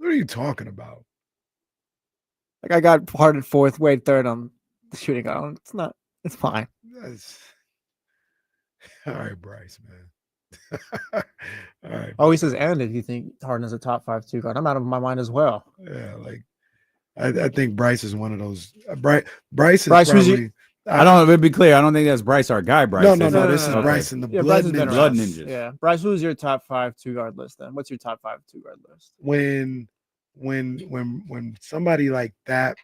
are you talking about? Like I got Harden fourth, Wade third on the shooting guard. It's fine. All right, Bryce, man. All right. Oh, he says, and if you think Harden is a top 5 2 guard, I'm out of my mind as well. Yeah, like I think Bryce is one of those. Bryce is Bryce, probably. I don't. To be clear, I don't think that's Bryce, our guy. Bryce. No. This is Okay. Bryce and the Yeah, Blood Bryce has been Ninjas. Blood Ninjas. Yeah, Bryce, who's your top 5 2 guard list then? What's your top 5 2 guard list? When somebody like that,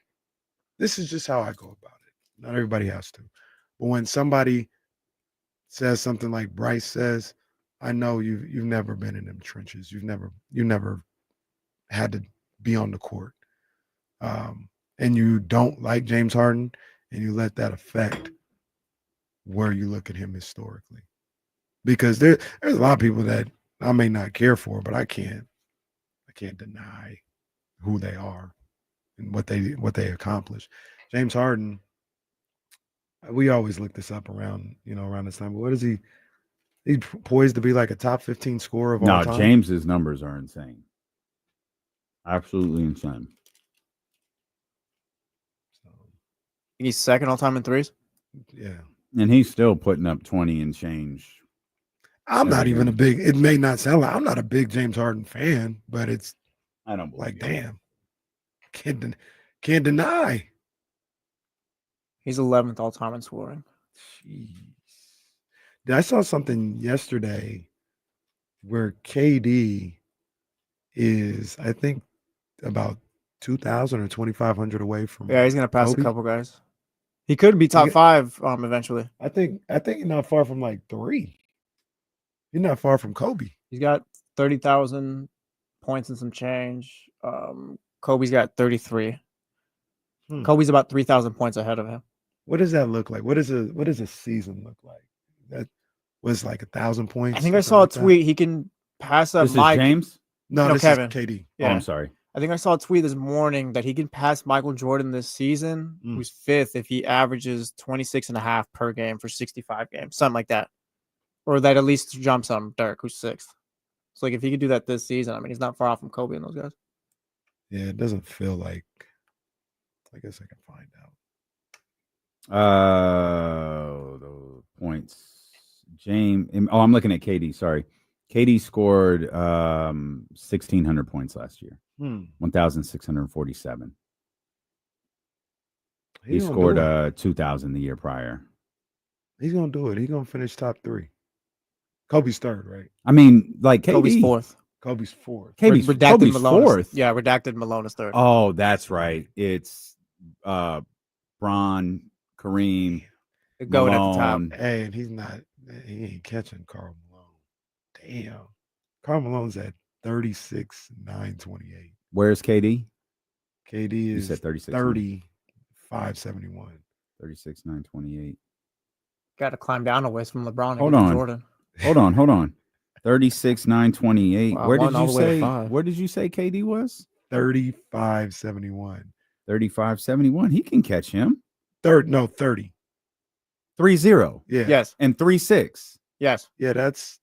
this is just how I go about it. Not everybody has to, but when somebody says something like Bryce says, I know you've never been in them trenches. You never had to be on the court, and you don't like James Harden, and you let that affect where you look at him historically. Because there's a lot of people that I may not care for, but I can't deny who they are and what they accomplish. James Harden, we always look this up around this time. But what is he? He's poised to be like a top 15 scorer of all time. No, James's numbers are insane. Absolutely insane. He's second all time in threes. Yeah. And he's still putting up 20 and change. I'm not even a big, it may not sound like, I'm not a big James Harden fan, but it's I don't like, damn, can't deny. He's 11th all time in scoring. Jeez. I saw something yesterday where KD is, I think, about 2,000 or 2,500 away from. Yeah, he's gonna pass Kobe. a couple guys. He could be top 5 eventually. I think he's not far from like 3. He's not far from Kobe. He's got 30,000 points and some change. Kobe's got 33. Kobe's about 3,000 points ahead of him. What does that look like? What does a season look like? That was like 1,000 points. I think I saw a tweet. He can pass up This Mike. is James? No, this Kevin. is KD. Yeah. Oh, I'm sorry. I think I saw a tweet this morning that he can pass Michael Jordan this season, who's 5th, if he averages 26.5 per game for 65 games, something like that. Or that at least jumps on Dirk, who's 6th. So, like, if he could do that this season, I mean, he's not far off from Kobe and those guys. Yeah, it doesn't feel like. I guess I can find out. The points. James. Oh, I'm looking at KD. Sorry. KD scored 1,600 points last year. 1,647. He scored 2,000 the year prior. He's gonna do it. He's gonna finish top 3. Kobe's 3rd, right? I mean, like KD. Kobe's 4th. Kobe's 4th. Kobe's 4th. Yeah, redacted Malone is 3rd. Oh, that's right. It's Bron, Kareem, going Malone. at the top. Hey, and he's not. He ain't catching Karl Malone. Damn. Karl Malone's at 36,928. Where's KD? KD is 35,71. 36,928. Got to climb down a ways from LeBron. Hold on. Jordan. Hold on. 36,928. Wow, Where one did all you the way to say? 5. Where did you say KD was? 35,71. 35,71. He can catch him. 30. 3-0. Yeah. Yes. And 3-6. Yes. Yeah, that's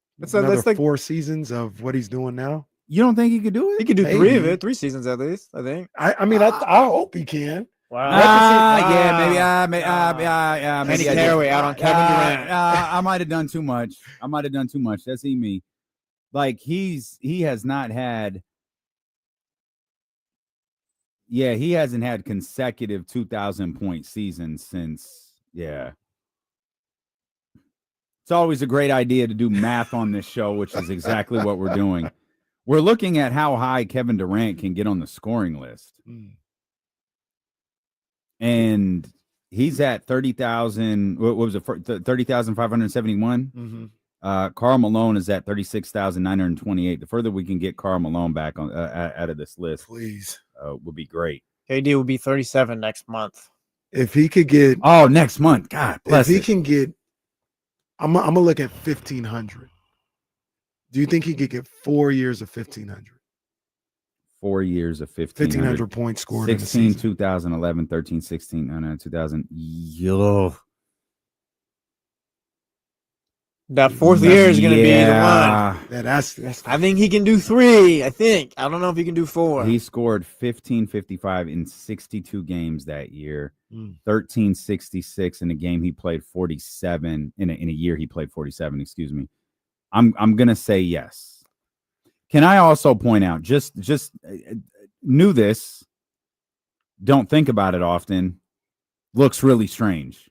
like 4 seasons of what he's doing now. You don't think he could do it? He could do Maybe. 3 of it, 3 seasons at least, I think. I mean, I hope he can. Wow. Maybe Kenny Caraway out on Kevin Durant. I might have done too much. That's me. Like he has not had. Yeah, he hasn't had consecutive 2,000-point seasons since. Yeah. It's always a great idea to do math on this show, which is exactly what we're doing. We're looking at how high Kevin Durant can get on the scoring list. And he's at 30,000. What was it? 30,571. Karl Malone is at 36,928. The further we can get Karl Malone back on out of this list, please, would be great. KD will be 37 next month. If he could get next month, God bless. If he can get, I'm gonna look at 1,500. Do you think he could get 4 years of 1,500? 4 years of 1,500 points scored. 16, 2011, 13, 16, 2000. Yo. That 4th year is going to be the one. That's I think he can do 3. I don't know if he can do 4. He scored 1,555 in 62 games that year. 1,366 in a game he played 47 in a year he played 47. Excuse me. I'm gonna say yes. Can I also point out, just knew this, don't think about it often, looks really strange.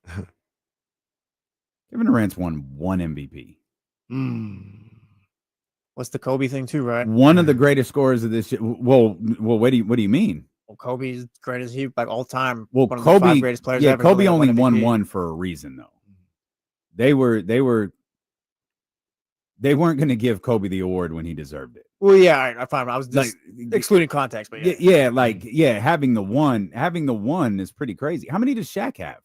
Kevin Durant's won 1 MVP. What's the Kobe thing too, right? One of the greatest scorers of this. Well, what do you mean? Well, Kobe's great as he like all time. Well, one of Kobe, the 5 greatest players ever. Kobe only won 1 for a reason, though. They weren't going to give Kobe the award when he deserved it. Well, yeah, I find I was just excluding context, but having the one is pretty crazy. How many does Shaq have?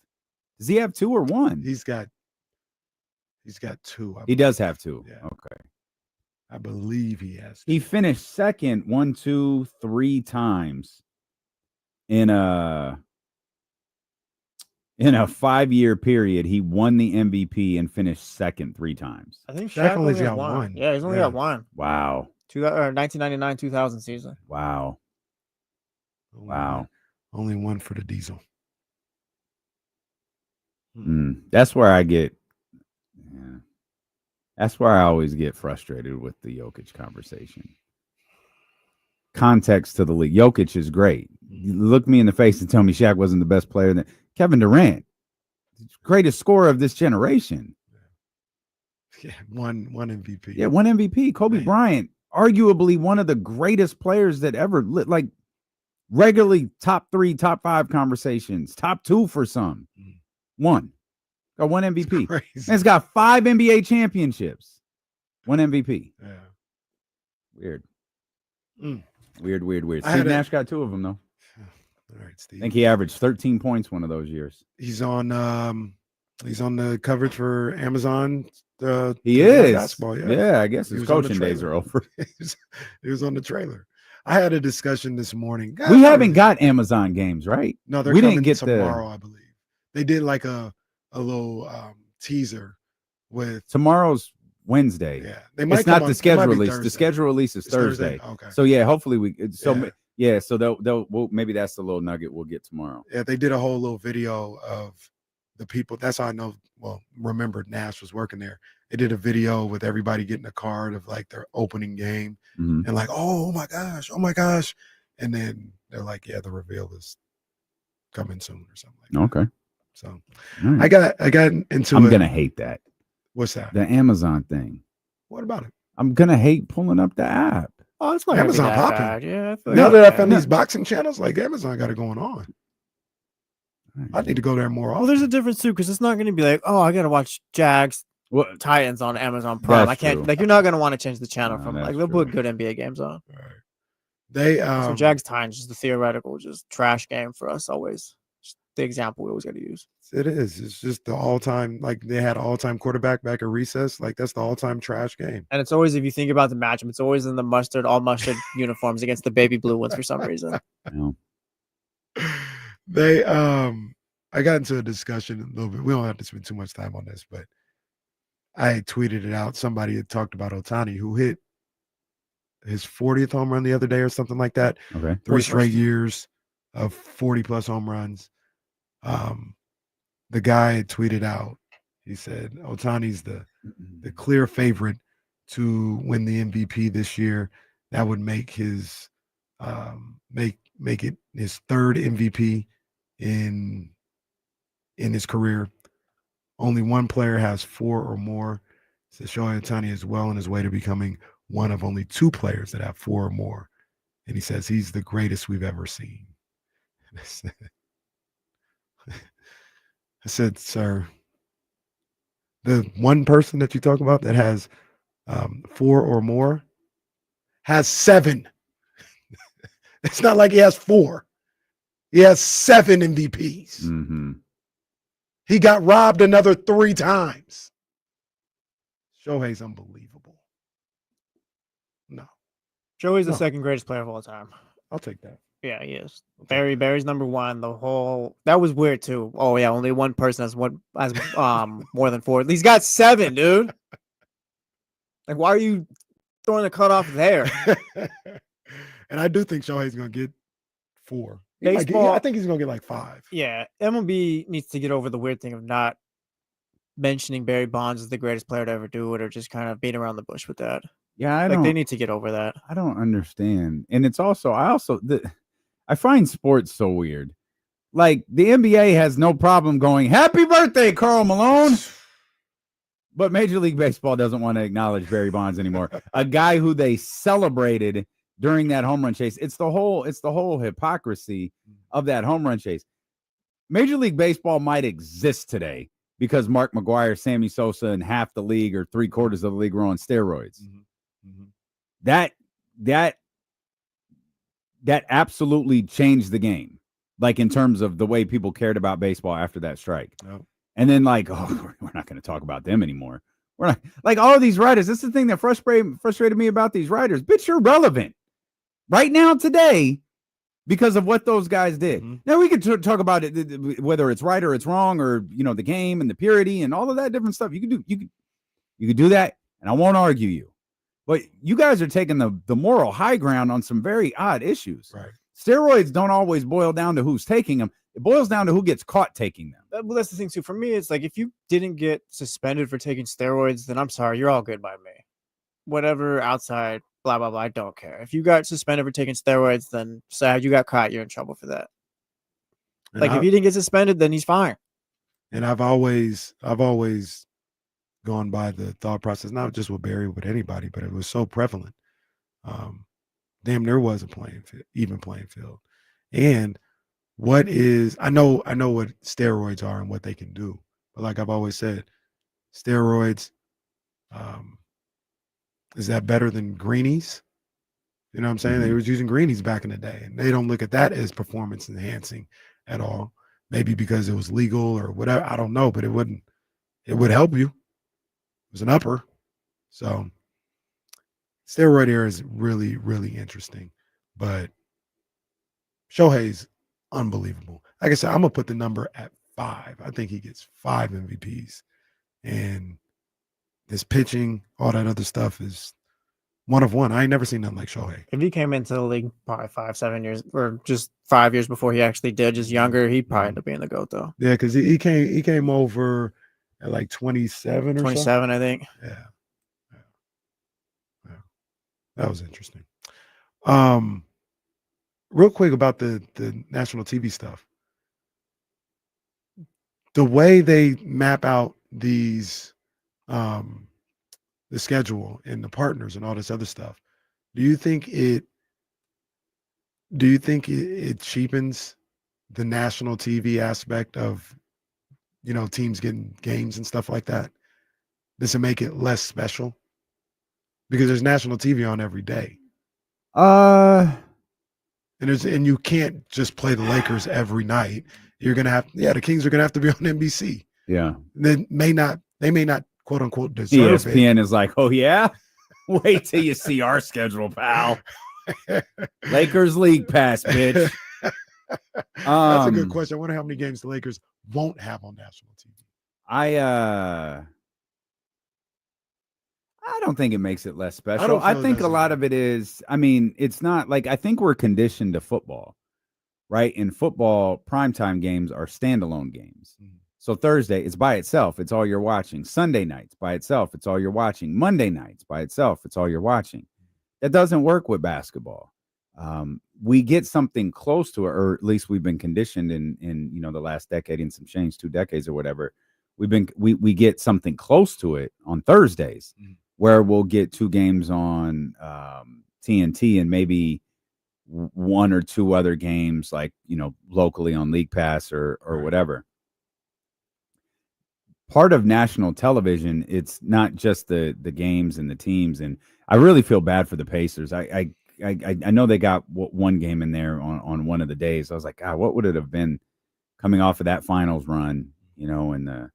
Does he have 2 or 1? He's got 2. He does have 2. Yeah. Okay. I believe he has 2. He finished second 1, 2, 3 times in a 5-year period. He won the MVP and finished second 3 times. I think Shaq only only got got 1. Yeah, he's only got 1. Wow. 1999-2000 season. Wow. Only 1 for the Diesel. That's where I get. Yeah, that's where I always get frustrated with the Jokic conversation. Context to the league. Jokic is great. You look me in the face and tell me Shaq wasn't the best player. Than Kevin Durant, greatest scorer of this generation. Yeah, one MVP. Yeah, 1 MVP. Kobe Bryant, arguably one of the greatest players that ever lit, like regularly top 3, top 5 conversations, top 2 for some. 1. Got 1 MVP. And it's got 5 NBA championships. 1 MVP. Yeah. Weird. Weird. Steve Nash got 2 of them, though. All right, Steve. I think he averaged 13 points one of those years. He's on the coverage for Amazon. He is. Basketball, Yeah, I guess He his was on the coaching days trailer. are over. He was on the trailer. I had a discussion this morning. We haven't got Amazon games, right? No, they're we coming didn't get tomorrow, I believe. They did like a little teaser with tomorrow's Wednesday. Yeah, they might. It's not the schedule release. The schedule release is Thursday. Okay. So yeah, hopefully we. So yeah, so they'll maybe that's the little nugget we'll get tomorrow. Yeah, they did a whole little video of the people. That's how I know. Well, remembered Nash was working there. They did a video with everybody getting a card of like their opening game, and like, oh my gosh, and then they're like, yeah, the reveal is coming soon or something like that. Okay. So right. I got into. I'm gonna hate that. What's that? The Amazon thing. What about it? I'm gonna hate pulling up the app. Oh, it's not Amazon popping. bad. Yeah. Now that I found these boxing channels, like Amazon got it going on. I need to go there more often. Well, there's a difference too, because it's not going to be like, oh, I got to watch Jags Titans on Amazon Prime. I can't. True. Like, you're not going to want to change the channel from like they'll put good NBA games on. Right. They so Jags Titans is the theoretical, just trash game for us always. Just the example we always got to use. It is. It's just the all-time. Like they had all-time quarterback back at recess. Like that's the all-time trash game. And it's always, if you think about the matchup, it's always in the all mustard uniforms against the baby blue ones for some reason. They I got into a discussion a little bit. We don't have to spend too much time on this, but I tweeted it out. Somebody had talked about Ohtani, who hit his 40th home run the other day or something like that. Okay. 3 straight years of 40+ home runs. The guy had tweeted out, he said, Ohtani's the clear favorite to win the MVP this year. That would make his make it his third MVP in his career. Only one player has 4 or more. So Shohei Ohtani is well on his way to becoming one of only 2 players that have 4 or more. And he says he's the greatest we've ever seen. I said, sir, the one person that you talk about that has 4 or more has 7. It's not like he has 4. He has 7 MVPs. Mm-hmm. He got robbed another 3 times. Shohei's unbelievable. No. Shohei's the second greatest player of all time. I'll take that. Yeah, he is. Barry's number 1. The whole that was weird too. Oh yeah, only one person has more than 4. He's got 7, dude. Like, why are you throwing the cutoff there? And I do think Shohei's gonna get 4. Baseball, I think he's gonna get like 5. Yeah, MLB needs to get over the weird thing of not mentioning Barry Bonds as the greatest player to ever do it, or just kind of beating around the bush with that. Yeah, they need to get over that. I don't understand, and it's also I find sports so weird. Like the NBA has no problem going, "Happy birthday, Karl Malone," but Major League Baseball doesn't want to acknowledge Barry Bonds anymore. A guy who they celebrated during that home run chase. It's the whole hypocrisy of that home run chase. Major League Baseball might exist today because Mark McGwire, Sammy Sosa, and half the league or 3/4 of the league were on steroids. Mm-hmm. That absolutely changed the game, like in terms of the way people cared about baseball after that strike. Oh. And then like, oh, we're not going to talk about them anymore. We're not like all of these writers. This is the thing that frustrated me about these writers. Bitch, you're relevant right now today because of what those guys did. Mm-hmm. Now we could talk about it, whether it's right or it's wrong, or the game and the purity and all of that different stuff. You could do that, and I won't argue you. But you guys are taking the moral high ground on some very odd issues. Right. Steroids don't always boil down to who's taking them. It boils down to who gets caught taking them. Well, that's the thing too. For me, it's like if you didn't get suspended for taking steroids, then I'm sorry, you're all good by me. Whatever outside, blah blah blah, I don't care. If you got suspended for taking steroids, then sad you got caught. You're in trouble for that. And if you didn't get suspended, then he's fine. And I've always gone by the thought process, not just with Barry, with anybody, but it was so prevalent. Damn, there was a even playing field. And I know what steroids are and what they can do. But like I've always said, steroids, is that better than greenies? You know what I'm saying? They was using greenies back in the day, and they don't look at that as performance enhancing at all. Maybe because it was legal or whatever. I don't know, but it would help you. It was an upper. So steroid era is really, really interesting. but Shohei's unbelievable. Like I said, I'm gonna put the number at 5. I think he gets 5 MVPs, and this pitching, all that other stuff is one of one. I ain't never seen nothing like Shohei. If he came into the league probably 5-7 years, or just 5 years before he actually did, just younger, he'd probably end up being the GOAT though. Yeah, because he came over at like 27 or 27, I think. Yeah. That was interesting. Real quick about the national TV stuff. The way they map out these the schedule and the partners and all this other stuff, do you think it cheapens the national TV aspect of, teams getting games and stuff like that? Does it make it less special? Because there's national TV on every day. And you can't just play the Lakers every night. You're gonna have, the Kings are gonna have to be on NBC. Yeah. They may not quote unquote deserve ESPN is like, oh yeah, wait till you see our schedule, pal. Lakers League Pass, bitch. That's a good question. I wonder how many games the Lakers won't have on national TV. I don't think it makes it less special. I think a lot of it is, it's not like, I think we're conditioned to football, right? In football, primetime games are standalone games. Mm-hmm. So Thursday, it's by itself. It's all you're watching. Sunday nights, by itself. It's all you're watching. Monday nights, by itself. It's all you're watching. That doesn't work with basketball. We get something close to it, or at least we've been conditioned in the last decade and some change, 2 decades or whatever. We get something close to it on Thursdays. Mm-hmm. Where we'll get 2 games on TNT and maybe 1 or 2 other games, like, locally on League Pass or whatever. Part of national television, it's not just the games and the teams. And I really feel bad for the Pacers. I know they got 1 game in there on one of the days. I was like, God, what would it have been coming off of that finals run, and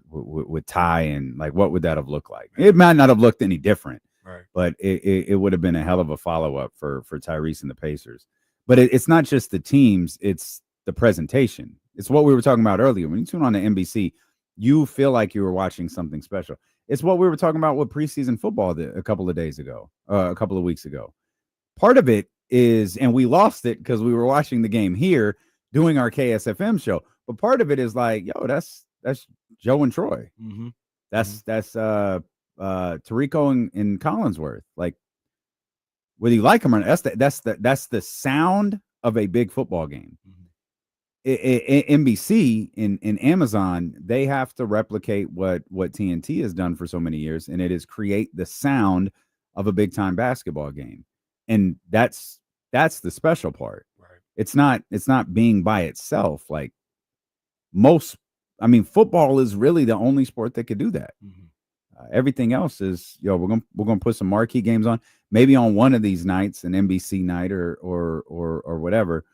with Ty, and like, what would that have looked like? It might not have looked any different, right? But it would have been a hell of a follow-up for Tyrese and the Pacers. But it's not just the teams, it's the presentation. It's what we were talking about earlier. When you tune on to NBC, you feel like you were watching something special. It's what we were talking about with preseason football a couple of weeks ago. Part of it is, and we lost it because we were watching the game here doing our KSFM show. But part of it is like, yo, that's Joe and Troy. Mm-hmm. That's Tarico and Collinsworth. Like, whether you like them or not, that's the sound of a big football game. Mm-hmm. NBC and Amazon, they have to replicate what TNT has done for so many years, and it is create the sound of a big time basketball game, and that's the special part. Right. It's not being by itself. Like football is really the only sport that could do that. Mm-hmm. Everything else is, we're gonna put some marquee games on, maybe on one of these nights, an NBC night or whatever.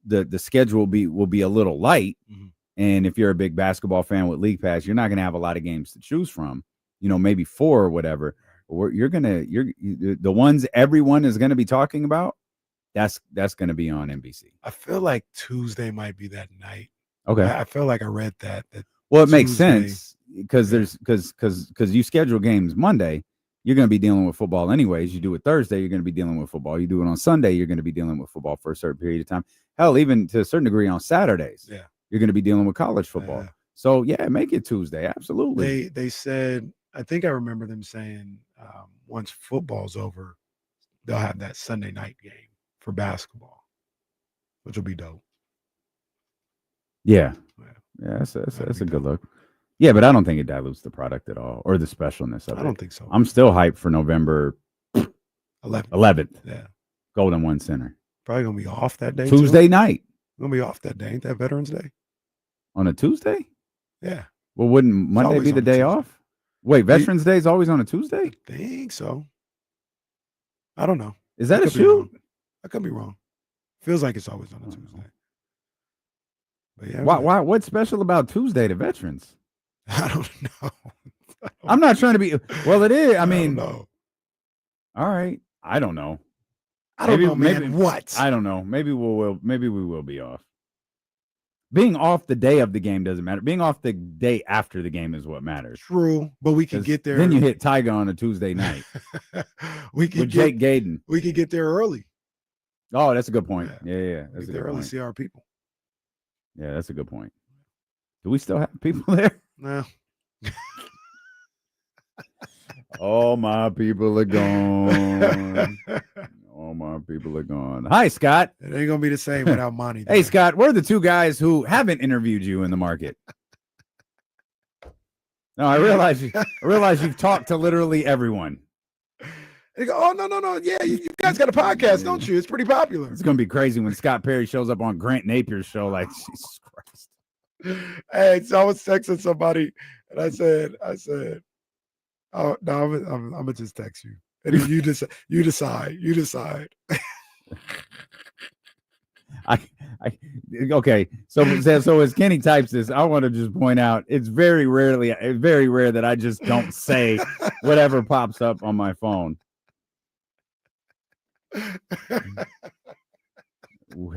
The schedule will be a little light. Mm-hmm. And if you're a big basketball fan with League Pass, you're not going to have a lot of games to choose from, maybe 4 or whatever. Or the ones everyone is going to be talking about, that's going to be on NBC. I feel like Tuesday might be that night. Okay. I feel like I read that. Well, it makes sense because because you schedule games Monday, you're going to be dealing with football anyways. You do it Thursday, you're going to be dealing with football. You do it on Sunday, you're going to be dealing with football for a certain period of time. Hell, even to a certain degree on Saturdays, you're going to be dealing with college football. So make it Tuesday. Absolutely. They said, I think I remember them saying, once football's over, they'll have that Sunday night game for basketball, which will be dope. Yeah, that's a good look. Yeah, but I don't think it dilutes the product at all or the specialness of it. I don't think so. I'm still hyped for November 11th. Yeah. Golden One Center. Probably going to be off that day. Tuesday night. Going to be off that day. Ain't that Veterans Day? On a Tuesday? Yeah. Well, wouldn't Monday be the day off? Wait, Veterans Day is always on a Tuesday? I think so. I don't know. Is that a shoe? I could be wrong. Feels like it's always on a Tuesday. But yeah. Why? What's special about Tuesday to veterans? I don't know. I'm not trying to be. Well, it is. I mean, don't know. All right. I don't know. I don't know, man. What? I don't know. Maybe we will be off. Being off the day of the game doesn't matter. Being off the day after the game is what matters. True, but we can get there. Then you hit Tiger on a Tuesday night. With Jake Gaden. We could get there early. Oh, that's a good point. Yeah. That's a good early. point. See our people. Yeah, that's a good point. Do we still have people there? No. All my people are gone. All my people are gone. Hi, Scott. It ain't gonna be the same without money. Hey, Scott, we're the two guys who haven't interviewed you in the market. No, I realize you've talked to literally everyone. They go, oh no. Yeah, you guys got a podcast, don't you? It's pretty popular. It's gonna be crazy when Scott Perry shows up on Grant Napier's show. Like, Jesus Christ. Hey, so I was texting somebody and I said, oh no, I'm gonna just text you. And then you decide. Okay. So as Kenny types this, I want to just point out it's very rare that I just don't say whatever pops up on my phone.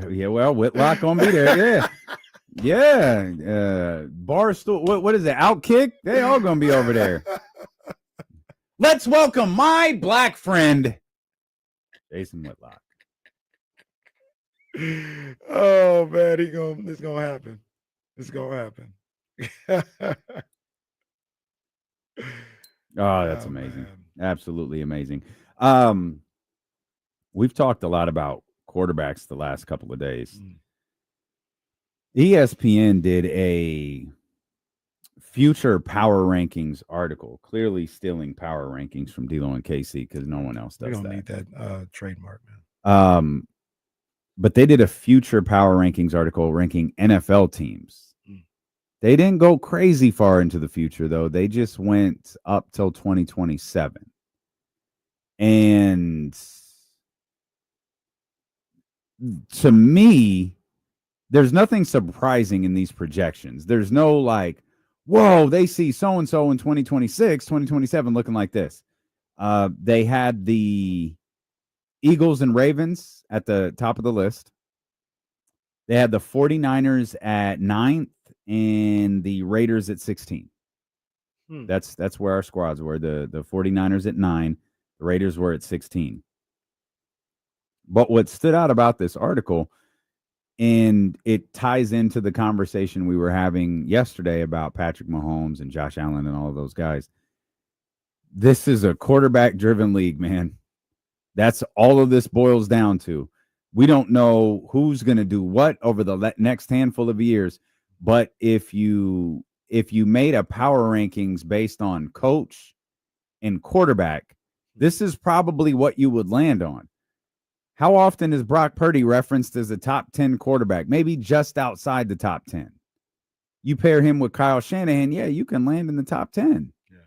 Yeah, well, Whitlock gonna be there. Yeah. Barstool. What is it? Outkick? They all gonna be over there. Let's welcome my black friend, Jason Whitlock. Oh man, it's gonna happen. It's gonna happen. Oh, that's amazing. Man. Absolutely amazing. We've talked a lot about quarterbacks the last couple of days. ESPN did a future power rankings article, clearly stealing power rankings from D-Lo and KC because no one else does that. We don't need that trademark, man. But they did a future power rankings article ranking NFL teams. They didn't go crazy far into the future, though. They just went up till 2027. And to me, there's nothing surprising in these projections. There's no like, whoa, they see so-and-so in 2026, 2027 looking like this. They had the Eagles and Ravens at the top of the list. They had the 49ers at 9th and the Raiders at 16. That's where our squads were. The 49ers at 9, the Raiders were at 16. But what stood out about this article, and it ties into the conversation we were having yesterday about Patrick Mahomes and Josh Allen and all of those guys. This is a quarterback-driven league, man. That's all of this boils down to. We don't know who's going to do what over the next handful of years, but if you made a power rankings based on coach and quarterback, this is probably what you would land on. How often is Brock Purdy referenced as a top 10 quarterback? Maybe just outside the top 10. You pair him with Kyle Shanahan, yeah, you can land in the top 10. Yeah.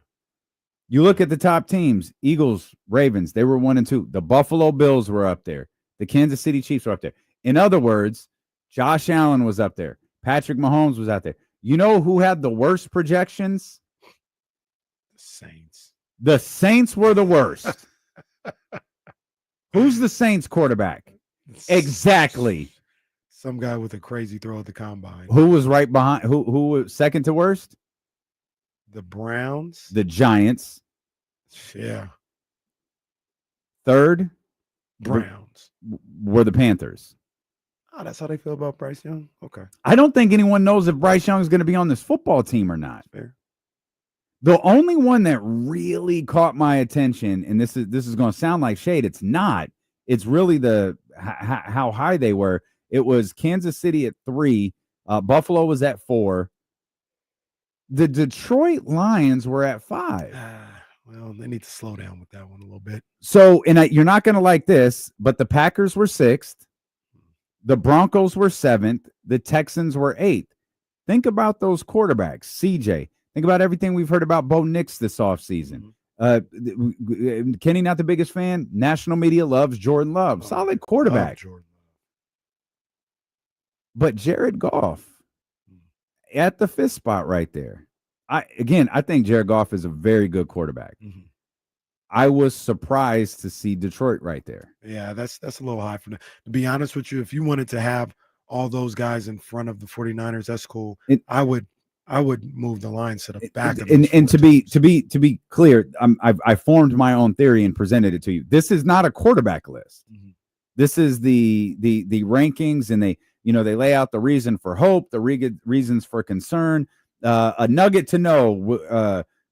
You look at the top teams, Eagles, Ravens, they were 1 and 2. The Buffalo Bills were up there. The Kansas City Chiefs were up there. In other words, Josh Allen was up there. Patrick Mahomes was out there. You know who had the worst projections? The Saints. The Saints were the worst. Who's the Saints quarterback? Exactly. Some guy with a crazy throw at the combine. Who was right behind? Who was second to worst? The Browns. The Giants. Yeah. Third? Browns. Were the Panthers. Oh, that's how they feel about Bryce Young? Okay. I don't think anyone knows if Bryce Young is going to be on this football team or not. Fair. The only one that really caught my attention, and this is going to sound like shade, it's not. It's really how high they were. It was Kansas City at 3. Buffalo was at 4. The Detroit Lions were at 5. Well, they need to slow down with that one a little bit. So, and you're not going to like this, but the Packers were 6th. The Broncos were 7th. The Texans were 8th. Think about those quarterbacks. CJ. Think about everything we've heard about Bo Nix this offseason. Kenny, not the biggest fan. National media loves Jordan Love. Solid quarterback. But Jared Goff at the 5th spot right there. I think Jared Goff is a very good quarterback. I was surprised to see Detroit right there. Yeah, that's a little high for them. To be honest with you, if you wanted to have all those guys in front of the 49ers, that's cool. I would move the line to the back of those and to be clear, I formed my own theory and presented it to you. This is not a quarterback list. Mm-hmm. This is the rankings, and they lay out the reason for hope, the reasons for concern. A nugget to know: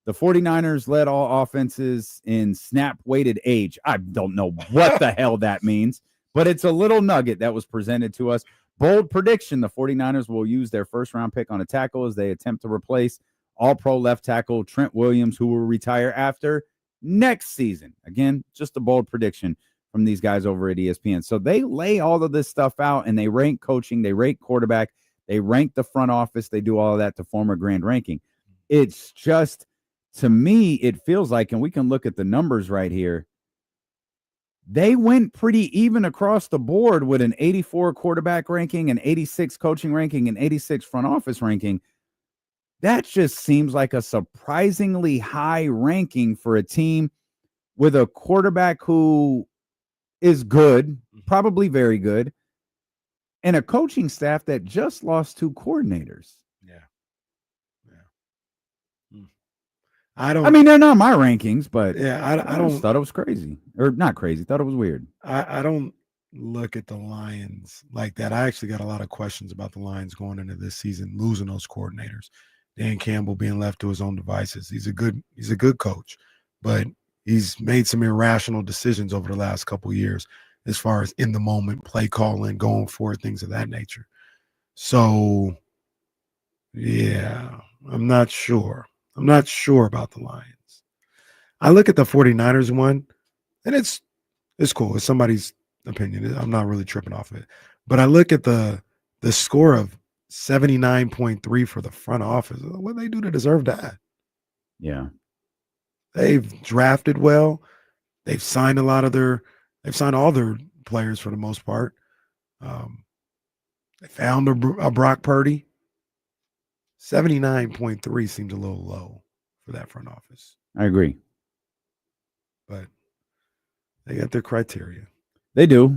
the 49ers led all offenses in snap weighted age. I don't know what the hell that means, but it's a little nugget that was presented to us. Bold prediction: the 49ers will use their first-round pick on a tackle as they attempt to replace all-pro left tackle Trent Williams, who will retire after next season. Again, just a bold prediction from these guys over at ESPN. So they lay all of this stuff out, and they rank coaching, they rank quarterback, they rank the front office, they do all of that to form a grand ranking. It's just, to me, it feels like, and we can look at the numbers right here, they went pretty even across the board with an 84 quarterback ranking, an 86 coaching ranking, and 86 front office ranking. That just seems like a surprisingly high ranking for a team with a quarterback who is good, probably very good, and a coaching staff that just lost 2 coordinators. I mean, they're not my rankings, but I don't thought it was crazy, or not crazy. Thought it was weird. I don't look at the Lions like that. I actually got a lot of questions about the Lions going into this season, losing those coordinators. Dan Campbell being left to his own devices. He's a good coach, but he's made some irrational decisions over the last couple of years as far as in the moment play calling, going for things of that nature. So, yeah, I'm not sure. I'm not sure about the Lions. I look at the 49ers one, and it's cool. It's somebody's opinion. I'm not really tripping off of it. But I look at the score of 79.3 for the front office. What do they do to deserve that? Yeah. They've drafted well. They've signed all their players for the most part. They found a Brock Purdy. 79.3 seems a little low for that front office. I agree. But they got their criteria. They do.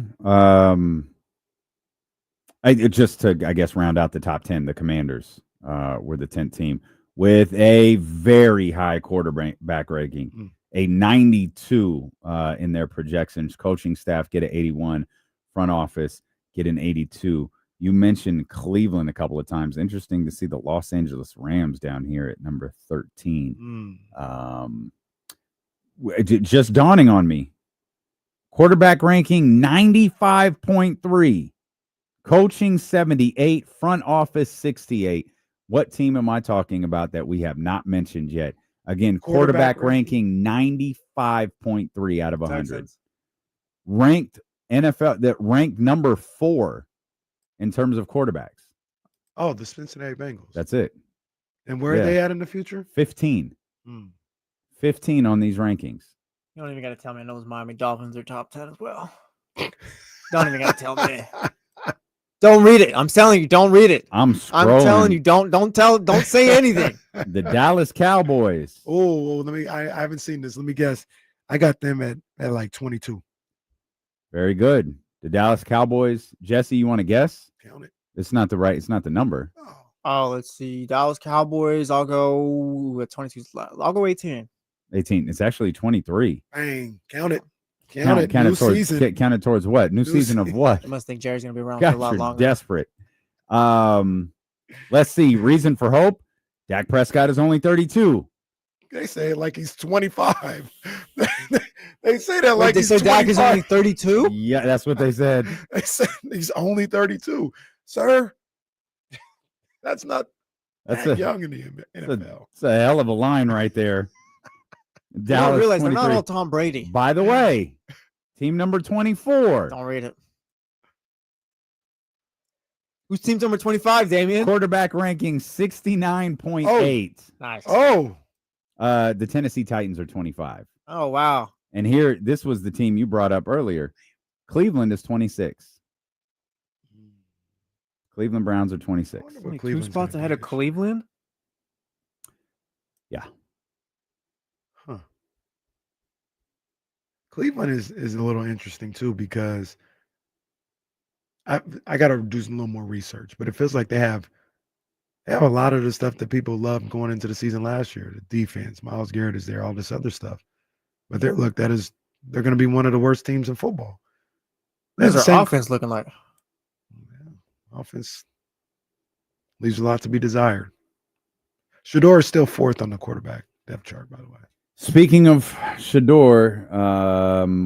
Just to, I guess, round out the top 10, the Commanders were the 10th team with a very high quarterback ranking, a 92 in their projections. Coaching staff get an 81, front office get an 82. You mentioned Cleveland a couple of times. Interesting to see the Los Angeles Rams down here at number 13. Just dawning on me. Quarterback ranking 95.3. Coaching 78. Front office 68. What team am I talking about that we have not mentioned yet? Again, quarterback ranking 95.3 out of 100. Texans. Ranked ranked number 4 in terms of quarterbacks. Oh, the Cincinnati Bengals. That's it. And where are they at in the future? 15. 15 on these rankings. You don't even got to tell me. I know those Miami Dolphins are top 10 as well. Don't even got to tell me. Don't read it. I'm telling you, don't read it. I'm telling you, don't say anything. The Dallas Cowboys. Oh, I haven't seen this. Let me guess. I got them at like 22. Very good. The Dallas Cowboys. Jesse, you want to guess? Count it. It's not the number. Oh, let's see. Dallas Cowboys. I'll go at 22. I'll go 18. 18. It's actually 23. Bang. Count it. Count it. Count it towards what? New season of what? I must think Jerry's going to be around for a lot longer. Desperate. Let's see. Reason for hope. Dak Prescott is only 32. They say it like he's 25. They say that like he's 25. Dak is only 32? Yeah, that's what they said. They said he's only 32. Sir, that's not young in the NFL. It's a hell of a line right there. Dallas, I realize 23. they're not all Tom Brady. By the way, team number 24. Don't read it. Who's team number 25, Damian? Quarterback ranking 69.8. Nice. Oh. The Tennessee Titans are 25. Oh, wow. And here, this was the team you brought up earlier. Cleveland is 26. Cleveland Browns are 26. 2 spots ahead of Cleveland? Yeah. Huh. Cleveland is a little interesting too because I got to do a little more research, but it feels like they have a lot of the stuff that people loved going into the season last year. The defense, Myles Garrett is there, all this other stuff. But they're going to be one of the worst teams in football. What's their offense looking like? Yeah, offense leaves a lot to be desired. Shedeur is still 4th on the quarterback depth chart, by the way. Speaking of Shedeur,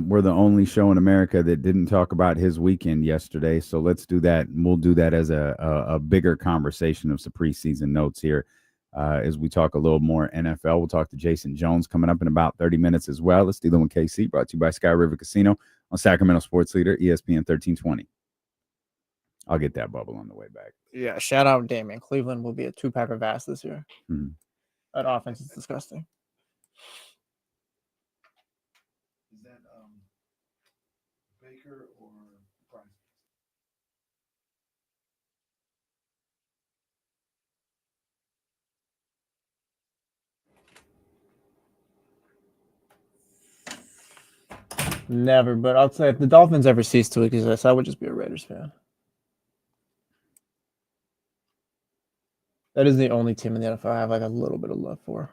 we're the only show in America that didn't talk about his weekend yesterday. So let's do that. And we'll do that as a bigger conversation of some preseason notes here as we talk a little more NFL. We'll talk to Jason Jones coming up in about 30 minutes as well. Let's deal with KC, brought to you by Sky River Casino on Sacramento Sports Leader, ESPN 1320. I'll get that bubble on the way back. Yeah, shout out Damian. Cleveland will be a 2-pack of ass this year. Mm-hmm. That offense is disgusting. Is that Baker or Price? Never, but I'll say if the Dolphins ever cease to exist, I would just be a Raiders fan. That is the only team in the NFL I have like a little bit of love for.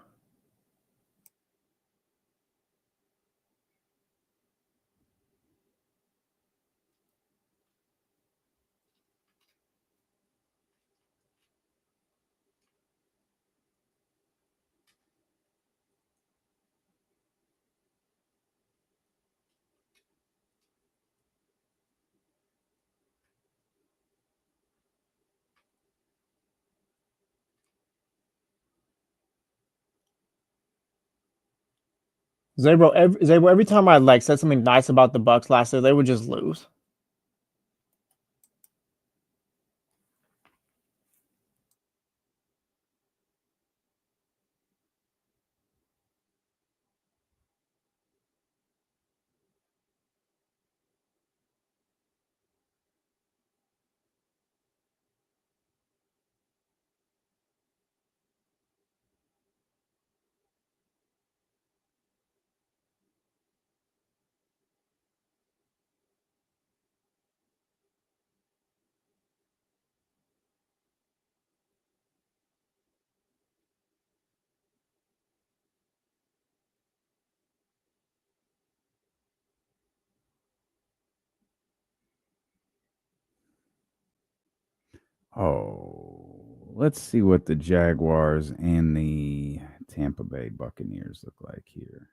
Zabro, every time I like said something nice about the Bucks last year, they would just lose. Oh, let's see what the Jaguars and the Tampa Bay Buccaneers look like here.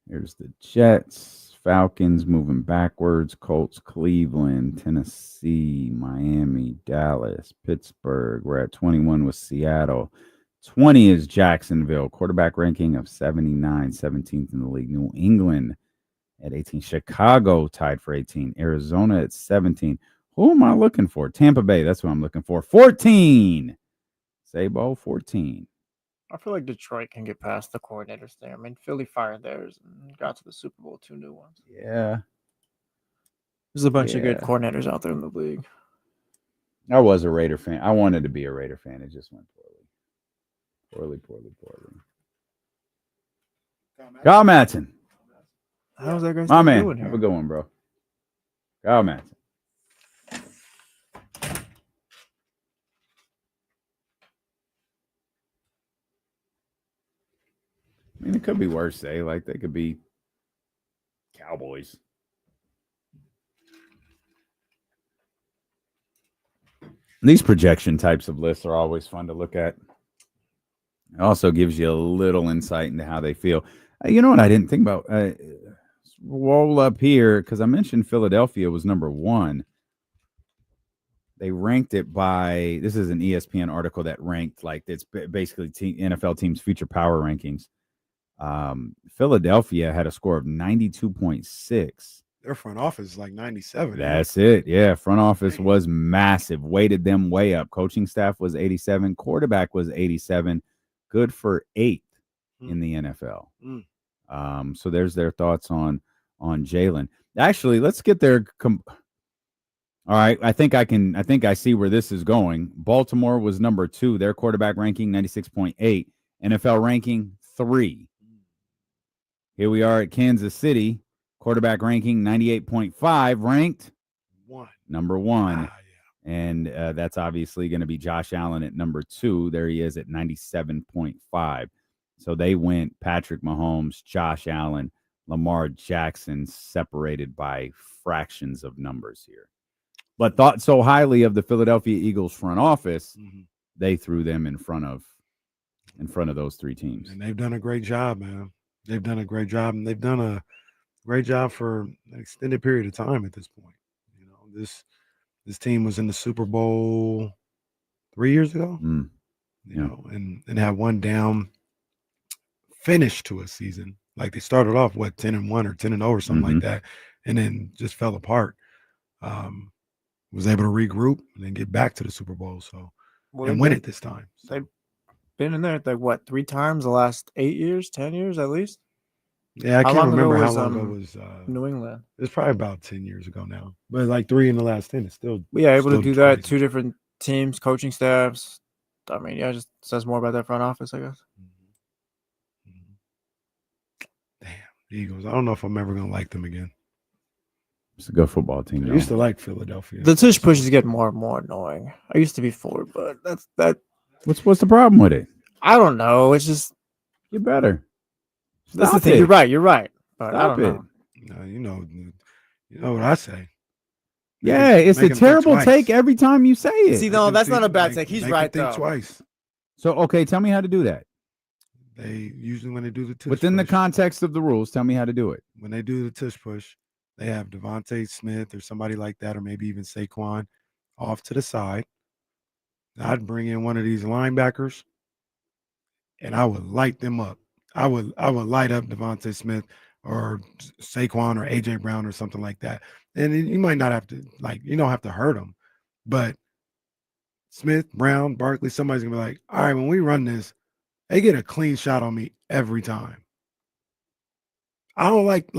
Here's the Jets, Falcons moving backwards, Colts, Cleveland, Tennessee, Miami, Dallas, Pittsburgh. We're at 21 with Seattle. 20 is Jacksonville, quarterback ranking of 79, 17th in the league. New England at 18. Chicago tied for 18. Arizona at 17. Who am I looking for? Tampa Bay, that's what I'm looking for. 14. Sabo, 14. I feel like Detroit can get past the coordinators there. I mean, Philly fired theirs and got to the Super Bowl, 2 new ones. Yeah. There's a bunch of good coordinators out there in the league. I was a Raider fan. I wanted to be a Raider fan. It just went poorly. Poorly. Kyle Madsen. How's that guy My man. doing here? Have a good one, bro. Kyle Madsen. I mean, it could be worse, eh? Like, they could be Cowboys. These projection types of lists are always fun to look at. It also gives you a little insight into how they feel. You know what I didn't think about? Roll up here, because I mentioned Philadelphia was number 1. They ranked it by, this is an ESPN article that ranked, like, it's basically NFL teams' future power rankings. Philadelphia had a score of 92.6. Their front office is like 97. That's it. Yeah, front office was massive. Weighted them way up. Coaching staff was 87. Quarterback was 87. Good for 8th in the NFL. So there's their thoughts on Jalen. Actually, let's get their all right, I think I see where this is going. Baltimore was number 2. Their quarterback ranking 96.8. NFL ranking 3. Here we are at Kansas City. Quarterback ranking 98.5, ranked number 1. And that's obviously going to be Josh Allen at number 2. There he is at 97.5. So they went Patrick Mahomes, Josh Allen, Lamar Jackson, separated by fractions of numbers here. But thought so highly of the Philadelphia Eagles front office, they threw them in front of those 3 teams. And they've done a great job, man. They've done a great job, and they've done a great job for an extended period of time at this point. You know, this team was in the Super Bowl 3 years ago, you know, and had one down finish to a season. Like they started off 10-1 or 10-0 or something like that, and then just fell apart. Was able to regroup and then get back to the Super Bowl, and win it this time. They've been in there like 3 times the last 8 years, 10 years at least. Yeah, I can't remember how long ago it was. New England. It's probably about 10 years ago now, but like 3 in the last 10. It's still able to do that. crazy. 2 different teams, coaching staffs. I mean, yeah, it just says more about that front office, I guess. Damn, the Eagles. I don't know if I'm ever gonna like them again. It's a good football team. I used to like Philadelphia. The tush push is getting more and more annoying. I used to be for it, but that. What's the problem with it? I don't know. It's just You're better. that's the Stop thing. it. You're right. But I Stop don't it. know. You know what I say. Yeah, it's a terrible take every time you say it. See, no, that's not a bad take. He's right think though. twice. So, okay, tell me how to do that. They usually when they do the tush Within the push, context of the rules, tell me how to do it. when they do the tush push, they have Devontae Smith or somebody like that, or maybe even Saquon off to the side. I'd bring in one of these linebackers, and I would light them up. I would light up Devontae Smith or Saquon or AJ Brown or something like that. And you might not have to you don't have to hurt them, but Smith, Brown, Barkley, somebody's gonna be like, all right, when we run this, they get a clean shot on me every time. I don't like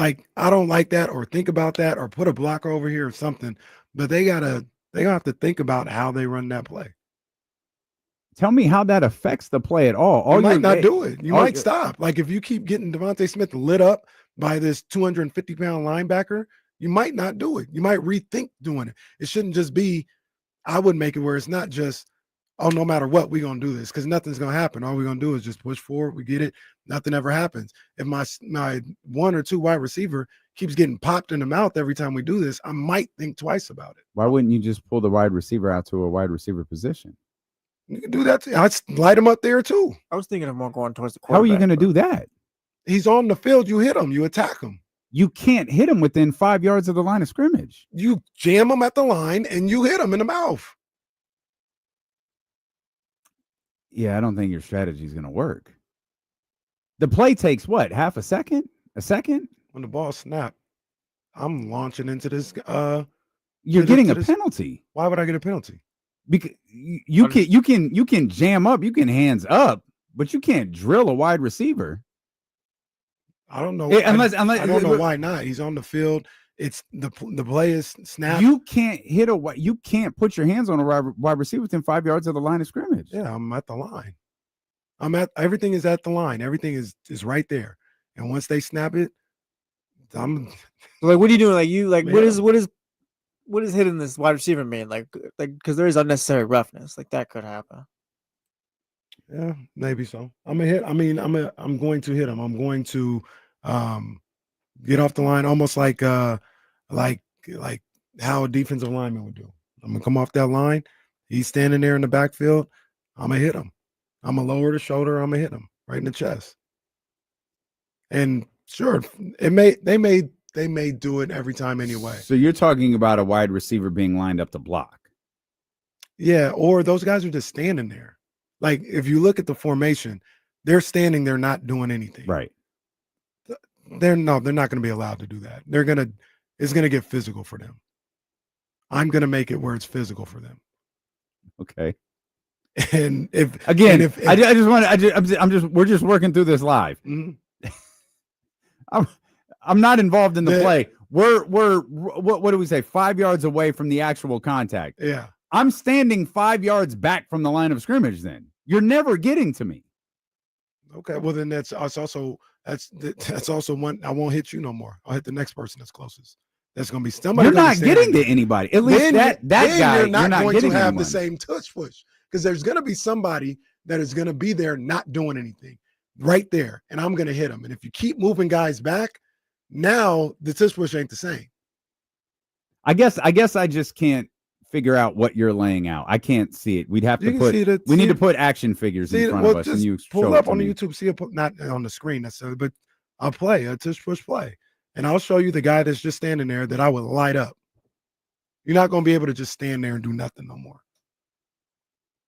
that or think about that or put a blocker over here or something, but they gotta have to think about how they run that play. Tell me how that affects the play at all. You might not do it. You might stop. Like if you keep getting Devontae Smith lit up by this 250-pound linebacker, you might not do it. You might rethink doing it. It shouldn't just be, I would make it where it's not just, oh, no matter what, we're going to do this because nothing's going to happen. All we're going to do is just push forward. We get it. Nothing ever happens. If my 1 or 2 wide receiver keeps getting popped in the mouth every time we do this, I might think twice about it. Why wouldn't you just pull the wide receiver out to a wide receiver position? You can do that too. I'd light him up there too. I was thinking of more going towards the How are you quarterback. going to do that? He's on the field. You hit him. You attack him. You can't hit him within 5 yards of the line of scrimmage. You jam him at the line and you hit him in the mouth. Yeah, I don't think your strategy is going to work. The play takes what? Half a second? A second? When the ball snapped, I'm launching into this. You're getting a penalty. Why would I get a penalty? Because you can jam up, you can hands up, but you can't drill a wide receiver. I don't know. Unless I don't know why not. He's on the field. It's the play is snapped. You can't you can't put your hands on a wide receiver within 5 yards of the line of scrimmage. Yeah, I'm at the line. Everything is at the line. Everything is right there. And once they snap it, I'm like, what are you doing? Like you like Yeah. what is hitting this wide receiver mean? Like because there is unnecessary roughness. Like that could happen. Yeah, maybe so. I'm going to hit him. I'm going to get off the line almost like how a defensive lineman would do. I'm gonna come off that line. He's standing there in the backfield. I'm gonna hit him. I'm gonna lower the shoulder. I'm gonna hit him right in the chest. And sure, they may do it every time anyway. So you're talking about a wide receiver being lined up to block. Yeah, or those guys are just standing there. Like if you look at the formation, they're standing there not doing anything. Right. They're not going to be allowed to do that. It's going to get physical for them. I'm going to make it where it's physical for them. Okay. And we're just working through this live. Mm-hmm. I'm not involved in the play. What do we say? 5 yards away from the actual contact. Yeah. I'm standing 5 yards back from the line of scrimmage. Then you're never getting to me. Okay, well then that's also one. I won't hit you no more. I'll hit the next person that's closest. That's going to be somebody. You're not getting to anybody. At least that guy. You're not going to have anyone. the same tush push because there's going to be somebody that is going to be there not doing anything right there, and I'm going to hit them. And if you keep moving guys back, now the tush push ain't the same. I guess I just can't figure out what you're laying out. I can't see it. We'd have to put. We need to put action figures in front of us, and you pull up on the YouTube. See it, not on the screen necessarily, but I'll play a tush push play. And I'll show you the guy that's just standing there that I would light up. You're not going to be able to just stand there and do nothing no more.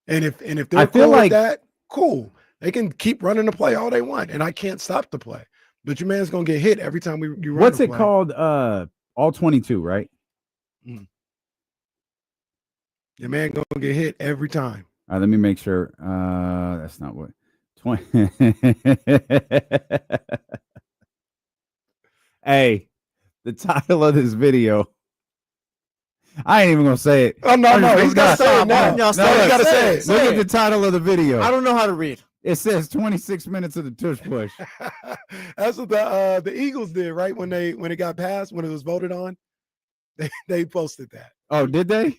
And if they're cool with that, cool. They can keep running the play all they want, and I can't stop the play. But your man's going to get hit every time you run. What's it called? All 22, right? Your man going to get hit every time. All right, let me make sure. That's not what 20. Hey, the title of this video. I ain't even gonna say it. Oh no, he's gotta say it now. No, he's gotta say it. Look at the title of the video. I don't know how to read. It says 26 minutes of the tush push. That's what the Eagles did, right? When it got passed, when it was voted on, they posted that. Oh, did they?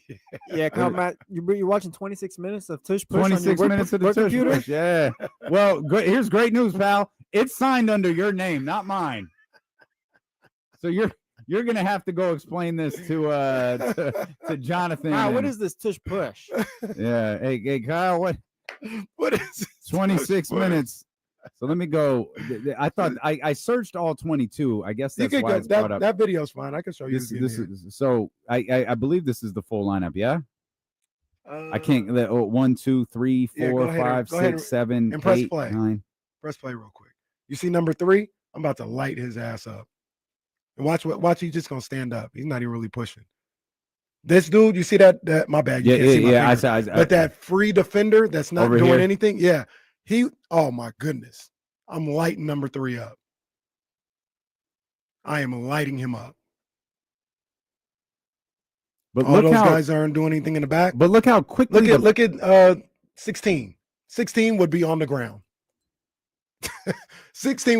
Yeah, come Matt. You're watching 26 minutes of tush push. 26 minutes of the tush computer? push. Yeah. Well, here's great news, pal. It's signed under your name, not mine. So you're gonna have to go explain this to Jonathan. Wow, what is this tush push? Yeah. Hey, Kyle, what is this 26 minutes? So let me go. I thought I searched all 22. I guess that's why it's brought up. That video's fine. I can show you. This is so. I believe this is the full lineup. Yeah. I can't. 1, 2, 3, 4, 5, 6, 7, and press 8, play. 9. Press play real quick. You see number 3? I'm about to light his ass up. And watch. He's just gonna stand up. He's not even really pushing. This dude, you see that? My bad. You can't see my finger. But that free defender that's not doing anything. Yeah. Oh my goodness. I'm lighting number 3 up. I am lighting him up. But all those guys aren't doing anything in the back. But look how quickly. Look at 16. 16 would be on the ground. 16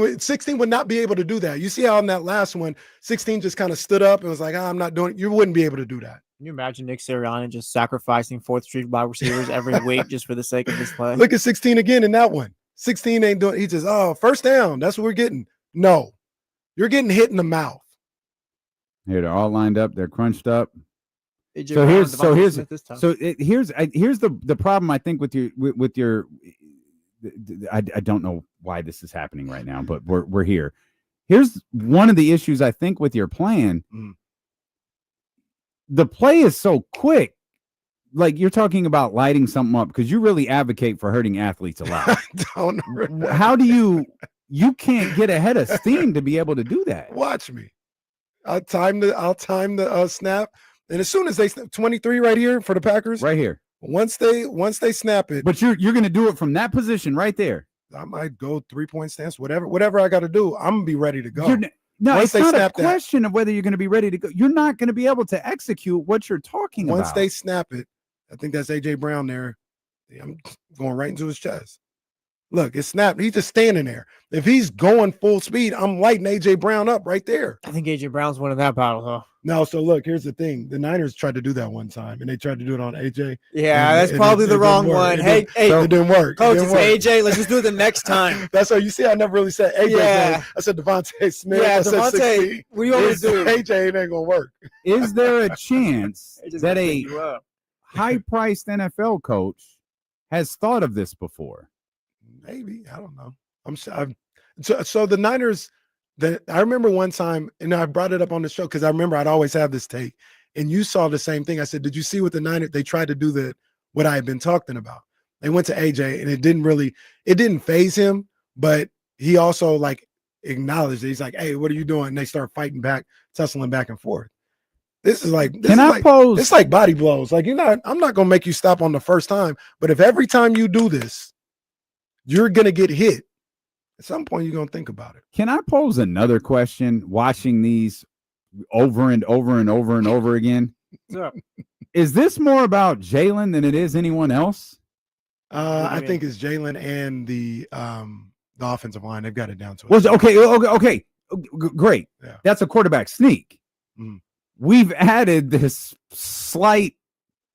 would not be able to do that. You see how on that last one, 16 just kind of stood up and was like, I'm not doing it. You wouldn't be able to do that. Can you imagine Nick Sirianni just sacrificing 4th Street wide receivers every week just for the sake of this play? Look at 16 again in that one. 16 ain't doing. He just first down. That's what we're getting. No, you're getting hit in the mouth. Here they're all lined up. They're crunched up. So here's the problem I think with your. I don't know why this is happening right now, but we're here. Here's one of the issues I think with your plan. The play is so quick. Like you're talking about lighting something up because you really advocate for hurting athletes a lot. How do you can't get ahead of steam to be able to do that? Watch me. I'll time the snap. And as soon as they 23 right here for the Packers, right here. Once they snap it, but you're going to do it from that position right there. I might go 3-point stance, whatever I got to do. I'm gonna be ready to go. No, it's not a question of whether you're going to be ready to go. You're not going to be able to execute what you're talking about. Once they snap it, I think that's AJ Brown there. I'm going right into his chest. Look, it's snapped. He's just standing there. If he's going full speed, I'm lighting AJ Brown up right there. I think AJ Brown's winning that battle, though. No, so look, here's the thing. The Niners tried to do that one time, and they tried to do it on AJ. Yeah, that's probably the wrong one. Hey, it didn't work. Coach, it's AJ. Let's just do it the next time. That's why you see I never really said AJ. Yeah. I said Devontae Smith. Yeah, Devontae. What do you want me to do? AJ ain't going to work. Is there a chance that a high-priced NFL coach has thought of this before? Maybe. I don't know. So the Niners, I remember one time, and I brought it up on the show because I remember I'd always have this take, and you saw the same thing. I said, did you see what the Niners, they tried to do what I had been talking about? They went to AJ, and it didn't faze him, but he also like acknowledged it. He's like, hey, what are you doing? And they start fighting back, tussling back and forth. It's like body blows. Like I'm not going to make you stop on the first time, but if every time you do this, you're going to get hit. At some point, you're going to think about it. Can I pose another question watching these over and over and over and over again? Is this more about Jalen than it is anyone else? I think it's Jalen and the the offensive line. They've got it down to it. Well, okay. Great. Yeah. That's a quarterback sneak. Mhm. We've added this slight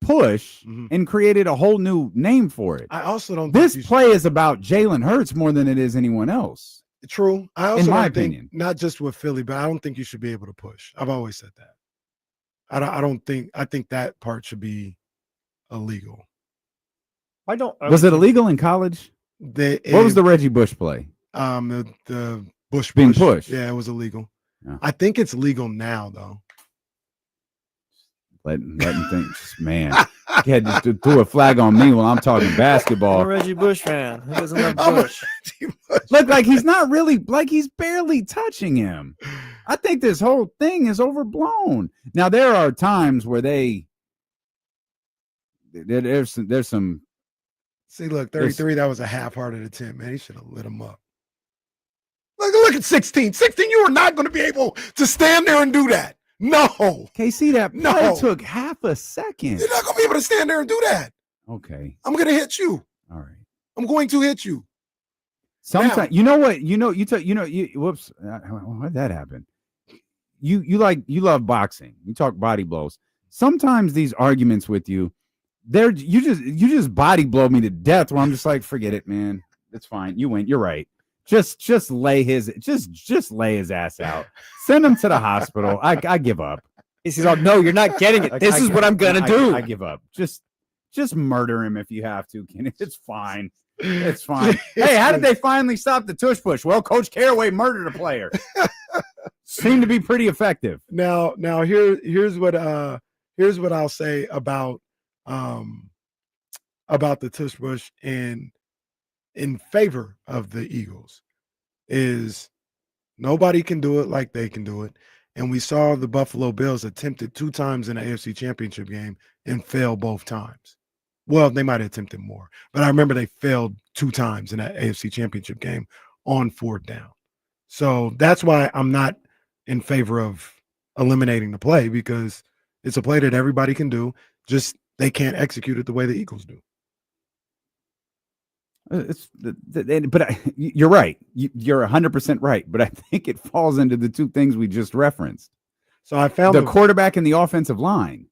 push Mhm. and created a whole new name for it. I also don't. This think play is about Jalen Hurts more than it is anyone else. True. I also my don't think, opinion. not just with Philly, but I don't think you should be able to push. I've always said that. I think that part should be illegal. I don't. Was it illegal in college? What was the Reggie Bush play? The Bush Being push. pushed. Yeah, it was illegal. Yeah. I think it's legal now, though. Letting things, man. He had to throw a flag on me while I'm talking I'm a basketball. Reggie Bush fan. Who doesn't love Bush? Look like he's not really, like he's barely touching him. I think this whole thing is overblown. Now there are times where there's some. See, look, 33. That was a half-hearted attempt, man. He should have lit him up. Look at 16. 16. You are not going to be able to stand there and do that. No. KC, that play took half a second. You're not going to be able to stand there and do that. Okay. I'm going to hit you. All right. I'm going to hit you. Sometimes, you know what? Whoops. How did that happen? You love boxing. You talk body blows. Sometimes these arguments with you, you just body blow me to death where I'm just like, forget it, man. It's fine. You win. You're right. Just lay his ass out. Send him to the hospital. I give up. He's like, no, you're not getting it. This is what I'm gonna do. I give up. Just murder him if you have to, Kenneth. It's fine. It's fine. Hey, how did they finally stop the tush push? Well, Coach Caraway murdered a player. Seemed to be pretty effective. Now here's what I'll say about the tush push in favor of the Eagles is nobody can do it like they can do it. And we saw the Buffalo Bills attempted 2 times in the AFC Championship game and failed both times. Well, they might have attempted more, but I remember they failed 2 times in that AFC Championship game on 4th down. So that's why I'm not in favor of eliminating the play, because it's a play that everybody can do. Just they can't execute it the way the Eagles do. But you're right. You're 100% right. But I think it falls into the 2 things we just referenced. So I found the quarterback and the offensive line,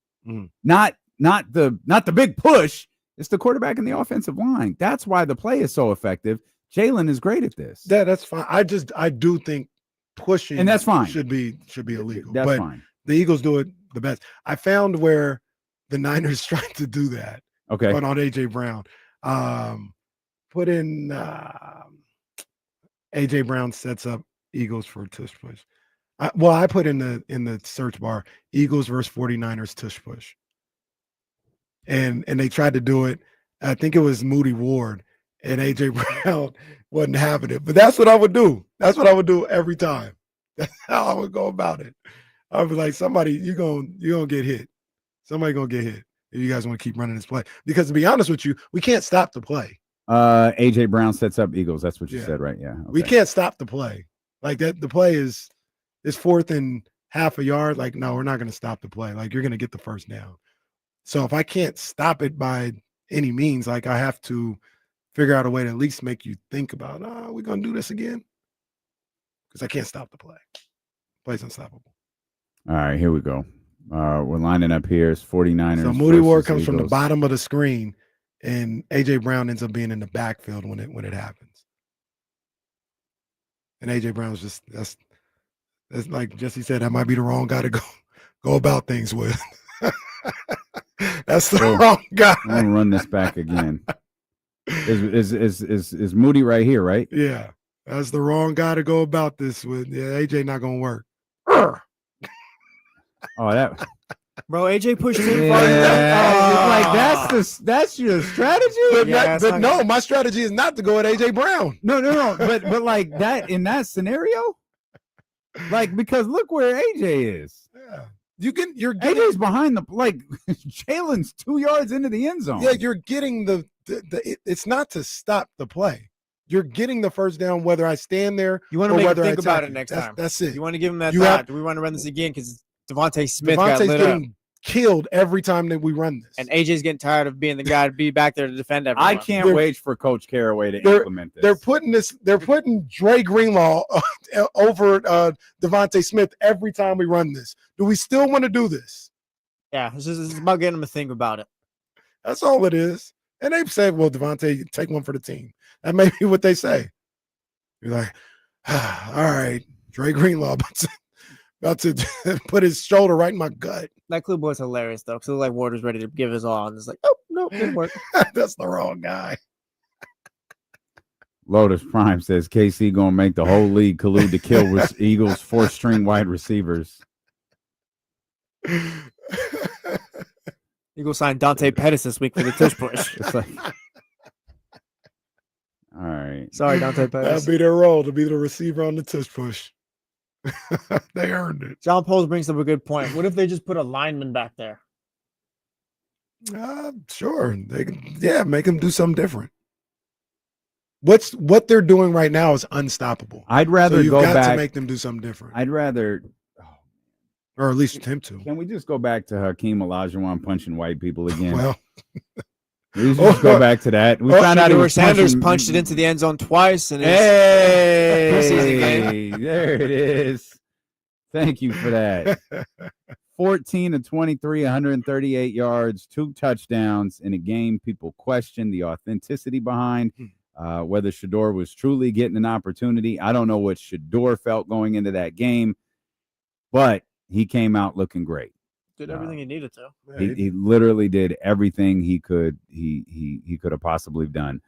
not the big push. It's the quarterback and the offensive line. That's why the play is so effective. Jalen is great at this. Yeah, that's fine. I do think pushing, and that's fine, should be illegal. That's fine. The Eagles do it the best. I found where the Niners tried to do that. Okay, but on AJ Brown. Put in AJ Brown sets up Eagles for tush push. I put in the search bar Eagles versus 49ers tush push. And they tried to do it. I think it was Moody Ward, and AJ Brown wasn't having it. But that's what I would do. That's what I would do every time. That's how I would go about it. I would be like, somebody, you're gonna get hit. Somebody gonna get hit if you guys want to keep running this play. Because to be honest with you, we can't stop the play. AJ Brown sets up Eagles. That's what you said, right? Yeah. Okay. We can't stop the play. Like that, the play is 4th and half a yard. Like, no, we're not going to stop the play. Like, you're going to get the first down. So if I can't stop it by any means, like, I have to figure out a way to at least make you think about, we're going to do this again. Because I can't stop the play. Play's unstoppable. All right, here we go. We're lining up here. It's 49ers. So Moody Ward comes from the bottom of the screen, and AJ Brown ends up being in the backfield when it happens. And AJ Brown's just that's like Jesse said, that might be the wrong guy to go about things with. That's the wrong guy. I'm gonna run this back again. Is Moody right here, right? Yeah, that's the wrong guy to go about this with. Yeah, AJ not gonna work. Oh, that. Bro, AJ pushed in. Like that's your strategy. But no, my strategy is not to go at AJ Brown. No. But like that in that scenario, like, because look where AJ is. Yeah, you're getting AJ's behind Jalen's 2 yards into the end zone. Yeah, you're getting the it's not to stop the play. You're getting the first down whether I stand there. You want to make him think about it next time. That's it. You want to give him that thought. Do we want to run this again? Because Devontae Smith got lit up. killed every time that we run this. And AJ's getting tired of being the guy to be back there to defend everyone. I can't wait for Coach Caraway to implement this. They're putting Dre Greenlaw over Devontae Smith every time we run this. Do we still want to do this? Yeah, this is about getting them to think about it. That's all it is. And they say, well, Devontae, take one for the team. That may be what they say. You're like, all right, Dre Greenlaw about to put his shoulder right in my gut. That clip was hilarious, though, because it looked like Ward was ready to give his all. And it's like, oh, no, didn't work. That's the wrong guy. Lotus Prime says KC going to make the whole league collude to kill with Eagles' fourth-string wide receivers. Eagles signed Dante Pettis this week for the Tush Push. It's like, all right. Sorry, Dante Pettis. That'll be their role, to be the receiver on the Tush Push. They earned it. John Poles brings up a good point. What if they just put a lineman back there? Sure. Make them do something different. What they're doing right now is unstoppable. I'd rather so you've go got back to make them do something different. I'd rather, or at least attempt to. Can we just go back to Hakeem Olajuwon punching white people again? Well, we just go back to that. We found out Shedeur Sanders punched it into the end zone twice. And hey, there it is. Thank you for that. 14 of 23, 138 yards, 2 touchdowns in a game people question the authenticity behind. Whether Shedeur was truly getting an opportunity. I don't know what Shedeur felt going into that game, but he came out looking great. Did everything he needed to. He literally did everything he could have possibly done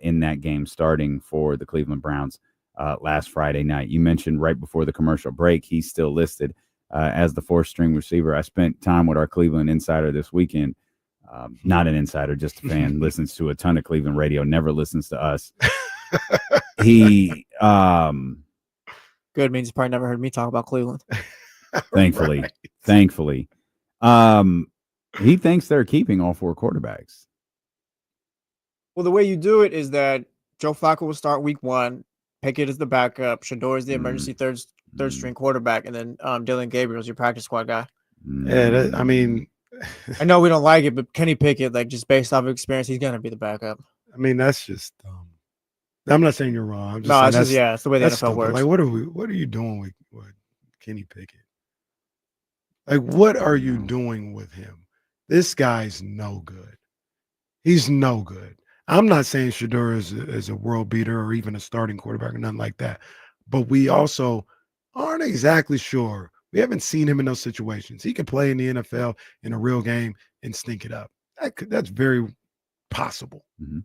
in that game, starting for the Cleveland Browns last Friday night. You mentioned right before the commercial break, he's still listed as the 4th-string receiver. I spent time with our Cleveland insider this weekend. Not an insider, just a fan. Listens to a ton of Cleveland radio, never listens to us. He good, means you probably never heard me talk about Cleveland. Thankfully. Right. Thankfully. He thinks they're keeping all 4 quarterbacks. Well, the way you do it is that Joe Flacco will start week 1. Pickett is the backup. Shedeur is the emergency third string quarterback. And then Dylan Gabriel is your practice squad guy. Yeah, I mean, I know we don't like it, but Kenny Pickett, like just based off of experience, he's going to be the backup. I mean, that's just I'm not saying you're wrong. I'm just no, saying it's the way the NFL stupid. works. Like, what are you doing with Kenny Pickett? Like, what are you doing with him? This guy's no good. He's no good. I'm not saying Shedeur is a world beater or even a starting quarterback or nothing like that. But we also aren't exactly sure. We haven't seen him in those situations. He can play in the NFL in a real game and stink it up. That's very possible. Mm-hmm.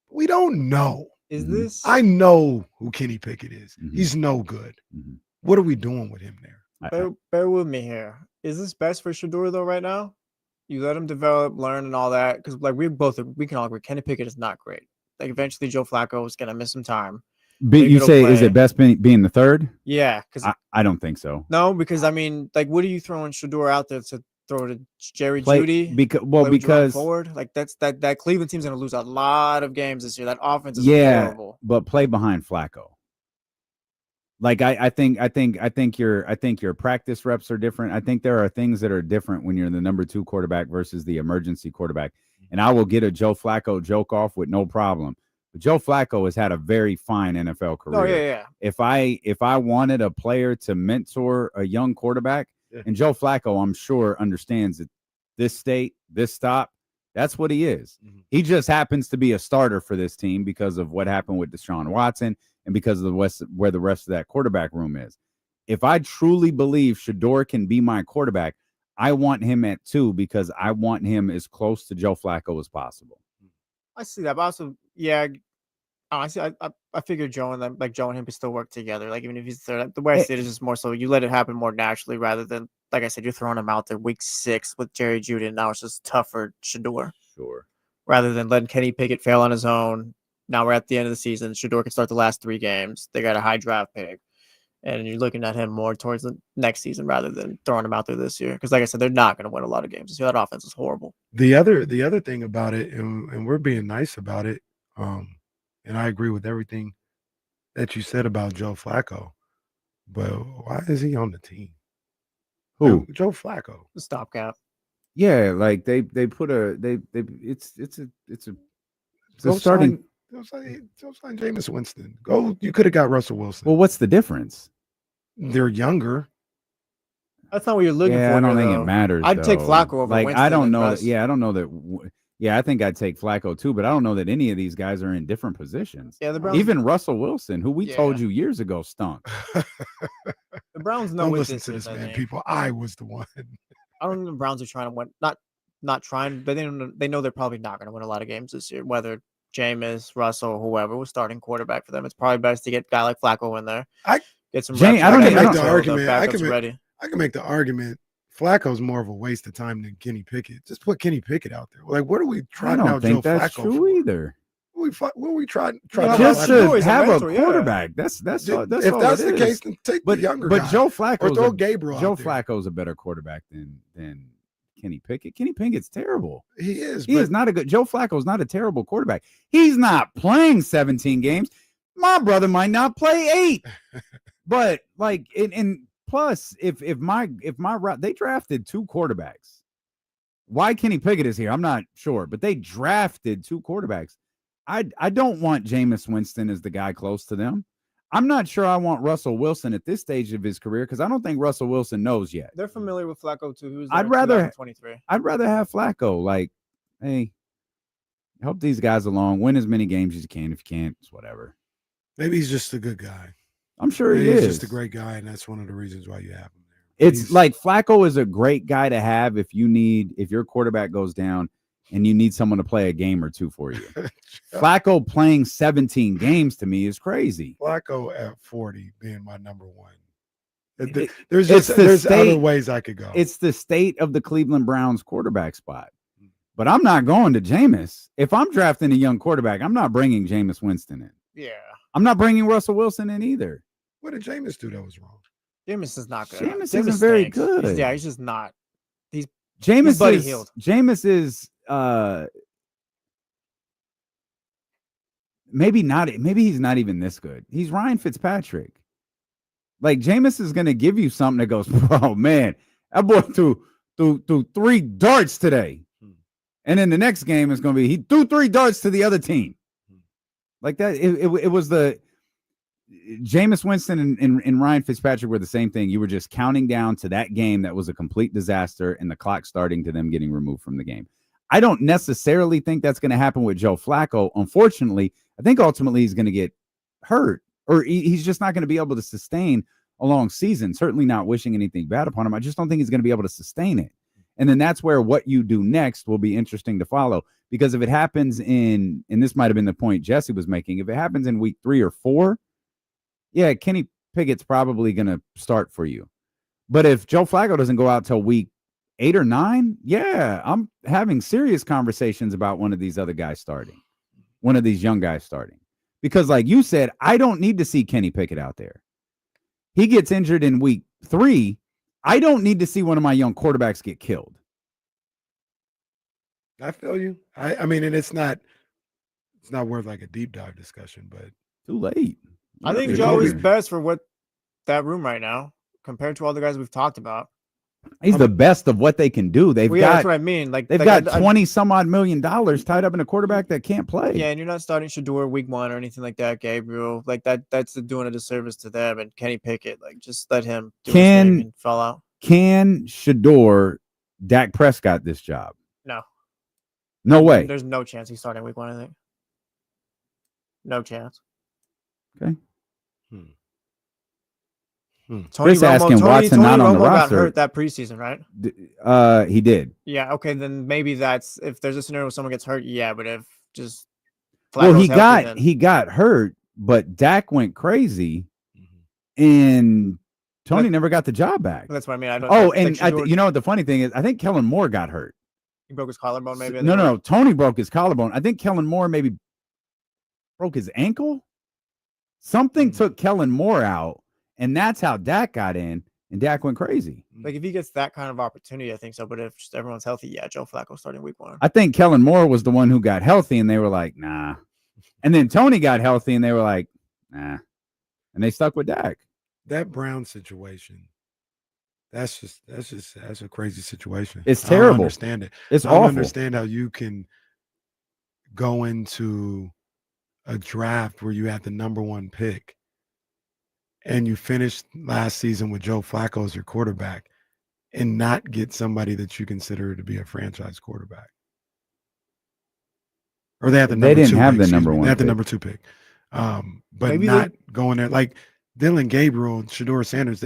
We don't know. Is this? I know who Kenny Pickett is. Mm-hmm. He's no good. Mm-hmm. What are we doing with him there? Bear with me here. Is this best for Shedeur though right now? You let him develop, learn, and all that, because like we can all agree Kenny Pickett is not great. Like eventually Joe Flacco is gonna miss some time. You say is it best being the 3rd? Yeah, because I don't think so. No, because I mean, like, what are you throwing Shedeur out there to throw to Jerry Jeudy? Because forward, like that Cleveland team's gonna lose a lot of games this year. That offense is horrible. But play behind Flacco. Like I think your practice reps are different. I think there are things that are different when you're the number 2 quarterback versus the emergency quarterback. And I will get a Joe Flacco joke off with no problem. But Joe Flacco has had a very fine NFL career. Oh yeah. If I wanted a player to mentor a young quarterback, and Joe Flacco, I'm sure understands that this state, this stop, that's what he is. Mm-hmm. He just happens to be a starter for this team because of what happened with Deshaun Watson and because of where the rest of that quarterback room is. If I truly believe Shedeur can be my quarterback, I want him at 2 because I want him as close to Joe Flacco as possible. I see that, but also, yeah, I figured Joe and him could still work together. Like even if he's third, the way I see it is just more so you let it happen more naturally rather than, like I said, you're throwing him out there week 6 with Jerry Jeudy, and now it's just tough for Shedeur. Sure. Rather than letting Kenny Pickett fail on his own. Now we're at the end of the season. Shedeur can start the last 3 games. They got a high draft pick, and you're looking at him more towards the next season rather than throwing him out there this year. Because, like I said, they're not going to win a lot of games. That offense is horrible. The other thing about it, and we're being nice about it, and I agree with everything that you said about Joe Flacco, but why is he on the team? Who? Joe Flacco. The stopgap. Yeah, like they put it's Go starting. Go sign Jameis Winston. You could have got Russell Wilson. Well, what's the difference? They're younger. That's not what you're looking for. I don't think though. it matters. I'd take Flacco over Like Winston. I don't know. Russ. I don't know that. Yeah, I think I'd take Flacco too, but I don't know that any of these guys are in different positions. Yeah, the Browns. Even Russell Wilson, who we told you years ago stunk. The Browns know Don't what listen this to is, this I man, think. people. I was the one. I don't think the Browns are trying to win. Not trying, but they know they're probably not going to win a lot of games this year. Whether Jameis, Russell, whoever was starting quarterback for them, it's probably best to get a guy like Flacco in there. Get some. Jane, reps I don't ready make so the argument. backups ready. I can make the argument. Flacco's more of a waste of time than Kenny Pickett. Just put Kenny Pickett out there. Like, what are we I trying don't out think Joe that's Flacco true for? either. What are we trying Just to to He's a have mentor, a yeah. quarterback. That's all. If That's all that's it the is. case, then take the younger guy. Joe or Flacco's throw Gabriel. Joe out there. Flacco's a better quarterback than Kenny Pickett. Kenny Pickett's terrible. He is. He is not a good. Joe Flacco's not a terrible quarterback. He's not playing 17 games. My brother might not play 8. But like, and plus, if my route, they drafted 2 quarterbacks. Why Kenny Pickett is here, I'm not sure, but they drafted 2 quarterbacks. I don't want Jameis Winston as the guy close to them. I'm not sure I want Russell Wilson at this stage of his career because I don't think Russell Wilson knows yet. They're familiar with Flacco too. He was I'd rather 23. I'd rather have Flacco. Like, hey, help these guys along. Win as many games as you can. If you can't, it's whatever. Maybe he's just a good guy. I'm sure Maybe he he's is. just a great guy, and that's one of the reasons why you have him there. It's like Flacco is a great guy to have if your quarterback goes down and you need someone to play a game or 2 for you. Flacco playing 17 games to me is crazy. Flacco at 40 being my number one. There's other ways I could go. It's the state of the Cleveland Browns quarterback spot. But I'm not going to Jameis. If I'm drafting a young quarterback, I'm not bringing Jameis Winston in. Yeah. I'm not bringing Russell Wilson in either. What did Jameis do that was wrong? Jameis is not good. Jameis isn't very stinks. good. He's just not. Jameis buddy is healed. Jameis is maybe he's not even this good. He's Ryan Fitzpatrick. Like Jameis is gonna give you something that goes, oh man, that boy threw 3 darts today. And then the next game is gonna be he threw 3 darts to the other team. Like that, it was the Jameis Winston and Ryan Fitzpatrick were the same thing. You were just counting down to that game that was a complete disaster and the clock starting to them getting removed from the game. I don't necessarily think that's going to happen with Joe Flacco. Unfortunately, I think ultimately he's going to get hurt or he's just not going to be able to sustain a long season. Certainly not wishing anything bad upon him. I just don't think he's going to be able to sustain it. And then that's where what you do next will be interesting to follow. Because if it happens and this might have been the point Jesse was making, if it happens in week 3 or 4, yeah, Kenny Pickett's probably going to start for you. But if Joe Flacco doesn't go out till week 8 or 9, yeah, I'm having serious conversations about one of these other guys starting, one of these young guys starting. Because like you said, I don't need to see Kenny Pickett out there. He gets injured in week 3. I don't need to see one of my young quarterbacks get killed. I feel you. I mean, and it's not worth like a deep dive discussion, but too late. I think Joe is best for what that room right now compared to all the guys we've talked about. He's the best of what they can do. They've got that's what I mean. Like they've got $20 some odd million tied up in a quarterback that can't play. Yeah, and you're not starting Shedeur week 1 or anything like that, Gabriel. Like that's doing a disservice to them. And Kenny Pickett, like just let him do his thing and fall out. Can Shedeur Dak Prescott this job? No way. There's no chance he's starting week 1, I think. No chance. Okay. Tony asking Watson not on the roster. Got hurt that preseason, right? He did. Yeah. Okay. Then maybe that's if there's a scenario where someone gets hurt. Yeah, but if just he got hurt, but Dak went crazy, and Tony never got the job back. That's what I mean. I don't. Oh, and you know what the funny thing is? I think Kellen Moore got hurt. He broke his collarbone, maybe. No. Tony broke his collarbone. I think Kellen Moore maybe broke his ankle. Something took Kellen Moore out, and that's how Dak got in, and Dak went crazy. Like, if he gets that kind of opportunity, I think so. But if just everyone's healthy, yeah, Joe Flacco starting week 1. I think Kellen Moore was the one who got healthy, and they were like, nah. And then Tony got healthy, and they were like, nah. And they stuck with Dak. That Brown situation, That's a crazy situation. It's I don't terrible. understand it. It's I don't awful. understand how you can go into a draft where you had the number 1 pick and you finished last season with Joe Flacco as your quarterback and not get somebody that you consider to be a franchise quarterback. Or they had the number 2 They didn't have pick, the excuse number me. 1 They had the pick. number 2 pick. But Maybe not going there. Like Dylan Gabriel, Shedeur Sanders,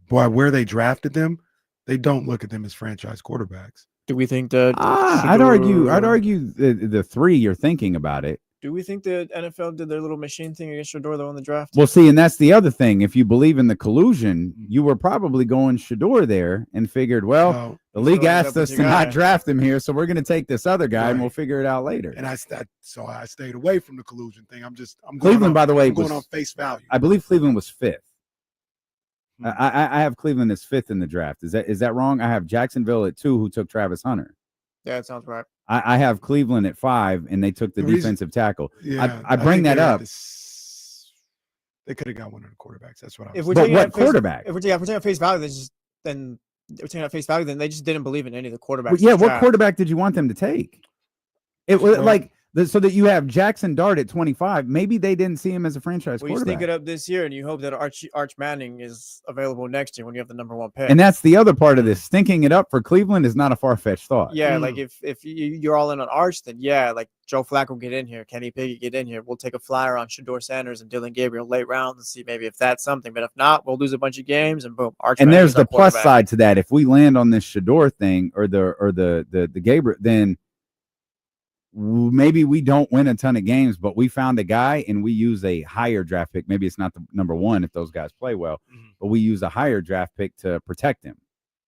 where they drafted them, they don't look at them as franchise quarterbacks. Do we think that? I'd argue the 3 you're thinking about it. Do we think the NFL did their little machine thing against Shedeur though in the draft? Well, see, and that's the other thing. If you believe in the collusion, you were probably going Shedeur there and figured, well, the league asked us to not draft him here, so we're going to take this other guy and we'll figure it out later. And I stayed away from the collusion thing. I'm Cleveland, by the way, going on face value. I believe Cleveland was 5th. I have Cleveland as 5th in the draft. Is that wrong? I have Jacksonville at 2, who took Travis Hunter. Yeah, that sounds right. I have Cleveland at 5, and they took the defensive tackle. Yeah, I bring that up. They could have got one of the quarterbacks. That's what I was. If we're But taking what at face- quarterback? If we're taking at face value, then we're taking at face value. Then they just didn't believe in any of the quarterbacks. Well, yeah, in the what draft. quarterback did you want them to take? It was so that you have Jackson Dart at 25. Maybe they didn't see him as a franchise Well, you quarterback. stink it up this year, and you hope that Arch Manning is available next year when you have the number 1 pick. And that's the other part of this. Stinking it up for Cleveland is not a far-fetched thought. Yeah, like if you're all in on Arch, then yeah, like Joe Flacco get in here, Kenny Pickett get in here. We'll take a flyer on Shedeur Sanders and Dylan Gabriel late rounds and see maybe if that's something. But if not, we'll lose a bunch of games and boom, Arch. And Manning there's is our the plus quarterback. side to that. If we land on this Shedeur thing or the Gabriel, then maybe we don't win a ton of games, but we found a guy and we use a higher draft pick. Maybe it's not the number 1 if those guys play well, but we use a higher draft pick to protect him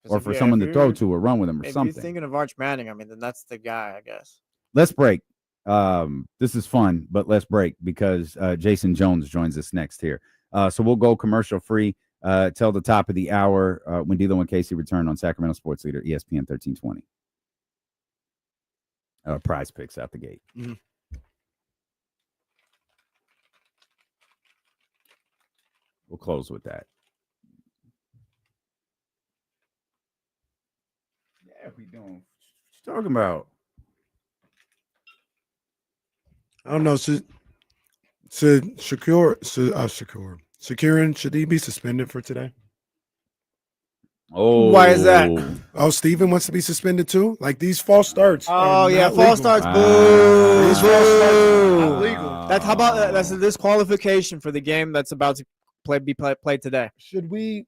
or for someone to throw to or run with him or If something. you're thinking of Arch Manning, I mean, then that's the guy, I guess. Let's break. This is fun, but let's break because Jason Jones joins us next here. So we'll go commercial free till the top of the hour when D'Lo and Casey return on Sacramento Sports Leader, ESPN 1320. Prize picks out the gate. Mm-hmm. We'll close with that. Yeah, we doing. What you talking about? I don't know. Shakurin, should he be suspended for today? Oh, why is that? Oh, Steven wants to be suspended too? Like these false starts. Oh yeah, false starts. Boo. These false starts are not legal. That's how about that's a disqualification for the game that's about to be played today. Should we?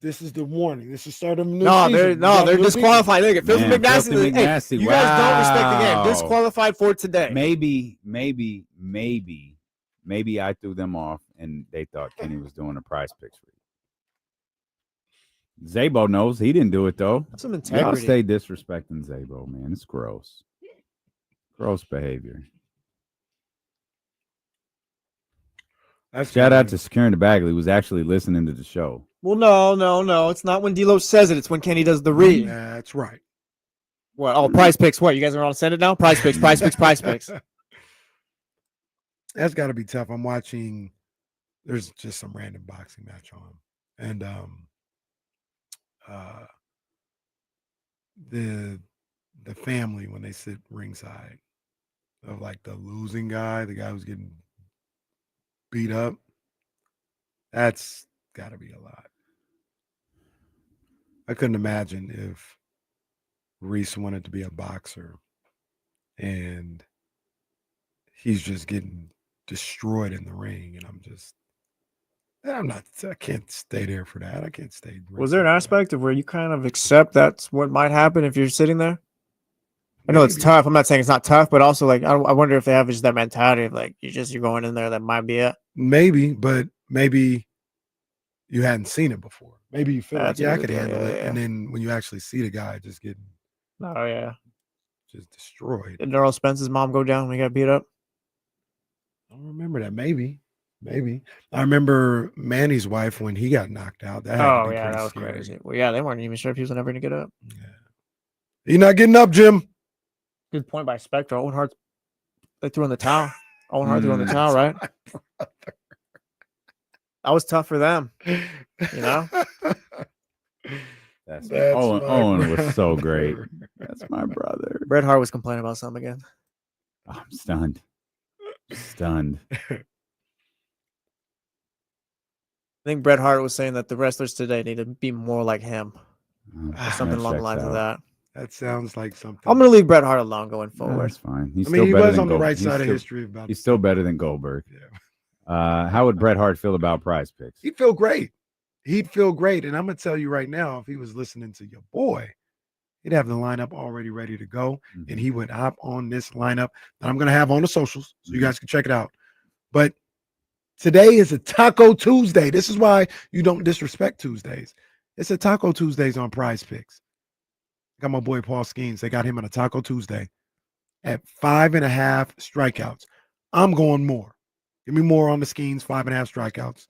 This is the warning. This is start of a new No, season. they're disqualified. Look, Filthy Man, McNasty. Filthy Hey, McNasty. you guys don't respect the game. Wow. Disqualified for today. Maybe I threw them off and they thought Kenny was doing a prize picks for you. Zabo knows he didn't do it though. Some Y'all integrity. stay disrespecting Zabo, man. It's gross. Gross behavior. Shout out to Securing the Bagley, who was actually listening to the show. Well, no. It's not when D'Lo says it. It's when Kenny does the read. That's right. What? Oh, prize picks. What? You guys are on to send it now? Prize picks. Prize picks. That's got to be tough. I'm watching. There's just some random boxing match on, and the family when they sit ringside of like the losing guy, the guy who's getting beat up. That's got to be a lot. I couldn't imagine if Reese wanted to be a boxer and he's just getting destroyed in the ring, and I can't stay there for that. I can't stay. Was there an aspect of where you kind of accept that's what might happen if you're sitting there? I know it's tough. I'm not saying it's not tough, but also like I wonder if they have just that mentality of like you're going in there. That might be it. Maybe, but maybe you hadn't seen it before. Maybe you feel like I could handle it, yeah. and then when you actually see the guy just getting just destroyed. Did Earl Spence's mom go down when he got beat up? I don't remember that. Maybe. I remember Manny's wife when he got knocked out. That was scary. crazy. Well, yeah, they weren't even sure if he was never going to get up. Yeah. You're not getting up, Jim. Good point by Spectre. Owen Hart, they threw in the towel. Owen Hart threw in the towel, right? That was tough for them. You know? That's Owen, Owen was so great. That's my brother. Bret Hart was complaining about something again. Oh, I'm stunned. Stunned. I think Bret Hart was saying that the wrestlers today need to be more like him. Or something along the lines of that. That sounds like something. I'm going to leave Bret Hart alone going No, forward. that's fine. He's I mean, still he better was than on the Goldberg. right side of history about He's still better than Goldberg. Yeah. How would Bret Hart feel about Prize Picks? He'd feel great. He'd feel great. And I'm going to tell you right now, if he was listening to your boy, he'd have the lineup already ready to go. Mm-hmm. And he would hop on this lineup that I'm going to have on the socials so you guys can check it out. But today is a Taco Tuesday. This is why you don't disrespect Tuesdays. It's a Taco Tuesdays on Prize Picks. I got my boy Paul Skeens. They got him on a Taco Tuesday at 5.5 strikeouts. I'm going more. Give me more on the Skeens, 5.5 strikeouts.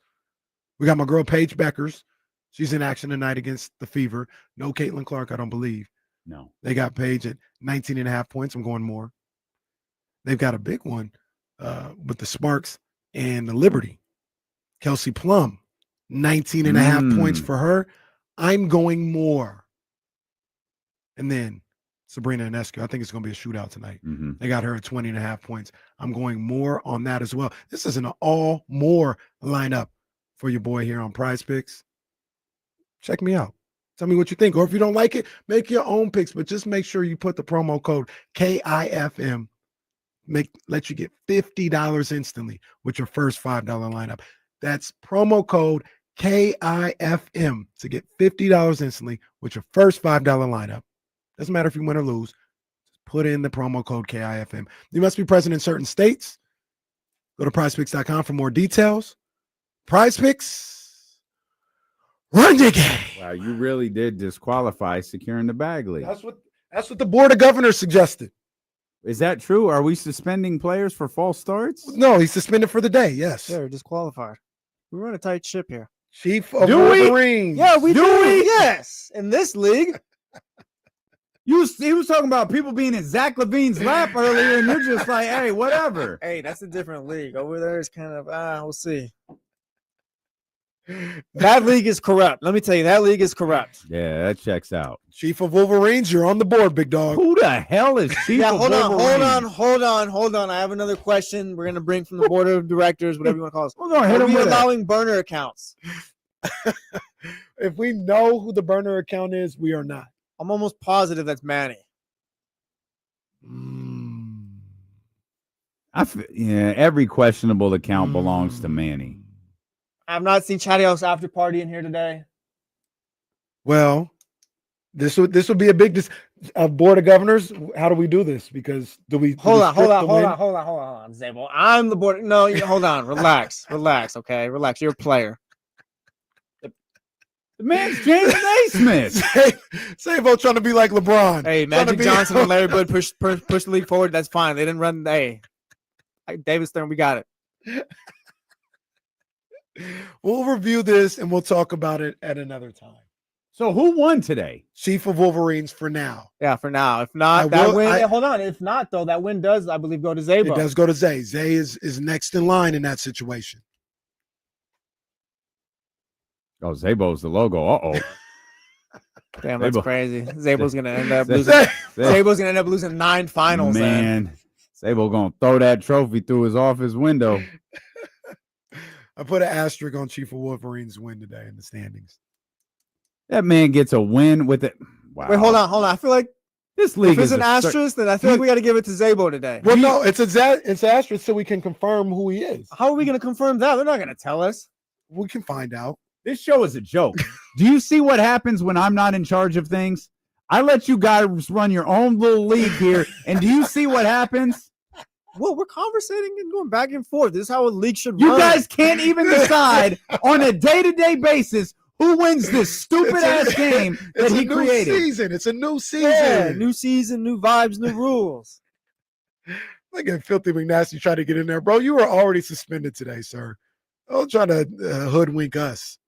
We got my girl Paige Beckers. She's in action tonight against the Fever. No Caitlin Clark, I don't believe. No. They got Paige at 19.5 points. I'm going more. They've got a big one with the Sparks and the Liberty. Kelsey Plum, 19.5 points for her. I'm going more. And then Sabrina Ionescu, I think it's going to be a shootout tonight. Mm-hmm. They got her at 20.5 points. I'm going more on that as well. This is an all more lineup for your boy here on Prize Picks. Check me out. Tell me what you think. Or if you don't like it, make your own picks, but just make sure you put the promo code KIFM. Let you get $50 instantly with your first $5 lineup. That's promo code KIFM to get $50 instantly with your first $5 lineup. Doesn't matter if you win or lose. Just put in the promo code KIFM. You must be present in certain states. Go to prizepicks.com for more details. Prize Picks, run your game. Wow, you really did disqualify securing the bag league. That's what the Board of Governors suggested. Is that true? Are we suspending players for false starts? No, he's suspended for the day. Yes. Yeah, disqualified. We run a tight ship here. Chief of Wolverines. Yeah, we do. Yes. In this league. He was talking about people being in Zach Levine's lap earlier, and you're just like, hey, whatever. Hey, that's a different league. Over there is kind of, we'll see. That league is corrupt. Let me tell you, that league is corrupt. Yeah, that checks out. Chief of Wolverines, you're on the board, big dog. Who the hell is Chief of Wolverines? Hold on. I have another question we're going to bring from the board of directors, whatever you want to call us. Hold on, hit Are him we with allowing burner accounts? If we know who the burner account is, we are not. I'm almost positive that's Manny. Every questionable account belongs to Manny. I've not seen Chatty House after party in here today. Well, this would be a big board of governors. How do we do this? Because hold on, Zabel. I'm the board. No, hold on. Relax. Okay, relax. You're a player. The man's James Naismith. Sabo trying to be like LeBron. Hey, Magic Johnson and Larry Bird push the league forward. That's fine. They didn't run. Hey, David Stern, we got it. We'll review this and we'll talk about it at another time. So who won today? Chief of Wolverines for now. Yeah, for now. If not, hold on. If not, though, that win does, I believe, go to Zabo. It does go to Zay. Zay is next in line in that situation. Oh, Zabo's the logo. Uh-oh. Damn, that's crazy. Zabo's gonna end up losing. Zabo's gonna end up losing 9 finals. Man, Zabo gonna throw that trophy through his office window. I put an asterisk on Chief of Wolverines' win today in the standings. That man gets a win with it. Wow. Wait, hold on. I feel like this league if it's an asterisk, then I feel like we got to give it to Zabo today. Well, no, it's asterisk so we can confirm who he is. How are we going to confirm that? They're not going to tell us. We can find out. This show is a joke. Do you see what happens when I'm not in charge of things? I let you guys run your own little league here, and do you see what happens? Well, we're conversating and going back and forth. This is how a league should run. You guys can't even decide on a day-to-day basis who wins this stupid-ass game that he created. It's a new season. Yeah, new season, new vibes, new rules. Look at Filthy McNasty try to get in there. Bro, you were already suspended today, sir. Don't try to hoodwink us.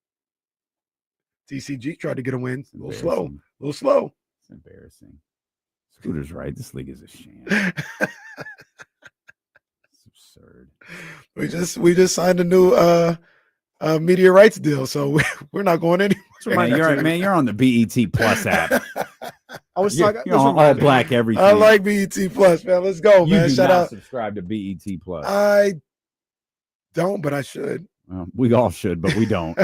TCG tried to get a win. A little slow. It's embarrassing. Scooter's right. This league is a sham. It's absurd. We just signed a new media rights deal, so we're not going anywhere. Man, you're on the BET Plus app. I was You're talking. on all black everything. I like BET Plus, man. Let's go, You man. do Shout not out. subscribe to BET Plus. I don't, but I should. We all should, but we don't.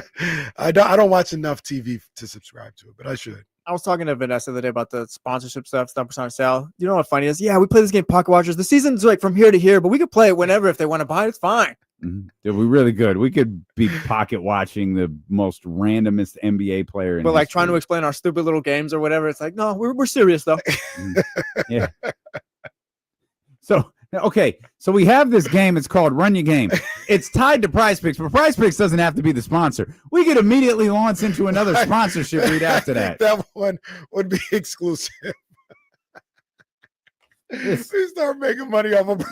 I don't watch enough TV to subscribe to it, but I should. I was talking to Vanessa the other day about the sponsorship stuff, stuff percent sale. You know what funny is? Yeah, we play this game, Pocket Watchers. The season's like from here to here, but we could play it whenever if they want to buy it. It's fine. Yeah, we really good. We could be pocket watching the most randomest NBA player. But like trying to explain our stupid little games or whatever. It's like, no, we're serious though. Yeah. So we have this game. It's called Run Your Game. It's tied to Prize Picks, but Prize Picks doesn't have to be the sponsor. We could immediately launch into another sponsorship read after that. That one would be exclusive. We start making money off of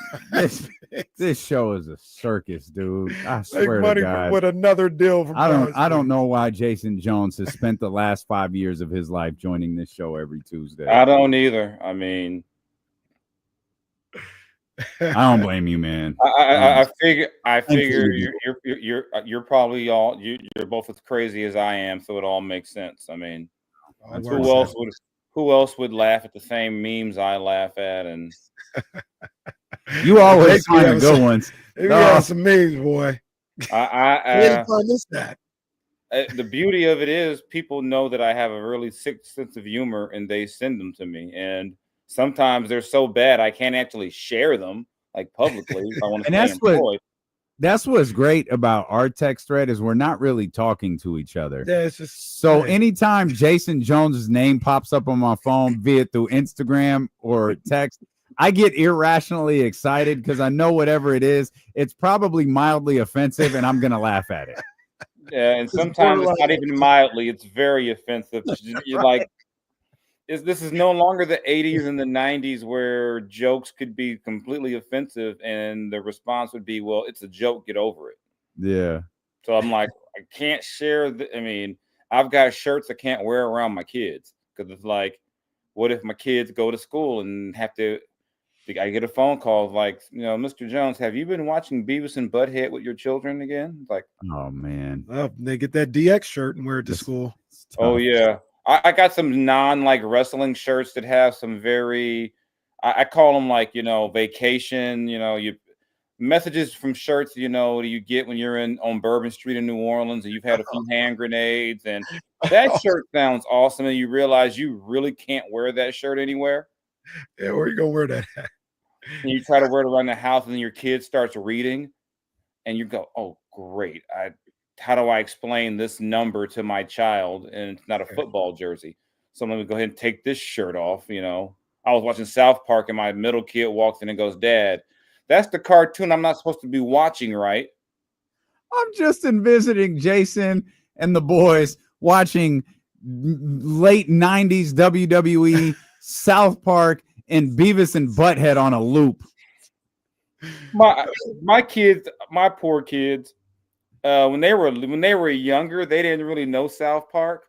this show is a circus, dude. I swear money to God. with another deal. From I don't know why Jason Jones has spent the last 5 years of his life joining this show every Tuesday. I don't either. I mean, I don't blame you, man. I figure you're probably you're both as crazy as I am, so it all makes sense. I mean, who else would laugh at the same memes I laugh at? And you always find the good ones. You got some memes, boy. Where find this at? The beauty of it is people know that I have a really sick sense of humor, and they send them to me. And sometimes they're so bad I can't actually share them like publicly if I want to stay employed. That's what's great about our text thread is we're not really talking to each other. Yeah, it's just so anytime Jason Jones's name pops up on my phone, be it through Instagram or text, I get irrationally excited because I know whatever it is, it's probably mildly offensive, and I'm gonna laugh at it. Yeah, and sometimes it's not even mildly; it's very offensive. You're like, this is no longer the 80s and the 90s where jokes could be completely offensive and the response would be, well, it's a joke, get over it. Yeah. So I'm like, I can't share I've got shirts I can't wear around my kids because it's like, what if my kids go to school and I get a phone call like, Mr. Jones, have you been watching Beavis and Butthead with your children again? It's like, oh man. Well, they get that DX shirt and wear it to school. Oh yeah. I got some wrestling shirts that have some very, I call them like, vacation, you messages from shirts, you get when you're on Bourbon Street in New Orleans and you've had a few hand grenades, and that shirt sounds awesome. And you realize you really can't wear that shirt anywhere. Yeah, where are you going to wear that at? And you try to wear it around the house and then your kid starts reading and you go, oh, great. How do I explain this number to my child? And it's not a football jersey. So let me go ahead and take this shirt off. I was watching South Park and my middle kid walks in and goes, Dad, that's the cartoon I'm not supposed to be watching, right? I'm just envisioning Jason and the boys watching late 90s WWE, South Park, and Beavis and Butthead on a loop. My kids, my poor kids, when they were younger, they didn't really know South Park.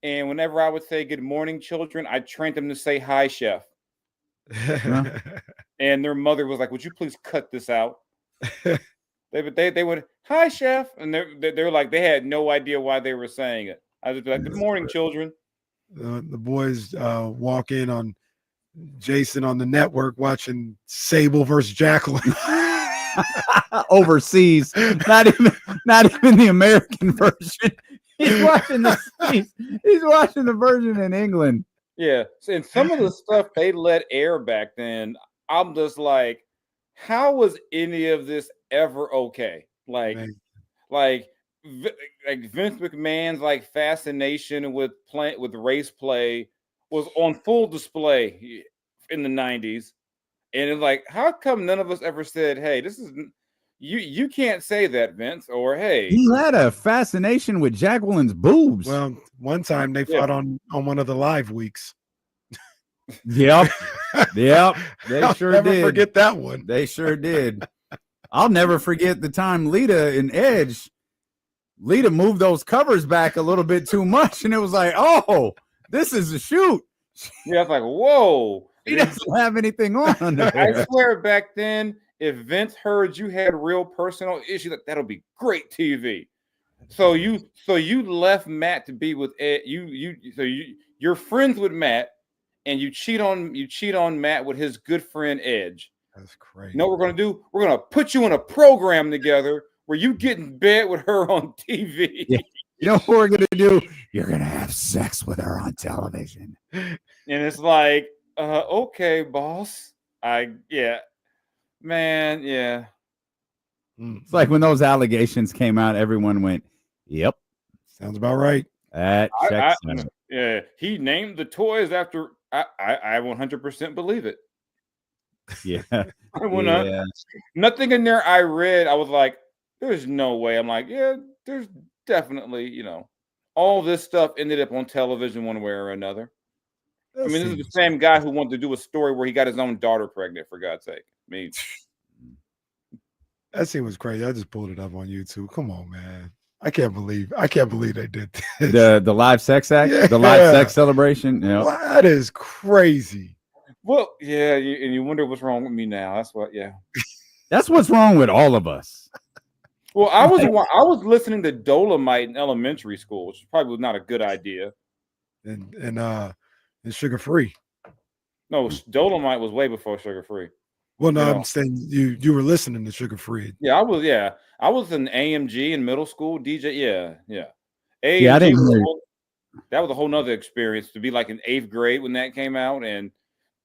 And whenever I would say good morning, children, I trained them to say hi, chef. And their mother was like, would you please cut this out? They would, hi, chef. And they're like, they had no idea why they were saying it. I was like, good morning, children. The boys walk in on Jason on the network watching Sable versus Jacqueline. Overseas, not even the American version. He's watching the version in England. Yeah, and some of the stuff they let air back then, I'm just like, how was any of this ever okay? Like Vince McMahon's fascination with race play was on full display in the 90s. And it's like, how come none of us ever said, hey, this is you can't say that, Vince, or hey. He had a fascination with Jacqueline's boobs. Well, one time they fought on one of the live weeks. Yep. They sure never did. Forget that one. They sure did. I'll never forget the time Lita and Edge. Lita moved those covers back a little bit too much, and it was like, oh, this is a shoot. Yeah, it's like, whoa. He doesn't have anything on under there. I swear back then, if Vince heard you had real personal issues, that'll be great TV. So you left Matt to be with Ed. You're friends with Matt, and you cheat on Matt with his good friend Edge. That's crazy. You know what we're gonna do? We're gonna put you in a program together where you get in bed with her on TV. Yeah. You know what we're gonna do? You're gonna have sex with her on television. And it's like, okay, boss. Man, yeah. It's like when those allegations came out, everyone went, "Yep, sounds about right." That checks out. Yeah, he named the toys after. I 100% believe it. Yeah, yeah. Nothing in there I read. I was like, "There's no way." I'm like, "Yeah, there's definitely." All this stuff ended up on television one way or another. This is the same guy who wanted to do a story where he got his own daughter pregnant. For God's sake, that scene was crazy. I just pulled it up on YouTube. Come on, man. I can't believe they did this. The live sex act, the live sex celebration. Yeah, that is crazy. Well, yeah, and you wonder what's wrong with me now. That's what's wrong with all of us. Well, I was listening to Dolomite in elementary school, which probably was not a good idea. And Sugar Free. No, Dolomite was way before Sugar Free. Well, no, I'm saying you were listening to Sugar Free. Yeah, I was. Yeah, I was in AMG in middle school. DJ. Yeah. AMG, I didn't hear. That was a whole nother experience to be like in 8th grade when that came out, and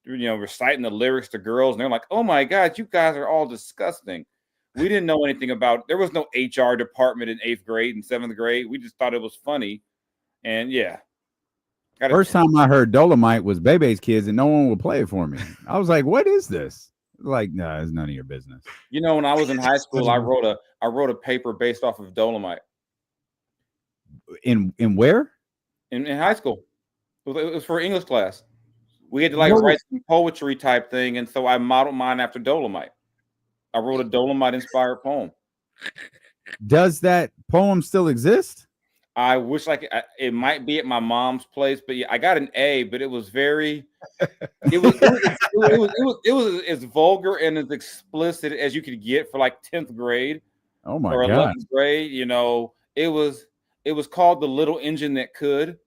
reciting the lyrics to girls, and they're like, "Oh my God, you guys are all disgusting." We didn't know anything about. There was no HR department in 8th grade and 7th grade. We just thought it was funny, and yeah. First time I heard Dolomite was Bebe's Kids, and no one would play it for me. I was like, "What is this?" Like, no, it's none of your business. When I was in high school, I wrote a paper based off of Dolomite. In where? In high school. It was for English class. We had to write some poetry type thing, and so I modeled mine after Dolomite. I wrote a Dolomite inspired poem. Does that poem still exist? I wish it might be at my mom's place, but yeah, I got an A, but it was very, it was as vulgar and as explicit as you could get for 10th grade. Oh my or God. 11th grade. It was called The Little Engine That Could.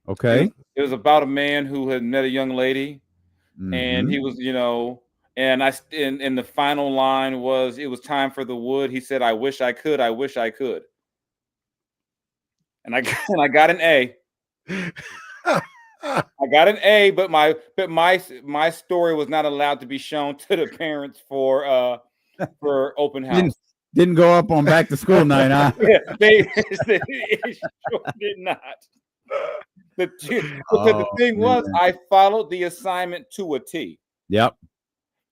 Okay. It was about a man who had met a young lady, and he was, and and the final line was, "It was time for the wood." He said, "I wish I could. I wish I could." And I got an A. I got an A, but my story was not allowed to be shown to the parents for open house. Didn't go up on back to school night, huh? Yeah, they sure did not. The thing was, I followed the assignment to a T. Yep.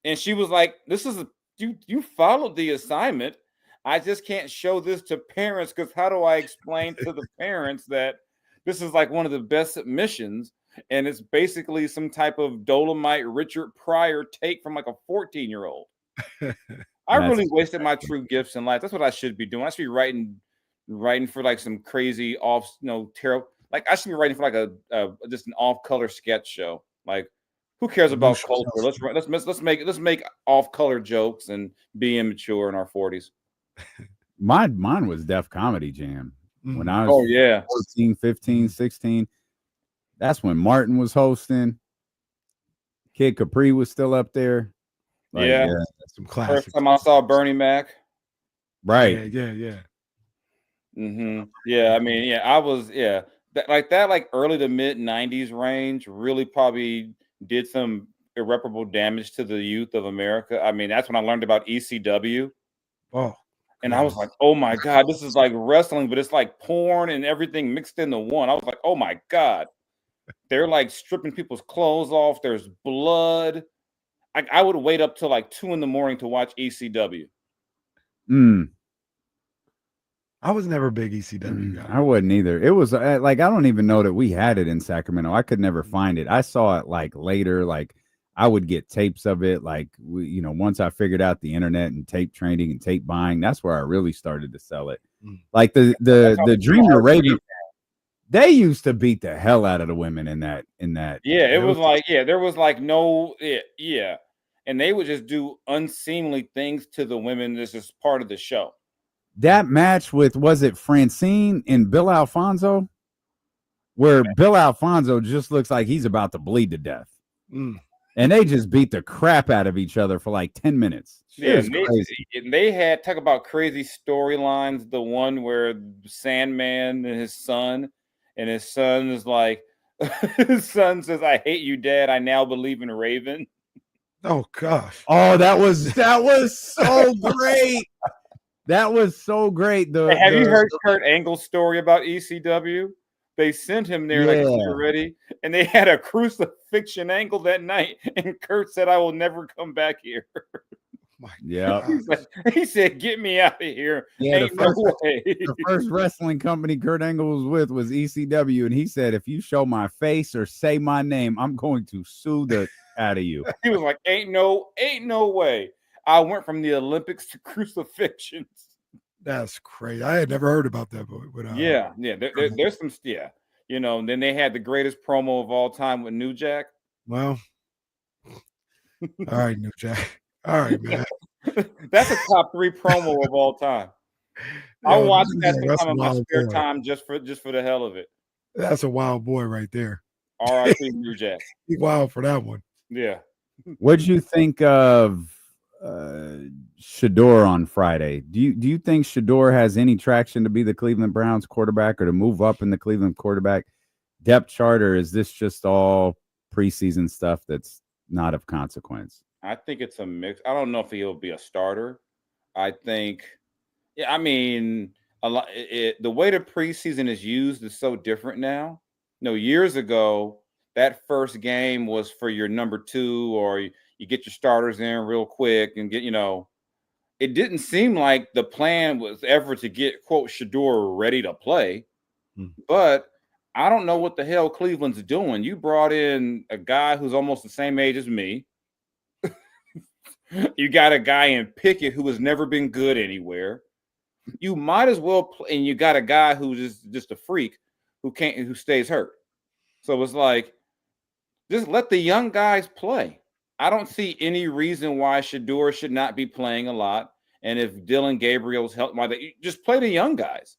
And she was like, "This is you followed the assignment. I just can't show this to parents because how do I explain to the parents that this is one of the best submissions and it's basically some type of Dolomite Richard Pryor take from a 14-year-old?" I really wasted my true gifts in life. That's what I should be doing. I should be writing for some crazy terrible. I should be writing for just an off-color sketch show. Who cares about culture? Let's make off-color jokes and be immature in our 40s. Mine was Def Comedy Jam when I was 14, 15, 16. That's when Martin was hosting. Kid Capri was still up there. Some classics. First time I saw Bernie Mac. Right. Yeah. Yeah, I mean, I was that early to mid 90s range really probably did some irreparable damage to the youth of America. I mean, that's when I learned about ECW. Oh. And I was like, "Oh my God, this is like wrestling, but it's like porn and everything mixed into one." I was like, "Oh my God." They're stripping people's clothes off. There's blood. I would wait up till 2 a.m. to watch ECW. I was never a big ECW guy. I wasn't either. It was I don't even know that we had it in Sacramento. I could never find it. I saw it later. I would get tapes of it. Once I figured out the internet and tape trading and tape buying, that's where I really started to sell it. The Dreamer Raven, they used to beat the hell out of the women in that. Yeah, it was there was no. And they would just do unseemly things to the women. This is part of the show. that match with, was it Francine and Bill Alfonso? Where Bill Alfonso just looks like he's about to bleed to death. And they just beat the crap out of each other for like 10 minutes. Yeah, they had, talk about crazy storylines. The one where Sandman and his son is like, his son says, "I hate you, Dad. I now believe in Raven." Oh gosh. Oh, that was so great. That was so great. Have you heard Kurt Angle's story about ECW? They sent him there like already, and they had a crucifixion angle that night. And Kurt said, "I will never come back here." Yeah, he said, "Get me out of here." Yeah, the first wrestling company Kurt Angle was with was ECW, and he said, "If you show my face or say my name, I'm going to sue the out of you." He was like, "Ain't no way." I went from the Olympics to crucifixions. That's crazy. I had never heard about that. But there's some, you know. And then they had the greatest promo of all time with New Jack. Well, all right, New Jack. All right, man. That's a top 3 promo of all time. I watch that sometime in my spare time just for the hell of it. That's a wild boy right there. R.I.P. New Jack. He's wild for that one. Yeah. What'd you think of Shedeur on Friday? Do you think Shedeur has any traction to be the Cleveland Browns quarterback or to move up in the Cleveland quarterback depth chart, or is this just all preseason stuff that's not of consequence? I think it's a mix. I don't know if he'll be a starter. I think, I mean, a lot. The way the preseason is used is so different now. You know, years ago, that first game was for your number 2, or you get your starters in real quick and get, you know, it didn't seem like the plan was ever to get, quote, Shedeur ready to play. But I don't know what the hell Cleveland's doing. You brought in a guy who's almost the same age as me. You got a guy in Pickett who has never been good anywhere. You might as well play, and you got a guy who's just a freak who stays hurt. So it's like, just let the young guys play. I don't see any reason why Shedeur should not be playing a lot. And if Dylan Gabriel's helped, just play the young guys.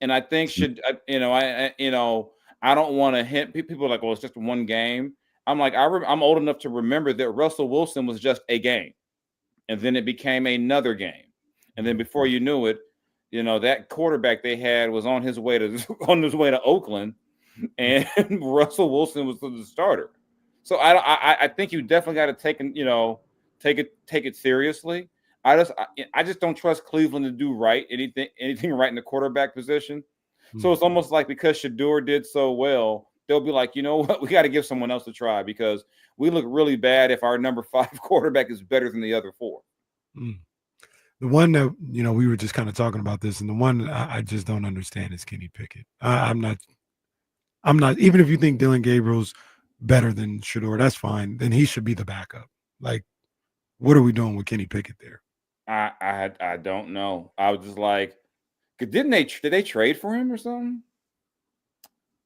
And I think I don't want to hint. People are like, well, it's just one game. I'm like, I'm old enough to remember that Russell Wilson was just a game, and then it became another game, and then before you knew it, you know, that quarterback they had was on his way to Oakland, and Russell Wilson was the starter. So I think you definitely got to take it seriously. I just don't trust Cleveland to do anything right in the quarterback position. So it's almost like because Shedeur did so well, they'll be like, you know what, we got to give someone else a try because we look really bad if our number 5 quarterback is better than the other 4. The one that, you know, we were just kind of talking about this, and the one I just don't understand is Kenny Pickett. I'm not, even if you think Dylan Gabriel's better than Shedeur, that's fine. Then he should be the backup. Like, what are we doing with Kenny Pickett there? I don't know. I was just like, did they trade for him or something?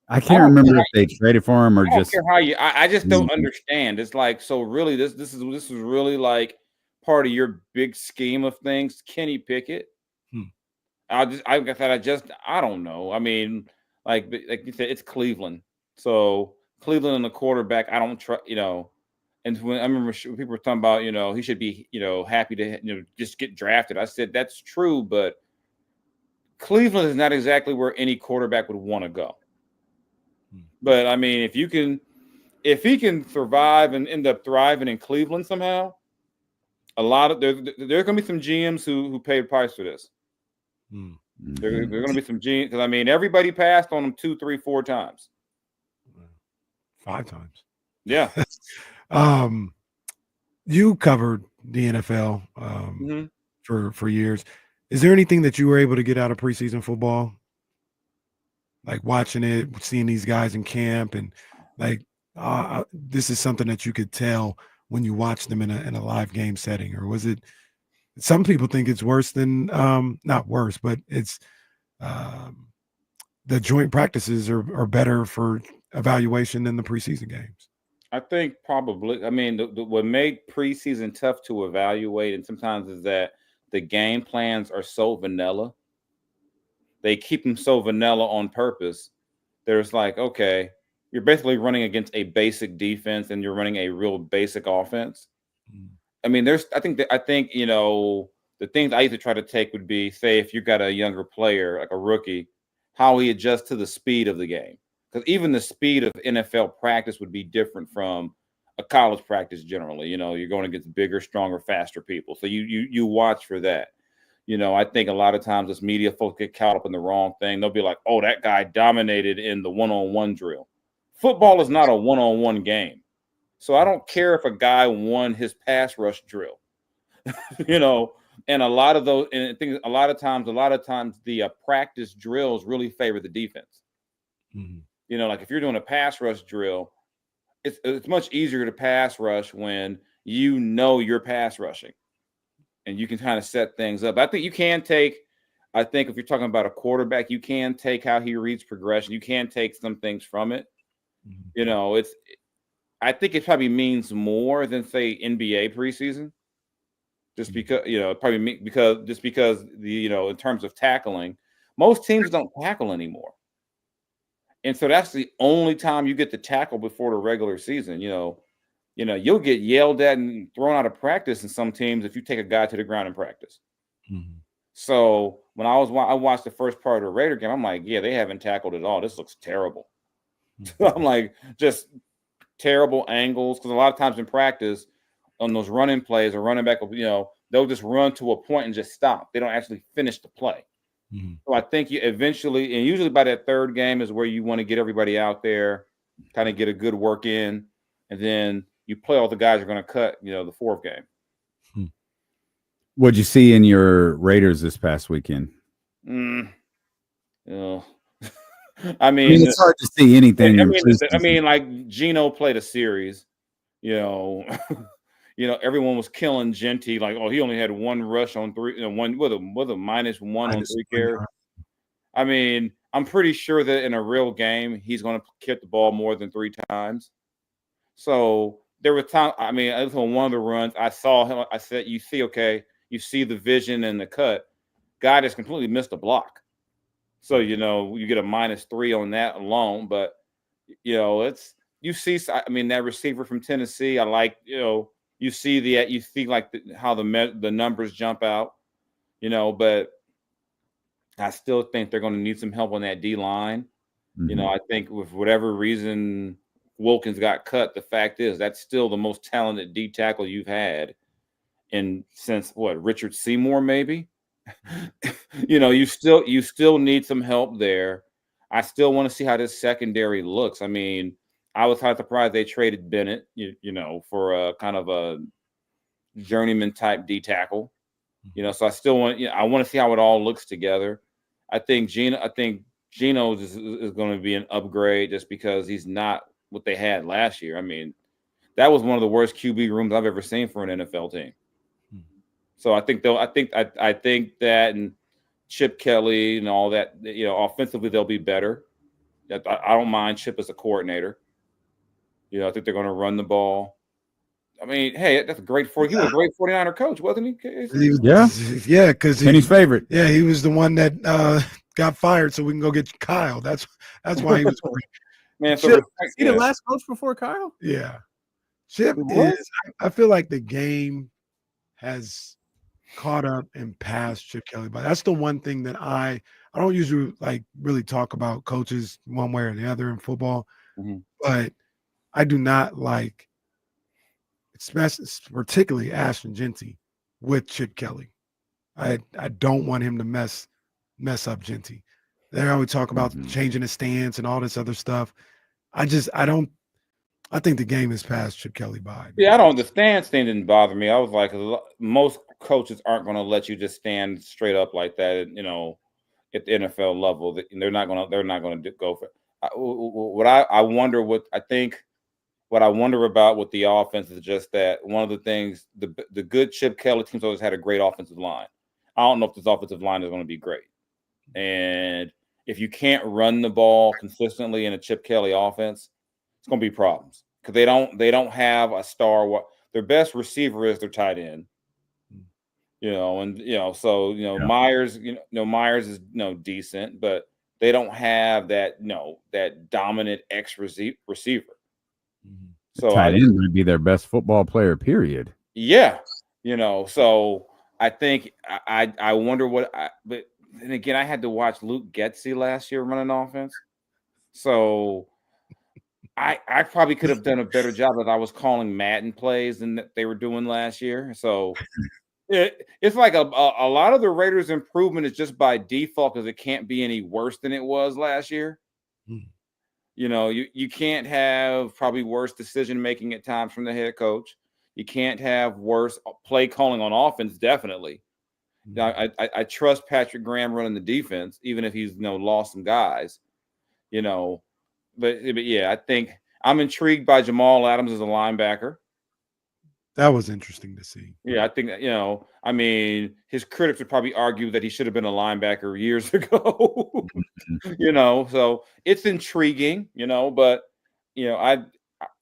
I can't remember if they traded for him or I just. Don't care how I just don't understand. It's like, so really, this is really like part of your big scheme of things, Kenny Pickett. I don't know. I mean, like you said, it's Cleveland. So Cleveland and the quarterback, I don't trust, you know. And when I remember people were talking about, you know, he should be, you know, happy to, you know, just get drafted. I said that's true, but Cleveland is not exactly where any quarterback would want to go. But I mean, if he can survive and end up thriving in Cleveland somehow, there's going to be some GMs who paid a price for this. There are going to be some GMs because I mean, everybody passed on him 2, 3, 4 times, 5 times. Yeah. You covered the NFL for years. Is there anything that you were able to get out of preseason football? Like watching it, seeing these guys in camp, and like this is something that you could tell when you watch them in a live game setting, or was it? Some people think it's worse than not worse, but it's the joint practices are better for evaluation than the preseason games. I think probably. I mean, what made preseason tough to evaluate, and sometimes is that the game plans are so vanilla. They keep them so vanilla on purpose. There's like, okay, you're basically running against a basic defense and you're running a real basic offense. I mean, I think the things I used to try to take would be, say, if you got a younger player, like a rookie, how he adjusts to the speed of the game. Because even the speed of NFL practice would be different from a college practice generally. You're going against bigger, stronger, faster people. So you watch for that. I think a lot of times this media folks get caught up in the wrong thing. They'll be like, oh, that guy dominated in the one-on-one drill. Football is not a one-on-one game. So I don't care if a guy won his pass rush drill. And a lot of those, and things, a lot of times the practice drills really favor the defense. Like if you're doing a pass rush drill, it's much easier to pass rush when you're pass rushing, and you can kind of set things up. I think if you're talking about a quarterback, you can take how he reads progression. You can take some things from it. I think it probably means more than, say, NBA preseason. Just because, because in terms of tackling, most teams don't tackle anymore. And so that's the only time you get to tackle before the regular season. You'll get yelled at and thrown out of practice in some teams if you take a guy to the ground in practice. So when I watched the first part of the Raider game, I'm like, yeah, they haven't tackled at all. This looks terrible. I'm like, just terrible angles. Because a lot of times in practice, on those running plays, a running back will, they'll just run to a point and just stop. They don't actually finish the play. So I think you eventually, and usually by that third game is where you want to get everybody out there, kind of get a good work in, and then you play all the guys you're going to cut, the fourth game. What'd you see in your Raiders this past weekend? I mean, it's hard to see anything. Like Geno played a series, everyone was killing Genty. Like, oh, he only had one rush on three, one with a -1 on 3 carries. I mean, I'm pretty sure that in a real game, he's going to kick the ball more than 3 times. So there were times. I mean, on one of the runs, I saw him. I said, you see the vision and the cut. Guy just completely missed a block. So you get a -3 on that alone. But that receiver from Tennessee. I like You see how the numbers jump out, but I still think they're going to need some help on that D line. I think with whatever reason Wilkins got cut, the fact is that's still the most talented D tackle you've had since Richard Seymour, maybe. You still need some help there. I still want to see how this secondary looks. I mean, I was kind of surprised they traded Bennett, for a kind of a journeyman type D tackle. So I still want to see how it all looks together. I think Geno is going to be an upgrade just because he's not what they had last year. I mean, that was one of the worst QB rooms I've ever seen for an NFL team. So I think that and Chip Kelly and all that, offensively they'll be better. I don't mind Chip as a coordinator. I think they're going to run the ball. I mean, hey, that's a great he was a great 49er coach, wasn't he? Yeah, because Penny's favorite. Yeah, he was the one that got fired so we can go get Kyle. That's why he was great. Man, Chip, is he the last coach before Kyle? Yeah. Chip is, I feel like the game has caught up and passed Chip Kelly. But that's the one thing that I don't usually really talk about coaches one way or the other in football. But I do not like, particularly Ashton Genty with Chip Kelly. I don't want him to mess up Genty. They always talk about changing his stance and all this other stuff. I think the game has passed Chip Kelly by. Yeah, the stance thing didn't bother me. I was like, most coaches aren't going to let you just stand straight up like that, at the NFL level. They're not going to go for it. What I wonder about with the offense is just that one of the things, the good Chip Kelly teams always had a great offensive line. I don't know if this offensive line is going to be great. And if you can't run the ball consistently in a Chip Kelly offense, it's going to be problems because they don't have a star. Their best receiver is their tight end. So Myers, Myers is decent, but they don't have that that dominant X receiver. So tight end would be their best football player, period. Yeah, so I think I wonder but then again, I had to watch Luke Getsy last year running offense, so I probably could have done a better job if I was calling Madden plays than that they were doing last year. So it's like a lot of the Raiders' improvement is just by default because it can't be any worse than it was last year. You can't have probably worse decision making at times from the head coach. You can't have worse play calling on offense. Definitely, I trust Patrick Graham running the defense, even if he's lost some guys. But yeah, I think I'm intrigued by Jamal Adams as a linebacker. That was interesting to see. Yeah, I think I mean, his critics would probably argue that he should have been a linebacker years ago. So it's intriguing, but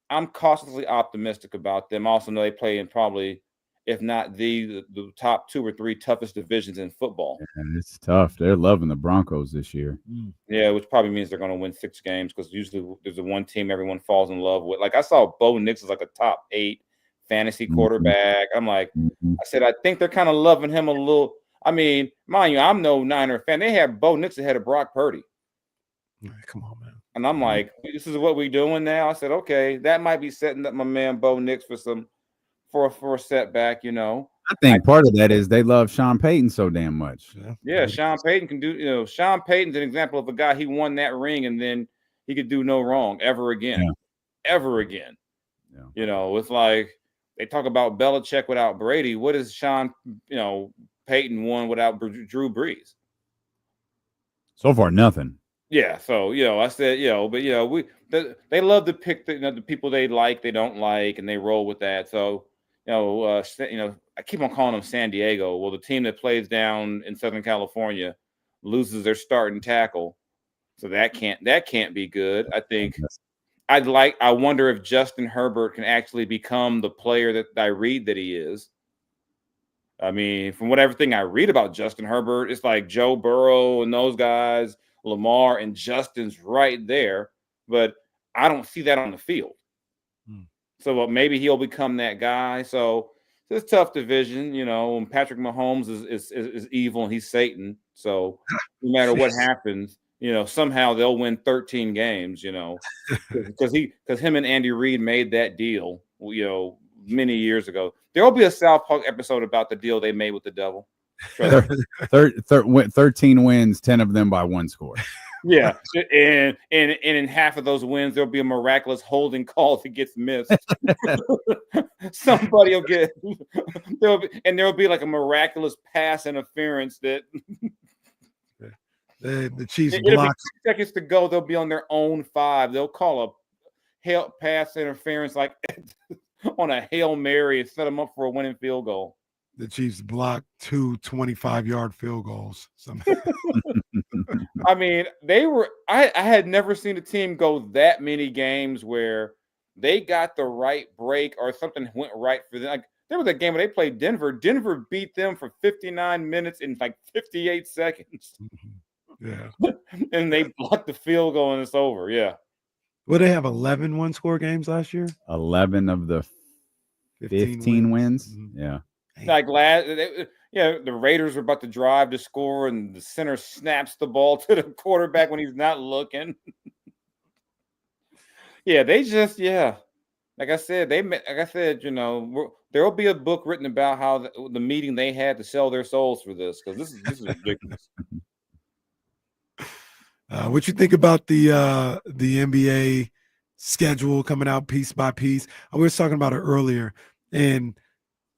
I'm cautiously optimistic about them. Also know they play in probably, if not the top 2 or 3 toughest divisions in football. And it's tough. They're loving the Broncos this year. Yeah, which probably means they're going to win 6 games because usually there's the one team everyone falls in love with. Like I saw Bo Nix as like a top 8 fantasy quarterback. I'm like, I said, I think they're kind of loving him a little. I mean, mind you, I'm no Niner fan. They have Bo Nix ahead of Brock Purdy. Come on, man. And I'm like, this is what we're doing now. I said, okay, that might be setting up my man Bo Nix for a setback, I think part of that is they love Sean Payton so damn much. Yeah, Sean Payton can do, Sean Payton's an example of a guy, he won that ring and then he could do no wrong ever again. Ever again. It's like they talk about Belichick without Brady. What is Sean, Payton won without Drew Brees? So far, nothing. Yeah, so I said, but they love to pick the people they like, they don't like, and they roll with that. So, I keep on calling them San Diego. Well, the team that plays down in Southern California loses their starting tackle, so that can't be good. I think I wonder if Justin Herbert can actually become the player that I read that he is. I mean, from everything I read about Justin Herbert, it's like Joe Burrow and those guys, Lamar and Justin's right there, but I don't see that on the field. So maybe he'll become that guy. So it's a tough division, and Patrick Mahomes is evil and he's Satan. So no matter what happens, somehow they'll win 13 games, because him and Andy Reid made that deal, many years ago. There will be a South Park episode about the deal they made with the devil. 13 wins, 10 of them by 1 score. Yeah, and in half of those wins, there'll be a miraculous holding call that gets missed. Somebody will get there'll be like a miraculous pass interference that the Chiefs block. 2 seconds to go, they'll be on their own 5. They'll call a pass interference like on a Hail Mary and set them up for a winning field goal. The Chiefs blocked 2 25-yard field goals. I mean, I had never seen a team go that many games where they got the right break or something went right for them. Like there was a game where they played Denver. Denver beat them for 59 minutes in like 58 seconds. Yeah. And they blocked the field goal and it's over. Yeah. Well, they have 11 one-score games last year? 11 of the 15 wins. Yeah. Like the Raiders were about to drive to score, and the center snaps the ball to the quarterback when he's not looking. They just like I said, there will be a book written about how the meeting they had to sell their souls for this because this is ridiculous. What you think about the NBA schedule coming out piece by piece? We were talking about it earlier, and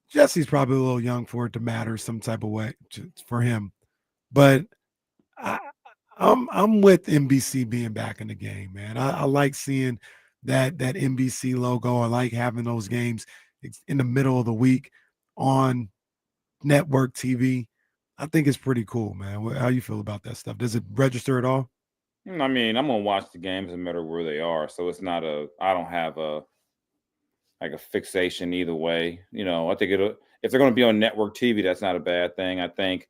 Jesse's probably a little young for it to matter some type of way for him, but I'm with NBC being back in the game, man. I like seeing that NBC logo. I like having those games in the middle of the week on network TV. I think it's pretty cool, man. How you feel about that stuff? Does it register at all? I mean, I'm gonna watch the games no matter where they are, so it's not I don't have like a fixation either way. You know, I think if they're going to be on network TV, that's not a bad thing. I think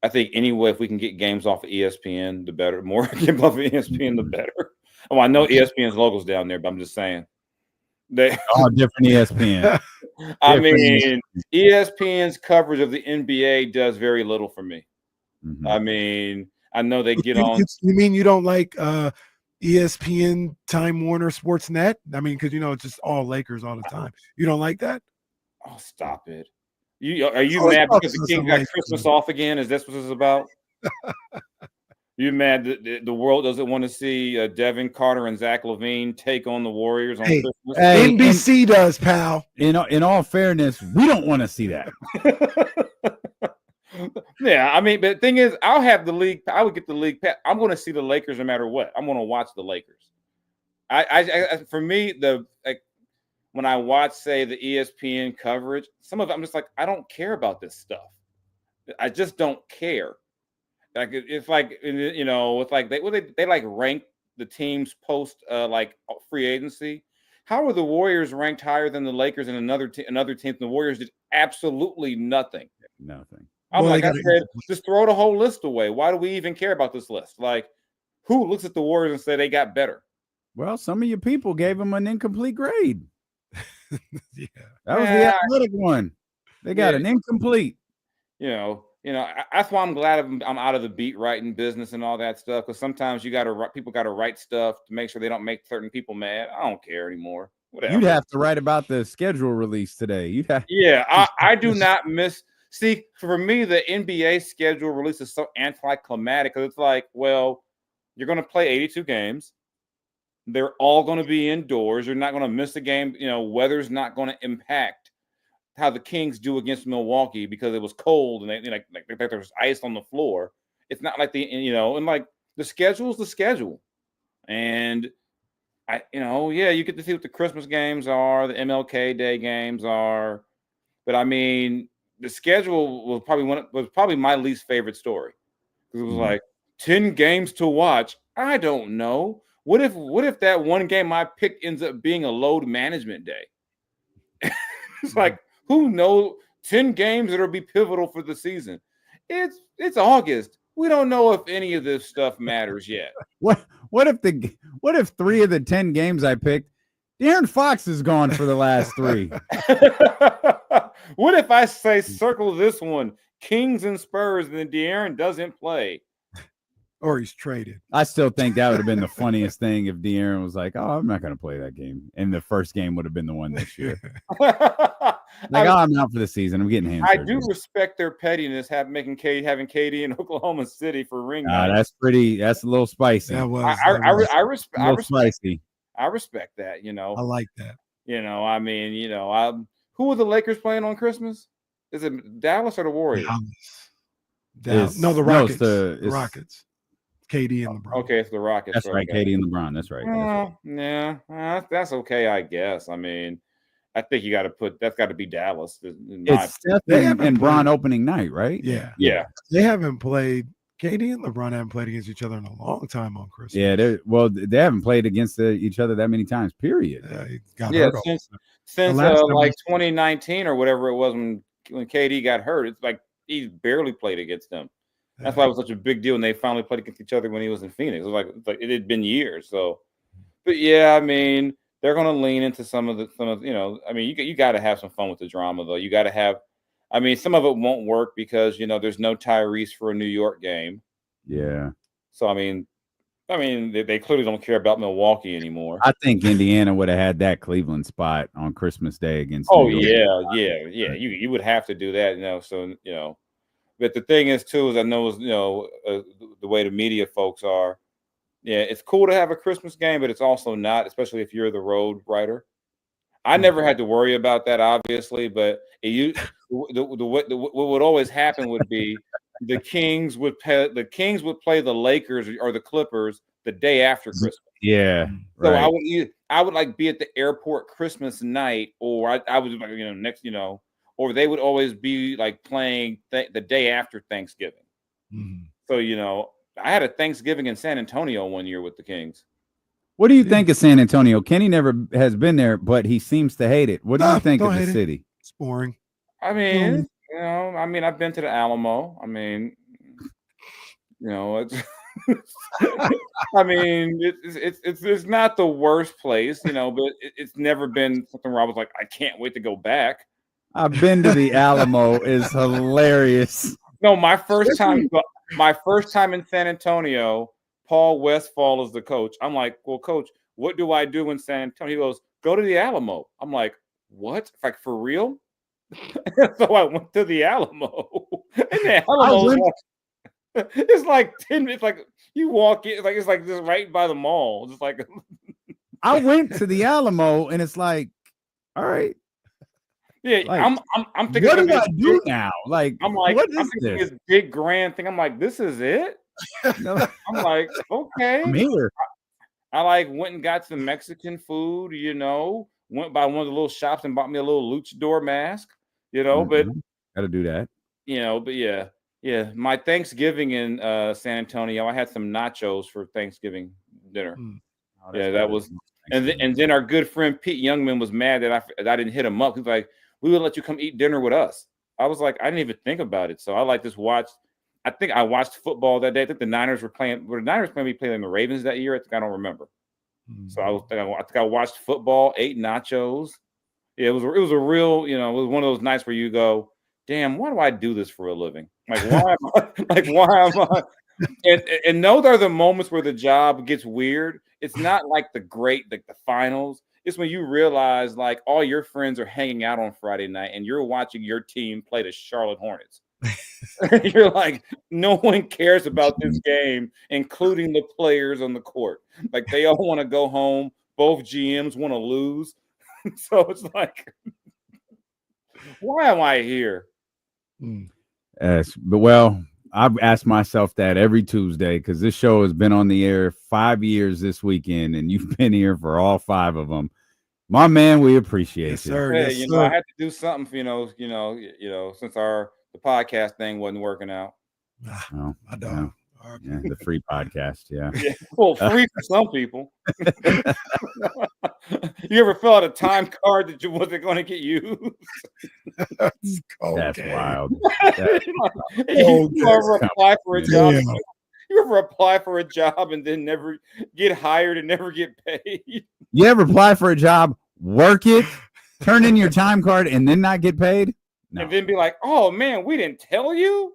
anyway, if we can get games off of ESPN, the better. More games off of ESPN, the better. Oh, I know ESPN's logos down there, but I'm just saying. They all different ESPN. I mean, ESPN's coverage of the NBA does very little for me. Mm-hmm. I mean, I know they get on. You mean you don't like ESPN, Time Warner, Sportsnet? I mean, because it's just all Lakers all the time. You don't like that? Oh, stop it! Are you mad because the Kings got Christmas off again? Is this what this is about? You mad that the world doesn't want to see Devin Carter and Zach LaVine take on the Warriors on Christmas? NBC does, pal. In all fairness, we don't want to see that. Yeah, I mean, but the thing is, I'll have the league. I would get the league. I'm going to see the Lakers no matter what. I'm going to watch the Lakers. For me, when I watch, say, the ESPN coverage, some of it, I'm just like, I don't care about this stuff. I just don't care. Like it's like it's like they like rank the teams post like free agency. How are the Warriors ranked higher than the Lakers and another team? The Warriors did absolutely nothing. Nothing. I'm I said, just throw the whole list away. Why do we even care about this list? Like, who looks at the Warriors and say they got better? Well, some of your people gave them an incomplete grade. Yeah, that was the athletic one. They got an incomplete. That's why I'm glad I'm out of the beat writing business and all that stuff. Because sometimes people got to write stuff to make sure they don't make certain people mad. I don't care anymore. Whatever. You'd have to write about the schedule release today. Yeah, I do not miss. See, for me, the NBA schedule release is so anticlimactic because it's like, well, you're going to play 82 games. They're all going to be indoors. You're not going to miss a game. Weather's not going to impact how the Kings do against Milwaukee because it was cold and they there was ice on the floor. It's not like and like the schedule's the schedule. And you get to see what the Christmas games are, the MLK Day games are. But I mean, the schedule was probably my least favorite story. Because it was like 10 games to watch. I don't know. What if that one game I picked ends up being a load management day? It's like, who knows? 10 games that'll be pivotal for the season. It's August. We don't know if any of this stuff matters yet. What if 3 of the 10 games I picked, De'Aaron Fox is gone for the last 3? What if I say circle this one, Kings and Spurs, and then De'Aaron doesn't play? Or he's traded. I still think that would have been the funniest thing if De'Aaron was like, "Oh, I'm not going to play that game," and the first game would have been the one this year. I'm out for the season. I'm getting hand surgery. I do respect their pettiness, having KD in Oklahoma City for ring night. That's a little spicy. That was. I respect spicy. I respect that. I like that. I mean, who are the Lakers playing on Christmas? Is it Dallas or the Warriors? Dallas. No, the Rockets. The Rockets. KD and LeBron. Okay, it's the Rockets. That's right, KD and LeBron. That's right. Yeah, that's okay, I guess. I mean, I think that's got to be Dallas. It's Steph and Bron opening night, right? Yeah. They haven't played. KD and LeBron haven't played against each other in a long time on Christmas. Yeah, they haven't played against each other that many times. Period. Since like 2019 or whatever it was when KD got hurt. It's like he's barely played against them. That's why it was such a big deal when they finally played against each other when he was in Phoenix. It was like it had been years. So, but yeah, I mean, they're going to lean into some of I mean, you got to have some fun with the drama though. You got to have. I mean, some of it won't work because there's no Tyrese for a New York game. Yeah. So I mean, they clearly don't care about Milwaukee anymore. I think Indiana would have had that Cleveland spot on Christmas Day against. Oh yeah. You would have to do that, So but the thing is too is I know the way the media folks are. Yeah, it's cool to have a Christmas game, but it's also not, especially if you're the road writer. I never had to worry about that, obviously, but what would always happen would be the Kings would play the Lakers or the Clippers the day after Christmas. Yeah, so right. I would like be at the airport Christmas night, or I was next, or they would always be like playing the day after Thanksgiving. Mm-hmm. So I had a Thanksgiving in San Antonio one year with the Kings. What do you think of San Antonio? Kenny never has been there, but he seems to hate it. What do you think of the city? It's boring. I mean, I've been to the Alamo. I mean, it's I mean, it's not the worst place, but it's never been something where I was like, I can't wait to go back. I've been to the Alamo. Is hilarious. No, my first time in San Antonio, Paul Westphal is the coach. I'm like, well, coach, what do I do in San Antonio? He goes, go to the Alamo. I'm like, what? Like, for real? So I went to the Alamo. And the Alamo it's like 10 minutes. Like you walk in, it's like just right by the mall. Just like I went to the Alamo, and it's like, all right. Yeah, like, I'm thinking. What do I do now? Like, I'm like, what is I'm thinking this? this big grand thing. I'm like, this is it. I'm like, okay. I'm here. I like went and got some Mexican food. Went by one of the little shops and bought me a little luchador mask. But got to do that. But yeah. My Thanksgiving in San Antonio, I had some nachos for Thanksgiving dinner. Oh, that was. And then our good friend Pete Youngman was mad that I didn't hit him up. He was like, we would let you come eat dinner with us. I was like, I didn't even think about it. So I like just watched. I think I watched football that day. I think the Niners were playing. Were the Niners playing the Ravens that year? I don't remember. So I think I watched football, ate nachos. Yeah, it was a real. It was one of those nights where you go, damn, why do I do this for a living? Like, why am I? And those are the moments where the job gets weird. It's not like the finals. It's when you realize like all your friends are hanging out on Friday night and you're watching your team play the Charlotte Hornets. You're like, no one cares about this game, including the players on the court. Like they all want to go home. Both GMs want to lose. So it's like, why am I here? Yes, but well, I've asked myself that every Tuesday because this show has been on the air 5 years this weekend, and you've been here for all 5 of them. My man, we appreciate you. Sir. Hey, Yes, I had to do something, since the podcast thing wasn't working out. No, I don't. Yeah, the free podcast. Yeah. Well, free for some people. You ever fill out a time card that you wasn't going to get used? That's wild. You ever apply for a job? Yeah. You ever apply for a job and then never get hired and never get paid? You ever apply for a job, work it, turn in your time card, and then not get paid? No. And then be like, oh man, we didn't tell you.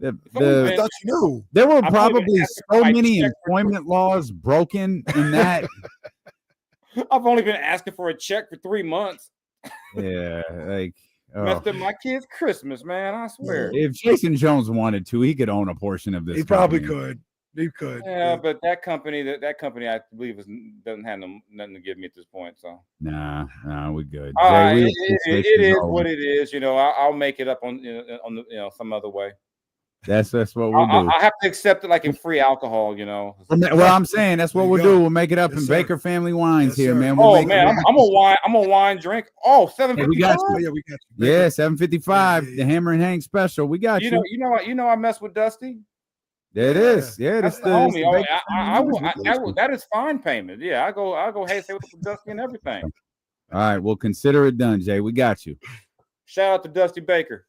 I thought you knew. There were probably so many employment laws broken in that. I've only been asking for a check for 3 months. Yeah, like messed up my kid's Christmas, man. I swear. If Jason Jones wanted to, he could own a portion of this. He probably could. He could. Yeah, but that company, I believe, doesn't have nothing to give me at this point. So nah, we're good. It is what it is. I'll make it up on some other way. That's what we'll do. I have to accept it like in free alcohol, Well, I'm saying that's what we'll do. We'll make it up in Baker Family Wines here, man. I'm a wine drink. Oh, $7.55. We got you. Yeah, we got you. Yeah, $7.55. The Hammer and Hang special. We got you. I mess with Dusty. There it is. Yeah, that's the homie. That is fine payment. Yeah, I go. Hey, say what's up with Dusty and everything. All right, well, consider it done, Jay. We got you. Shout out to Dusty Baker.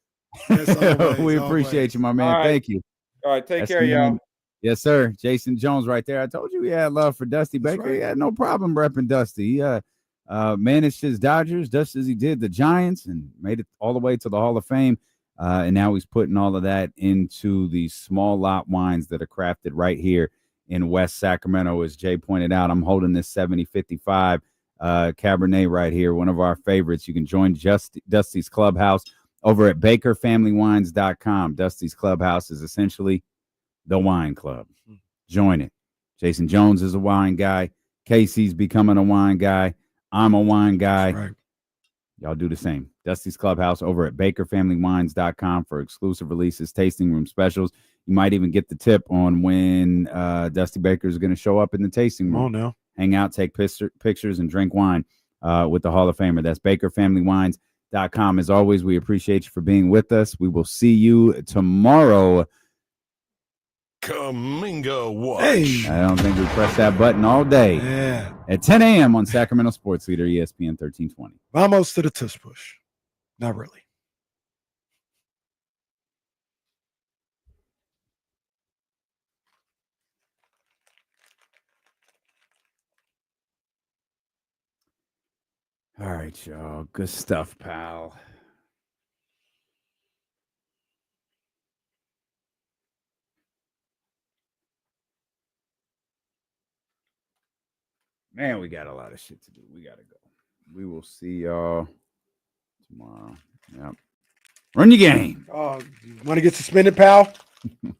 Yes, we appreciate you, my man. Right. Thank you. All right, take care, y'all. Yes, sir. Jason Jones right there. I told you he had love for Dusty Baker. Right. He had no problem repping Dusty. He managed his Dodgers just as he did the Giants and made it all the way to the Hall of Fame. And now he's putting all of that into the small lot wines that are crafted right here in West Sacramento. As Jay pointed out, I'm holding this 7055 Cabernet right here, one of our favorites. You can join Dusty's Clubhouse over at bakerfamilywines.com. Dusty's Clubhouse is essentially the wine club. Join it. Jason Jones is a wine guy. Casey's becoming a wine guy. I'm a wine guy. Right. Y'all do the same. Dusty's Clubhouse over at bakerfamilywines.com for exclusive releases, tasting room specials. You might even get the tip on when Dusty Baker is going to show up in the tasting room. Oh, no. Hang out, take pictures, and drink wine with the Hall of Famer. That's bakerfamilywines.com. As always, we appreciate you for being with us. We will see you tomorrow. Kaminga Watch. Hey. I don't think we pressed that button all day. Yeah. At 10 a.m. on Sacramento Sports Leader ESPN 1320. Vamos to the Tush Push. Not really. All right, y'all. Good stuff, pal. Man, we got a lot of shit to do. We got to go. We will see y'all tomorrow. Yep. Run your game. Oh, you want to get suspended, pal?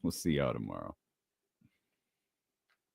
We'll see y'all tomorrow.